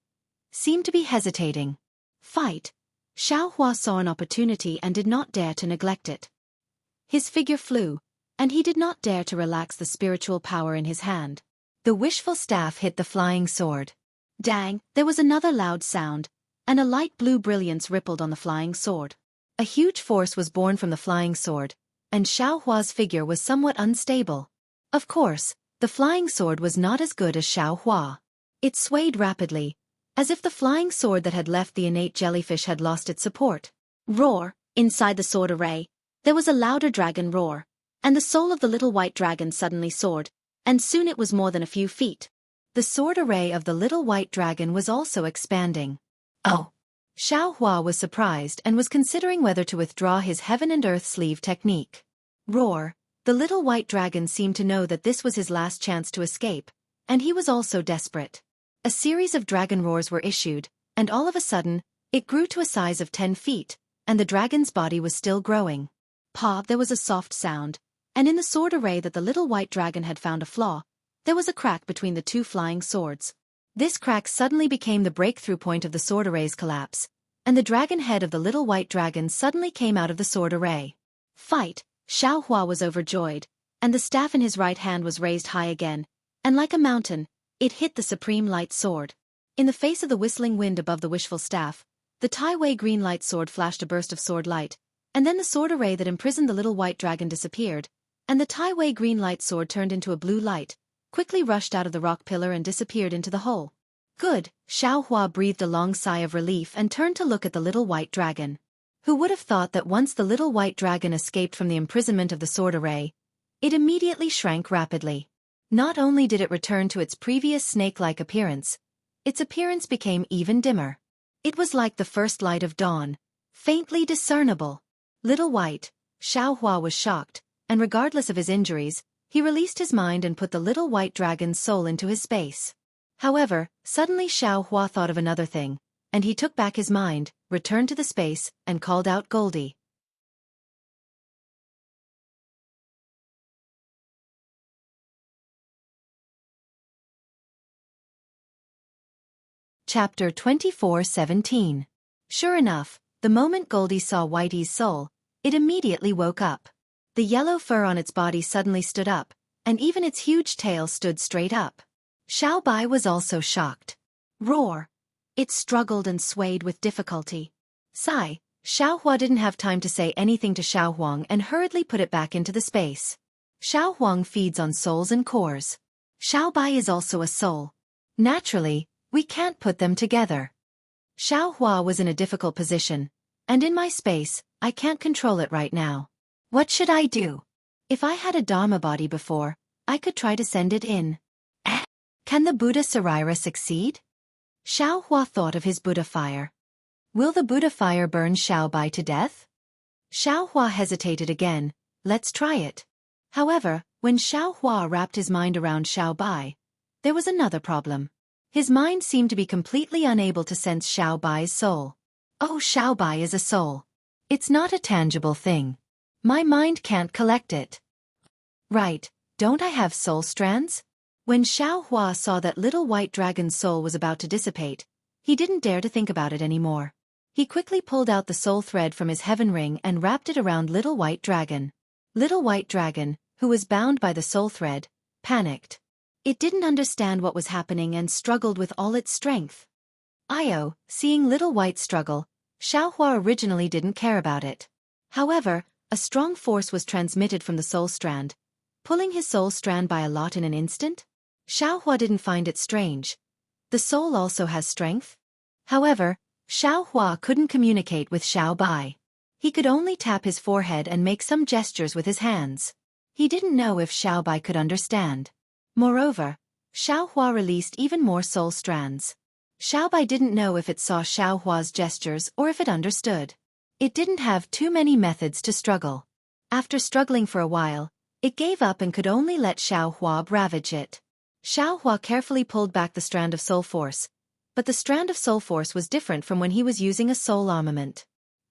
seemed to be hesitating. Fight! Xiaohua saw an opportunity and did not dare to neglect it. His figure flew, and he did not dare to relax the spiritual power in his hand. The wishful staff hit the flying sword. Dang! There was another loud sound, and a light blue brilliance rippled on the flying sword. A huge force was born from the flying sword, and Xiaohua's figure was somewhat unstable. Of course, the flying sword was not as good as Xiaohua. It swayed rapidly, as if the flying sword that had left the innate jellyfish had lost its support. Roar! Inside the sword array, there was a louder dragon roar, and the soul of the little white dragon suddenly soared, and soon it was more than a few feet. The sword array of the little white dragon was also expanding. Oh! Xiaohua was surprised and was considering whether to withdraw his heaven and earth sleeve technique. Roar! The little white dragon seemed to know that this was his last chance to escape, and he was also desperate. A series of dragon roars were issued, and all of a sudden, it grew to a size of 10 feet, and the dragon's body was still growing. There was a soft sound, and in the sword array that the little white dragon had found a flaw, there was a crack between the two flying swords. This crack suddenly became the breakthrough point of the sword array's collapse, and the dragon head of the little white dragon suddenly came out of the sword array. Fight! Xiaohua was overjoyed, and the staff in his right hand was raised high again, and like a mountain, it hit the supreme light sword. In the face of the whistling wind above the wishful staff, the Tai-Wei green light sword flashed a burst of sword light, and then the sword array that imprisoned the little white dragon disappeared, and the Tai-Wei green light sword turned into a blue light, quickly rushed out of the rock pillar and disappeared into the hole. Good! Xiaohua breathed a long sigh of relief and turned to look at the little white dragon. Who would have thought that once the little white dragon escaped from the imprisonment of the sword array, it immediately shrank rapidly. Not only did it return to its previous snake-like appearance, its appearance became even dimmer. It was like the first light of dawn, faintly discernible. Little white, Xiaohua was shocked, and regardless of his injuries, he released his mind and put the little white dragon's soul into his space. However, suddenly Xiaohua thought of another thing, and he took back his mind, returned to the space, and called out Goldie. Chapter 24:17. Sure enough, the moment Goldie saw Whitey's soul, it immediately woke up. The yellow fur on its body suddenly stood up, and even its huge tail stood straight up. Xiao Bai was also shocked. Roar! It struggled and swayed with difficulty. Sigh, Xiao Hua didn't have time to say anything to Xiao Huang and hurriedly put it back into the space. Xiao Huang feeds on souls and cores. Xiao Bai is also a soul. Naturally, we can't put them together. Xiao Hua was in a difficult position, and in my space, I can't control it right now. What should I do? If I had a Dharma body before, I could try to send it in. Can the Buddha Sarira succeed? Xiao Hua thought of his Buddha fire. Will the Buddha fire burn Xiao Bai to death? Xiao Hua hesitated again. Let's try it. However, when Xiao Hua wrapped his mind around Xiao Bai, there was another problem. His mind seemed to be completely unable to sense Xiao Bai's soul. Oh, Xiao Bai is a soul. It's not a tangible thing. My mind can't collect it. Right, don't I have soul strands? When Xiao Hua saw that little white dragon's soul was about to dissipate, he didn't dare to think about it anymore. He quickly pulled out the soul thread from his heaven ring and wrapped it around little white dragon. Little white dragon, who was bound by the soul thread, panicked. It didn't understand what was happening and struggled with all its strength. Io, seeing little white struggle, Xiao Hua originally didn't care about it. However, a strong force was transmitted from the soul strand, pulling his soul strand by a lot in an instant. Xiao Hua didn't find it strange. The soul also has strength. However, Xiao Hua couldn't communicate with Xiao Bai. He could only tap his forehead and make some gestures with his hands. He didn't know if Xiao Bai could understand. Moreover, Xiao Hua released even more soul strands. Xiao Bai didn't know if it saw Xiao Hua's gestures or if it understood. It didn't have too many methods to struggle. After struggling for a while, it gave up and could only let Xiao Hua ravage it. Xiao Hua carefully pulled back the strand of soul force, but the strand of soul force was different from when he was using a soul armament.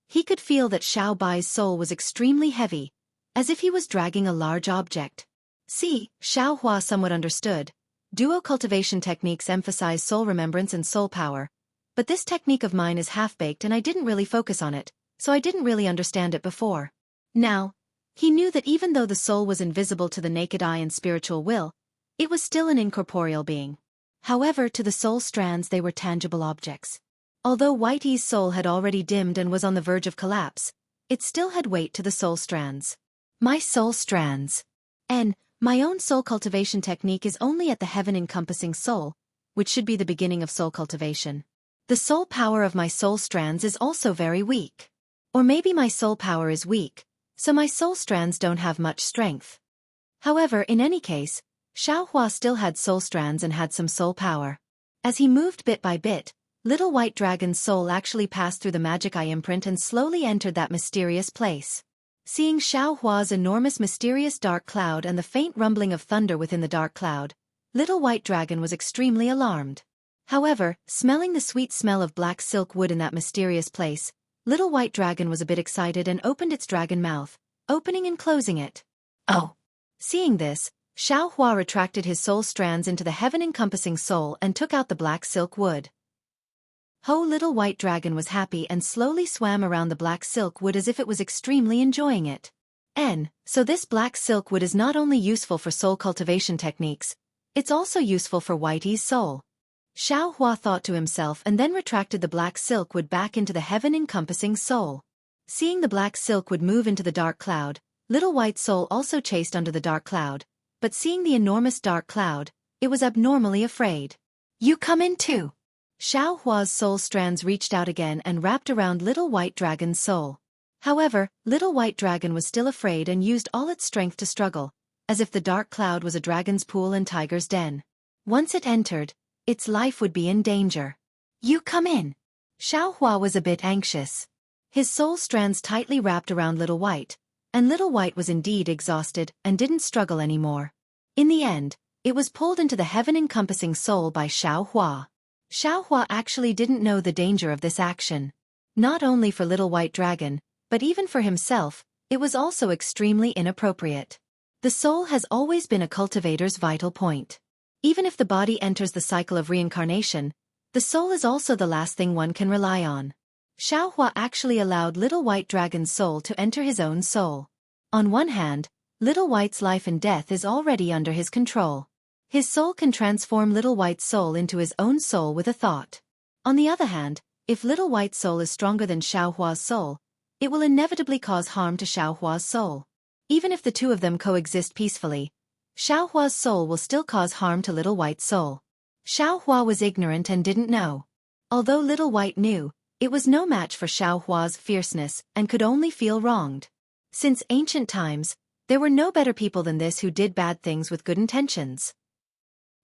He could feel that Xiao Bai's soul was extremely heavy, as if he was dragging a large object. See, Xiao Hua somewhat understood. Duo cultivation techniques emphasize soul remembrance and soul power, but this technique of mine is half-baked and I didn't really focus on it, so I didn't really understand it before. Now, he knew that even though the soul was invisible to the naked eye and spiritual will, it was still an incorporeal being. However, to the soul strands they were tangible objects. Although Whitey's soul had already dimmed and was on the verge of collapse, it still had weight to the soul strands. My soul strands. My own soul cultivation technique is only at the heaven-encompassing soul, which should be the beginning of soul cultivation. The soul power of my soul strands is also very weak. Or maybe my soul power is weak, so my soul strands don't have much strength. However, in any case, Xiao Hua still had soul strands and had some soul power. As he moved bit by bit, little white dragon's soul actually passed through the magic eye imprint and slowly entered that mysterious place. Seeing Xiao Hua's enormous mysterious dark cloud and the faint rumbling of thunder within the dark cloud, little white dragon was extremely alarmed. However, smelling the sweet smell of black silk wood in that mysterious place, little white dragon was a bit excited and opened its dragon mouth, opening and closing it. Oh! Seeing this, Xiao Hua retracted his soul strands into the heaven-encompassing soul and took out the black silk wood. Ho! Little white dragon was happy and slowly swam around the black silk wood as if it was extremely enjoying it. So this black silk wood is not only useful for soul cultivation techniques, it's also useful for Whitey's soul. Xiao Hua thought to himself and then retracted the black silk wood back into the heaven-encompassing soul. Seeing the black silk wood move into the dark cloud, little white soul also chased under the dark cloud, but seeing the enormous dark cloud, it was abnormally afraid. You come in too! Xiao Hua's soul strands reached out again and wrapped around little white dragon's soul. However, little white dragon was still afraid and used all its strength to struggle, as if the dark cloud was a dragon's pool and tiger's den. Once it entered, its life would be in danger. You come in! Xiao Hua was a bit anxious. His soul strands tightly wrapped around little white, and little white was indeed exhausted and didn't struggle anymore. In the end, it was pulled into the heaven-encompassing soul by Xiao Hua. Xiaohua actually didn't know the danger of this action. Not only for Little White Dragon, but even for himself, it was also extremely inappropriate. The soul has always been a cultivator's vital point. Even if the body enters the cycle of reincarnation, the soul is also the last thing one can rely on. Xiaohua actually allowed Little White Dragon's soul to enter his own soul. On one hand, Little White's life and death is already under his control. His soul can transform Little White's soul into his own soul with a thought. On the other hand, if Little White's soul is stronger than Xiaohua's soul, it will inevitably cause harm to Xiaohua's soul. Even if the two of them coexist peacefully, Xiaohua's soul will still cause harm to Little White's soul. Xiaohua was ignorant and didn't know. Although Little White knew, it was no match for Xiaohua's fierceness and could only feel wronged. Since ancient times, there were no better people than this who did bad things with good intentions.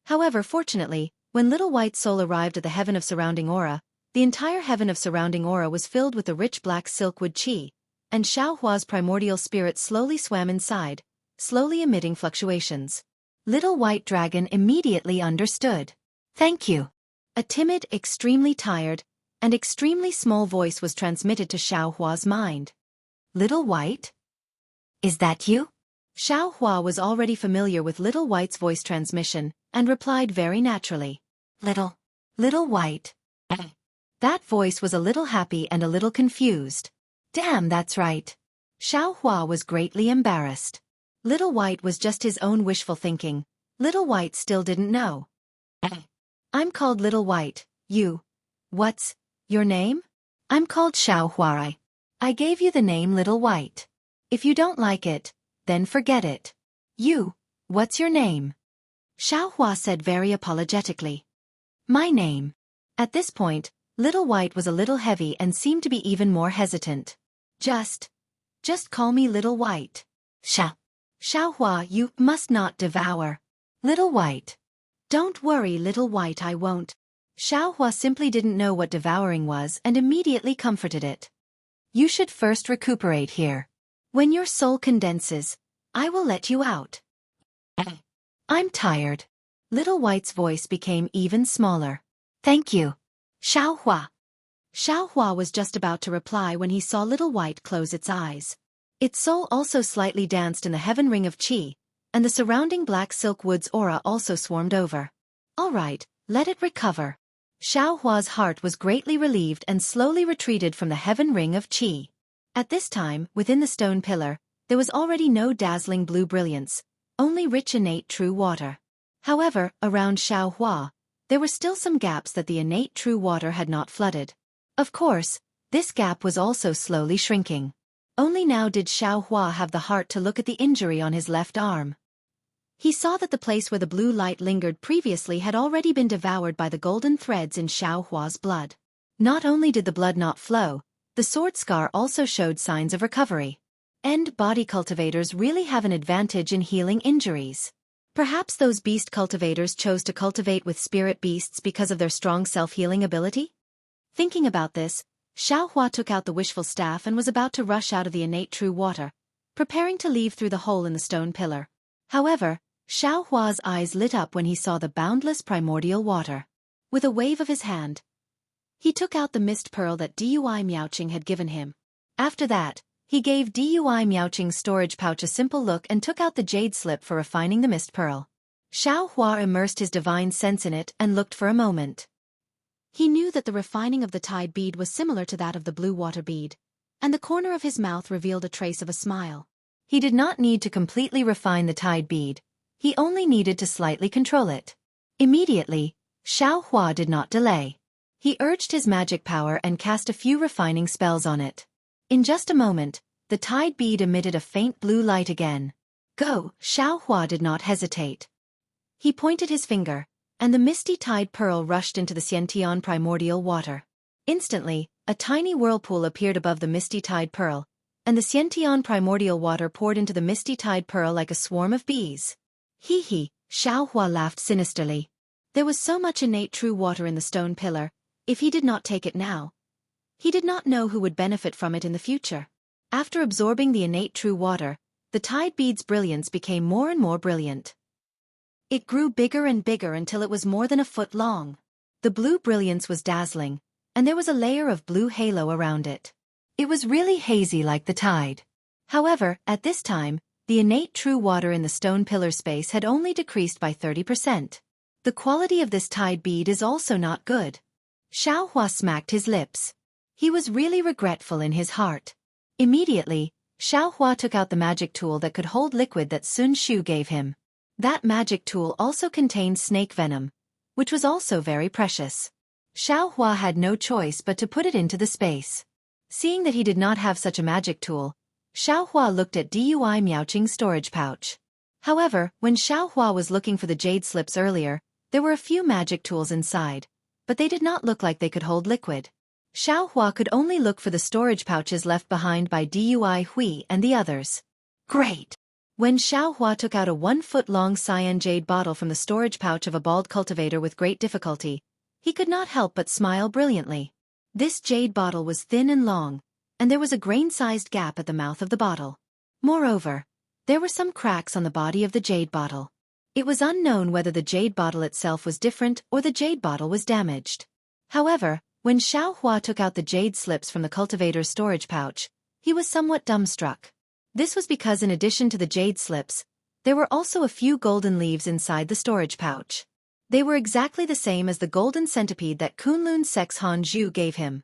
However, fortunately, when Little White's soul arrived at the heaven of surrounding aura, the entire heaven of surrounding aura was filled with the rich black silkwood qi, and Xiaohua's primordial spirit slowly swam inside, slowly emitting fluctuations. Little White Dragon immediately understood. "Thank you." A timid, extremely tired, and extremely small voice was transmitted to Xiaohua's mind. "Little White? Is that you?" Xiaohua was already familiar with Little White's voice transmission, and replied very naturally. Little White." That voice was a little happy and a little confused. Damn, that's right. Xiaohua was greatly embarrassed. Little White was just his own wishful thinking. Little White still didn't know. "I'm called Little White. What's your name?" "I'm called Xiaohua. I gave you the name Little White. If you don't like it, then forget it." What's your name?" Xiaohua said very apologetically. "My name." At this point, Little White was a little heavy and seemed to be even more hesitant. Just call me Little White." Xiaohua, you must not devour." "Little White." "Don't worry, Little White, I won't." Xiaohua simply didn't know what devouring was and immediately comforted it. "You should first recuperate here. When your soul condenses, I will let you out." "I'm tired." Little White's voice became even smaller. "Thank you, Xiaohua." Xiaohua was just about to reply when he saw Little White close its eyes. Its soul also slightly danced in the heaven ring of qi, and the surrounding black silk wood's aura also swarmed over. "All right, let it recover." Xiaohua's heart was greatly relieved and slowly retreated from the heaven ring of qi. At this time, within the stone pillar, there was already no dazzling blue brilliance, only rich innate true water. However, around Xiaohua, there were still some gaps that the innate true water had not flooded. Of course, this gap was also slowly shrinking. Only now did Xiaohua have the heart to look at the injury on his left arm. He saw that the place where the blue light lingered previously had already been devoured by the golden threads in Xiaohua's blood. Not only did the blood not flow, the sword scar also showed signs of recovery. End body cultivators really have an advantage in healing injuries. Perhaps those beast cultivators chose to cultivate with spirit beasts because of their strong self-healing ability? Thinking about this, Xiaohua took out the wishful staff and was about to rush out of the innate true water, preparing to leave through the hole in the stone pillar. However, Xiaohua's eyes lit up when he saw the boundless primordial water. With a wave of his hand, he took out the mist pearl that Dui Miaoqing had given him. After that, he gave Dui Miaoqing's storage pouch a simple look and took out the jade slip for refining the mist pearl. Xiaohua immersed his divine sense in it and looked for a moment. He knew that the refining of the tide bead was similar to that of the blue water bead, and the corner of his mouth revealed a trace of a smile. He did not need to completely refine the tide bead, he only needed to slightly control it. Immediately, Xiaohua did not delay. He urged his magic power and cast a few refining spells on it. In just a moment, the tide bead emitted a faint blue light again. "Go!" Xiaohua did not hesitate. He pointed his finger, and the misty tide pearl rushed into the Xiantian primordial water. Instantly, a tiny whirlpool appeared above the misty tide pearl, and the Xiantian primordial water poured into the misty tide pearl like a swarm of bees. Hee hee, Xiaohua laughed sinisterly. There was so much innate true water in the stone pillar, if he did not take it now, he did not know who would benefit from it in the future. After absorbing the innate true water, the tide bead's brilliance became more and more brilliant. It grew bigger and bigger until it was more than a foot long. The blue brilliance was dazzling, and there was a layer of blue halo around it. It was really hazy like the tide. However, at this time, the innate true water in the stone pillar space had only decreased by 30%. The quality of this tide bead is also not good. Xiaohua smacked his lips. He was really regretful in his heart. Immediately, Xiaohua took out the magic tool that could hold liquid that Sun Shu gave him. That magic tool also contained snake venom, which was also very precious. Xiaohua had no choice but to put it into the space. Seeing that he did not have such a magic tool, Xiaohua looked at Dui Miaoqing's storage pouch. However, when Xiaohua was looking for the jade slips earlier, there were a few magic tools inside, but they did not look like they could hold liquid. Xiaohua could only look for the storage pouches left behind by Dui Hui and the others. Great! When Xiaohua took out a 1-foot-long cyan jade bottle from the storage pouch of a bald cultivator with great difficulty, he could not help but smile brilliantly. This jade bottle was thin and long, and there was a grain-sized gap at the mouth of the bottle. Moreover, there were some cracks on the body of the jade bottle. It was unknown whether the jade bottle itself was different or the jade bottle was damaged. However, when Xiaohua took out the jade slips from the cultivator's storage pouch, he was somewhat dumbstruck. This was because in addition to the jade slips, there were also a few golden leaves inside the storage pouch. They were exactly the same as the golden centipede that Kunlun's Sex Han Zhu gave him.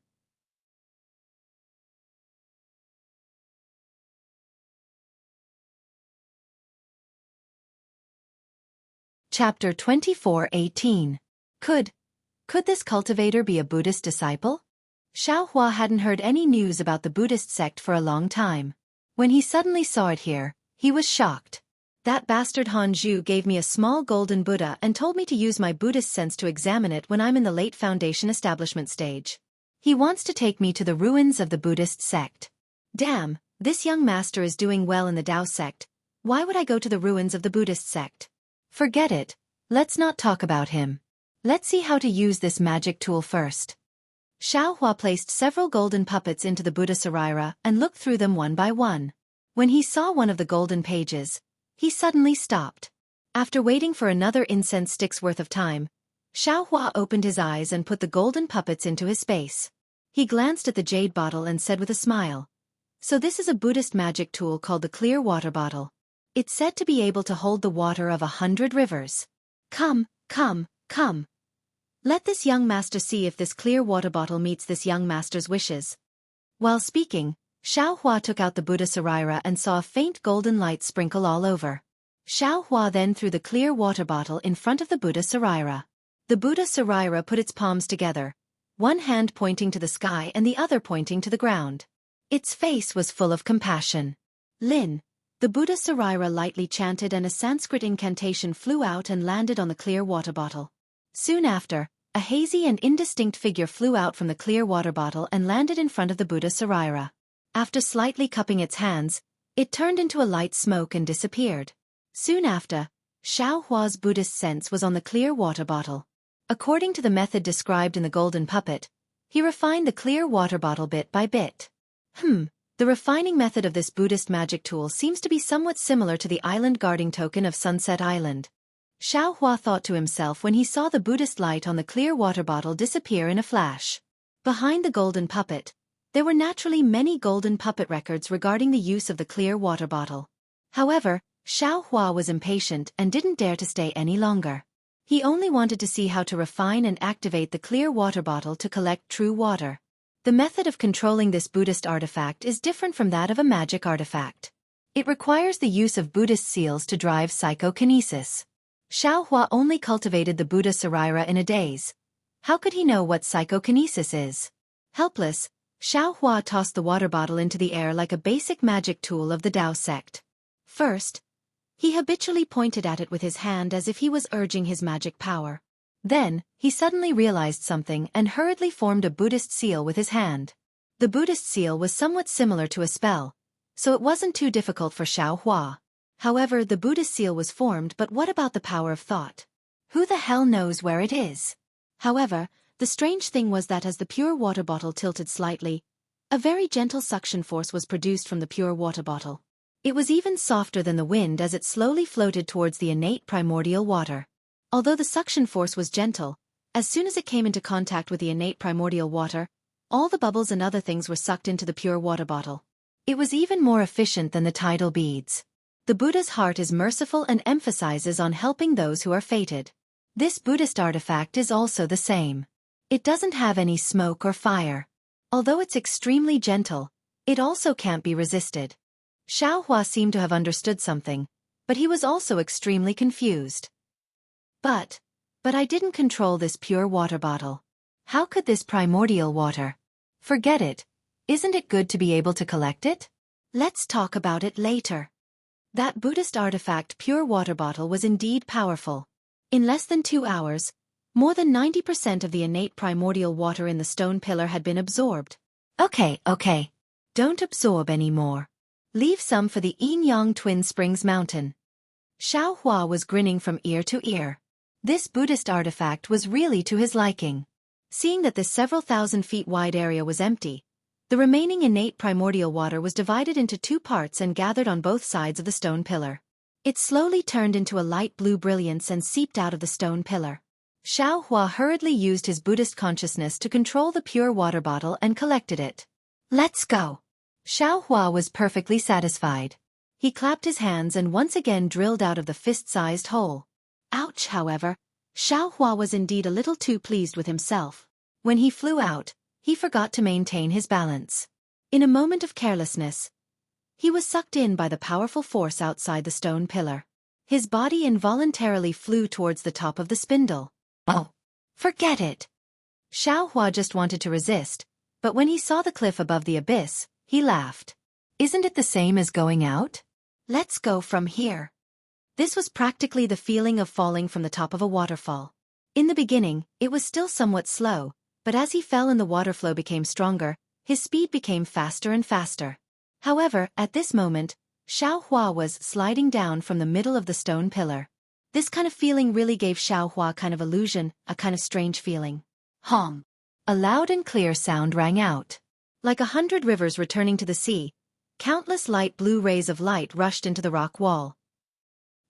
Chapter 24:18. Could this cultivator be a Buddhist disciple? Xiaohua hadn't heard any news about the Buddhist sect for a long time. When he suddenly saw it here, he was shocked. That bastard Han Zhu gave me a small golden Buddha and told me to use my Buddhist sense to examine it when I'm in the late foundation establishment stage. He wants to take me to the ruins of the Buddhist sect. Damn, this young master is doing well in the Tao sect. Why would I go to the ruins of the Buddhist sect? Forget it. Let's not talk about him. Let's see how to use this magic tool first. Xiaohua placed several golden puppets into the Buddha Sarira and looked through them one by one. When he saw one of the golden pages, he suddenly stopped. After waiting for another incense stick's worth of time, Xiaohua opened his eyes and put the golden puppets into his space. He glanced at the jade bottle and said with a smile, "So this is a Buddhist magic tool called the clear water bottle. It's said to be able to hold the water of 100 rivers. Come. Let this young master see if this clear water bottle meets this young master's wishes." While speaking, Xiaohua took out the Buddha Sarira and saw a faint golden light sprinkle all over. Xiaohua then threw the clear water bottle in front of the Buddha Sarira. The Buddha Sarira put its palms together, one hand pointing to the sky and the other pointing to the ground. Its face was full of compassion. Lin. The Buddha Sarira lightly chanted and a Sanskrit incantation flew out and landed on the clear water bottle. Soon after, a hazy and indistinct figure flew out from the clear water bottle and landed in front of the Buddha Sarira. After slightly cupping its hands, it turned into a light smoke and disappeared. Soon after, Xiaohua's Buddhist sense was on the clear water bottle. According to the method described in the golden puppet, he refined the clear water bottle bit by bit. The refining method of this Buddhist magic tool seems to be somewhat similar to the island guarding token of Sunset Island. Xiaohua thought to himself when he saw the Buddhist light on the clear water bottle disappear in a flash. Behind the golden puppet, there were naturally many golden puppet records regarding the use of the clear water bottle. However, Xiaohua was impatient and didn't dare to stay any longer. He only wanted to see how to refine and activate the clear water bottle to collect true water. The method of controlling this Buddhist artifact is different from that of a magic artifact. It requires the use of Buddhist seals to drive psychokinesis. Xiaohua only cultivated the Buddha Sarira in a daze. How could he know what psychokinesis is? Helpless, Xiaohua tossed the water bottle into the air like a basic magic tool of the Tao sect. First, he habitually pointed at it with his hand as if he was urging his magic power. Then, he suddenly realized something and hurriedly formed a Buddhist seal with his hand. The Buddhist seal was somewhat similar to a spell, so it wasn't too difficult for Xiaohua. However, the Buddhist seal was formed, but what about the power of thought? Who the hell knows where it is? However, the strange thing was that as the pure water bottle tilted slightly, a very gentle suction force was produced from the pure water bottle. It was even softer than the wind as it slowly floated towards the innate primordial water. Although the suction force was gentle, As soon as it came into contact with the innate primordial water, all the bubbles and other things were sucked into the pure water bottle. It was even more efficient than the tidal beads. The Buddha's heart is merciful and emphasizes on helping those who are fated. This Buddhist artifact is also the same. It doesn't have any smoke or fire. Although it's extremely gentle, it also can't be resisted. Xiaohua seemed to have understood something, but he was also extremely confused. But I didn't control this pure water bottle. How could this primordial water? Forget it. Isn't it good to be able to collect it? Let's talk about it later. That Buddhist artifact pure water bottle was indeed powerful. In less than 2 hours, more than 90% of the innate primordial water in the stone pillar had been absorbed. Okay. Don't absorb any more. Leave some for the Yin-Yang Twin Springs Mountain. Xiaohua was grinning from ear to ear. This Buddhist artifact was really to his liking. Seeing that this several thousand feet wide area was empty, the remaining innate primordial water was divided into 2 parts and gathered on both sides of the stone pillar. It slowly turned into a light blue brilliance and seeped out of the stone pillar. Xiaohua hurriedly used his Buddhist consciousness to control the pure water bottle and collected it. Let's go. Xiaohua was perfectly satisfied. He clapped his hands and once again drilled out of the fist-sized hole. Ouch, however, Xiaohua was indeed a little too pleased with himself. When he flew out, he forgot to maintain his balance. In a moment of carelessness, he was sucked in by the powerful force outside the stone pillar. His body involuntarily flew towards the top of the spindle. Oh, forget it. Xiaohua just wanted to resist, but when he saw the cliff above the abyss, he laughed. Isn't it the same as going out? Let's go from here. This was practically the feeling of falling from the top of a waterfall. In the beginning, it was still somewhat slow, but as he fell and the water flow became stronger, his speed became faster and faster. However, at this moment, Xiaohua was sliding down from the middle of the stone pillar. This kind of feeling really gave Xiaohua kind of illusion, a kind of strange feeling. Hong! A loud and clear sound rang out. Like 100 rivers returning to the sea, countless light blue rays of light rushed into the rock wall.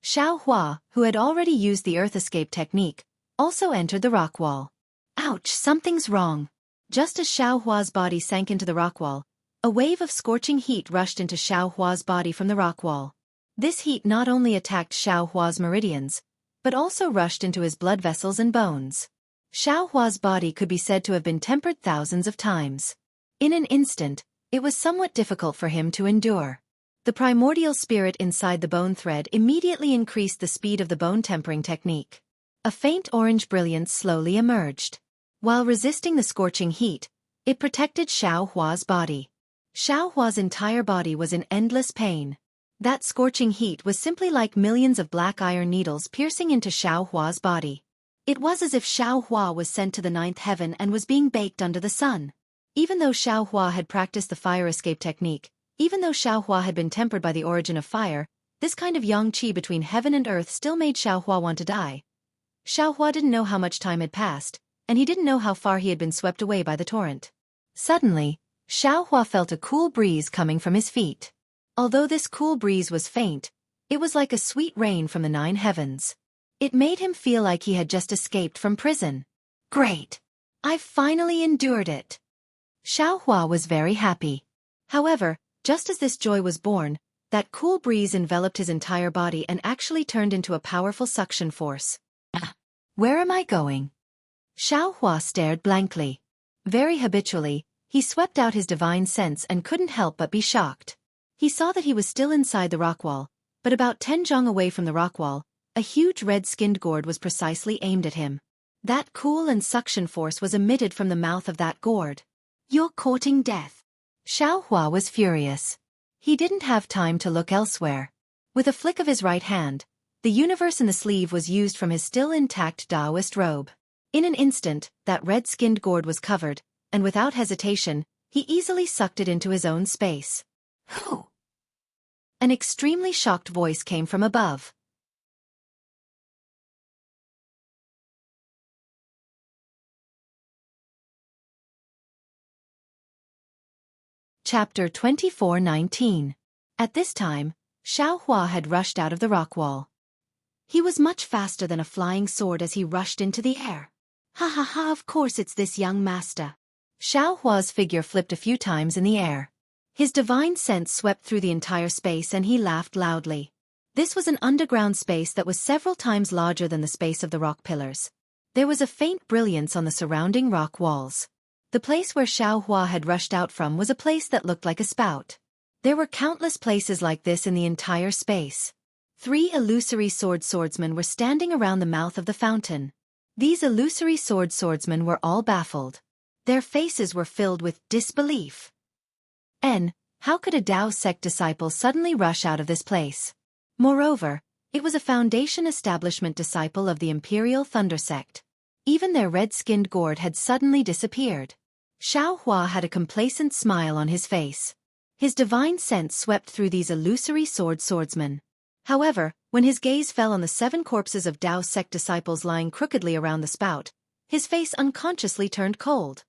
Xiaohua, who had already used the earth escape technique, also entered the rock wall. Ouch, something's wrong. Just as Xiaohua's body sank into the rock wall, a wave of scorching heat rushed into Xiaohua's body from the rock wall. This heat not only attacked Xiaohua's meridians, but also rushed into his blood vessels and bones. Xiaohua's body could be said to have been tempered thousands of times. In an instant, it was somewhat difficult for him to endure. The primordial spirit inside the bone thread immediately increased the speed of the bone tempering technique. A faint orange brilliance slowly emerged. While resisting the scorching heat, it protected Xiaohua's body. Xiaohua's entire body was in endless pain. That scorching heat was simply like millions of black iron needles piercing into Xiaohua's body. It was as if Xiaohua was sent to the 9th heaven and was being baked under the sun. Even though Xiaohua had practiced the fire escape technique, even though Xiaohua had been tempered by the origin of fire, this kind of yang qi between heaven and earth still made Xiaohua want to die. Xiaohua didn't know how much time had passed, and he didn't know how far he had been swept away by the torrent. Suddenly, Xiaohua felt a cool breeze coming from his feet. Although this cool breeze was faint, it was like a sweet rain from the 9 heavens. It made him feel like he had just escaped from prison. Great! I've finally endured it. Xiaohua was very happy. However, just as this joy was born, that cool breeze enveloped his entire body and actually turned into a powerful suction force. Where am I going? Xiaohua stared blankly. Very habitually, he swept out his divine sense and couldn't help but be shocked. He saw that he was still inside the rock wall, but about 10 zhang away from the rock wall, a huge red-skinned gourd was precisely aimed at him. That cool and suction force was emitted from the mouth of that gourd. You're courting death. Xiaohua was furious. He didn't have time to look elsewhere. With a flick of his right hand, the universe in the sleeve was used from his still intact Taoist robe. In an instant, that red-skinned gourd was covered, and without hesitation, he easily sucked it into his own space. Who? An extremely shocked voice came from above. Chapter 24:19. At this time, Xiaohua had rushed out of the rock wall. He was much faster than a flying sword as he rushed into the air. Ha ha ha, of course it's this young master. Xiao Hua's figure flipped a few times in the air. His divine sense swept through the entire space and he laughed loudly. This was an underground space that was several times larger than the space of the rock pillars. There was a faint brilliance on the surrounding rock walls. The place where Xiao Hua had rushed out from was a place that looked like a spout. There were countless places like this in the entire space. 3 illusory swordsmen were standing around the mouth of the fountain. These illusory swordsmen were all baffled. Their faces were filled with disbelief. How could a Dao sect disciple suddenly rush out of this place? Moreover, it was a Foundation establishment disciple of the Imperial Thunder sect. Even their red-skinned gourd had suddenly disappeared. Xiao Hua had a complacent smile on his face. His divine sense swept through these illusory swordsmen. However, when his gaze fell on the 7 corpses of Dao sect disciples lying crookedly around the spout, his face unconsciously turned cold.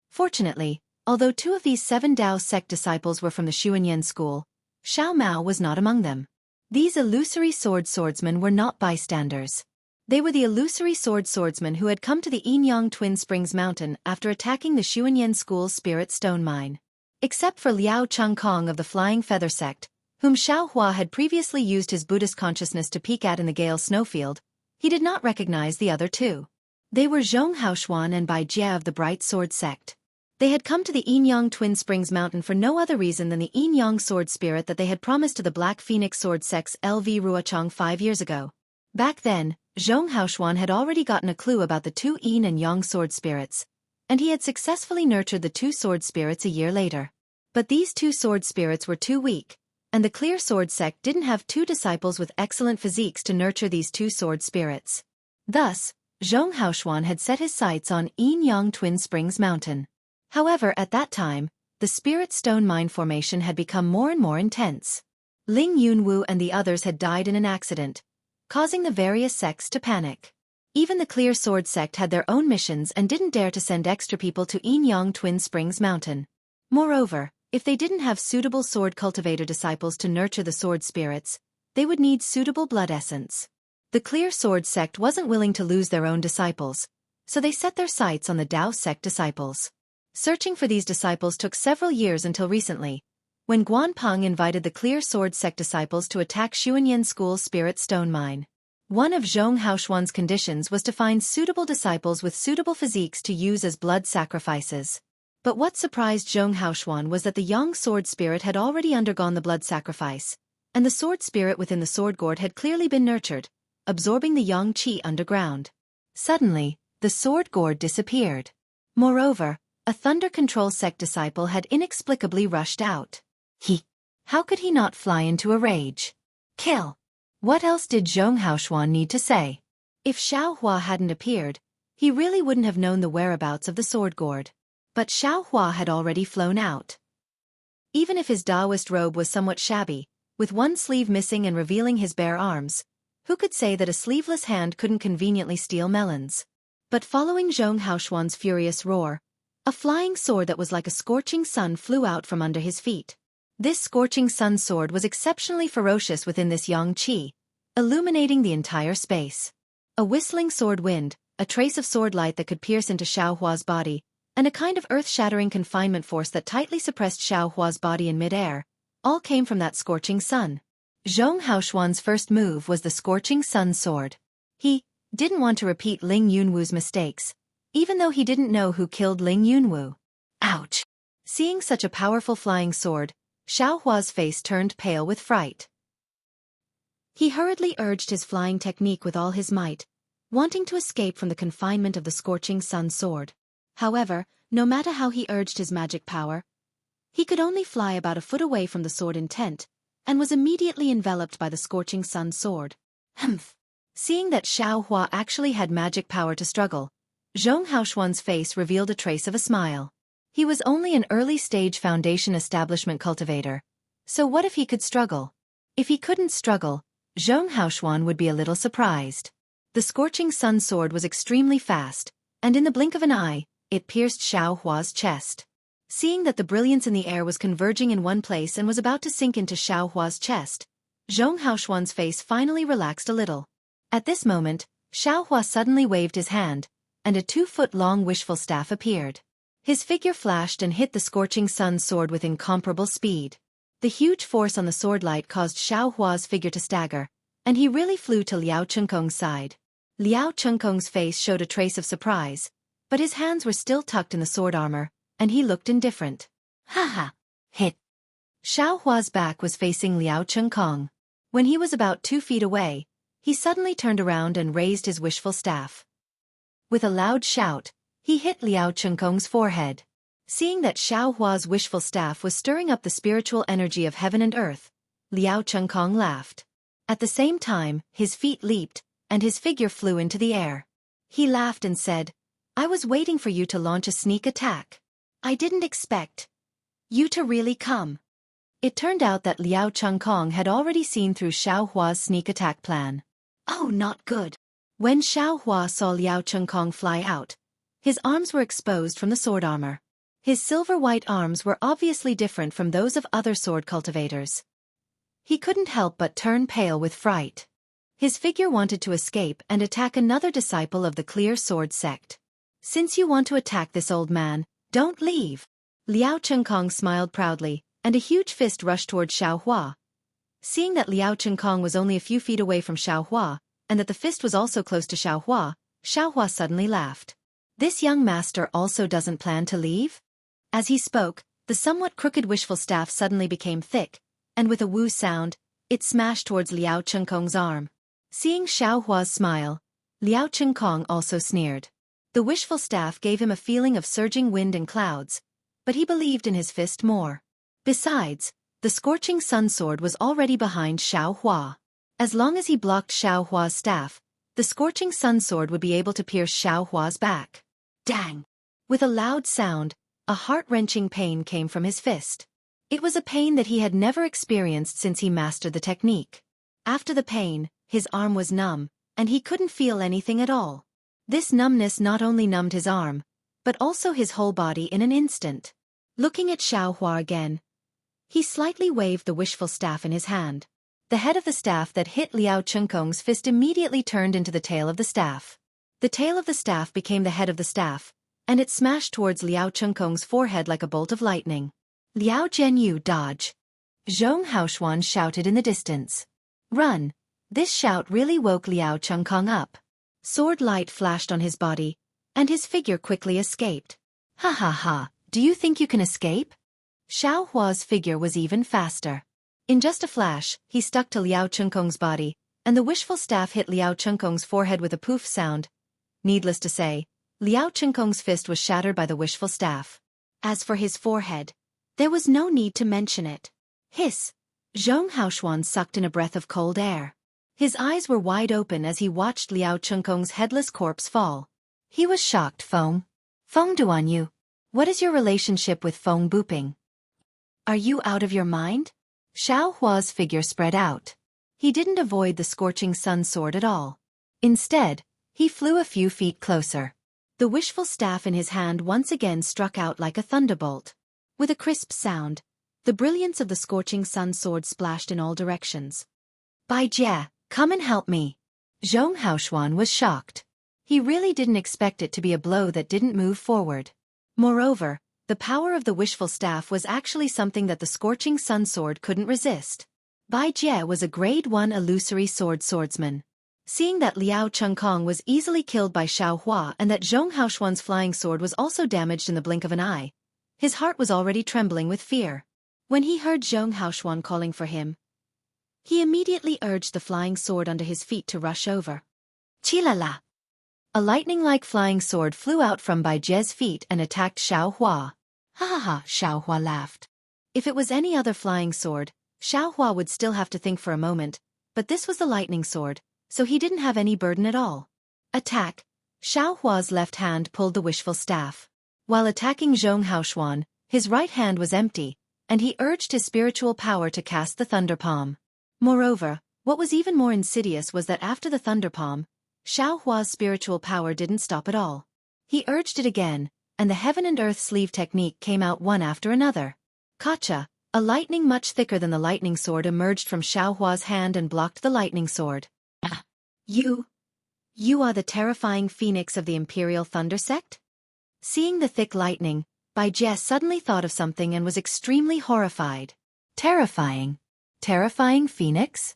Fortunately, although 2 of these 7 Dao sect disciples were from the Xuanyan school, Xiao Mao was not among them. These illusory swordsmen were not bystanders. They were the illusory swordsmen who had come to the Yinyang Twin Springs Mountain after attacking the Xuanyan school's spirit stone mine. Except for Liao Changkong of the Flying Feather sect, whom Xiao Hua had previously used his Buddhist consciousness to peek at in the Gale snowfield, he did not recognize the other 2. They were Zhong Haoshuan and Bai Jie of the Bright Sword sect. They had come to the Yinyang Twin Springs Mountain for no other reason than the Yinyang sword spirit that they had promised to the Black Phoenix Sword sect's LV Ruochang 5 years ago. Back then, Zhong Haoshuan had already gotten a clue about the 2 Yin and Yang sword spirits, and he had successfully nurtured the 2 sword spirits a year later. But these 2 sword spirits were too weak, and the Clear Sword sect didn't have 2 disciples with excellent physiques to nurture these 2 sword spirits. Thus, Zhong Haoshuan had set his sights on Yinyang Twin Springs Mountain. However, at that time, the spirit stone mine formation had become more and more intense. Ling Yunwu and the others had died in an accident, causing the various sects to panic. Even the Clear Sword sect had their own missions and didn't dare to send extra people to Yinyang Twin Springs Mountain. Moreover, if they didn't have suitable sword cultivator disciples to nurture the sword spirits, they would need suitable blood essence. The Clear Sword sect wasn't willing to lose their own disciples, so they set their sights on the Dao sect disciples. Searching for these disciples took several years until recently, when Guan Peng invited the Clear Sword sect disciples to attack Xuanyan School's spirit stone mine. One of Zhong Haoshuan's conditions was to find suitable disciples with suitable physiques to use as blood sacrifices. But what surprised Zhong Haoshuan was that the Yang sword spirit had already undergone the blood sacrifice, and the sword spirit within the sword gourd had clearly been nurtured, absorbing the Yang qi underground. Suddenly, the sword gourd disappeared. Moreover, a Thunder Control sect disciple had inexplicably rushed out. How could he not fly into a rage? Kill! What else did Zhong Haoshuan need to say? If Xiao Hua hadn't appeared, he really wouldn't have known the whereabouts of the sword gourd. But Xiao Hua had already flown out. Even if his Taoist robe was somewhat shabby, with one sleeve missing and revealing his bare arms, who could say that a sleeveless hand couldn't conveniently steal melons? But following Zhong Haoshuan's furious roar, a flying sword that was like a scorching sun flew out from under his feet. This scorching sun sword was exceptionally ferocious within this Yang qi, illuminating the entire space. A whistling sword wind, a trace of sword light that could pierce into Xiao Hua's body, and a kind of earth-shattering confinement force that tightly suppressed Xiao Hua's body in mid-air, all came from that scorching sun. Zhong Haoshuan's first move was the scorching sun sword. He didn't want to repeat Ling Yunwu's mistakes, even though he didn't know who killed Ling Yunwu. Ouch! Seeing such a powerful flying sword, Xiao Hua's face turned pale with fright. He hurriedly urged his flying technique with all his might, wanting to escape from the confinement of the scorching sun sword. However, no matter how he urged his magic power, he could only fly about a foot away from the sword intent, and was immediately enveloped by the scorching sun sword. Seeing that Xiao Hua actually had magic power to struggle, Zhong Haoshuan's face revealed a trace of a smile. He was only an early-stage Foundation establishment cultivator, so what if he could struggle? If he couldn't struggle, Zhong Haoshuan would be a little surprised. The scorching sun sword was extremely fast, and in the blink of an eye, it pierced Xiao Hua's chest. Seeing that the brilliance in the air was converging in one place and was about to sink into Xiao Hua's chest, Zhong Haoshuan's face finally relaxed a little. At this moment, Xiao Hua suddenly waved his hand, and a 2-foot-long wishful staff appeared. His figure flashed and hit the scorching sun sword with incomparable speed. The huge force on the sword light caused Xiao Hua's figure to stagger, and he really flew to Liao Chengkong's side. Liao Chengkong's face showed a trace of surprise, but his hands were still tucked in the sword armor, and he looked indifferent. Ha! Hit! Xiao Hua's back was facing Liao Chengkong. When he was about 2 feet away, he suddenly turned around and raised his wishful staff. With a loud shout, he hit Liao Chengkong's forehead. Seeing that Xiao Hua's wishful staff was stirring up the spiritual energy of heaven and earth, Liao Chengkong laughed. At the same time, his feet leaped, and his figure flew into the air. He laughed and said, "I was waiting for you to launch a sneak attack. I didn't expect you to really come." It turned out that Liao Chengkong had already seen through Xiao Hua's sneak attack plan. Oh, not good. When Xiao Hua saw Liao Chengkong fly out, his arms were exposed from the sword armor. His silver-white arms were obviously different from those of other sword cultivators. He couldn't help but turn pale with fright. His figure wanted to escape and attack another disciple of the Clear Sword sect. "Since you want to attack this old man, don't leave." Liao Chengkong smiled proudly, and a huge fist rushed toward Xiao Hua. Seeing that Liao Chengkong was only a few feet away from Xiao Hua, and that the fist was also close to Xiao Hua suddenly laughed. "This young master also doesn't plan to leave?" As he spoke, the somewhat crooked wishful staff suddenly became thick, and with a woo sound, it smashed towards Liao Chengkong's arm. Seeing Xiao Hua's smile, Liao Chengkong also sneered. The wishful staff gave him a feeling of surging wind and clouds, but he believed in his fist more. Besides, the scorching sun sword was already behind Xiao Hua. As long as he blocked Xiao Hua's staff, the scorching sun sword would be able to pierce Xiao Hua's back. Dang! With a loud sound, a heart-wrenching pain came from his fist. It was a pain that he had never experienced since he mastered the technique. After the pain, his arm was numb, and he couldn't feel anything at all. This numbness not only numbed his arm, but also his whole body in an instant. Looking at Xiao Hua again, he slightly waved the wishful staff in his hand. The head of the staff that hit Liao Chengkong's fist immediately turned into the tail of the staff. The tail of the staff became the head of the staff, and it smashed towards Liao Chengkong's forehead like a bolt of lightning. "Liao Zhenyu, dodge!" Zhong Haoshuan shouted in the distance. "Run!" This shout really woke Liao Chengkong up. Sword light flashed on his body, and his figure quickly escaped. "Ha ha ha, do you think you can escape?" Xiao Hua's figure was even faster. In just a flash, he stuck to Liao Chengkong's body, and the wishful staff hit Liao Chengkong's forehead with a poof sound. Needless to say, Liao Chengkong's fist was shattered by the wishful staff. As for his forehead, there was no need to mention it. Hiss! Zhong Haoshuan sucked in a breath of cold air. His eyes were wide open as he watched Liao Chengkong's headless corpse fall. He was shocked. "Feng Duanyu, what is your relationship with Feng Buping? Are you out of your mind?" Xiao Hua's figure spread out. He didn't avoid the scorching sun sword at all. Instead, he flew a few feet closer. The wishful staff in his hand once again struck out like a thunderbolt. With a crisp sound, the brilliance of the scorching sun sword splashed in all directions. "Bai Jie, come and help me." Zhong Haoshuan was shocked. He really didn't expect it to be a blow that didn't move forward. Moreover, the power of the wishful staff was actually something that the scorching sun sword couldn't resist. Bai Jie was a grade 1 illusory swordsman. Seeing that Liao Chengkong was easily killed by Xiao Hua and that Zhong Haoshuan's flying sword was also damaged in the blink of an eye, his heart was already trembling with fear. When he heard Zhong Haoshuan calling for him, he immediately urged the flying sword under his feet to rush over. Chilala! A lightning-like flying sword flew out from Bai Jie's feet and attacked Xiao Hua. Ha ha ha, Xiao Hua laughed. If it was any other flying sword, Xiao Hua would still have to think for a moment, but this was the lightning sword, so he didn't have any burden at all. Attack! Xiao Hua's left hand pulled the wishful staff. While attacking Zhong Haoshuan, his right hand was empty, and he urged his spiritual power to cast the thunder palm. Moreover, what was even more insidious was that after the thunder palm, Xiao Hua's spiritual power didn't stop at all. He urged it again, and the heaven and earth sleeve technique came out one after another. Kacha, a lightning much thicker than the lightning sword emerged from Xiao Hua's hand and blocked the lightning sword. You You are the terrifying phoenix of the Imperial Thunder sect? Seeing the thick lightning, Bai Jie suddenly thought of something and was extremely horrified. Terrifying? Terrifying phoenix?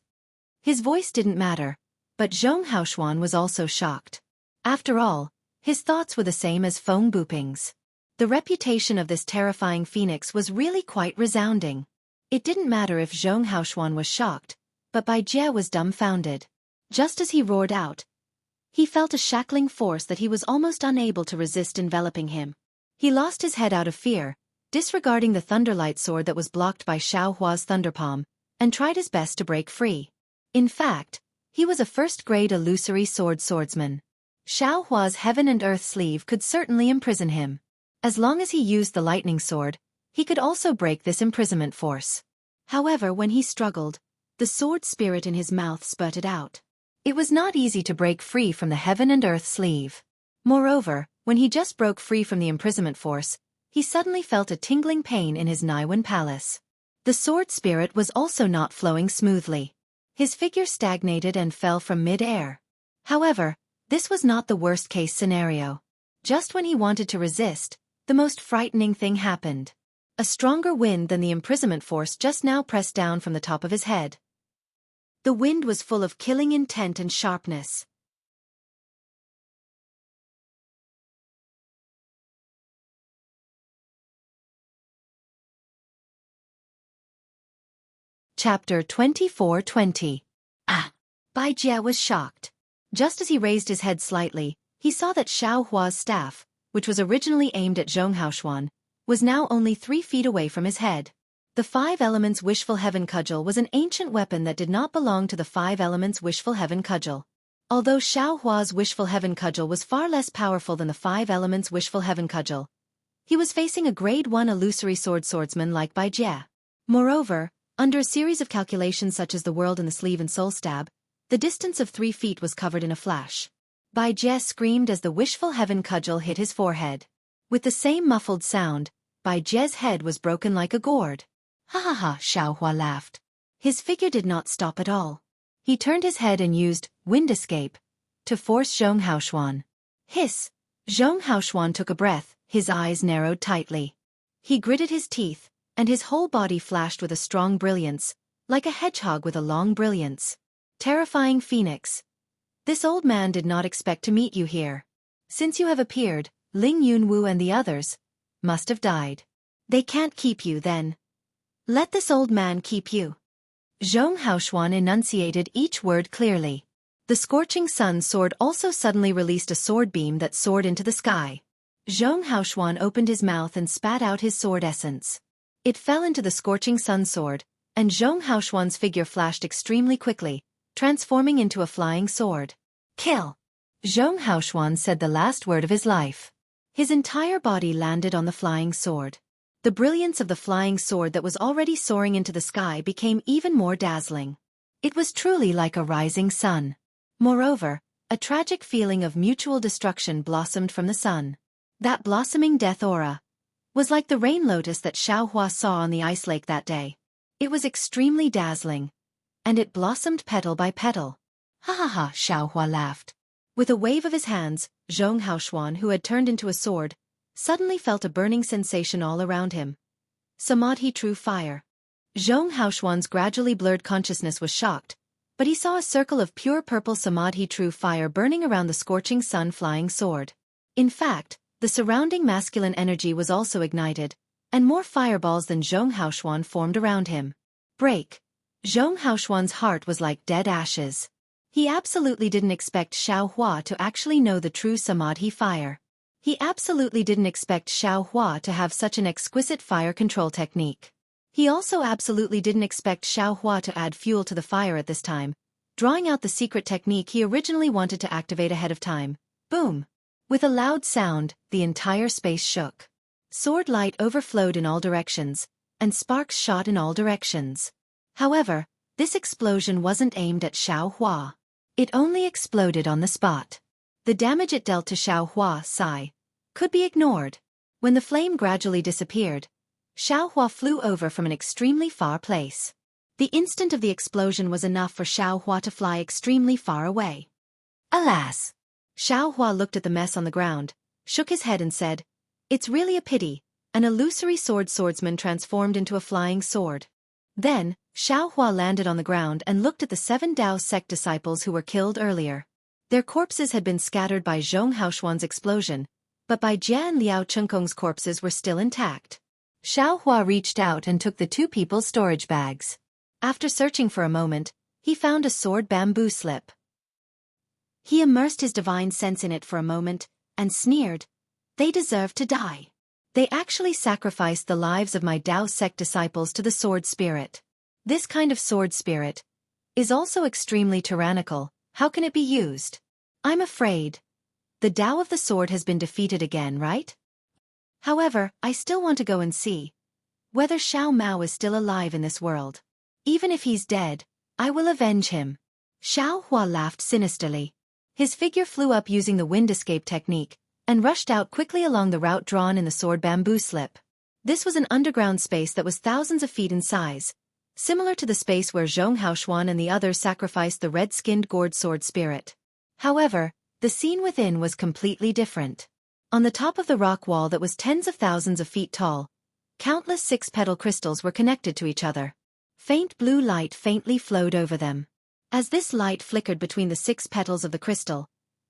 His voice didn't matter, but Zhong Haoshuan was also shocked. After all, his thoughts were the same as Feng Buping's. The reputation of this terrifying phoenix was really quite resounding. It didn't matter if Zhong Haoshuan was shocked, but Bai Jie was dumbfounded. Just as he roared out, he felt a shackling force that he was almost unable to resist enveloping him. He lost his head out of fear, disregarding the thunderlight sword that was blocked by Xiao Hua's thunderpalm, and tried his best to break free. In fact, he was a first-grade illusory swordsman. Xiao Hua's heaven and earth sleeve could certainly imprison him. As long as he used the lightning sword, he could also break this imprisonment force. However, when he struggled, the sword spirit in his mouth spurted out. It was not easy to break free from the heaven and earth sleeve. Moreover, when he just broke free from the imprisonment force, he suddenly felt a tingling pain in his Naiwen palace. The sword spirit was also not flowing smoothly. His figure stagnated and fell from mid-air. However, this was not the worst-case scenario. Just when he wanted to resist, the most frightening thing happened. A stronger wind than the imprisonment force just now pressed down from the top of his head. The wind was full of killing intent and sharpness. Chapter 24:20. Ah! Bai Jie was shocked. Just as he raised his head slightly, he saw that Xiao Hua's staff, which was originally aimed at Zhong Haoshuan, was now only 3 feet away from his head. The 5 Elements Wishful Heaven Cudgel was an ancient weapon that did not belong to the 5 Elements Wishful Heaven Cudgel. Although Xiao Hua's Wishful Heaven Cudgel was far less powerful than the 5 Elements Wishful Heaven Cudgel, he was facing a Grade 1 illusory swordsman like Bai Jie. Moreover, under a series of calculations such as the world in the sleeve and soul stab, the distance of 3 feet was covered in a flash. Bai Jie screamed as the Wishful Heaven Cudgel hit his forehead. With the same muffled sound, Bai Jie's head was broken like a gourd. Ha ha ha, Xiao Hua laughed. His figure did not stop at all. He turned his head and used Wind Escape to force Zhong Haoshuan. Hiss! Zhong Haoshuan took a breath, his eyes narrowed tightly. He gritted his teeth, and his whole body flashed with a strong brilliance, like a hedgehog with a long brilliance. Terrifying Phoenix. This old man did not expect to meet you here. Since you have appeared, Ling Yunwu and the others must have died. They can't keep you then. Let this old man keep you. Zhong Haoshuan enunciated each word clearly. The scorching sun sword also suddenly released a sword beam that soared into the sky. Zhong Haoshuan opened his mouth and spat out his sword essence. It fell into the scorching sun sword, and Zhong Haoshuan's figure flashed extremely quickly, transforming into a flying sword. Kill! Zhong Haoshuan said the last word of his life. His entire body landed on the flying sword. The brilliance of the flying sword that was already soaring into the sky became even more dazzling. It was truly like a rising sun. Moreover, a tragic feeling of mutual destruction blossomed from the sun. That blossoming death aura was like the rain lotus that Xiao Hua saw on the ice lake that day. It was extremely dazzling, and it blossomed petal by petal. Ha ha ha, Xiao Hua laughed. With a wave of his hands, Zhong Haoshuan, who had turned into a sword, suddenly felt a burning sensation all around him. Samadhi true fire. Zhong Haoshuan's gradually blurred consciousness was shocked, but he saw a circle of pure purple Samadhi true fire burning around the scorching sun flying sword. In fact, the surrounding masculine energy was also ignited, and more fireballs than Zhong Haoshuan formed around him. Break. Zhong Haoshuan's heart was like dead ashes. He absolutely didn't expect Xiao Hua to actually know the true Samadhi fire. He absolutely didn't expect Xiao Hua to have such an exquisite fire control technique. He also absolutely didn't expect Xiao Hua to add fuel to the fire at this time, drawing out the secret technique he originally wanted to activate ahead of time. Boom! With a loud sound, the entire space shook. Sword light overflowed in all directions, and sparks shot in all directions. However, this explosion wasn't aimed at Xiao Hua. It only exploded on the spot. The damage it dealt to Xiao Hua, Sai, could be ignored. When the flame gradually disappeared, Xiao Hua flew over from an extremely far place. The instant of the explosion was enough for Xiao Hua to fly extremely far away. Alas! Xiao Hua looked at the mess on the ground, shook his head and said, "It's really a pity, an illusory swordsman transformed into a flying sword." Then, Xiao Hua landed on the ground and looked at the 7 Dao sect disciples who were killed earlier. Their corpses had been scattered by Zhong Haoshuan's explosion, but by Jia and Liao Chengkong's corpses were still intact. Xiao Hua reached out and took the 2 people's storage bags. After searching for a moment, he found a sword bamboo slip. He immersed his divine sense in it for a moment, and sneered, "They deserve to die. They actually sacrificed the lives of my Dao sect disciples to the sword spirit. This kind of sword spirit is also extremely tyrannical. How can it be used? I'm afraid the Dao of the sword has been defeated again, right? However, I still want to go and see whether Xiao Mao is still alive in this world. Even if he's dead, I will avenge him." Xiao Hua laughed sinisterly. His figure flew up using the wind escape technique, and rushed out quickly along the route drawn in the sword bamboo slip. This was an underground space that was thousands of feet in size, similar to the space where Zhong Haoshuan and the others sacrificed the red-skinned gourd sword spirit. However, the scene within was completely different. On the top of the rock wall that was tens of thousands of feet tall, countless 6-petal crystals were connected to each other. Faint blue light faintly flowed over them. As this light flickered between the 6 petals of the crystal,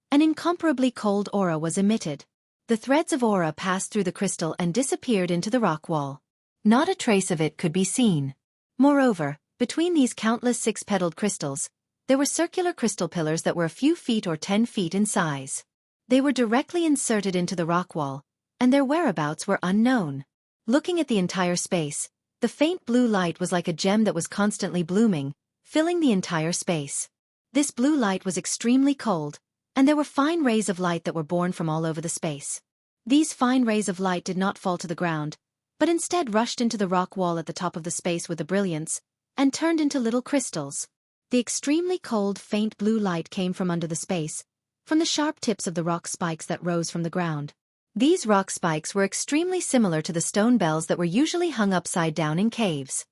an incomparably cold aura was emitted. The threads of aura passed through the crystal and disappeared into the rock wall. Not a trace of it could be seen. Moreover, between these countless 6-petaled crystals, there were circular crystal pillars that were a few feet or 10 feet in size. They were directly inserted into the rock wall, and their whereabouts were unknown. Looking at the entire space, the faint blue light was like a gem that was constantly blooming, filling the entire space. This blue light was extremely cold, and there were fine rays of light that were born from all over the space. These fine rays of light did not fall to the ground, but instead rushed into the rock wall at the top of the space with a brilliance, and turned into little crystals. The extremely cold, faint blue light came from under the space, from the sharp tips of the rock spikes that rose from the ground. These rock spikes were extremely similar to the stone bells that were usually hung upside down in caves.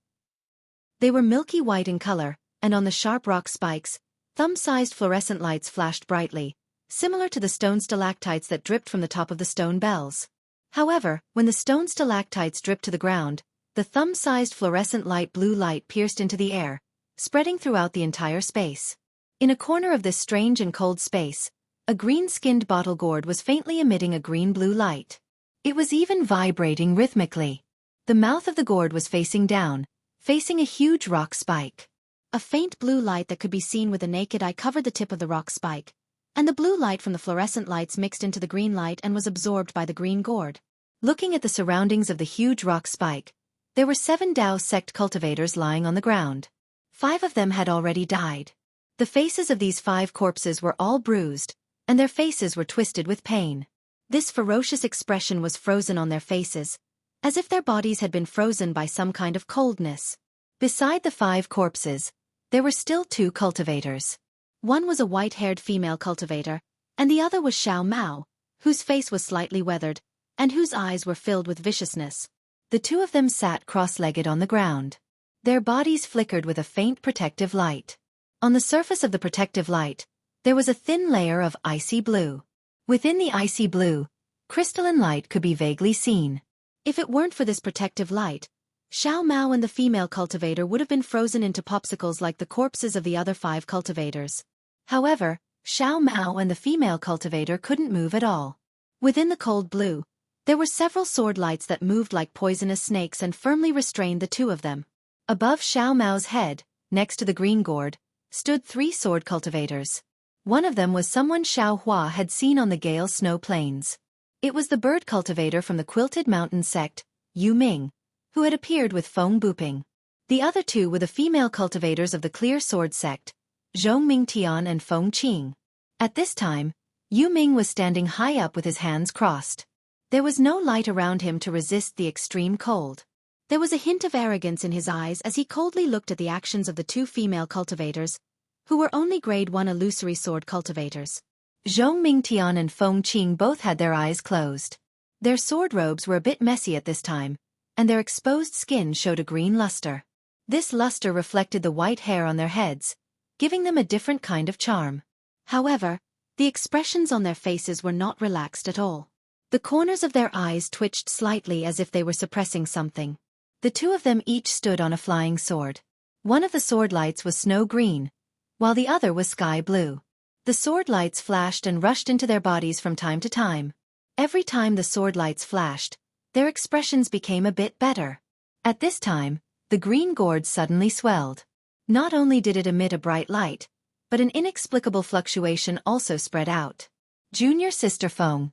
They were milky white in color, and on the sharp rock spikes, thumb-sized fluorescent lights flashed brightly, similar to the stone stalactites that dripped from the top of the stone bells. However, when the stone stalactites dripped to the ground, the thumb-sized fluorescent light blue light pierced into the air, spreading throughout the entire space. In a corner of this strange and cold space, a green-skinned bottle gourd was faintly emitting a green-blue light. It was even vibrating rhythmically. The mouth of the gourd was facing down, facing a huge rock spike. A faint blue light that could be seen with the naked eye covered the tip of the rock spike, and the blue light from the fluorescent lights mixed into the green light and was absorbed by the green gourd. Looking at the surroundings of the huge rock spike, there were 7 Dao sect cultivators lying on the ground. 5 of them had already died. The faces of these 5 corpses were all bruised, and their faces were twisted with pain. This ferocious expression was frozen on their faces, as if their bodies had been frozen by some kind of coldness. Beside the 5 corpses, there were still 2 cultivators. One was a white-haired female cultivator, and the other was Xiao Mao, whose face was slightly weathered, and whose eyes were filled with viciousness. The 2 of them sat cross-legged on the ground. Their bodies flickered with a faint protective light. On the surface of the protective light, there was a thin layer of icy blue. Within the icy blue, crystalline light could be vaguely seen. If it weren't for this protective light, Xiao Mao and the female cultivator would have been frozen into popsicles like the corpses of the other 5 cultivators. However, Xiao Mao and the female cultivator couldn't move at all. Within the cold blue, there were several sword lights that moved like poisonous snakes and firmly restrained the 2 of them. Above Xiao Mao's head, next to the green gourd, stood 3 sword cultivators. One of them was someone Xiao Hua had seen on the Gale Snow Plains. It was the bird cultivator from the Quilted Mountain sect, Yu Ming, who had appeared with Feng Buping. The other 2 were the female cultivators of the Clear Sword sect, Zhong Mingtian and Feng Qing. At this time, Yu Ming was standing high up with his hands crossed. There was no light around him to resist the extreme cold. There was a hint of arrogance in his eyes as he coldly looked at the actions of the 2 female cultivators, who were only grade 1 illusory sword cultivators. Zhong Mingtian and Feng Qing both had their eyes closed. Their sword robes were a bit messy at this time, and their exposed skin showed a green luster. This luster reflected the white hair on their heads, giving them a different kind of charm. However, The expressions on their faces were not relaxed at all. The corners of their eyes twitched slightly as if they were suppressing something. The two of them each stood on a flying sword. One of the sword lights was snow green, while the other was sky blue. The sword lights flashed and rushed into their bodies from time to time. Every time the sword lights flashed, their expressions became a bit better. At this time, the green gourd suddenly swelled. Not only did it emit a bright light, but an inexplicable fluctuation also spread out. Junior sister Feng.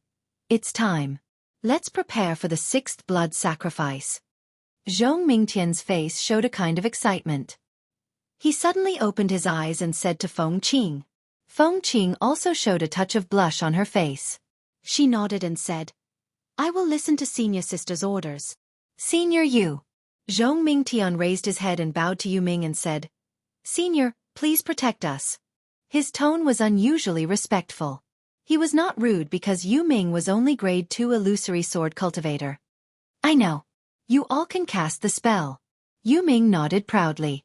It's time. Let's prepare for the 6th blood sacrifice. Zhong Mingtian's face showed a kind of excitement. He suddenly opened his eyes and said to Feng Qing. Feng Qing also showed a touch of blush on her face. She nodded and said, I will listen to senior sister's orders. Senior Yu. Zhong Mingtian raised his head and bowed to Yu Ming and said, Senior, please protect us. His tone was unusually respectful. He was not rude because Yu Ming was only grade 2 illusory sword cultivator. I know. You all can cast the spell. Yu Ming nodded proudly.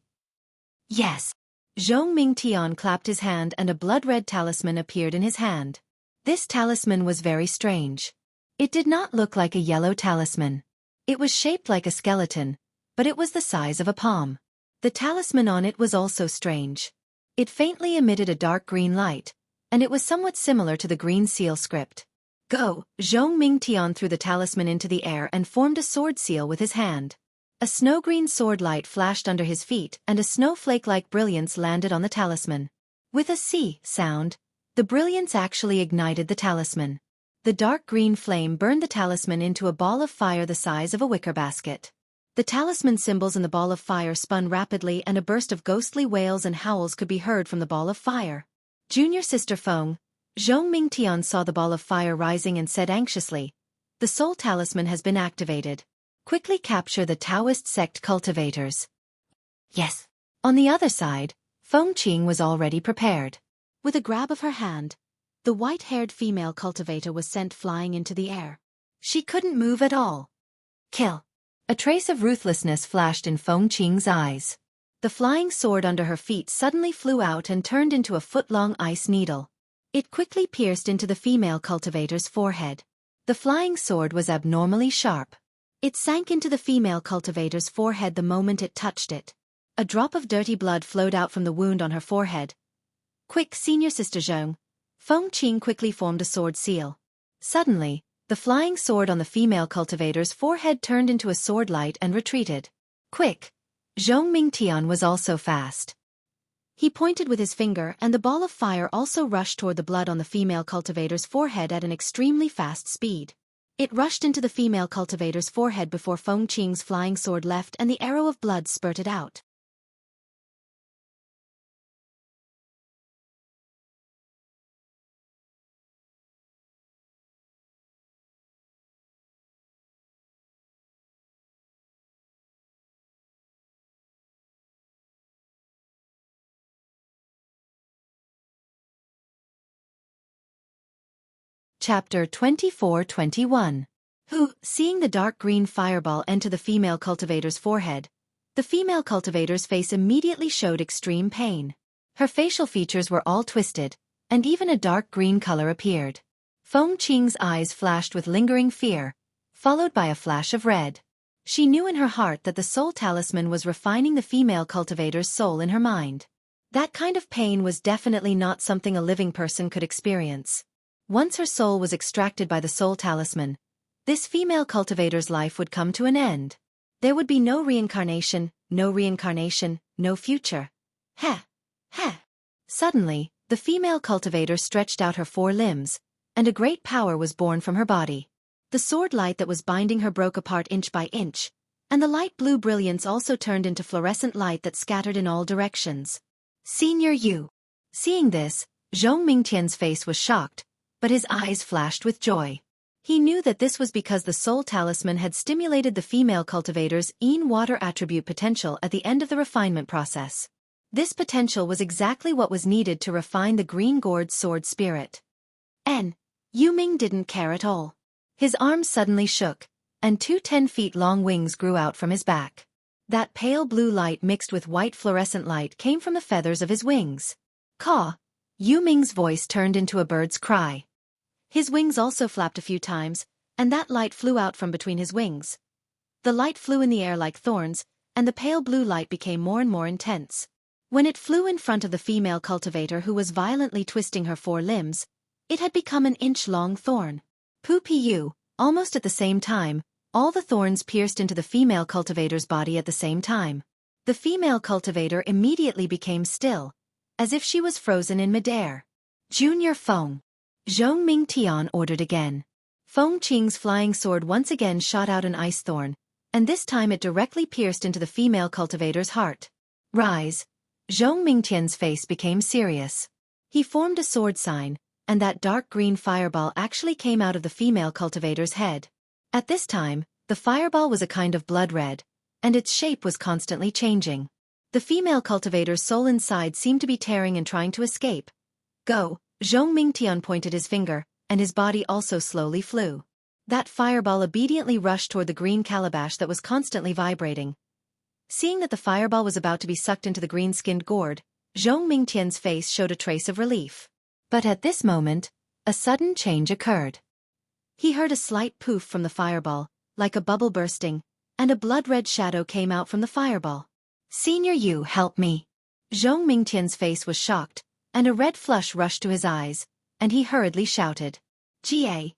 Yes. Zhong Mingtian clapped his hand and a blood-red talisman appeared in his hand. This talisman was very strange. It did not look like a yellow talisman. It was shaped like a skeleton, but it was the size of a palm. The talisman on it was also strange. It faintly emitted a dark green light, and it was somewhat similar to the green seal script. Go! Zhong Mingtian threw the talisman into the air and formed a sword seal with his hand. A snow-green sword light flashed under his feet and a snowflake-like brilliance landed on the talisman. With a "C" sound, the brilliance actually ignited the talisman. The dark green flame burned the talisman into a ball of fire the size of a wicker basket. The talisman symbols in the ball of fire spun rapidly and a burst of ghostly wails and howls could be heard from the ball of fire. Junior sister Feng. Zhong Mingtian saw the ball of fire rising and said anxiously, The soul talisman has been activated. Quickly capture the Taoist sect cultivators. Yes. On the other side, Feng Qing was already prepared. With a grab of her hand, the white-haired female cultivator was sent flying into the air. She couldn't move at all. Kill. A trace of ruthlessness flashed in Feng Qing's eyes. The flying sword under her feet suddenly flew out and turned into a foot-long ice needle. It quickly pierced into the female cultivator's forehead. The flying sword was abnormally sharp. It sank into the female cultivator's forehead the moment it touched it. A drop of dirty blood flowed out from the wound on her forehead. Quick, senior sister Zhong. Feng Qing quickly formed a sword seal. Suddenly, the flying sword on the female cultivator's forehead turned into a sword light and retreated. Quick! Zhong Mingtian was also fast. He pointed with his finger and the ball of fire also rushed toward the blood on the female cultivator's forehead at an extremely fast speed. It rushed into the female cultivator's forehead before Feng Qing's flying sword left and the arrow of blood spurted out. Chapter 24-21. Seeing the dark green fireball enter the female cultivator's forehead, the female cultivator's face immediately showed extreme pain. Her facial features were all twisted, and even a dark green color appeared. Feng Qing's eyes flashed with lingering fear, followed by a flash of red. She knew in her heart that the soul talisman was refining the female cultivator's soul in her mind. That kind of pain was definitely not something a living person could experience. Once her soul was extracted by the soul talisman, this female cultivator's life would come to an end. There would be no reincarnation, no future. Heh! Heh! Suddenly, the female cultivator stretched out her 4 limbs, and a great power was born from her body. The sword light that was binding her broke apart inch by inch, and the light blue brilliance also turned into fluorescent light that scattered in all directions. Senior Yu. Seeing this, Zhong Mingtian's face was shocked, but his eyes flashed with joy. He knew that this was because the soul talisman had stimulated the female cultivator's water attribute potential at the end of the refinement process. This potential was exactly what was needed to refine the green gourd sword spirit. Yu Ming didn't care at all. His arms suddenly shook, and 2 10-feet-long wings grew out from his back. That pale blue light mixed with white fluorescent light came from the feathers of his wings. Caw! Yu Ming's voice turned into a bird's cry. His wings also flapped a few times, and that light flew out from between his wings. The light flew in the air like thorns, and the pale blue light became more and more intense. When it flew in front of the female cultivator who was violently twisting her 4 limbs, it had become an inch-long thorn. Pu. Almost at the same time, all the thorns pierced into the female cultivator's body at the same time. The female cultivator immediately became still, as if she was frozen in midair. Junior Feng. Zhong Mingtian ordered again. Feng Qing's flying sword once again shot out an ice thorn, and this time it directly pierced into the female cultivator's heart. Rise. Zhong Mingtian's face became serious. He formed a sword sign, and that dark green fireball actually came out of the female cultivator's head. At this time, the fireball was a kind of blood red, and its shape was constantly changing. The female cultivator's soul inside seemed to be tearing and trying to escape. Go, Zhong Mingtian pointed his finger, and his body also slowly flew. That fireball obediently rushed toward the green calabash that was constantly vibrating. Seeing that the fireball was about to be sucked into the green-skinned gourd, Zhong Mingtian's face showed a trace of relief. But at this moment, a sudden change occurred. He heard a slight poof from the fireball, like a bubble bursting, and a blood-red shadow came out from the fireball. Senior Yu, help me. Zhong Mingtian's face was shocked, and a red flush rushed to his eyes, and he hurriedly shouted. Ga.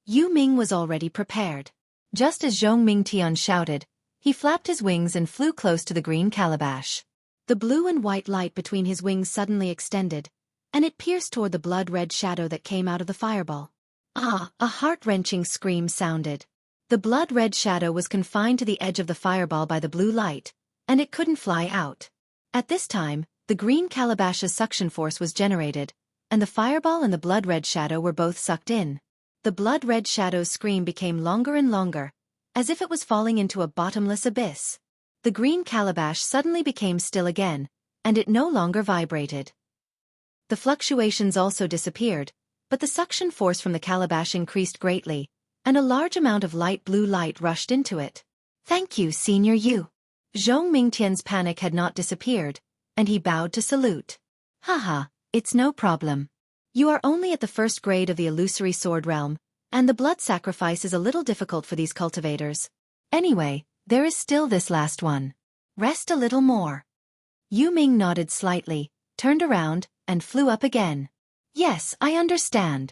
Yu Ming was already prepared. Just as Zhong Mingtian shouted, he flapped his wings and flew close to the green calabash. The blue and white light between his wings suddenly extended, and it pierced toward the blood-red shadow that came out of the fireball. Ah! A heart-wrenching scream sounded. The blood-red shadow was confined to the edge of the fireball by the blue light, and it couldn't fly out. At this time, the green calabash's suction force was generated, and the fireball and the blood-red shadow were both sucked in. The blood-red shadow's scream became longer and longer, as if it was falling into a bottomless abyss. The green calabash suddenly became still again, and it no longer vibrated. The fluctuations also disappeared, but the suction force from the calabash increased greatly, and a large amount of light blue light rushed into it. Thank you, Senior Yu. Zhong Mingtian's panic had not disappeared, and he bowed to salute. Haha, it's no problem. You are only at the 1st grade of the illusory sword realm, and the blood sacrifice is a little difficult for these cultivators. Anyway, there is still this last one. Rest a little more. Yu Ming nodded slightly, turned around, and flew up again. Yes, I understand.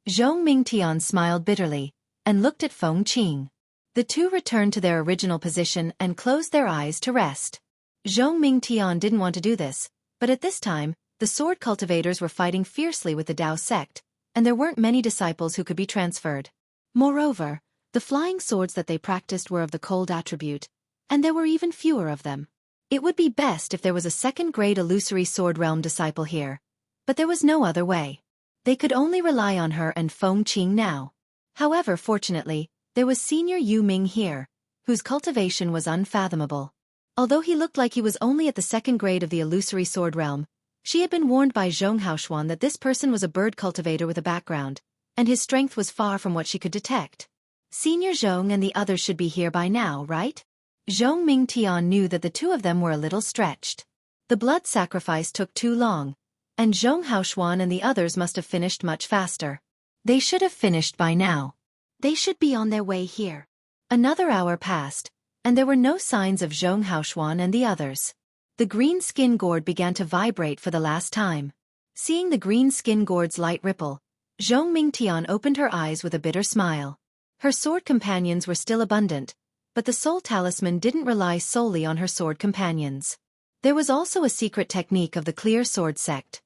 Zhong Mingtian smiled bitterly, and looked at Feng Qing. The two returned to their original position and closed their eyes to rest. Zhong Mingtian didn't want to do this, but at this time, the sword cultivators were fighting fiercely with the Dao sect, and there weren't many disciples who could be transferred. Moreover, the flying swords that they practiced were of the cold attribute, and there were even fewer of them. It would be best if there was a 2nd-grade illusory sword realm disciple here, but there was no other way. They could only rely on her and Feng Qing now. However, fortunately, there was Senior Yu Ming here, whose cultivation was unfathomable. Although he looked like he was only at the 2nd grade of the illusory sword realm, she had been warned by Zhong Haoshuan that this person was a bird cultivator with a background, and his strength was far from what she could detect. Senior Zhong and the others should be here by now, right? Zhong Mingtian knew that the two of them were a little stretched. The blood sacrifice took too long, and Zhong Haoshuan and the others must have finished much faster. They should have finished by now. They should be on their way here. Another hour passed, and there were no signs of Zhong Haoshuan and the others. The green skin gourd began to vibrate for the last time. Seeing the green skin gourd's light ripple, Zhong Mingtian opened her eyes with a bitter smile. Her sword companions were still abundant, but the soul talisman didn't rely solely on her sword companions. There was also a secret technique of the clear sword sect.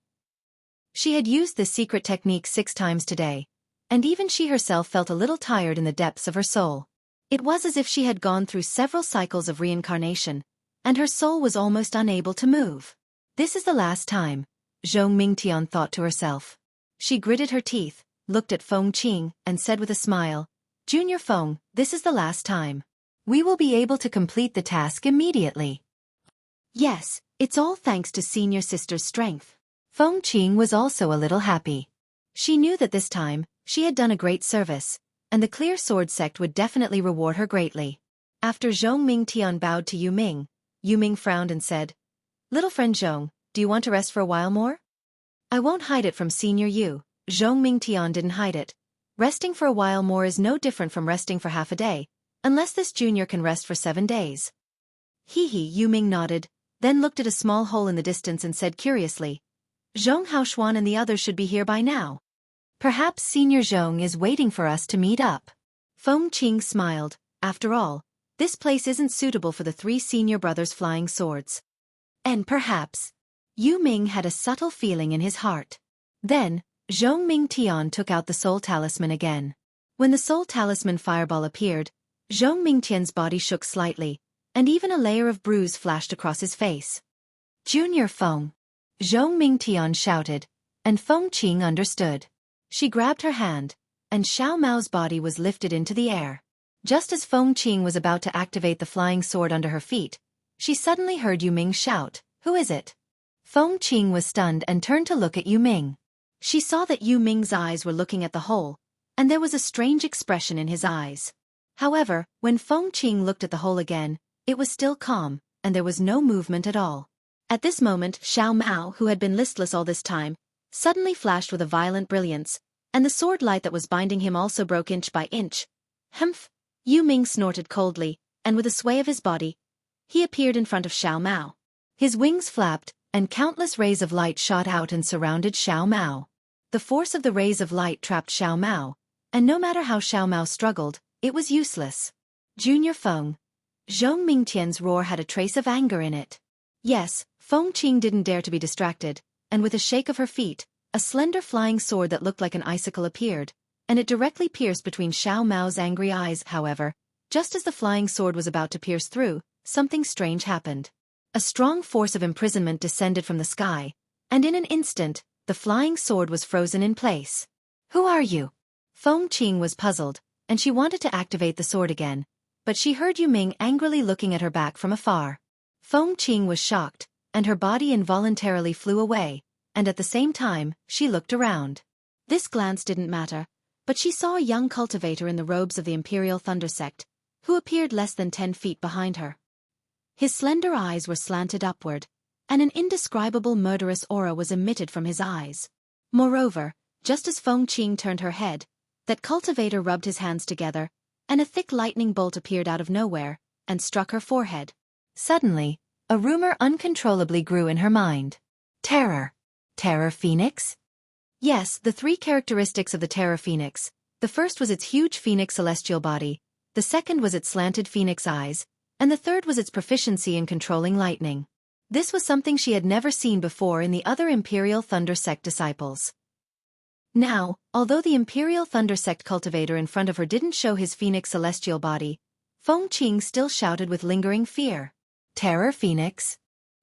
She had used this secret technique 6 times today, and even she herself felt a little tired in the depths of her soul. It was as if she had gone through several cycles of reincarnation, and her soul was almost unable to move. This is the last time, Zhong Mingtian thought to herself. She gritted her teeth, looked at Feng Qing, and said with a smile, Junior Feng, this is the last time. We will be able to complete the task immediately. Yes, it's all thanks to Senior Sister's strength. Feng Qing was also a little happy. She knew that this time, she had done a great service, and the clear sword sect would definitely reward her greatly. After Zhong Mingtian bowed to Yu Ming, Yu Ming frowned and said, Little friend Zhong, do you want to rest for a while more? I won't hide it from Senior Yu. Zhong Mingtian didn't hide it. Resting for a while more is no different from resting for half a day, unless this junior can rest for 7 days. Hee hee, Yu Ming nodded, then looked at a small hole in the distance and said curiously, Zhong Haoshuan and the others should be here by now. Perhaps Senior Zhong is waiting for us to meet up. Feng Qing smiled. After all, this place isn't suitable for the 3 senior brothers' flying swords. And perhaps, Yu Ming had a subtle feeling in his heart. Then, Zhong Mingtian took out the soul talisman again. When the soul talisman fireball appeared, Zhong Mingtian's body shook slightly, and even a layer of bruise flashed across his face. Junior Feng! Zhong Mingtian shouted, and Feng Qing understood. She grabbed her hand, and Xiao Mao's body was lifted into the air. Just as Feng Qing was about to activate the flying sword under her feet, she suddenly heard Yu Ming shout, "Who is it?" Feng Qing was stunned and turned to look at Yu Ming. She saw that Yu Ming's eyes were looking at the hole, and there was a strange expression in his eyes. However, when Feng Qing looked at the hole again, it was still calm, and there was no movement at all. At this moment, Xiao Mao, who had been listless all this time, suddenly flashed with a violent brilliance, and the sword light that was binding him also broke inch by inch. Humph! Yu Ming snorted coldly, and with a sway of his body, he appeared in front of Xiao Mao. His wings flapped, and countless rays of light shot out and surrounded Xiao Mao. The force of the rays of light trapped Xiao Mao, and no matter how Xiao Mao struggled, it was useless. Junior Feng. Zhong Mingtian's roar had a trace of anger in it. Yes, Feng Qing didn't dare to be distracted, and with a shake of her feet, a slender flying sword that looked like an icicle appeared, and it directly pierced between Xiao Mao's angry eyes. However, just as the flying sword was about to pierce through, something strange happened. A strong force of imprisonment descended from the sky, and in an instant, the flying sword was frozen in place. Who are you? Feng Qing was puzzled, and she wanted to activate the sword again, but she heard Yu Ming angrily looking at her back from afar. Feng Qing was shocked, and her body involuntarily flew away, and at the same time, she looked around. This glance didn't matter, but she saw a young cultivator in the robes of the Imperial Thunder Sect, who appeared less than 10 feet behind her. His slender eyes were slanted upward, and an indescribable murderous aura was emitted from his eyes. Moreover, just as Feng Qing turned her head, that cultivator rubbed his hands together, and a thick lightning bolt appeared out of nowhere, and struck her forehead. Suddenly, a rumor uncontrollably grew in her mind. Terror. Terror Phoenix? Yes, the 3 characteristics of the Terror Phoenix. The first was its huge phoenix celestial body, the second was its slanted phoenix eyes, and the third was its proficiency in controlling lightning. This was something she had never seen before in the other Imperial Thunder Sect disciples. Now, although the Imperial Thunder Sect cultivator in front of her didn't show his phoenix celestial body, Feng Qing still shouted with lingering fear. Terror Phoenix?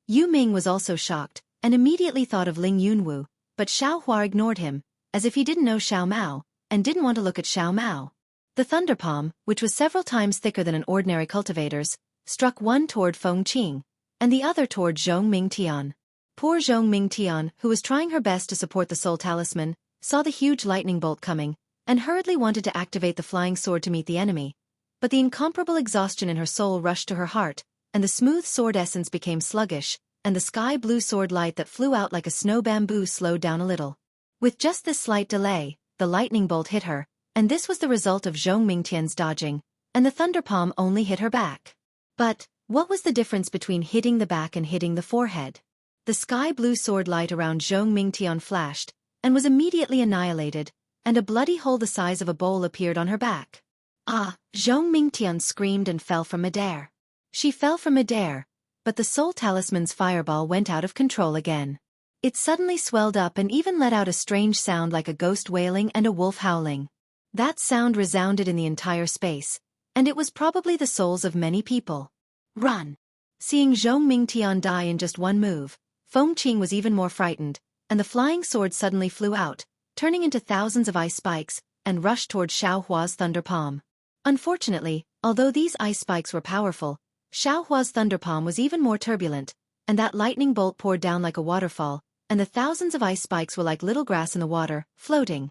Yu Ming was also shocked, and immediately thought of Ling Yunwu, but Xiao Hua ignored him, as if he didn't know Xiao Mao, and didn't want to look at Xiao Mao. The thunder palm, which was several times thicker than an ordinary cultivator's, struck one toward Feng Qing, and the other toward Zhong Mingtian. Poor Zhong Mingtian, who was trying her best to support the soul talisman, saw the huge lightning bolt coming, and hurriedly wanted to activate the flying sword to meet the enemy. But the incomparable exhaustion in her soul rushed to her heart, and the smooth sword essence became sluggish, and the sky-blue sword light that flew out like a snow bamboo slowed down a little. With just this slight delay, the lightning bolt hit her, and this was the result of Zhong Mingtian's dodging, and the thunder palm only hit her back. But, what was the difference between hitting the back and hitting the forehead? The sky-blue sword light around Zhong Mingtian flashed, and was immediately annihilated, and a bloody hole the size of a bowl appeared on her back. Ah! Zhong Mingtian screamed and fell from midair. She fell from midair, but the soul talisman's fireball went out of control again. It suddenly swelled up and even let out a strange sound like a ghost wailing and a wolf howling. That sound resounded in the entire space, and it was probably the souls of many people. Run! Seeing Zhong Mingtian die in just one move, Feng Qing was even more frightened, and the flying sword suddenly flew out, turning into thousands of ice spikes, and rushed toward Xiao Hua's thunder palm. Unfortunately, although these ice spikes were powerful, Xiao Hua's thunder palm was even more turbulent, and that lightning bolt poured down like a waterfall, and the thousands of ice spikes were like little grass in the water, floating.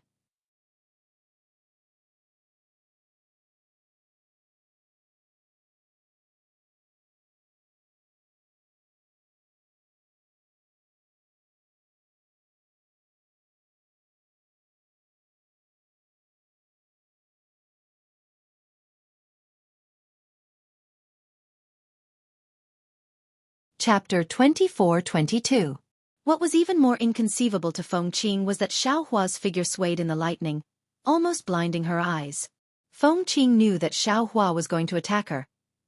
Chapter 24-22. What was even more inconceivable to Feng Qing was that Xiaohua's figure swayed in the lightning, almost blinding her eyes. Feng Qing knew that Xiaohua was going to attack her,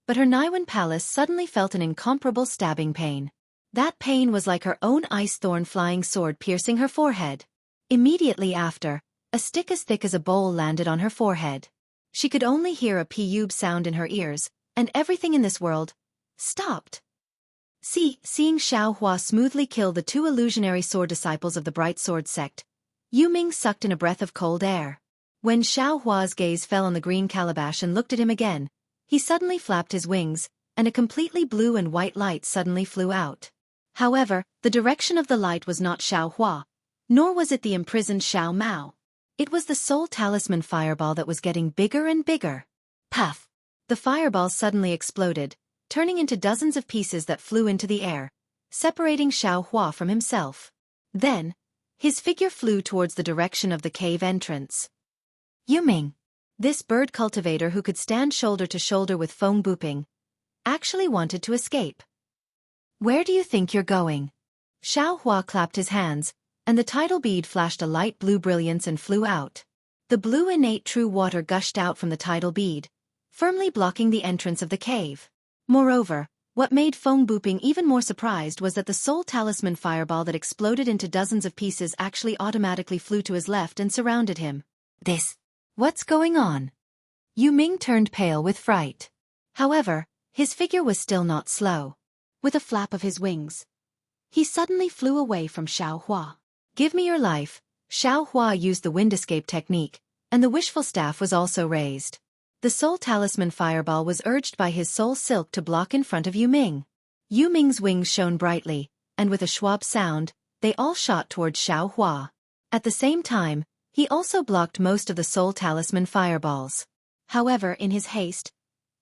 but her Naiwen palace suddenly felt an incomparable stabbing pain. That pain was like her own ice-thorn flying sword piercing her forehead. Immediately after, a stick as thick as a bowl landed on her forehead. She could only hear a piyub sound in her ears, and everything in this world stopped. Seeing Xiaohua smoothly kill the two illusionary sword disciples of the Bright Sword sect, Yu Ming sucked in a breath of cold air. When Xiaohua's gaze fell on the green calabash and looked at him again, he suddenly flapped his wings, and a completely blue and white light suddenly flew out. However, the direction of the light was not Xiaohua, nor was it the imprisoned Xiao Mao. It was the soul talisman fireball that was getting bigger and bigger. Puff! The fireball suddenly exploded, turning into dozens of pieces that flew into the air, separating Xiaohua from himself. Then, his figure flew towards the direction of the cave entrance. Yu Ming, this bird cultivator who could stand shoulder to shoulder with Feng Buping, actually wanted to escape. Where do you think you're going? Xiaohua clapped his hands, and the tidal bead flashed a light blue brilliance and flew out. The blue innate true water gushed out from the tidal bead, firmly blocking the entrance of the cave. Moreover, what made Feng Buping even more surprised was that the soul talisman fireball that exploded into dozens of pieces actually automatically flew to his left and surrounded him. What's going on? Yu Ming turned pale with fright. However, his figure was still not slow. With a flap of his wings, he suddenly flew away from Xiaohua. Give me your life. Xiaohua used the wind escape technique, and the wishful staff was also raised. The soul talisman fireball was urged by his soul silk to block in front of Yu Ming. Yu Ming's wings shone brightly, and with a schwab sound, they all shot towards Xiaohua. At the same time, he also blocked most of the soul talisman fireballs. However, in his haste,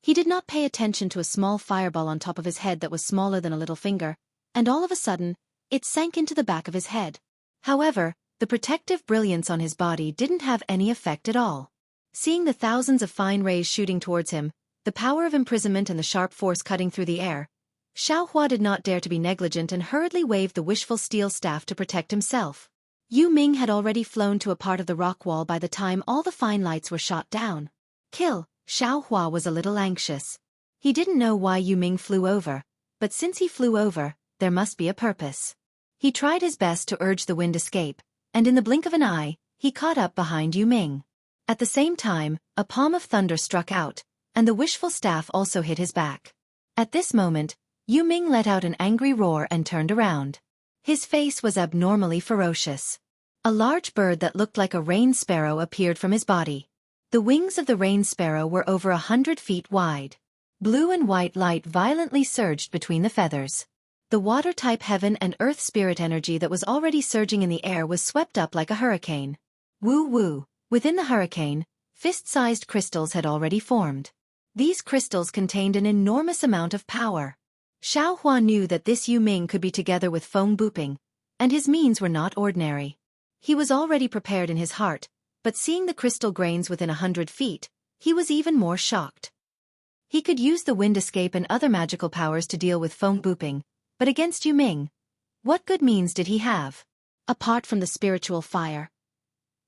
he did not pay attention to a small fireball on top of his head that was smaller than a little finger, and all of a sudden, it sank into the back of his head. However, the protective brilliance on his body didn't have any effect at all. Seeing the thousands of fine rays shooting towards him, the power of imprisonment and the sharp force cutting through the air, Xiaohua did not dare to be negligent and hurriedly waved the wishful steel staff to protect himself. Yu Ming had already flown to a part of the rock wall by the time all the fine lights were shot down. Kill! Xiaohua was a little anxious. He didn't know why Yu Ming flew over, but since he flew over, there must be a purpose. He tried his best to urge the wind escape, and in the blink of an eye, he caught up behind Yu Ming. At the same time, a palm of thunder struck out, and the wishful staff also hit his back. At this moment, Yu Ming let out an angry roar and turned around. His face was abnormally ferocious. A large bird that looked like a rain sparrow appeared from his body. The wings of the rain sparrow were over 100 feet wide. Blue and white light violently surged between the feathers. The water-type heaven and earth spirit energy that was already surging in the air was swept up like a hurricane. Woo-woo! Within the hurricane, fist-sized crystals had already formed. These crystals contained an enormous amount of power. Xiaohua knew that this Yu Ming could be together with Feng Buping, and his means were not ordinary. He was already prepared in his heart, but seeing the crystal grains within 100 feet, he was even more shocked. He could use the wind escape and other magical powers to deal with Feng Buping, but against Yu Ming, what good means did he have? Apart from the spiritual fire,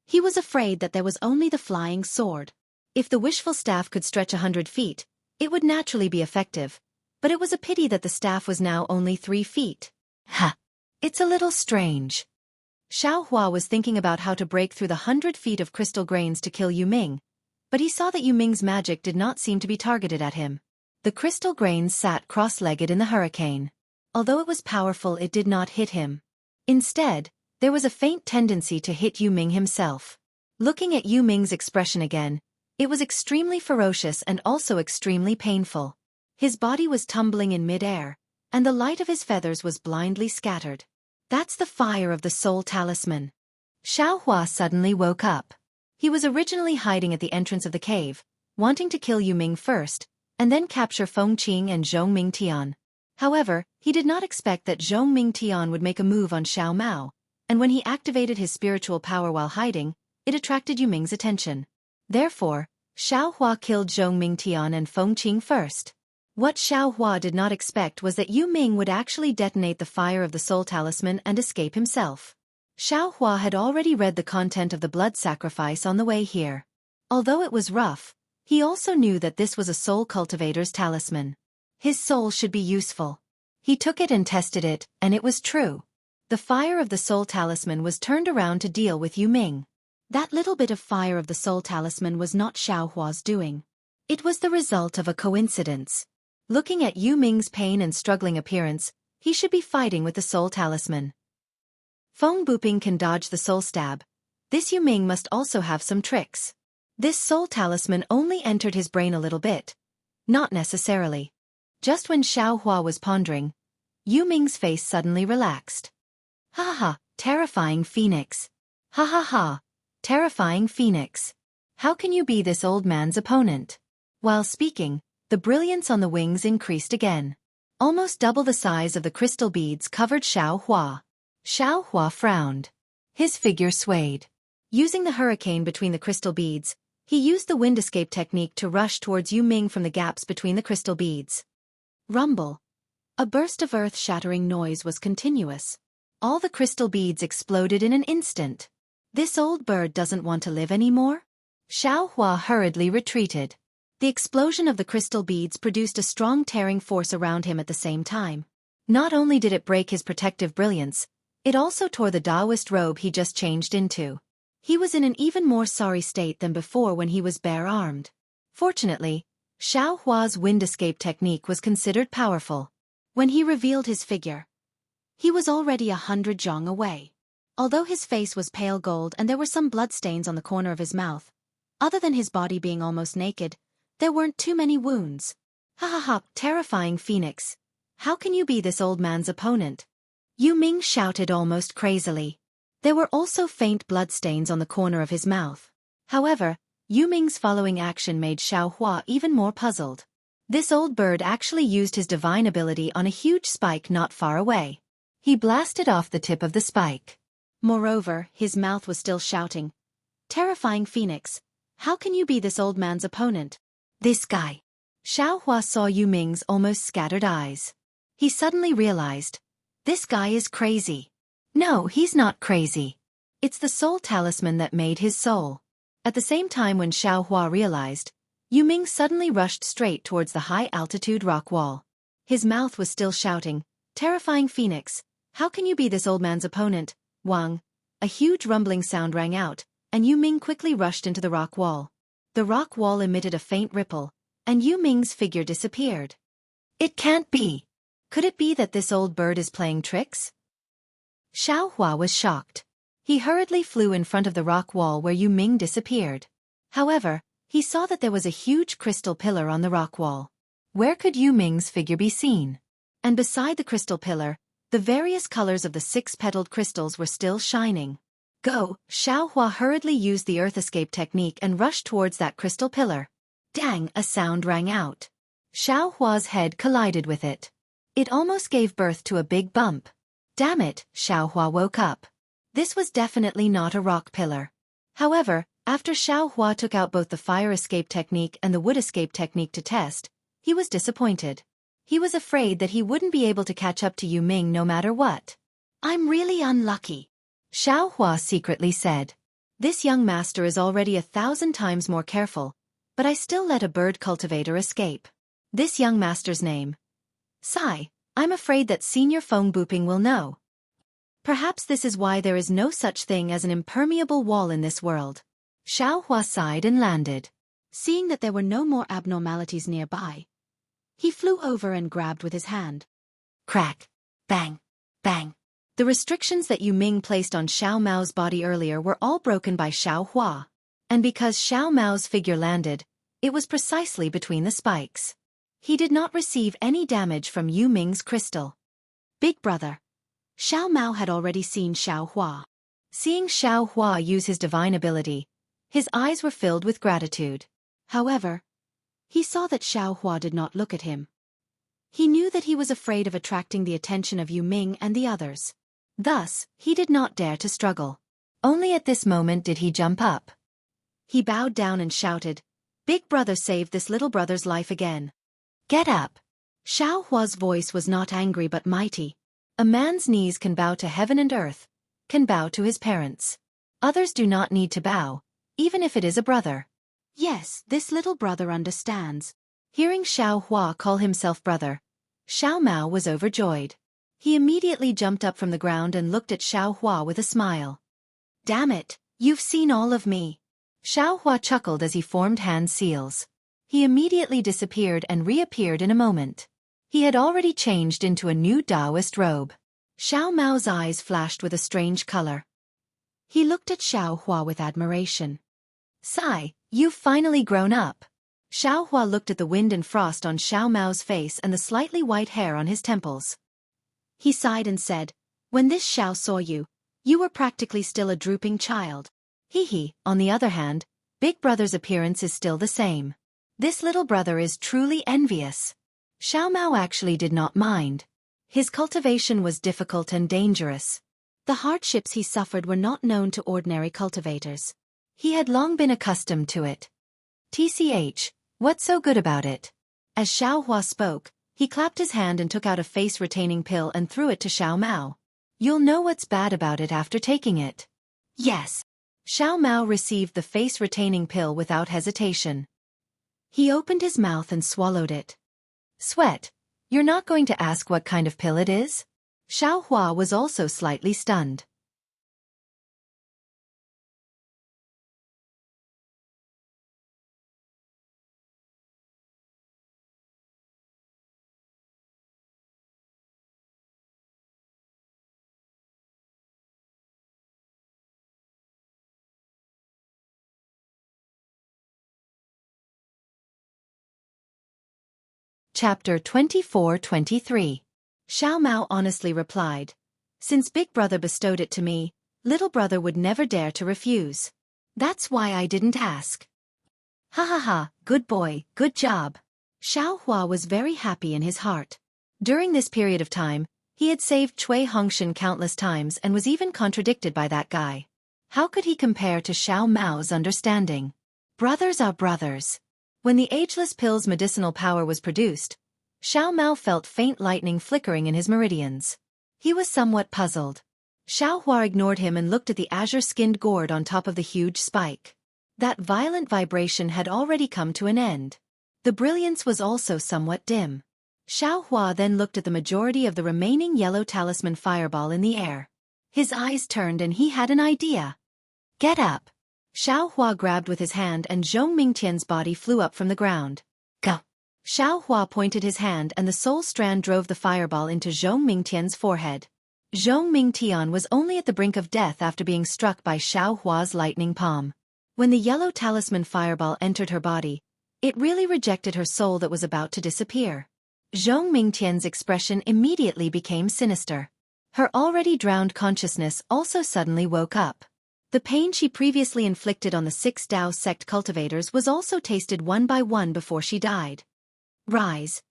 he was afraid that there was only the flying sword. If the wishful staff could stretch 100 feet, it would naturally be effective, but it was a pity that the staff was now only 3 feet. It's a little strange. Xiaohua was thinking about how to break through the 100 feet of crystal grains to kill Yu Ming, but he saw that Yu Ming's magic did not seem to be targeted at him. The crystal grains sat cross-legged in the hurricane. Although it was powerful, it did not hit him. Instead, there was a faint tendency to hit Yu Ming himself. Looking at Yu Ming's expression again, it was extremely ferocious and also extremely painful. His body was tumbling in mid-air, and the light of his feathers was blindly scattered. That's the fire of the soul talisman. Xiaohua suddenly woke up. He was originally hiding at the entrance of the cave, wanting to kill Yu Ming first, and then capture Feng Qing and Zhong Mingtian. However, he did not expect that Zhong Mingtian would make a move on Xiao Mao, and when he activated his spiritual power while hiding, it attracted Yu Ming's attention. Therefore, Xiaohua killed Zhong Mingtian and Feng Qing first. What Xiaohua did not expect was that Yu Ming would actually detonate the fire of the soul talisman and escape himself. Xiaohua had already read the content of the blood sacrifice on the way here. Although it was rough, he also knew that this was a soul cultivator's talisman. His soul should be useful. He took it and tested it, and it was true. The fire of the soul talisman was turned around to deal with Yu Ming. That little bit of fire of the soul talisman was not Xiaohua's doing. It was the result of a coincidence. Looking at Yu Ming's pain and struggling appearance, he should be fighting with the soul talisman. Feng Buping can dodge the soul stab. This Yu Ming must also have some tricks. This soul talisman only entered his brain a little bit. Not necessarily. Just when Xiaohua was pondering, Yu Ming's face suddenly relaxed. Ha ha ha, terrifying phoenix. Ha ha ha, terrifying phoenix. How can you be this old man's opponent? While speaking, the brilliance on the wings increased again. Almost double the size of the crystal beads covered Xiaohua. Xiaohua frowned. His figure swayed. Using the hurricane between the crystal beads, he used the wind escape technique to rush towards Yu Ming from the gaps between the crystal beads. Rumble. A burst of earth-shattering noise was continuous. All the crystal beads exploded in an instant. This old bird doesn't want to live anymore? Xiaohua hurriedly retreated. The explosion of the crystal beads produced a strong tearing force around him at the same time. Not only did it break his protective brilliance, it also tore the Taoist robe he just changed into. He was in an even more sorry state than before when he was bare-armed. Fortunately, Xiaohua's wind escape technique was considered powerful. When he revealed his figure, he was already 100 zhong away. Although his face was pale gold and there were some bloodstains on the corner of his mouth, other than his body being almost naked, there weren't too many wounds. Ha ha ha, terrifying phoenix. How can you be this old man's opponent? Yu Ming shouted almost crazily. There were also faint bloodstains on the corner of his mouth. However, Yu Ming's following action made Xiaohua even more puzzled. This old bird actually used his divine ability on a huge spike not far away. He blasted off the tip of the spike. Moreover, his mouth was still shouting. Terrifying phoenix. How can you be this old man's opponent? This guy. Xiaohua saw Yu Ming's almost scattered eyes. He suddenly realized. This guy is crazy. No, he's not crazy. It's the soul talisman that made his soul. At the same time when Xiaohua realized, Yu Ming suddenly rushed straight towards the high-altitude rock wall. His mouth was still shouting, terrifying phoenix, how can you be this old man's opponent, Wang? A huge rumbling sound rang out, and Yu Ming quickly rushed into the rock wall. The rock wall emitted a faint ripple, and Yu Ming's figure disappeared. It can't be. Could it be that this old bird is playing tricks? Xiaohua was shocked. He hurriedly flew in front of the rock wall where Yu Ming disappeared. However, he saw that there was a huge crystal pillar on the rock wall. Where could Yu Ming's figure be seen? And beside the crystal pillar, the various colors of the 6-petaled crystals were still shining. Go! Xiaohua hurriedly used the earth escape technique and rushed towards that crystal pillar. Dang! A sound rang out. Xiaohua's head collided with it. It almost gave birth to a big bump. Damn it! Xiaohua woke up. This was definitely not a rock pillar. However, after Xiaohua took out both the fire escape technique and the wood escape technique to test, he was disappointed. He was afraid that he wouldn't be able to catch up to Yu Ming no matter what. I'm really unlucky, Xiaohua secretly said. This young master is already 1,000 times more careful, but I still let a bird cultivator escape. This young master's name. Sigh, I'm afraid that Senior Feng Buping will know. Perhaps this is why there is no such thing as an impermeable wall in this world. Xiaohua sighed and landed. Seeing that there were no more abnormalities nearby, he flew over and grabbed with his hand. Crack! Bang! Bang! The restrictions that Yu Ming placed on Xiao Mao's body earlier were all broken by Xiaohua. And because Xiao Mao's figure landed, it was precisely between the spikes. He did not receive any damage from Yu Ming's crystal. Big brother. Xiao Mao had already seen Xiaohua. Seeing Xiaohua use his divine ability, his eyes were filled with gratitude. However, he saw that Xiaohua did not look at him. He knew that he was afraid of attracting the attention of Yu Ming and the others. Thus, he did not dare to struggle. Only at this moment did he jump up. He bowed down and shouted, Big brother saved this little brother's life again. Get up! Xiao Hua's voice was not angry but mighty. A man's knees can bow to heaven and earth, can bow to his parents. Others do not need to bow, even if it is a brother. Yes, this little brother understands. Hearing Xiao Hua call himself brother, Xiao Mao was overjoyed. He immediately jumped up from the ground and looked at Xiao Hua with a smile. Damn it, you've seen all of me. Xiao Hua chuckled as he formed hand seals. He immediately disappeared and reappeared in a moment. He had already changed into a new Taoist robe. Xiao Mao's eyes flashed with a strange color. He looked at Xiao Hua with admiration. Sigh, you've finally grown up. Xiao Hua looked at the wind and frost on Xiao Mao's face and the slightly white hair on his temples. He sighed and said, when this Xiao saw you, you were practically still a drooping child. On the other hand, big brother's appearance is still the same. This little brother is truly envious. Xiao Mao actually did not mind. His cultivation was difficult and dangerous. The hardships he suffered were not known to ordinary cultivators. He had long been accustomed to it. TCH, what's so good about it? As Xiao Hua spoke, he clapped his hand and took out a face-retaining pill and threw it to Xiao Mao. You'll know what's bad about it after taking it. Yes. Xiao Mao received the face-retaining pill without hesitation. He opened his mouth and swallowed it. Sweat, you're not going to ask what kind of pill it is? Xiao Hua was also slightly stunned. Chapter 24-23. Xiao Mao honestly replied, since Big Brother bestowed it to me, Little Brother would never dare to refuse. That's why I didn't ask. Ha ha ha, good boy, good job. Xiao Hua was very happy in his heart. During this period of time, he had saved Cui Hongshan countless times and was even contradicted by that guy. How could he compare to Xiao Mao's understanding? Brothers are brothers. When the ageless pill's medicinal power was produced, Xiao Mao felt faint lightning flickering in his meridians. He was somewhat puzzled. Xiao Hua ignored him and looked at the azure-skinned gourd on top of the huge spike. That violent vibration had already come to an end. The brilliance was also somewhat dim. Xiao Hua then looked at the majority of the remaining yellow talisman fireball in the air. His eyes turned and he had an idea. Get up. Xiao Hua grabbed with his hand and Zhong Mingtian's body flew up from the ground. Go. Xiao Hua pointed his hand and the soul strand drove the fireball into Zhong Mingtian's forehead. Zhong Mingtian was only at the brink of death after being struck by Xiao Hua's lightning palm. When the yellow talisman fireball entered her body, it really rejected her soul that was about to disappear. Zhong Mingtian's expression immediately became sinister. Her already drowned consciousness also suddenly woke up. The pain she previously inflicted on the 6 Dao sect cultivators was also tasted one by one before she died. Rise.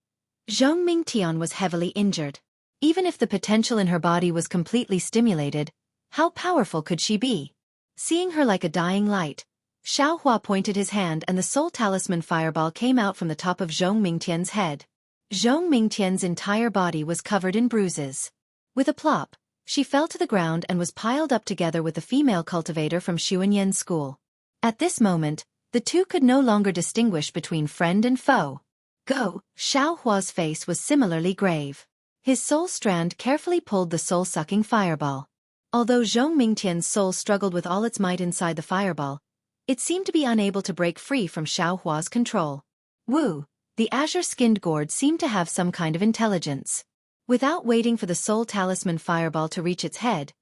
Zhong Mingtian was heavily injured. Even if the potential in her body was completely stimulated, how powerful could she be? Seeing her like a dying light, Xiao Hua pointed his hand and the soul talisman fireball came out from the top of Zhong Mingtian's head. Zhong Mingtian's entire body was covered in bruises. With a plop, she fell to the ground and was piled up together with the female cultivator from Xuanyan's school. At this moment, the two could no longer distinguish between friend and foe. Go! Xiao Hua's face was similarly grave. His soul strand carefully pulled the soul-sucking fireball. Although Zhong Mingtian's soul struggled with all its might inside the fireball, it seemed to be unable to break free from Xiao Hua's control. Woo! The azure-skinned gourd seemed to have some kind of intelligence. Without waiting for the soul talisman fireball to reach its head,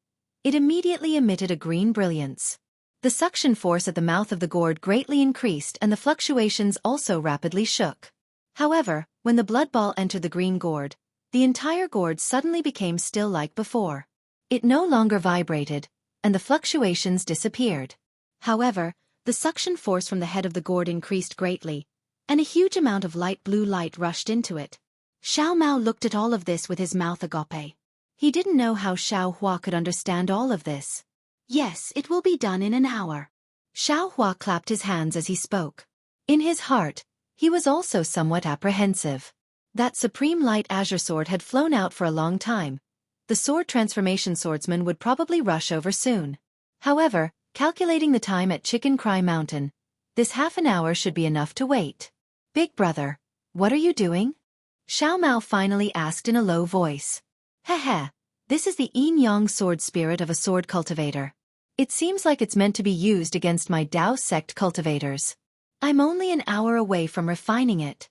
it immediately emitted a green brilliance. The suction force at the mouth of the gourd greatly increased and the fluctuations also rapidly shook. However, when the blood ball entered the green gourd, the entire gourd suddenly became still like before. It no longer vibrated, and the fluctuations disappeared. However, the suction force from the head of the gourd increased greatly, and a huge amount of light blue light rushed into it. Xiao Mao looked at all of this with his mouth agape. He didn't know how Xiao Hua could understand all of this. Yes, it will be done in an hour. Xiao Hua clapped his hands as he spoke. In his heart, he was also somewhat apprehensive. That supreme light azure sword had flown out for a long time. The sword transformation swordsman would probably rush over soon. However, calculating the time at Chicken Cry Mountain, this half an hour should be enough to wait. Big brother, what are you doing? Xiao Mao finally asked in a low voice. Heh, this is the yin-yang sword spirit of a sword cultivator. It seems like it's meant to be used against my Dao sect cultivators. I'm only an hour away from refining it.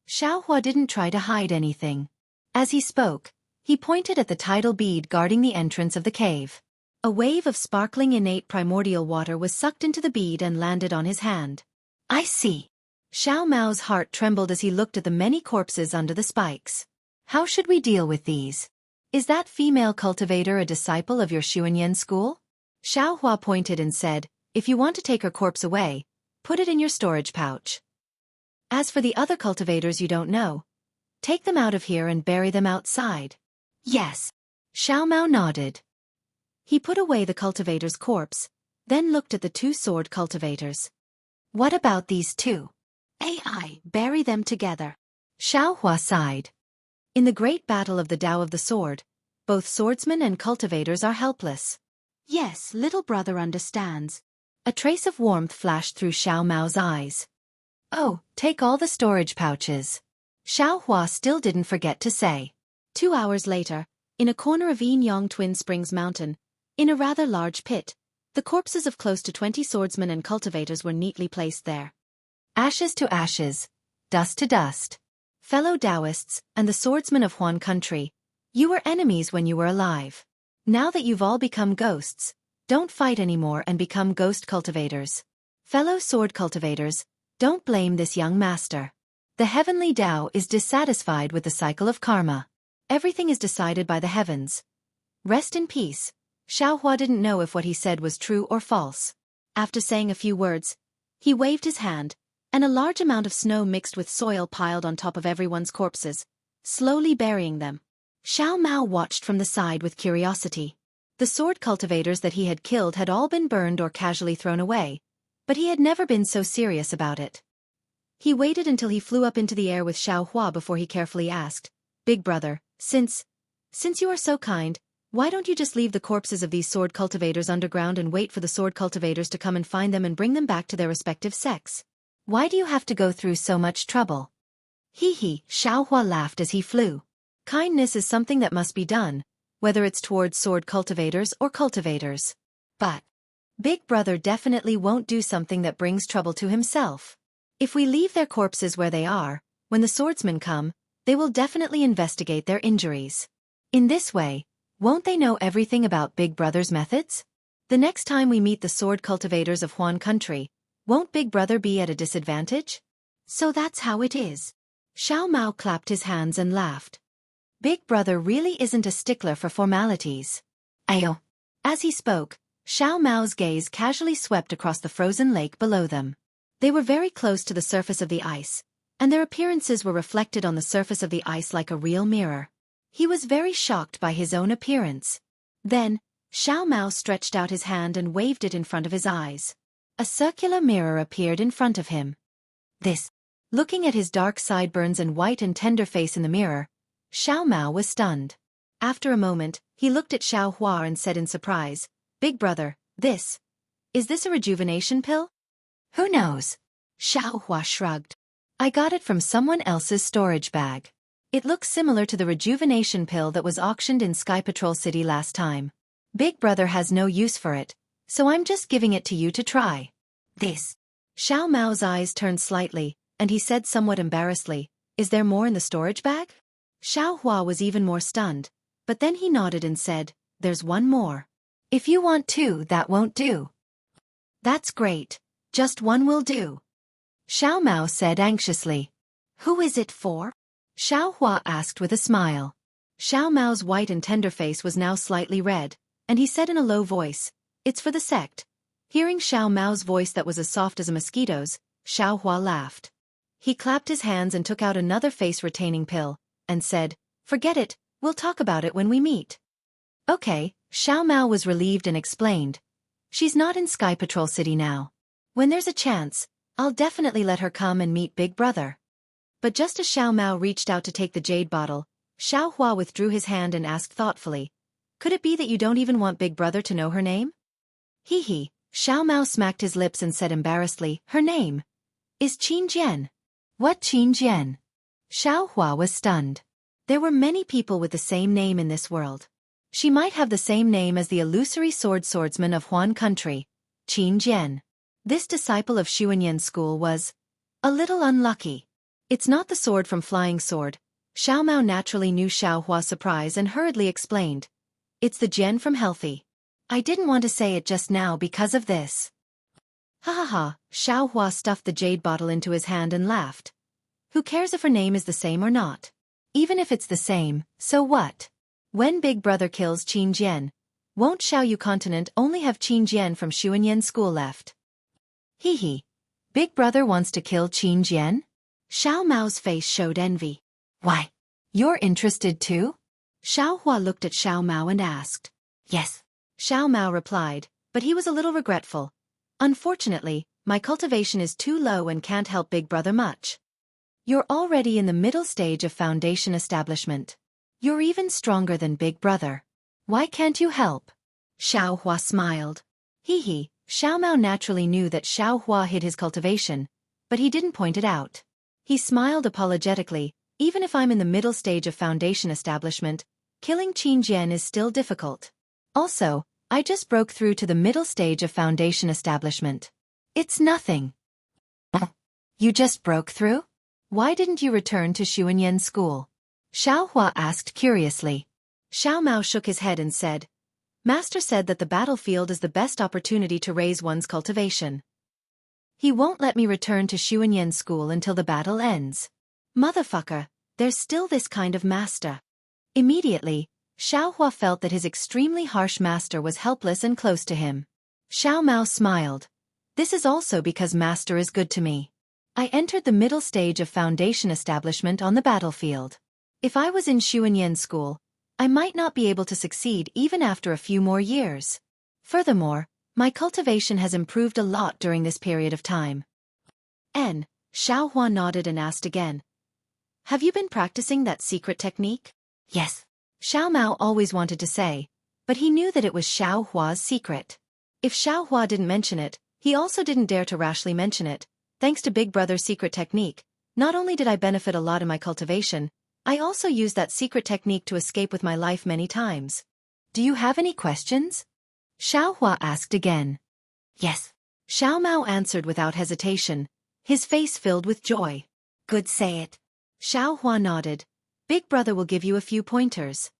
Xiaohua didn't try to hide anything. As he spoke, he pointed at the tidal bead guarding the entrance of the cave. A wave of sparkling innate primordial water was sucked into the bead and landed on his hand. I see. Xiao Mao's heart trembled as he looked at the many corpses under the spikes. How should we deal with these? Is that female cultivator a disciple of your Xuanyan school? Xiaohua pointed and said, if you want to take her corpse away, put it in your storage pouch. As for the other cultivators you don't know, take them out of here and bury them outside. Yes. Xiao Mao nodded. He put away the cultivator's corpse, then looked at the two sword cultivators. What about these two? AI, bury them together. Xiaohua sighed. In the great battle of the Tao of the Sword, both swordsmen and cultivators are helpless. Yes, little brother understands. A trace of warmth flashed through Xiao Mao's eyes. Oh, take all the storage pouches. Xiaohua still didn't forget to say. 2 hours later, in a corner of Yin-Yang Twin Springs Mountain, in a rather large pit, the corpses of close to 20 swordsmen and cultivators were neatly placed there. Ashes to ashes, dust to dust. Fellow Taoists and the swordsmen of Huan country, you were enemies when you were alive. Now that you've all become ghosts, don't fight anymore and become ghost cultivators. Fellow sword cultivators, don't blame this young master. The heavenly Tao is dissatisfied with the cycle of karma. Everything is decided by the heavens. Rest in peace. Xiaohua didn't know if what he said was true or false. After saying a few words, he waved his hand, and a large amount of snow mixed with soil piled on top of everyone's corpses, slowly burying them. Xiao Mao watched from the side with curiosity. The sword cultivators that he had killed had all been burned or casually thrown away, but he had never been so serious about it. He waited until he flew up into the air with Xiaohua before he carefully asked, Big brother, since you are so kind, why don't you just leave the corpses of these sword cultivators underground and wait for the sword cultivators to come and find them and bring them back to their respective sects? Why do you have to go through so much trouble? Hee, Xiaohua laughed as he flew. Kindness is something that must be done, whether it's towards sword cultivators or cultivators. But Big brother definitely won't do something that brings trouble to himself. If we leave their corpses where they are, when the swordsmen come, they will definitely investigate their injuries. In this way, won't they know everything about Big brother's methods? The next time we meet the sword cultivators of Huan country, won't Big brother be at a disadvantage? So that's how it is. Xiao Mao clapped his hands and laughed. Big brother really isn't a stickler for formalities. Ayo. As he spoke, Xiao Mao's gaze casually swept across the frozen lake below them. They were very close to the surface of the ice, and their appearances were reflected on the surface of the ice like a real mirror. He was very shocked by his own appearance. Then, Xiao Mao stretched out his hand and waved it in front of his eyes. A circular mirror appeared in front of him. Looking at his dark sideburns and white and tender face in the mirror, Xiao Mao was stunned. After a moment, he looked at Xiaohua and said in surprise, Big brother, is this a rejuvenation pill? Who knows? Xiaohua shrugged. I got it from someone else's storage bag. It looks similar to the rejuvenation pill that was auctioned in Sky Patrol City last time. Big brother has no use for it, so I'm just giving it to you to try. Xiao Mao's eyes turned slightly, and he said somewhat embarrassedly, Is there more in the storage bag? Xiaohua was even more stunned, but then he nodded and said, There's one more. If you want two, that won't do. That's great. Just one will do. Xiao Mao said anxiously. Who is it for? Xiaohua asked with a smile. Xiao Mao's white and tender face was now slightly red, and he said in a low voice, It's for the sect. Hearing Xiao Mao's voice that was as soft as a mosquito's, Xiaohua laughed. He clapped his hands and took out another face-retaining pill, and said, Forget it, we'll talk about it when we meet. Okay, Xiao Mao was relieved and explained. She's not in Sky Patrol City now. When there's a chance, I'll definitely let her come and meet Big brother. But just as Xiao Mao reached out to take the jade bottle, Xiao Hua withdrew his hand and asked thoughtfully, "Could it be that you don't even want Big Brother to know her name?" Hee hee, Xiao Mao smacked his lips and said embarrassedly, "Her name is Qin Jian." "What Qin Jian?" Xiao Hua was stunned. There were many people with the same name in this world. She might have the same name as the illusory swordsman of Huan country, Qin Jian. This disciple of Xueqi school was a little unlucky. "It's not the sword from Flying Sword." Xiao Mao naturally knew Xiao Hua's surprise and hurriedly explained. "It's the Jian from Healthy. I didn't want to say it just now because of this." Ha ha ha, Xiao Hua stuffed the jade bottle into his hand and laughed. "Who cares if her name is the same or not? Even if it's the same, so what? When Big Brother kills Qin Jian, won't Xiaoyu continent only have Qin Jian from Xueqi school left?" Hee hee. Big Brother wants to kill Qin Jian? Xiao Mao's face showed envy. "Why? You're interested too?" Xiao Hua looked at Xiao Mao and asked. "Yes." Xiao Mao replied, but he was a little regretful. "Unfortunately, my cultivation is too low and can't help Big Brother much." "You're already in the middle stage of foundation establishment. You're even stronger than Big Brother. Why can't you help?" Xiao Hua smiled. Hee hee, Xiao Mao naturally knew that Xiao Hua hid his cultivation, but he didn't point it out. He smiled apologetically. "Even if I'm in the middle stage of foundation establishment, killing Qin Jian is still difficult. Also, I just broke through to the middle stage of foundation establishment. It's nothing." "You just broke through? Why didn't you return to Xueqi school?" Xiao Hua asked curiously. Xiao Mao shook his head and said, "Master said that the battlefield is the best opportunity to raise one's cultivation. He won't let me return to Xueqi school until the battle ends. Motherfucker, there's still this kind of master." Immediately, Xiao Hua felt that his extremely harsh master was helpless and close to him. Xiao Mao smiled. "This is also because master is good to me. I entered the middle stage of foundation establishment on the battlefield. If I was in Xueqi school, I might not be able to succeed even after a few more years. Furthermore, my cultivation has improved a lot during this period of time." Xiao Hua nodded and asked again. "Have you been practicing that secret technique?" "Yes." Xiao Mao always wanted to say, but he knew that it was Xiao Hua's secret. If Xiao Hua didn't mention it, he also didn't dare to rashly mention it. "Thanks to Big Brother's secret technique, not only did I benefit a lot in my cultivation, I also used that secret technique to escape with my life many times. Do you have any questions?" Xiao Hua asked again. "Yes." Xiao Mao answered without hesitation, his face filled with joy. "Good, say it." Xiao Hua nodded. "Big Brother will give you a few pointers."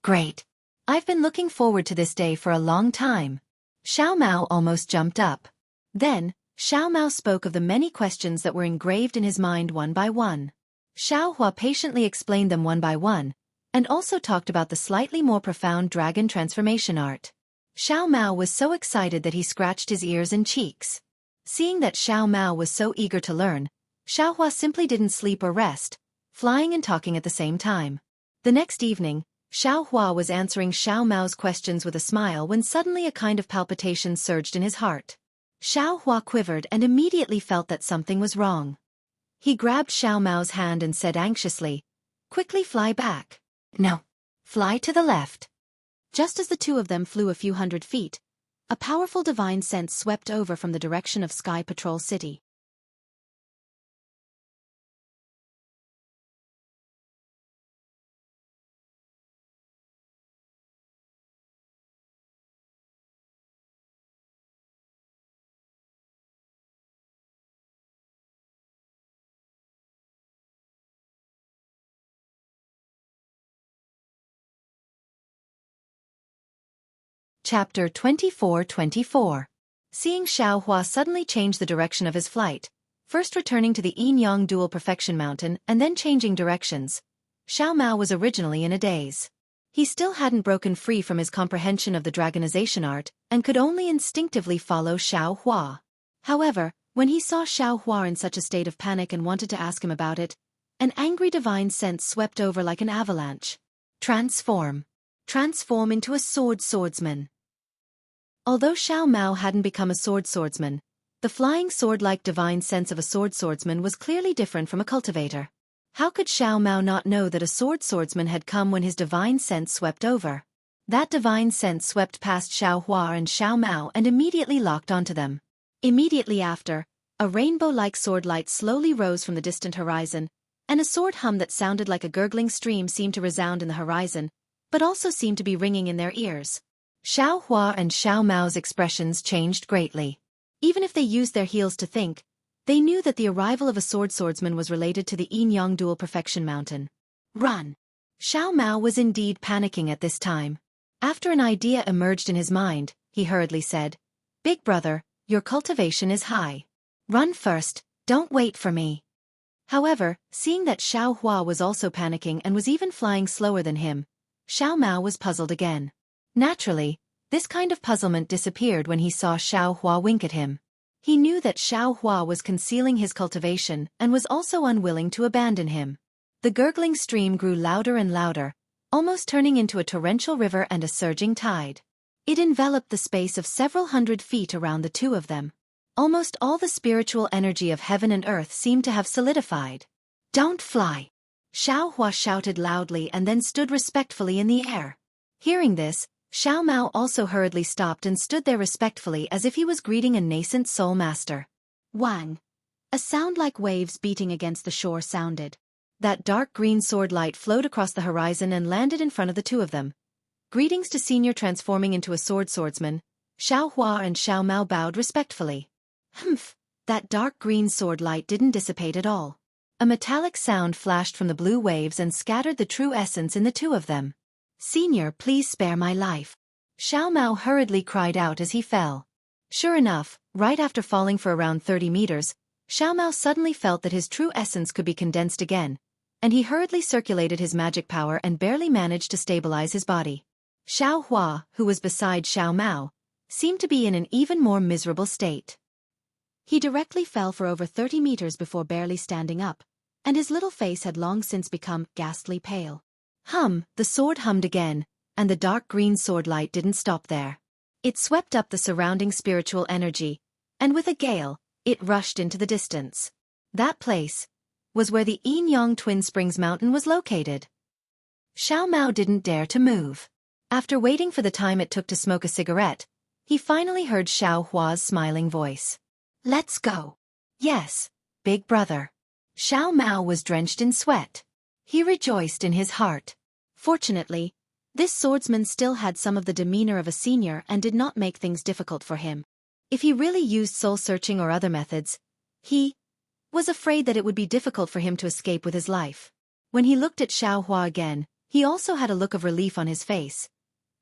"Great. I've been looking forward to this day for a long time." Xiao Mao almost jumped up. Then, Xiao Mao spoke of the many questions that were engraved in his mind one by one. Xiao Hua patiently explained them one by one, and also talked about the slightly more profound dragon transformation art. Xiao Mao was so excited that he scratched his ears and cheeks. Seeing that Xiao Mao was so eager to learn, Xiao Hua simply didn't sleep or rest, flying and talking at the same time. The next evening, Xiao Hua was answering Xiao Mao's questions with a smile when suddenly a kind of palpitation surged in his heart. Xiao Hua quivered and immediately felt that something was wrong. He grabbed Xiao Mao's hand and said anxiously, "Quickly fly back." "No. Fly to the left." Just as the two of them flew a few hundred feet, a powerful divine sense swept over from the direction of Sky Patrol City. Chapter 24-24. Seeing Xiao Hua suddenly change the direction of his flight, first returning to the Yin-Yang Dual Perfection Mountain and then changing directions, Xiao Mao was originally in a daze. He still hadn't broken free from his comprehension of the dragonization art and could only instinctively follow Xiao Hua. However, when he saw Xiao Hua in such a state of panic and wanted to ask him about it, an angry divine sense swept over like an avalanche. Transform. Transform into a swordsman. Although Xiao Mao hadn't become a swordsman, the flying sword-like divine sense of a swordsman was clearly different from a cultivator. How could Xiao Mao not know that a swordsman had come when his divine sense swept over? That divine sense swept past Xiao Hua and Xiao Mao and immediately locked onto them. Immediately after, a rainbow-like sword light slowly rose from the distant horizon, and a sword hum that sounded like a gurgling stream seemed to resound in the horizon, but also seemed to be ringing in their ears. Xiao Hua and Xiao Mao's expressions changed greatly. Even if they used their heels to think, they knew that the arrival of a swordsman was related to the Yin-Yang Dual Perfection Mountain. Run! Xiao Mao was indeed panicking at this time. After an idea emerged in his mind, he hurriedly said, "Big brother, your cultivation is high. Run first, don't wait for me." However, seeing that Xiao Hua was also panicking and was even flying slower than him, Xiao Mao was puzzled again. Naturally, this kind of puzzlement disappeared when he saw Xiao Hua wink at him. He knew that Xiao Hua was concealing his cultivation and was also unwilling to abandon him. The gurgling stream grew louder and louder, almost turning into a torrential river and a surging tide. It enveloped the space of several hundred feet around the two of them. Almost all the spiritual energy of heaven and earth seemed to have solidified. "Don't fly!" Xiao Hua shouted loudly and then stood respectfully in the air. Hearing this, Xiao Mao also hurriedly stopped and stood there respectfully as if he was greeting a nascent soul master. Wang! A sound like waves beating against the shore sounded. That dark green sword light flowed across the horizon and landed in front of the two of them. Greetings to Senior transforming into a swordsman. Xiao Hua and Xiao Mao bowed respectfully. Humph! That dark green sword light didn't dissipate at all. A metallic sound flashed from the blue waves and scattered the true essence in the two of them. "Senior, please spare my life." Xiao Mao hurriedly cried out as he fell. Sure enough, right after falling for around 30 meters, Xiao Mao suddenly felt that his true essence could be condensed again, and he hurriedly circulated his magic power and barely managed to stabilize his body. Xiao Hua, who was beside Xiao Mao, seemed to be in an even more miserable state. He directly fell for over 30 meters before barely standing up, and his little face had long since become ghastly pale. The sword hummed again, and the dark green sword light didn't stop there. It swept up the surrounding spiritual energy, and with a gale, it rushed into the distance. That place was where the Yin-Yang Twin Springs Mountain was located. Xiao Mao didn't dare to move. After waiting for the time it took to smoke a cigarette, he finally heard Xiao Hua's smiling voice. "Let's go." "Yes, big brother." Xiao Mao was drenched in sweat. He rejoiced in his heart. Fortunately, this swordsman still had some of the demeanor of a senior and did not make things difficult for him. If he really used soul-searching or other methods, he was afraid that it would be difficult for him to escape with his life. When he looked at Xiao Hua again, he also had a look of relief on his face.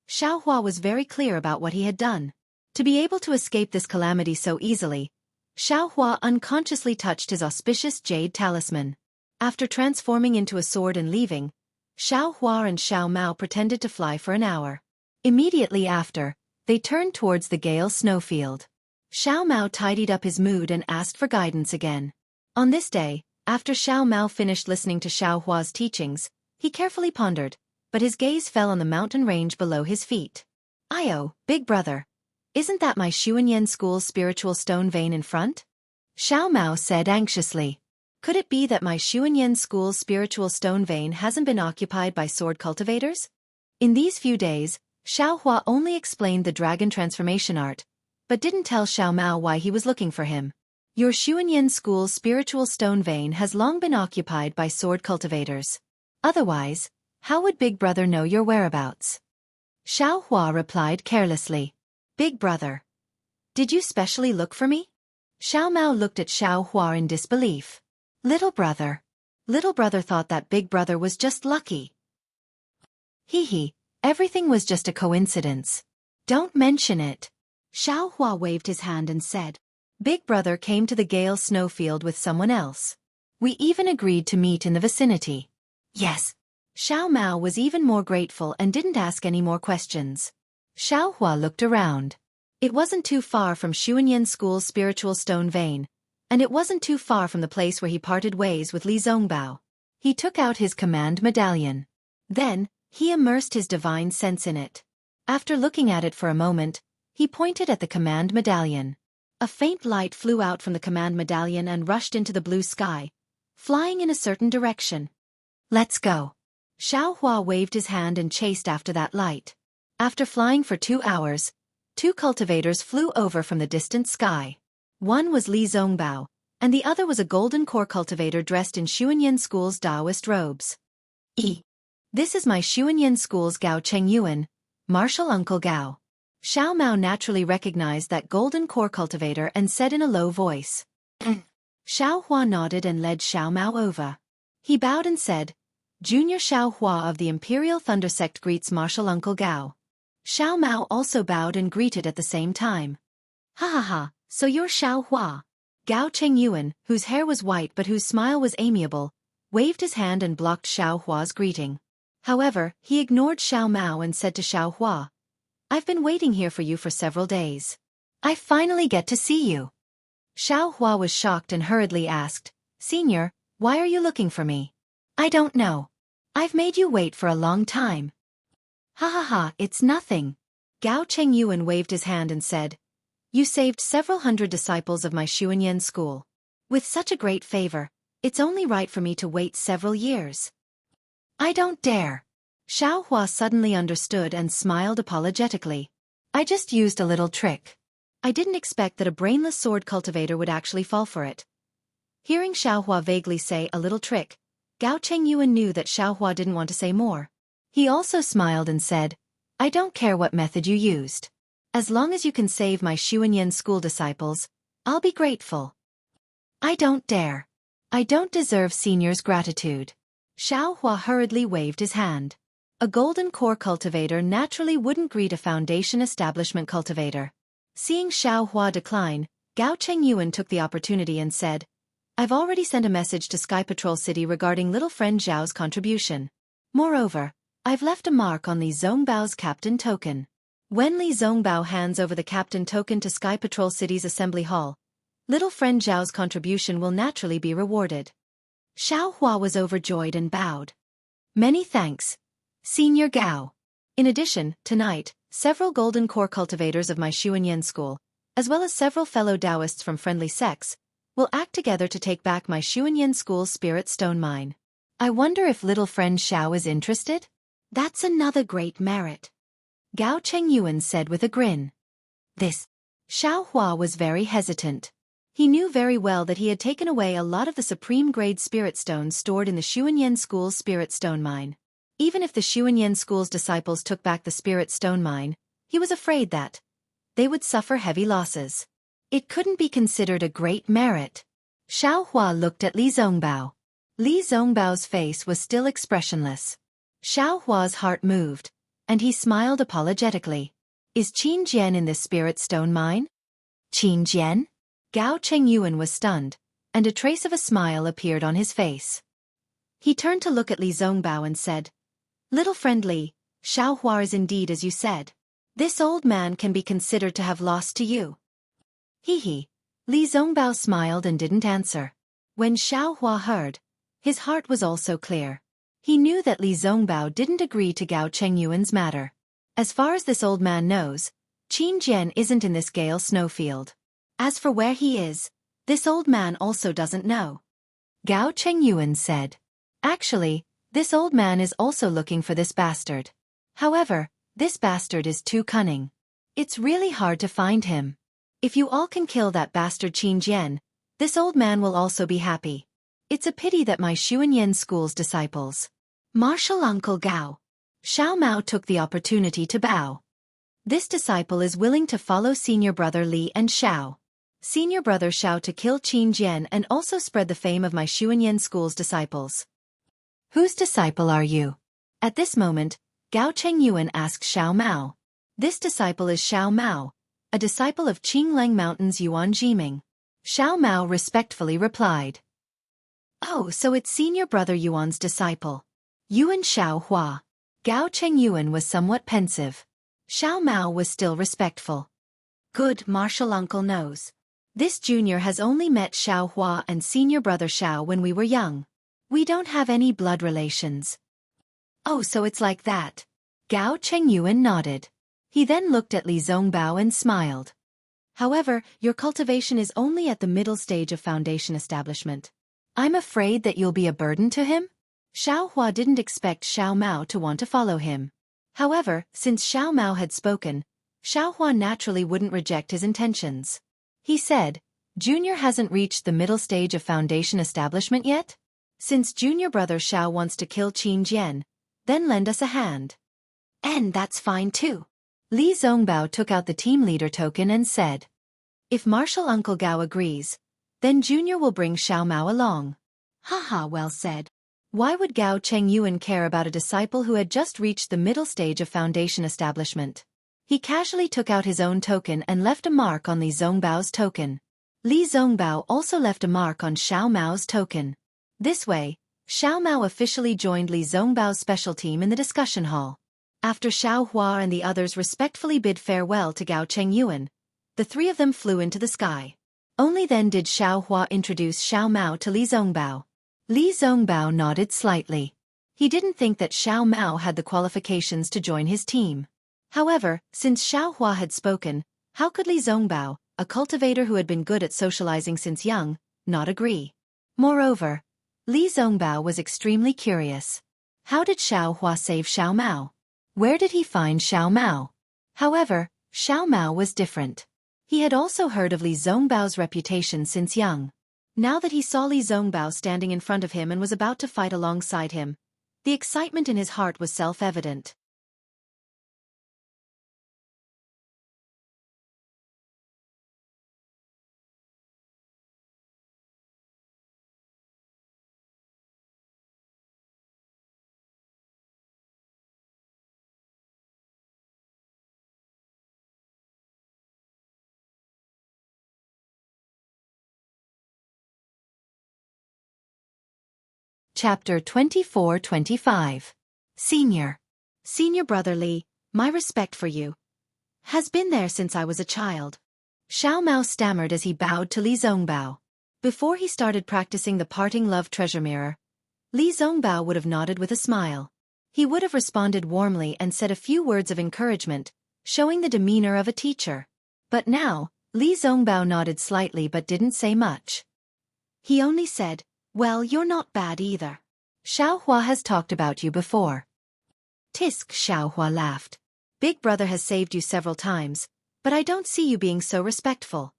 Xiao Hua was very clear about what he had done. To be able to escape this calamity so easily, Xiao Hua unconsciously touched his auspicious jade talisman. After transforming into a sword and leaving, Xiao Hua and Xiao Mao pretended to fly for an hour. Immediately after, they turned towards the Gale snowfield. Xiao Mao tidied up his mood and asked for guidance again. On this day, after Xiao Mao finished listening to Xiao Hua's teachings, he carefully pondered, but his gaze fell on the mountain range below his feet. "Io, big brother, isn't that my Xueqi school's spiritual stone vein in front?" Xiao Mao said anxiously. "Could it be that my Xueqi school's spiritual stone vein hasn't been occupied by sword cultivators?" In these few days, Xiao Hua only explained the dragon transformation art, but didn't tell Xiao Mao why he was looking for him. "Your Xueqi school's spiritual stone vein has long been occupied by sword cultivators. Otherwise, how would Big Brother know your whereabouts?" Xiao Hua replied carelessly. "Big brother, did you specially look for me?" Xiao Mao looked at Xiao Hua in disbelief. Little brother thought that Big Brother was just lucky. Hee, everything was just a coincidence. Don't mention it." Xiao Hua waved his hand and said, "Big Brother came to the Gale snowfield with someone else. We even agreed to meet in the vicinity." "Yes." Xiao Mao was even more grateful and didn't ask any more questions. Xiao Hua looked around. It wasn't too far from Xueqi school's spiritual stone vein, and it wasn't too far from the place where he parted ways with Li Zongbao. He took out his command medallion. Then, he immersed his divine sense in it. After looking at it for a moment, he pointed at the command medallion. A faint light flew out from the command medallion and rushed into the blue sky, flying in a certain direction. Let's go. Xiaohua waved his hand and chased after that light. After flying for 2 hours, 2 cultivators flew over from the distant sky. One was Li Zongbao, and the other was a golden core cultivator dressed in Xuanyan School's Taoist robes. This is my Xuanyan School's Gao Chengyuan, martial uncle Gao. Xiao Mao naturally recognized that golden core cultivator and said in a low voice. Xiao Hua nodded and led Xiao Mao over. He bowed and said, Junior Xiao Hua of the Imperial Thunder Sect greets martial uncle Gao. Xiao Mao also bowed and greeted at the same time. Ha ha ha, so you're Xiao Hua. Gao Chengyuan, whose hair was white but whose smile was amiable, waved his hand and blocked Xiao Hua's greeting. However, he ignored Xiao Mao and said to Xiao Hua, I've been waiting here for you for several days. I finally get to see you. Xiao Hua was shocked and hurriedly asked, Senior, why are you looking for me? I don't know. I've made you wait for a long time. Ha ha ha, it's nothing. Gao Chengyuan waved his hand and said, You saved several hundred disciples of my Xuanyan school. With such a great favor, it's only right for me to wait several years. I don't dare. Xiao Hua suddenly understood and smiled apologetically. I just used a little trick. I didn't expect that a brainless sword cultivator would actually fall for it. Hearing Xiao Hua vaguely say a little trick, Gao Chengyuan knew that Xiao Hua didn't want to say more. He also smiled and said, I don't care what method you used. As long as you can save my Xuanyan school disciples, I'll be grateful. I don't dare. I don't deserve Senior's gratitude. Xiao Hua hurriedly waved his hand. A golden core cultivator naturally wouldn't greet a Foundation establishment cultivator. Seeing Xiao Hua decline, Gao Chengyuan took the opportunity and said, I've already sent a message to Sky Patrol City regarding little friend Zhao's contribution. Moreover, I've left a mark on Li Zongbao's captain token. When Li Zongbao hands over the captain token to Sky Patrol City's assembly hall, little friend Zhao's contribution will naturally be rewarded. Xiao Hua was overjoyed and bowed. Many thanks, Senior Gao. In addition, tonight, several golden core cultivators of my Xuanyan school, as well as several fellow Taoists from friendly sects, will act together to take back my Xuanyan school's spirit stone mine. I wonder if little friend Xiao is interested? That's another great merit. Gao Chengyuan said with a grin. This. Xiao Hua was very hesitant. He knew very well that he had taken away a lot of the supreme-grade spirit stones stored in the Xuanyan School's spirit stone mine. Even if the Xuanyan School's disciples took back the spirit stone mine, he was afraid that they would suffer heavy losses. It couldn't be considered a great merit. Xiao Hua looked at Li Zongbao. Li Zongbao's face was still expressionless. Xiao Hua's heart moved, and he smiled apologetically. Is Qin Jian in this spirit stone mine? Qin Jian? Gao Chengyuan was stunned, and a trace of a smile appeared on his face. He turned to look at Li Zongbao and said, Little friend Li, Xiao Hua is indeed as you said. This old man can be considered to have lost to you. He. Li Zongbao smiled and didn't answer. When Xiao Hua heard, his heart was also clear. He knew that Li Zongbao didn't agree to Gao Chengyuan's matter. As far as this old man knows, Qin Jian isn't in this Gale snowfield. As for where he is, this old man also doesn't know. Gao Chengyuan said. Actually, this old man is also looking for this bastard. However, this bastard is too cunning. It's really hard to find him. If you all can kill that bastard Qin Jian, this old man will also be happy. It's a pity that my Xuanyan school's disciples. Martial Uncle Gao. Xiao Mao took the opportunity to bow. This disciple is willing to follow senior brother Li and Xiao. Senior brother Xiao to kill Qin Jian and also spread the fame of my Xuanyan school's disciples. Whose disciple are you? At this moment, Gao Chengyuan asked Xiao Mao. This disciple is Xiao Mao, a disciple of Qinglang Mountain's Yuan Jiming. Xiao Mao respectfully replied. Oh, so it's senior brother Yuan's disciple. Yuan Xiao Hua. Gao Chengyuan was somewhat pensive. Xiao Mao was still respectful. Good martial uncle knows. This junior has only met Xiao Hua and senior brother Xiao when we were young. We don't have any blood relations. Oh, so it's like that. Gao Chengyuan nodded. He then looked at Li Zongbao and smiled. However, your cultivation is only at the middle stage of Foundation establishment. I'm afraid that you'll be a burden to him? Xiao Hua didn't expect Xiao Mao to want to follow him. However, since Xiao Mao had spoken, Xiao Hua naturally wouldn't reject his intentions. He said, Junior hasn't reached the middle stage of foundation establishment yet? Since junior brother Xiao wants to kill Qin Jian, then lend us a hand. And that's fine too. Li Zongbao took out the team leader token and said, if Marshal Uncle Gao agrees, then Junior will bring Xiao Mao along. Haha, well said. Why would Gao Chengyuan care about a disciple who had just reached the middle stage of foundation establishment? He casually took out his own token and left a mark on Li Zongbao's token. Li Zongbao also left a mark on Xiao Mao's token. This way, Xiao Mao officially joined Li Zongbao's special team in the discussion hall. After Xiao Hua and the others respectfully bid farewell to Gao Chengyuan, the three of them flew into the sky. Only then did Xiao Hua introduce Xiao Mao to Li Zongbao. Li Zongbao nodded slightly. He didn't think that Xiao Mao had the qualifications to join his team. However, since Xiao Hua had spoken, how could Li Zongbao, a cultivator who had been good at socializing since young, not agree? Moreover, Li Zongbao was extremely curious. How did Xiao Hua save Xiao Mao? Where did he find Xiao Mao? However, Xiao Mao was different. He had also heard of Li Zongbao's reputation since young. Now that he saw Li Zongbao standing in front of him and was about to fight alongside him, the excitement in his heart was self-evident. Chapter 24-25. Senior. Senior brother Li, my respect for you has been there since I was a child. Xiao Mao stammered as he bowed to Li Zongbao. Before he started practicing the parting love treasure mirror, Li Zongbao would have nodded with a smile. He would have responded warmly and said a few words of encouragement, showing the demeanor of a teacher. But now, Li Zongbao nodded slightly but didn't say much. He only said, well, you're not bad either. Xiao Hua has talked about you before. Tisk, Xiao Hua laughed. Big brother has saved you several times, but I don't see you being so respectful.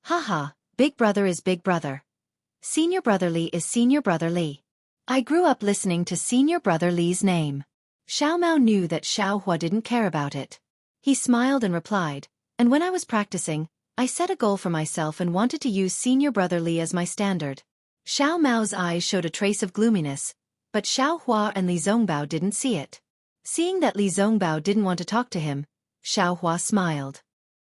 Haha, big brother is big brother. Senior brother Li is senior brother Li. I grew up listening to senior brother Li's name. Xiao Mao knew that Xiao Hua didn't care about it. He smiled and replied, and when I was practicing, I set a goal for myself and wanted to use senior brother Li as my standard. Xiao Mao's eyes showed a trace of gloominess, but Xiao Hua and Li Zongbao didn't see it. Seeing that Li Zongbao didn't want to talk to him, Xiao Hua smiled.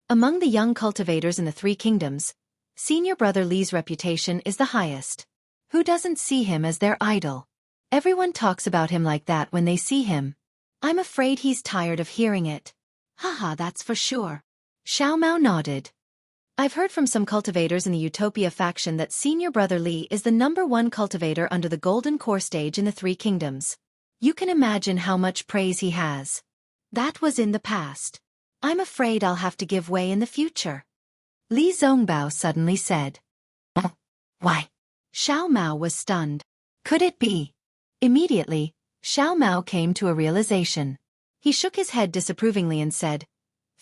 Among the young cultivators in the Three Kingdoms, senior brother Li's reputation is the highest. Who doesn't see him as their idol? Everyone talks about him like that when they see him. I'm afraid he's tired of hearing it. Haha, that's for sure. Xiao Mao nodded. I've heard from some cultivators in the Utopia faction that senior brother Li is the #1 cultivator under the Golden Core stage in the Three Kingdoms. You can imagine how much praise he has. That was in the past. I'm afraid I'll have to give way in the future. Li Zongbao suddenly said. Why? Xiao Mao was stunned. Could it be? Immediately, Xiao Mao came to a realization. He shook his head disapprovingly and said,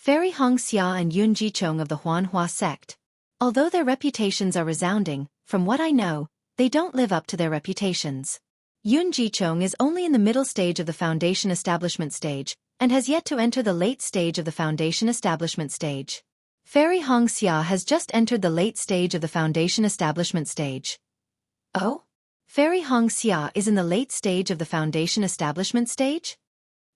Fairy Hong Xia and Yun Jichong of the Huanhua sect. Although their reputations are resounding, from what I know, they don't live up to their reputations. Yun Jichong is only in the middle stage of the foundation establishment stage, and has yet to enter the late stage of the foundation establishment stage. Fairy Hong Xia has just entered the late stage of the foundation establishment stage. Oh? Fairy Hong Xia is in the late stage of the foundation establishment stage?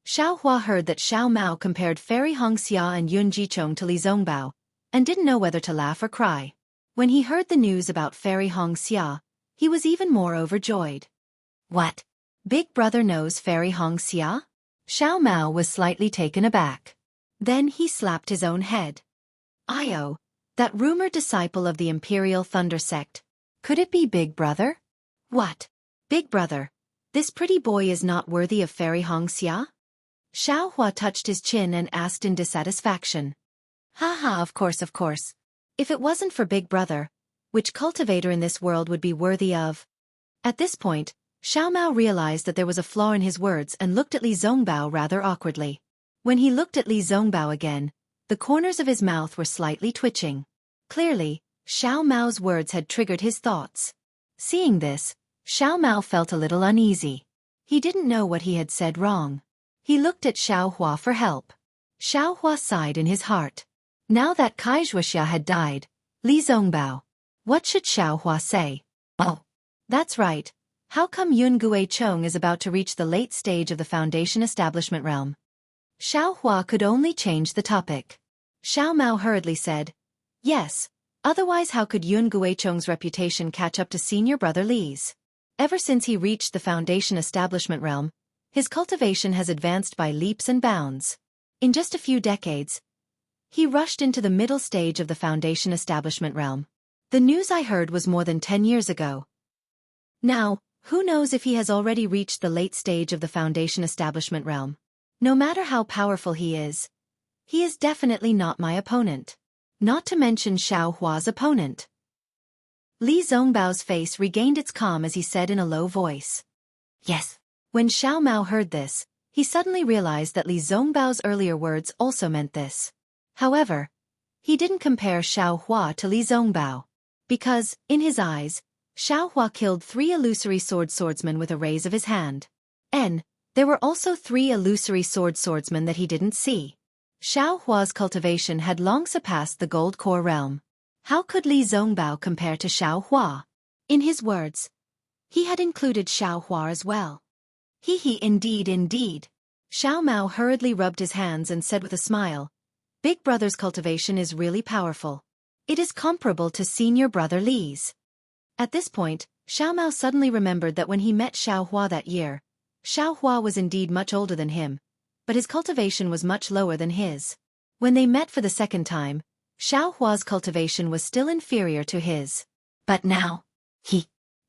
Xiao Hua heard that Xiao Mao compared Fairy Hong Xia and Yun Jichong to Li Zongbao, and didn't know whether to laugh or cry. When he heard the news about Fairy Hong Xia, he was even more overjoyed. What? Big brother knows Fairy Hong Xia? Xiao Mao was slightly taken aback. Then he slapped his own head. Io, that rumored disciple of the Imperial Thunder sect. Could it be Big brother? What? Big brother? This pretty boy is not worthy of Fairy Hong Xia? Xiao Hua touched his chin and asked in dissatisfaction. Haha, of course. If it wasn't for Big brother, Which cultivator in this world would be worthy of? At this point, Xiao Mao realized that there was a flaw in his words and looked at Li Zongbao rather awkwardly. When he looked at Li Zongbao again, the corners of his mouth were slightly twitching. Clearly, Xiao Mao's words had triggered his thoughts. Seeing this, Xiao Mao felt a little uneasy. He didn't know what he had said wrong. He looked at Xiao Hua for help. Xiao Hua sighed in his heart. Now that Kai Xueqi had died, Li Zongbao. What should Xiao Hua say? Oh, that's right. How come Yun Guicheng is about to reach the late stage of the Foundation establishment realm? Xiao Hua could only change the topic. Xiao Mao hurriedly said, yes, otherwise how could Yun Guicheng's reputation catch up to senior brother Li's? Ever since he reached the Foundation establishment realm, his cultivation has advanced by leaps and bounds. In just a few decades, he rushed into the middle stage of the Foundation establishment realm. The news I heard was more than 10 years ago. Now, who knows if he has already reached the late stage of the Foundation establishment realm? No matter how powerful he is definitely not my opponent. Not to mention Xiao Hua's opponent. Li Zongbao's face regained its calm as he said in a low voice. Yes. When Xiao Mao heard this, he suddenly realized that Li Zongbao's earlier words also meant this. However, he didn't compare Xiao Hua to Li Zongbao. Because, in his eyes, Xiao Hua killed 3 illusory swordsmen with a raise of his hand. There were also 3 illusory swordsmen that he didn't see. Xiao Hua's cultivation had long surpassed the gold core realm. How could Li Zongbao compare to Xiao Hua? In his words, he had included Xiao Hua as well. Indeed. Xiao Mao hurriedly rubbed his hands and said with a smile, Big Brother's cultivation is really powerful. It is comparable to senior brother Li's. At this point, Xiao Mao suddenly remembered that when he met Xiao Hua that year, Xiao Hua was indeed much older than him, but his cultivation was much lower than his. When they met for the second time, Xiao Hua's cultivation was still inferior to his. But now,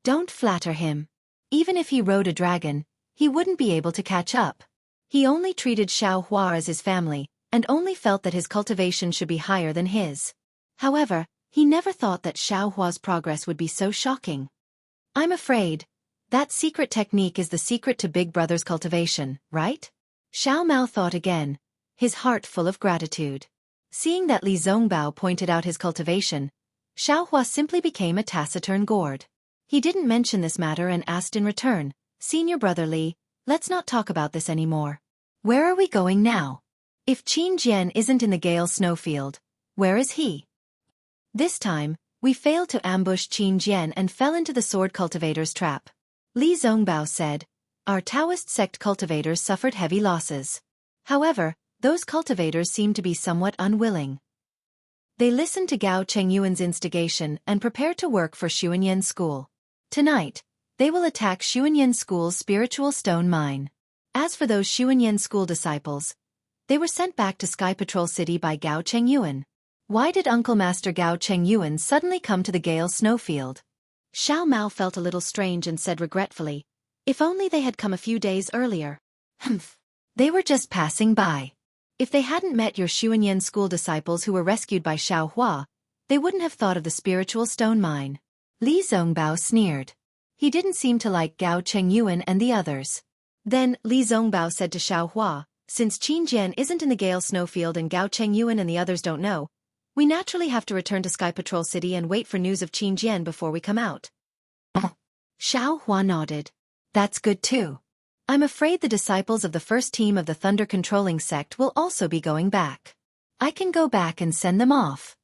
don't flatter him. Even if he rode a dragon, he wouldn't be able to catch up. He only treated Xiao Hua as his family, and only felt that his cultivation should be higher than his. However, he never thought that Xiao Hua's progress would be so shocking. I'm afraid that secret technique is the secret to Big Brother's cultivation, right? Xiao Mao thought again, his heart full of gratitude. Seeing that Li Zongbao pointed out his cultivation, Xiao Hua simply became a taciturn gourd. He didn't mention this matter and asked in return, Senior brother Li, let's not talk about this anymore. Where are we going now? If Qin Jian isn't in the Gale snowfield, where is he? This time, we failed to ambush Qin Jian and fell into the sword cultivator's trap. Li Zongbao said, our Taoist sect cultivators suffered heavy losses. However, those cultivators seemed to be somewhat unwilling. They listened to Gao Chengyuan's instigation and prepared to work for Xuanyan School. Tonight, they will attack Xuanyan School's spiritual stone mine. As for those Xuanyan School disciples, they were sent back to Sky Patrol City by Gao Chengyuan. Why did Uncle Master Gao Chengyuan suddenly come to the Gale snowfield? Xiao Mao felt a little strange and said regretfully, if only they had come a few days earlier. They were just passing by. If they hadn't met your Xuanyan School disciples who were rescued by Xiao Hua, they wouldn't have thought of the spiritual stone mine. Li Zongbao sneered. He didn't seem to like Gao Chengyuan and the others. Then, Li Zongbao said to Xiao Hua, since Qin Jian isn't in the Gale snowfield and Gao Chengyuan and the others don't know, we naturally have to return to Sky Patrol City and wait for news of Qin Jian before we come out. Xiao Hua nodded. That's good too. I'm afraid the disciples of the first team of the Thunder Controlling Sect will also be going back. I can go back and send them off.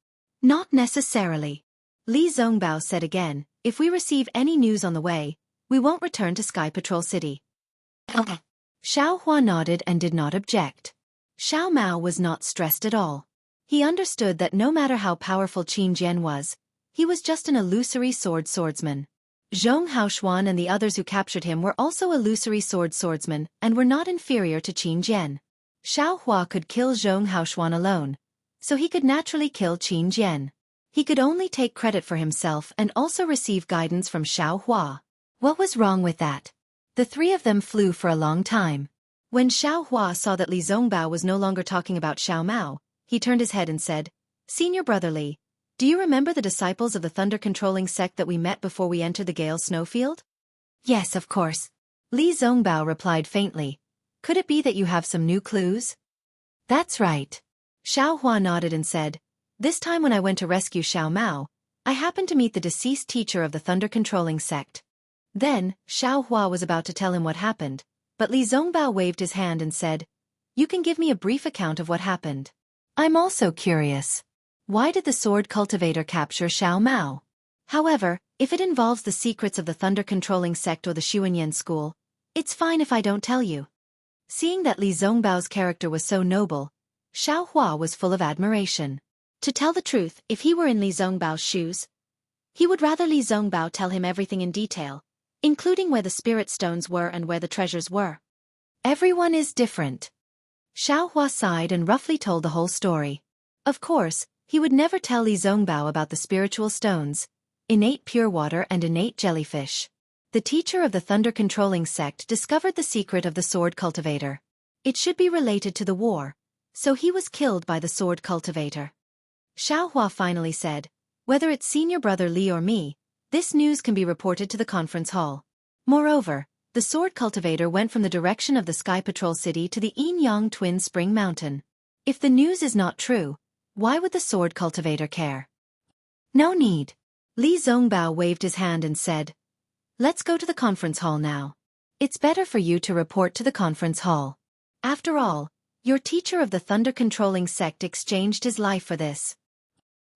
Not necessarily. Li Zongbao said again, if we receive any news on the way, we won't return to Sky Patrol City. Xiao Hua nodded and did not object. Xiao Mao was not stressed at all. He understood that no matter how powerful Qin Jian was, he was just an illusory swordsman. Zhong Haoshuan and the others who captured him were also illusory swordsmen and were not inferior to Qin Jian. Xiao Hua could kill Zhong Haoshuan alone, so he could naturally kill Qin Jian. He could only take credit for himself and also receive guidance from Xiao Hua. What was wrong with that? The 3 of them flew for a long time. When Xiao Hua saw that Li Zongbao was no longer talking about Xiao Mao, he turned his head and said, Senior brother Li, Do you remember the disciples of the thunder-controlling sect that we met before we entered the Gale snowfield? Yes, of course. Li Zongbao replied faintly. Could it be that you have some new clues? That's right. Xiao Hua nodded and said, this time when I went to rescue Xiao Mao, I happened to meet the deceased teacher of the thunder-controlling sect. Then, Xiao Hua was about to tell him what happened, but Li Zongbao waved his hand and said, you can give me a brief account of what happened. I'm also curious. Why did the sword cultivator capture Xiao Mao? However, if it involves the secrets of the thunder-controlling sect or the Xuanyan school, it's fine if I don't tell you. Seeing that Li Zongbao's character was so noble, Xiao Hua was full of admiration. To tell the truth, if he were in Li Zongbao's shoes, he would rather Li Zongbao tell him everything in detail, including where the spirit stones were and where the treasures were. Everyone is different. Xiao Hua sighed and roughly told the whole story. Of course, he would never tell Li Zongbao about the spiritual stones, innate pure water and innate jellyfish. The teacher of the thunder-controlling sect discovered the secret of the sword cultivator. It should be related to the war, so he was killed by the sword cultivator. Xiao Hua finally said, whether it's senior brother Li or me, this news can be reported to the conference hall. Moreover, the sword cultivator went from the direction of the Sky Patrol City to the Yin-Yang Twin Spring Mountain. If the news is not true, why would the sword cultivator care? No need. Li Zongbao waved his hand and said, let's go to the conference hall now. It's better for you to report to the conference hall. After all, your teacher of the thunder-controlling sect exchanged his life for this.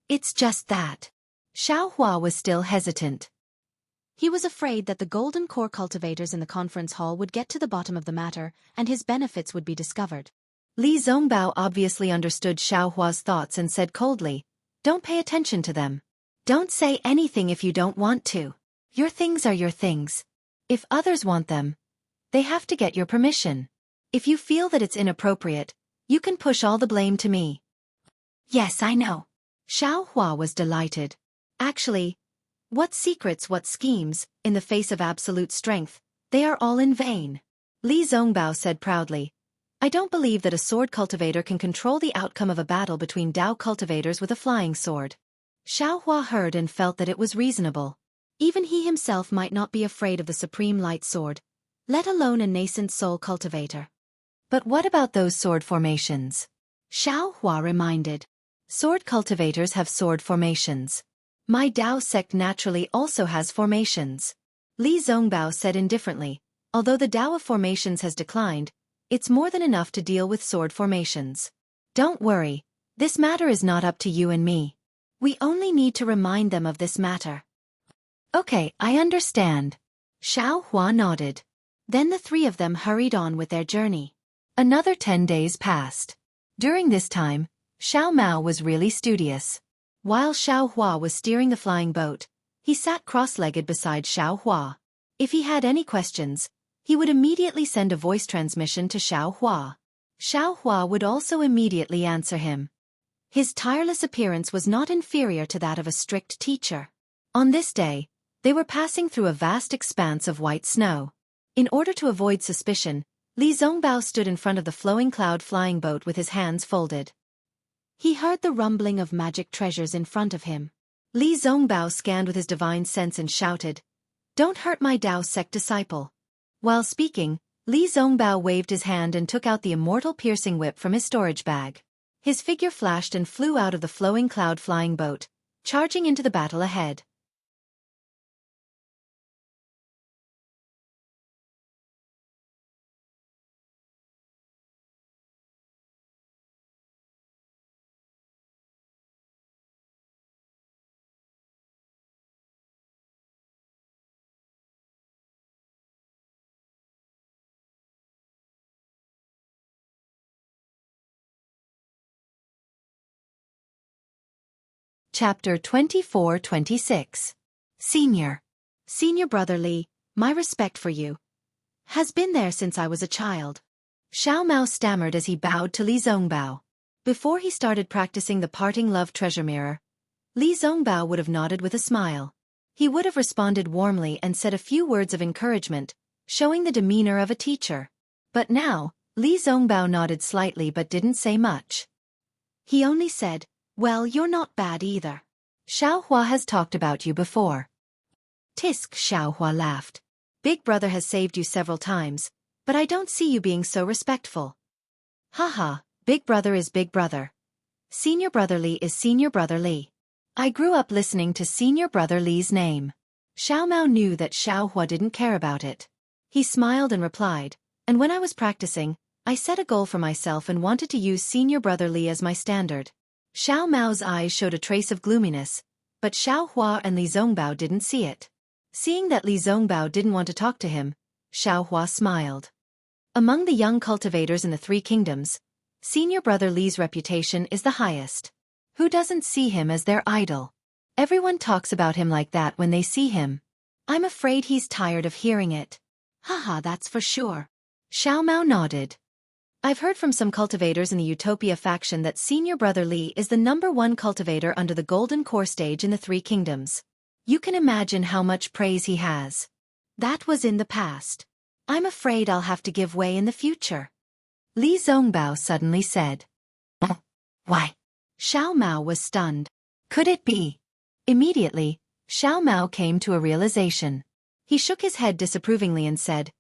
It's just that. Xiao Hua was still hesitant. He was afraid that the golden core cultivators in the conference hall would get to the bottom of the matter, and his benefits would be discovered. Li Zongbao obviously understood Xiao Hua's thoughts and said coldly, don't pay attention to them. Don't say anything if you don't want to. Your things are your things. If others want them, they have to get your permission. If you feel that it's inappropriate, you can push all the blame to me. Yes, I know. Xiao Hua was delighted. Actually, what secrets, what schemes, in the face of absolute strength, they are all in vain. Li Zongbao said proudly, I don't believe that a sword cultivator can control the outcome of a battle between Dao cultivators with a flying sword. Xiao Hua heard and felt that it was reasonable. Even he himself might not be afraid of the supreme light sword, let alone a nascent soul cultivator. But what about those sword formations? Xiao Hua reminded. Sword cultivators have sword formations. My Dao sect naturally also has formations. Li Zongbao said indifferently, although the Dao of formations has declined, it's more than enough to deal with sword formations. Don't worry, this matter is not up to you and me. We only need to remind them of this matter. Okay, I understand. Xiao Hua nodded. Then the three of them hurried on with their journey. Another 10 days passed. During this time, Xiao Mao was really studious. While Xiao Hua was steering the flying boat, he sat cross-legged beside Xiao Hua. If he had any questions, he would immediately send a voice transmission to Xiao Hua. Xiao Hua would also immediately answer him. His tireless appearance was not inferior to that of a strict teacher. On this day, they were passing through a vast expanse of white snow. In order to avoid suspicion, Li Zongbao stood in front of the flowing cloud flying boat with his hands folded. He heard the rumbling of magic treasures in front of him. Li Zongbao scanned with his divine sense and shouted, Don't hurt my Dao sect disciple. While speaking, Li Zongbao waved his hand and took out the immortal piercing whip from his storage bag. His figure flashed and flew out of the flowing cloud flying boat, charging into the battle ahead. Chapter 24-26. Senior. Senior Brother Li, my respect for you has been there since I was a child. Xiao Mao stammered as he bowed to Li Zongbao. Before he started practicing the parting love treasure mirror, Li Zongbao would have nodded with a smile. He would have responded warmly and said a few words of encouragement, showing the demeanor of a teacher. But now, Li Zongbao nodded slightly but didn't say much. He only said, Well, you're not bad either. Xiaohua has talked about you before. Tisk, Xiaohua laughed. Big brother has saved you several times, but I don't see you being so respectful. Haha, big brother is big brother. Senior brother Li is senior brother Li. I grew up listening to senior brother Li's name. Xiao Mao knew that Xiaohua didn't care about it. He smiled and replied, and when I was practicing, I set a goal for myself and wanted to use senior brother Li as my standard. Xiao Mao's eyes showed a trace of gloominess, but Xiaohua and Li Zongbao didn't see it. Seeing that Li Zongbao didn't want to talk to him, Xiaohua smiled. Among the young cultivators in the Three Kingdoms, senior brother Li's reputation is the highest. Who doesn't see him as their idol? Everyone talks about him like that when they see him. I'm afraid he's tired of hearing it. Haha, that's for sure. Xiao Mao nodded. I've heard from some cultivators in the Utopia faction that senior brother Li is the #1 cultivator under the Golden Core stage in the Three Kingdoms. You can imagine how much praise he has. That was in the past. I'm afraid I'll have to give way in the future. Li Zongbao suddenly said. Why? Xiao Mao was stunned. Could it be? Immediately, Xiao Mao came to a realization. He shook his head disapprovingly and said,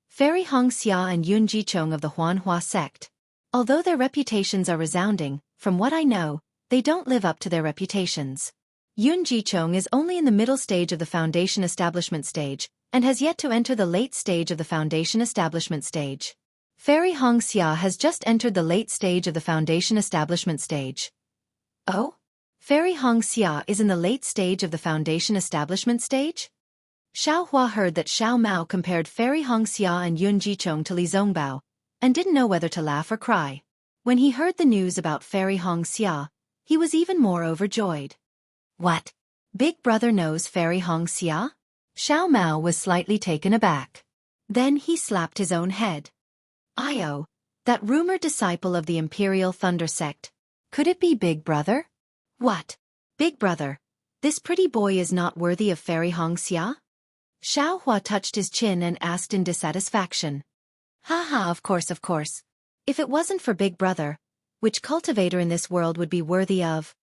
Fairy Hong Xia and Yun Jichong of the Huanhua sect. Although their reputations are resounding, from what I know, they don't live up to their reputations. Yun Jichong is only in the middle stage of the foundation establishment stage, and has yet to enter the late stage of the foundation establishment stage. Fairy Hong Xia has just entered the late stage of the foundation establishment stage. Oh? Fairy Hong Xia is in the late stage of the foundation establishment stage? Xiaohua heard that Xiao Mao compared Fairy Hong Xia and Yun Jichong to Li Zongbao, and didn't know whether to laugh or cry. When he heard the news about Fairy Hong Xia, he was even more overjoyed. What? Big brother knows Fairy Hong Xia? Xiao Mao was slightly taken aback. Then he slapped his own head. Io, that rumored disciple of the Imperial Thunder sect. Could it be Big brother? What? Big brother, this pretty boy is not worthy of Fairy Hong Xia? Xiaohua touched his chin and asked in dissatisfaction. Haha, of course. If it wasn't for Big brother, which cultivator in this world would be worthy of?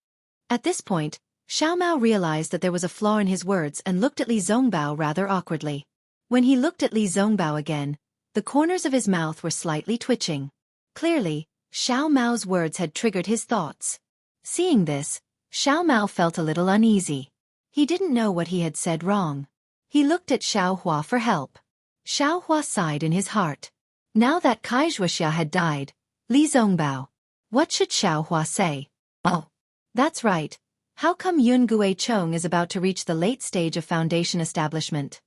At this point, Xiao Mao realized that there was a flaw in his words and looked at Li Zongbao rather awkwardly. When he looked at Li Zongbao again, the corners of his mouth were slightly twitching. Clearly, Xiao Mao's words had triggered his thoughts. Seeing this, Xiao Mao felt a little uneasy. He didn't know what he had said wrong. He looked at Xiaohua for help. Xiaohua sighed in his heart. Now that Xueqi had died, Li Zongbao. What should Xiaohua say? Oh, that's right. How come Yun Guichong is about to reach the late stage of foundation establishment?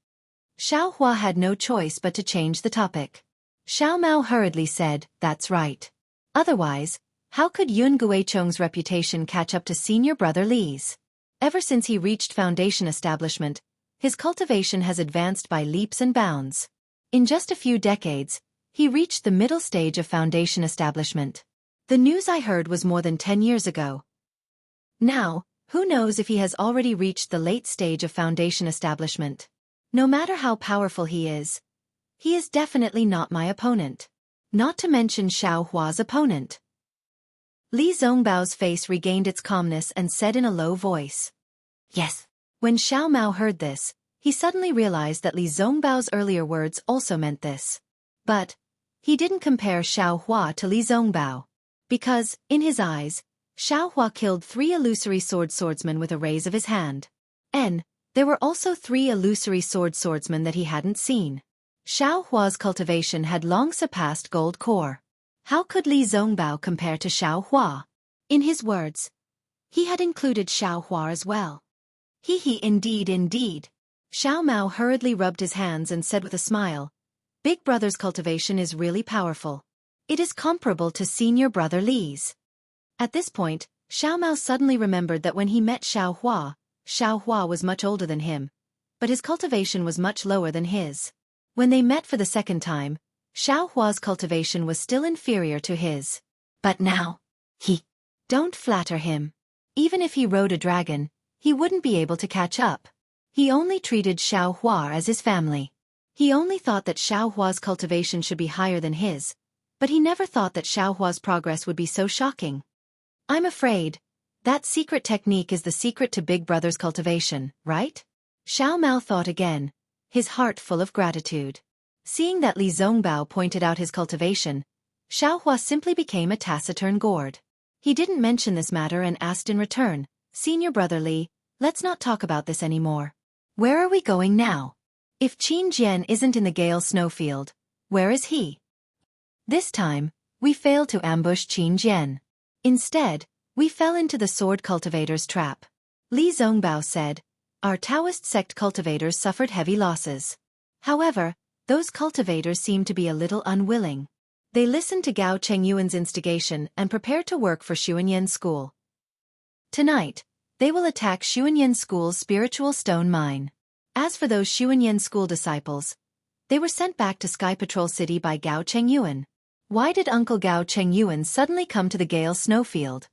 Xiaohua had no choice but to change the topic. Xiao Mao hurriedly said, that's right. Otherwise, how could Yun Guichong's reputation catch up to senior brother Li's? Ever since he reached foundation establishment, his cultivation has advanced by leaps and bounds. In just a few decades, he reached the middle stage of foundation establishment. The news I heard was more than 10 years ago. Now, who knows if he has already reached the late stage of foundation establishment? No matter how powerful he is definitely not my opponent. Not to mention Xiaohua's opponent. Li Zongbao's face regained its calmness and said in a low voice. Yes. When Xiao Mao heard this, he suddenly realized that Li Zongbao's earlier words also meant this. But he didn't compare Xiaohua to Li Zongbao. Because, in his eyes, Xiaohua killed 3 illusory swordsmen with a raise of his hand. And there were also 3 illusory swordsmen that he hadn't seen. Xiaohua's cultivation had long surpassed gold core. How could Li Zongbao compare to Xiaohua? In his words, he had included Xiaohua as well. Indeed. Xiao Mao hurriedly rubbed his hands and said with a smile, Big brother's cultivation is really powerful. It is comparable to senior brother Li's. At this point, Xiao Mao suddenly remembered that when he met Xiaohua was much older than him, but his cultivation was much lower than his. When they met for the second time, Xiaohua's cultivation was still inferior to his. But now, don't flatter him. Even if he rode a dragon, he wouldn't be able to catch up. He only treated Xiaohua as his family. He only thought that Xiaohua's cultivation should be higher than his, but he never thought that Xiaohua's progress would be so shocking. I'm afraid, That secret technique is the secret to Big Brother's cultivation, right? Xiao Mao thought again, his heart full of gratitude. Seeing that Li Zongbao pointed out his cultivation, Xiaohua simply became a taciturn gourd. He didn't mention this matter and asked in return, Senior Brother Li, let's not talk about this anymore. Where are we going now? If Qin Jian isn't in the Gale snowfield, where is he? This time, we failed to ambush Qin Jian. Instead, we fell into the sword cultivator's trap. Li Zongbao said, our Taoist sect cultivators suffered heavy losses. However, those cultivators seemed to be a little unwilling. They listened to Gao Chengyuan's instigation and prepared to work for Xuanyan School. Tonight, they will attack Xuanyan School's spiritual stone mine. As for those Xuanyan School disciples, they were sent back to Sky Patrol City by Gao Chengyuan. Why did Uncle Gao Chengyuan suddenly come to the Gale snowfield?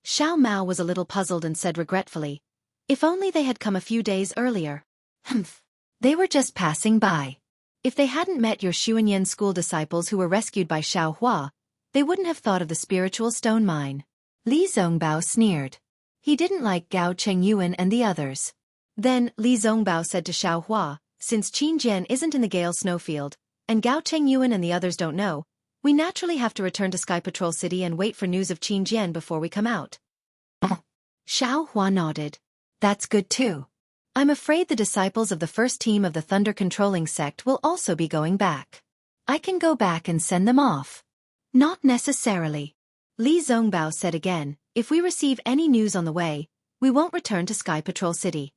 Xiao Mao was a little puzzled and said regretfully, if only they had come a few days earlier. Humph. They were just passing by. If they hadn't met your Xuanyan School disciples who were rescued by Xiaohua, they wouldn't have thought of the spiritual stone mine. Li Zongbao sneered. He didn't like Gao Chengyuan and the others. Then, Li Zongbao said to Xiaohua, since Qin Jian isn't in the Gale snowfield, and Gao Chengyuan and the others don't know, we naturally have to return to Sky Patrol City and wait for news of Qin Jian before we come out. Xiaohua nodded. That's good too. I'm afraid the disciples of the first team of the Thunder Controlling Sect will also be going back. I can go back and send them off. Not necessarily. Li Zongbao said again, if we receive any news on the way, we won't return to Sky Patrol City.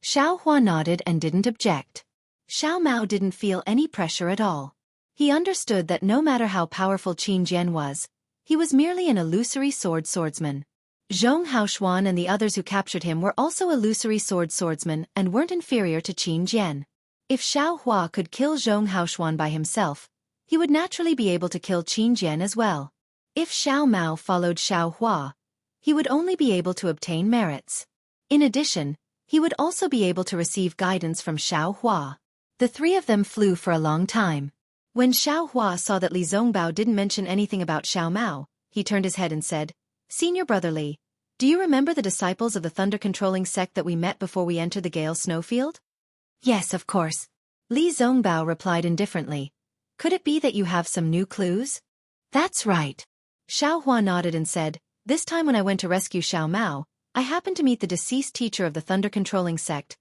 Xiaohua nodded and didn't object. Xiao Mao didn't feel any pressure at all. He understood that no matter how powerful Qin Jian was, he was merely an illusory swordsman. Zhong Haoshuan and the others who captured him were also illusory swordsmen and weren't inferior to Qin Jian. If Xiaohua could kill Zhong Haoshuan by himself, he would naturally be able to kill Qin Jian as well. If Xiao Mao followed Xiaohua, he would only be able to obtain merits. In addition, he would also be able to receive guidance from Xiaohua. The three of them flew for a long time. When Xiaohua saw that Li Zongbao didn't mention anything about Xiao Mao, he turned his head and said, Senior Brother Li, do you remember the disciples of the Thunder Controlling Sect that we met before we entered the Gale snowfield? Yes, of course. Li Zongbao replied indifferently. Could it be that you have some new clues? That's right. Xiaohua nodded and said, this time when I went to rescue Xiao Mao, I happened to meet the deceased teacher of the Thunder Controlling Sect.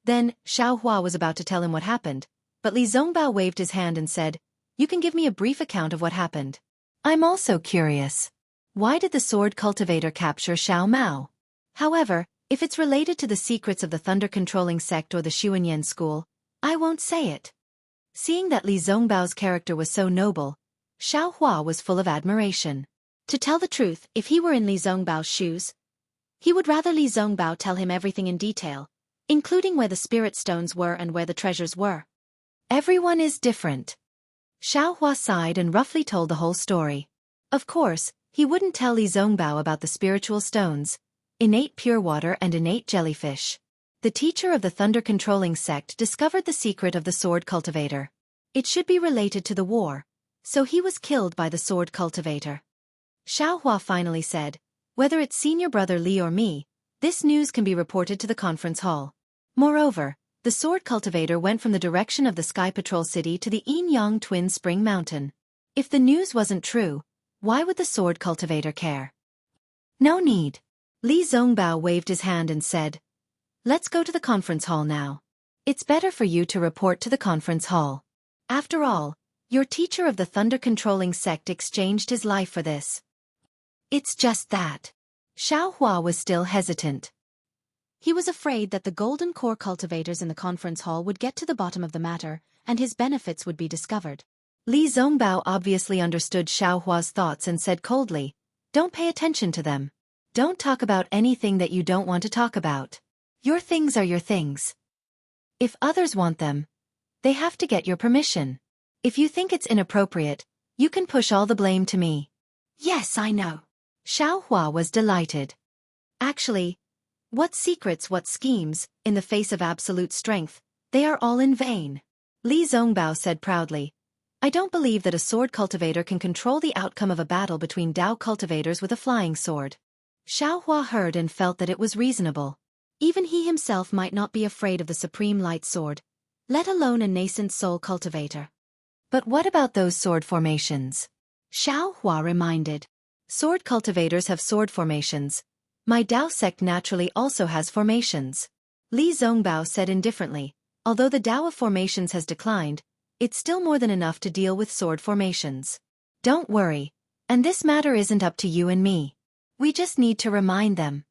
Then, Xiaohua was about to tell him what happened, but Li Zongbao waved his hand and said, you can give me a brief account of what happened. I'm also curious. Why did the sword cultivator capture Xiao Mao? However, if it's related to the secrets of the Thunder Controlling Sect or the Xuanyan School, I won't say it. Seeing that Li Zongbao's character was so noble, Xiaohua was full of admiration. To tell the truth, if he were in Li Zongbao's shoes, he would rather Li Zongbao tell him everything in detail, including where the spirit stones were and where the treasures were. Everyone is different. Xiaohua sighed and roughly told the whole story. Of course, he wouldn't tell Li Zongbao about the spiritual stones, innate pure water and innate jellyfish. The teacher of the Thunder Controlling Sect discovered the secret of the sword cultivator. It should be related to the war, so he was killed by the sword cultivator. Xiaohua finally said, whether it's Senior Brother Li or me, this news can be reported to the conference hall. Moreover, the sword cultivator went from the direction of the Sky Patrol City to the Yin-Yang Twin Spring Mountain. If the news wasn't true, why would the sword cultivator care? No need. Li Zongbao waved his hand and said, let's go to the conference hall now. It's better for you to report to the conference hall. After all, your teacher of the Thunder Controlling Sect exchanged his life for this. It's just that. Xiaohua was still hesitant. He was afraid that the golden core cultivators in the conference hall would get to the bottom of the matter, and his benefits would be discovered. Li Zongbao obviously understood Xiaohua's thoughts and said coldly, don't pay attention to them. Don't talk about anything that you don't want to talk about. Your things are your things. If others want them, they have to get your permission. If you think it's inappropriate, you can push all the blame to me. Yes, I know. Xiaohua was delighted. Actually, what secrets, what schemes, in the face of absolute strength, they are all in vain. Li Zongbao said proudly, I don't believe that a sword cultivator can control the outcome of a battle between Dao cultivators with a flying sword. Xiaohua heard and felt that it was reasonable. Even he himself might not be afraid of the supreme light sword, let alone a nascent soul cultivator. But what about those sword formations? Xiaohua reminded. Sword cultivators have sword formations. My Dao sect naturally also has formations. Li Zongbao said indifferently, although the Dao of formations has declined, it's still more than enough to deal with sword formations. Don't worry, and this matter isn't up to you and me. We just need to remind them.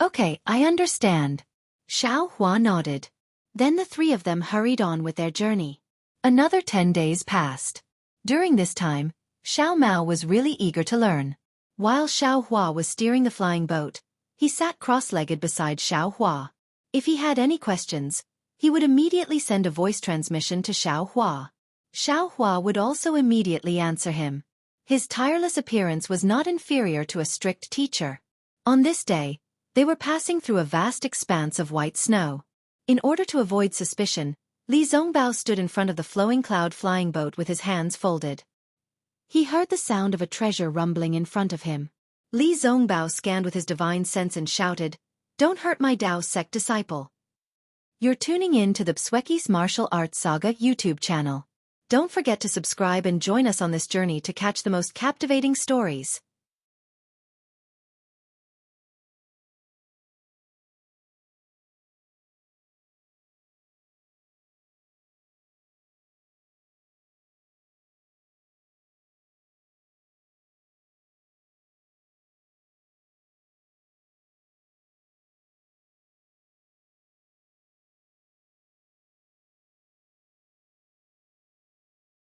Okay, I understand. Xiaohua nodded. Then the three of them hurried on with their journey. Another 10 days passed. During this time, Xiao Mao was really eager to learn. While Xiaohua was steering the flying boat, he sat cross-legged beside Xiaohua. If he had any questions, he would immediately send a voice transmission to Xiaohua. Xiaohua would also immediately answer him. His tireless appearance was not inferior to a strict teacher. On this day, they were passing through a vast expanse of white snow. In order to avoid suspicion, Li Zongbao stood in front of the flowing cloud flying boat with his hands folded. He heard the sound of a treasure rumbling in front of him. Li Zongbao scanned with his divine sense and shouted, "Don't hurt my Dao sect disciple." You're tuning in to the Xueqi's Martial Arts Saga YouTube channel. Don't forget to subscribe and join us on this journey to catch the most captivating stories.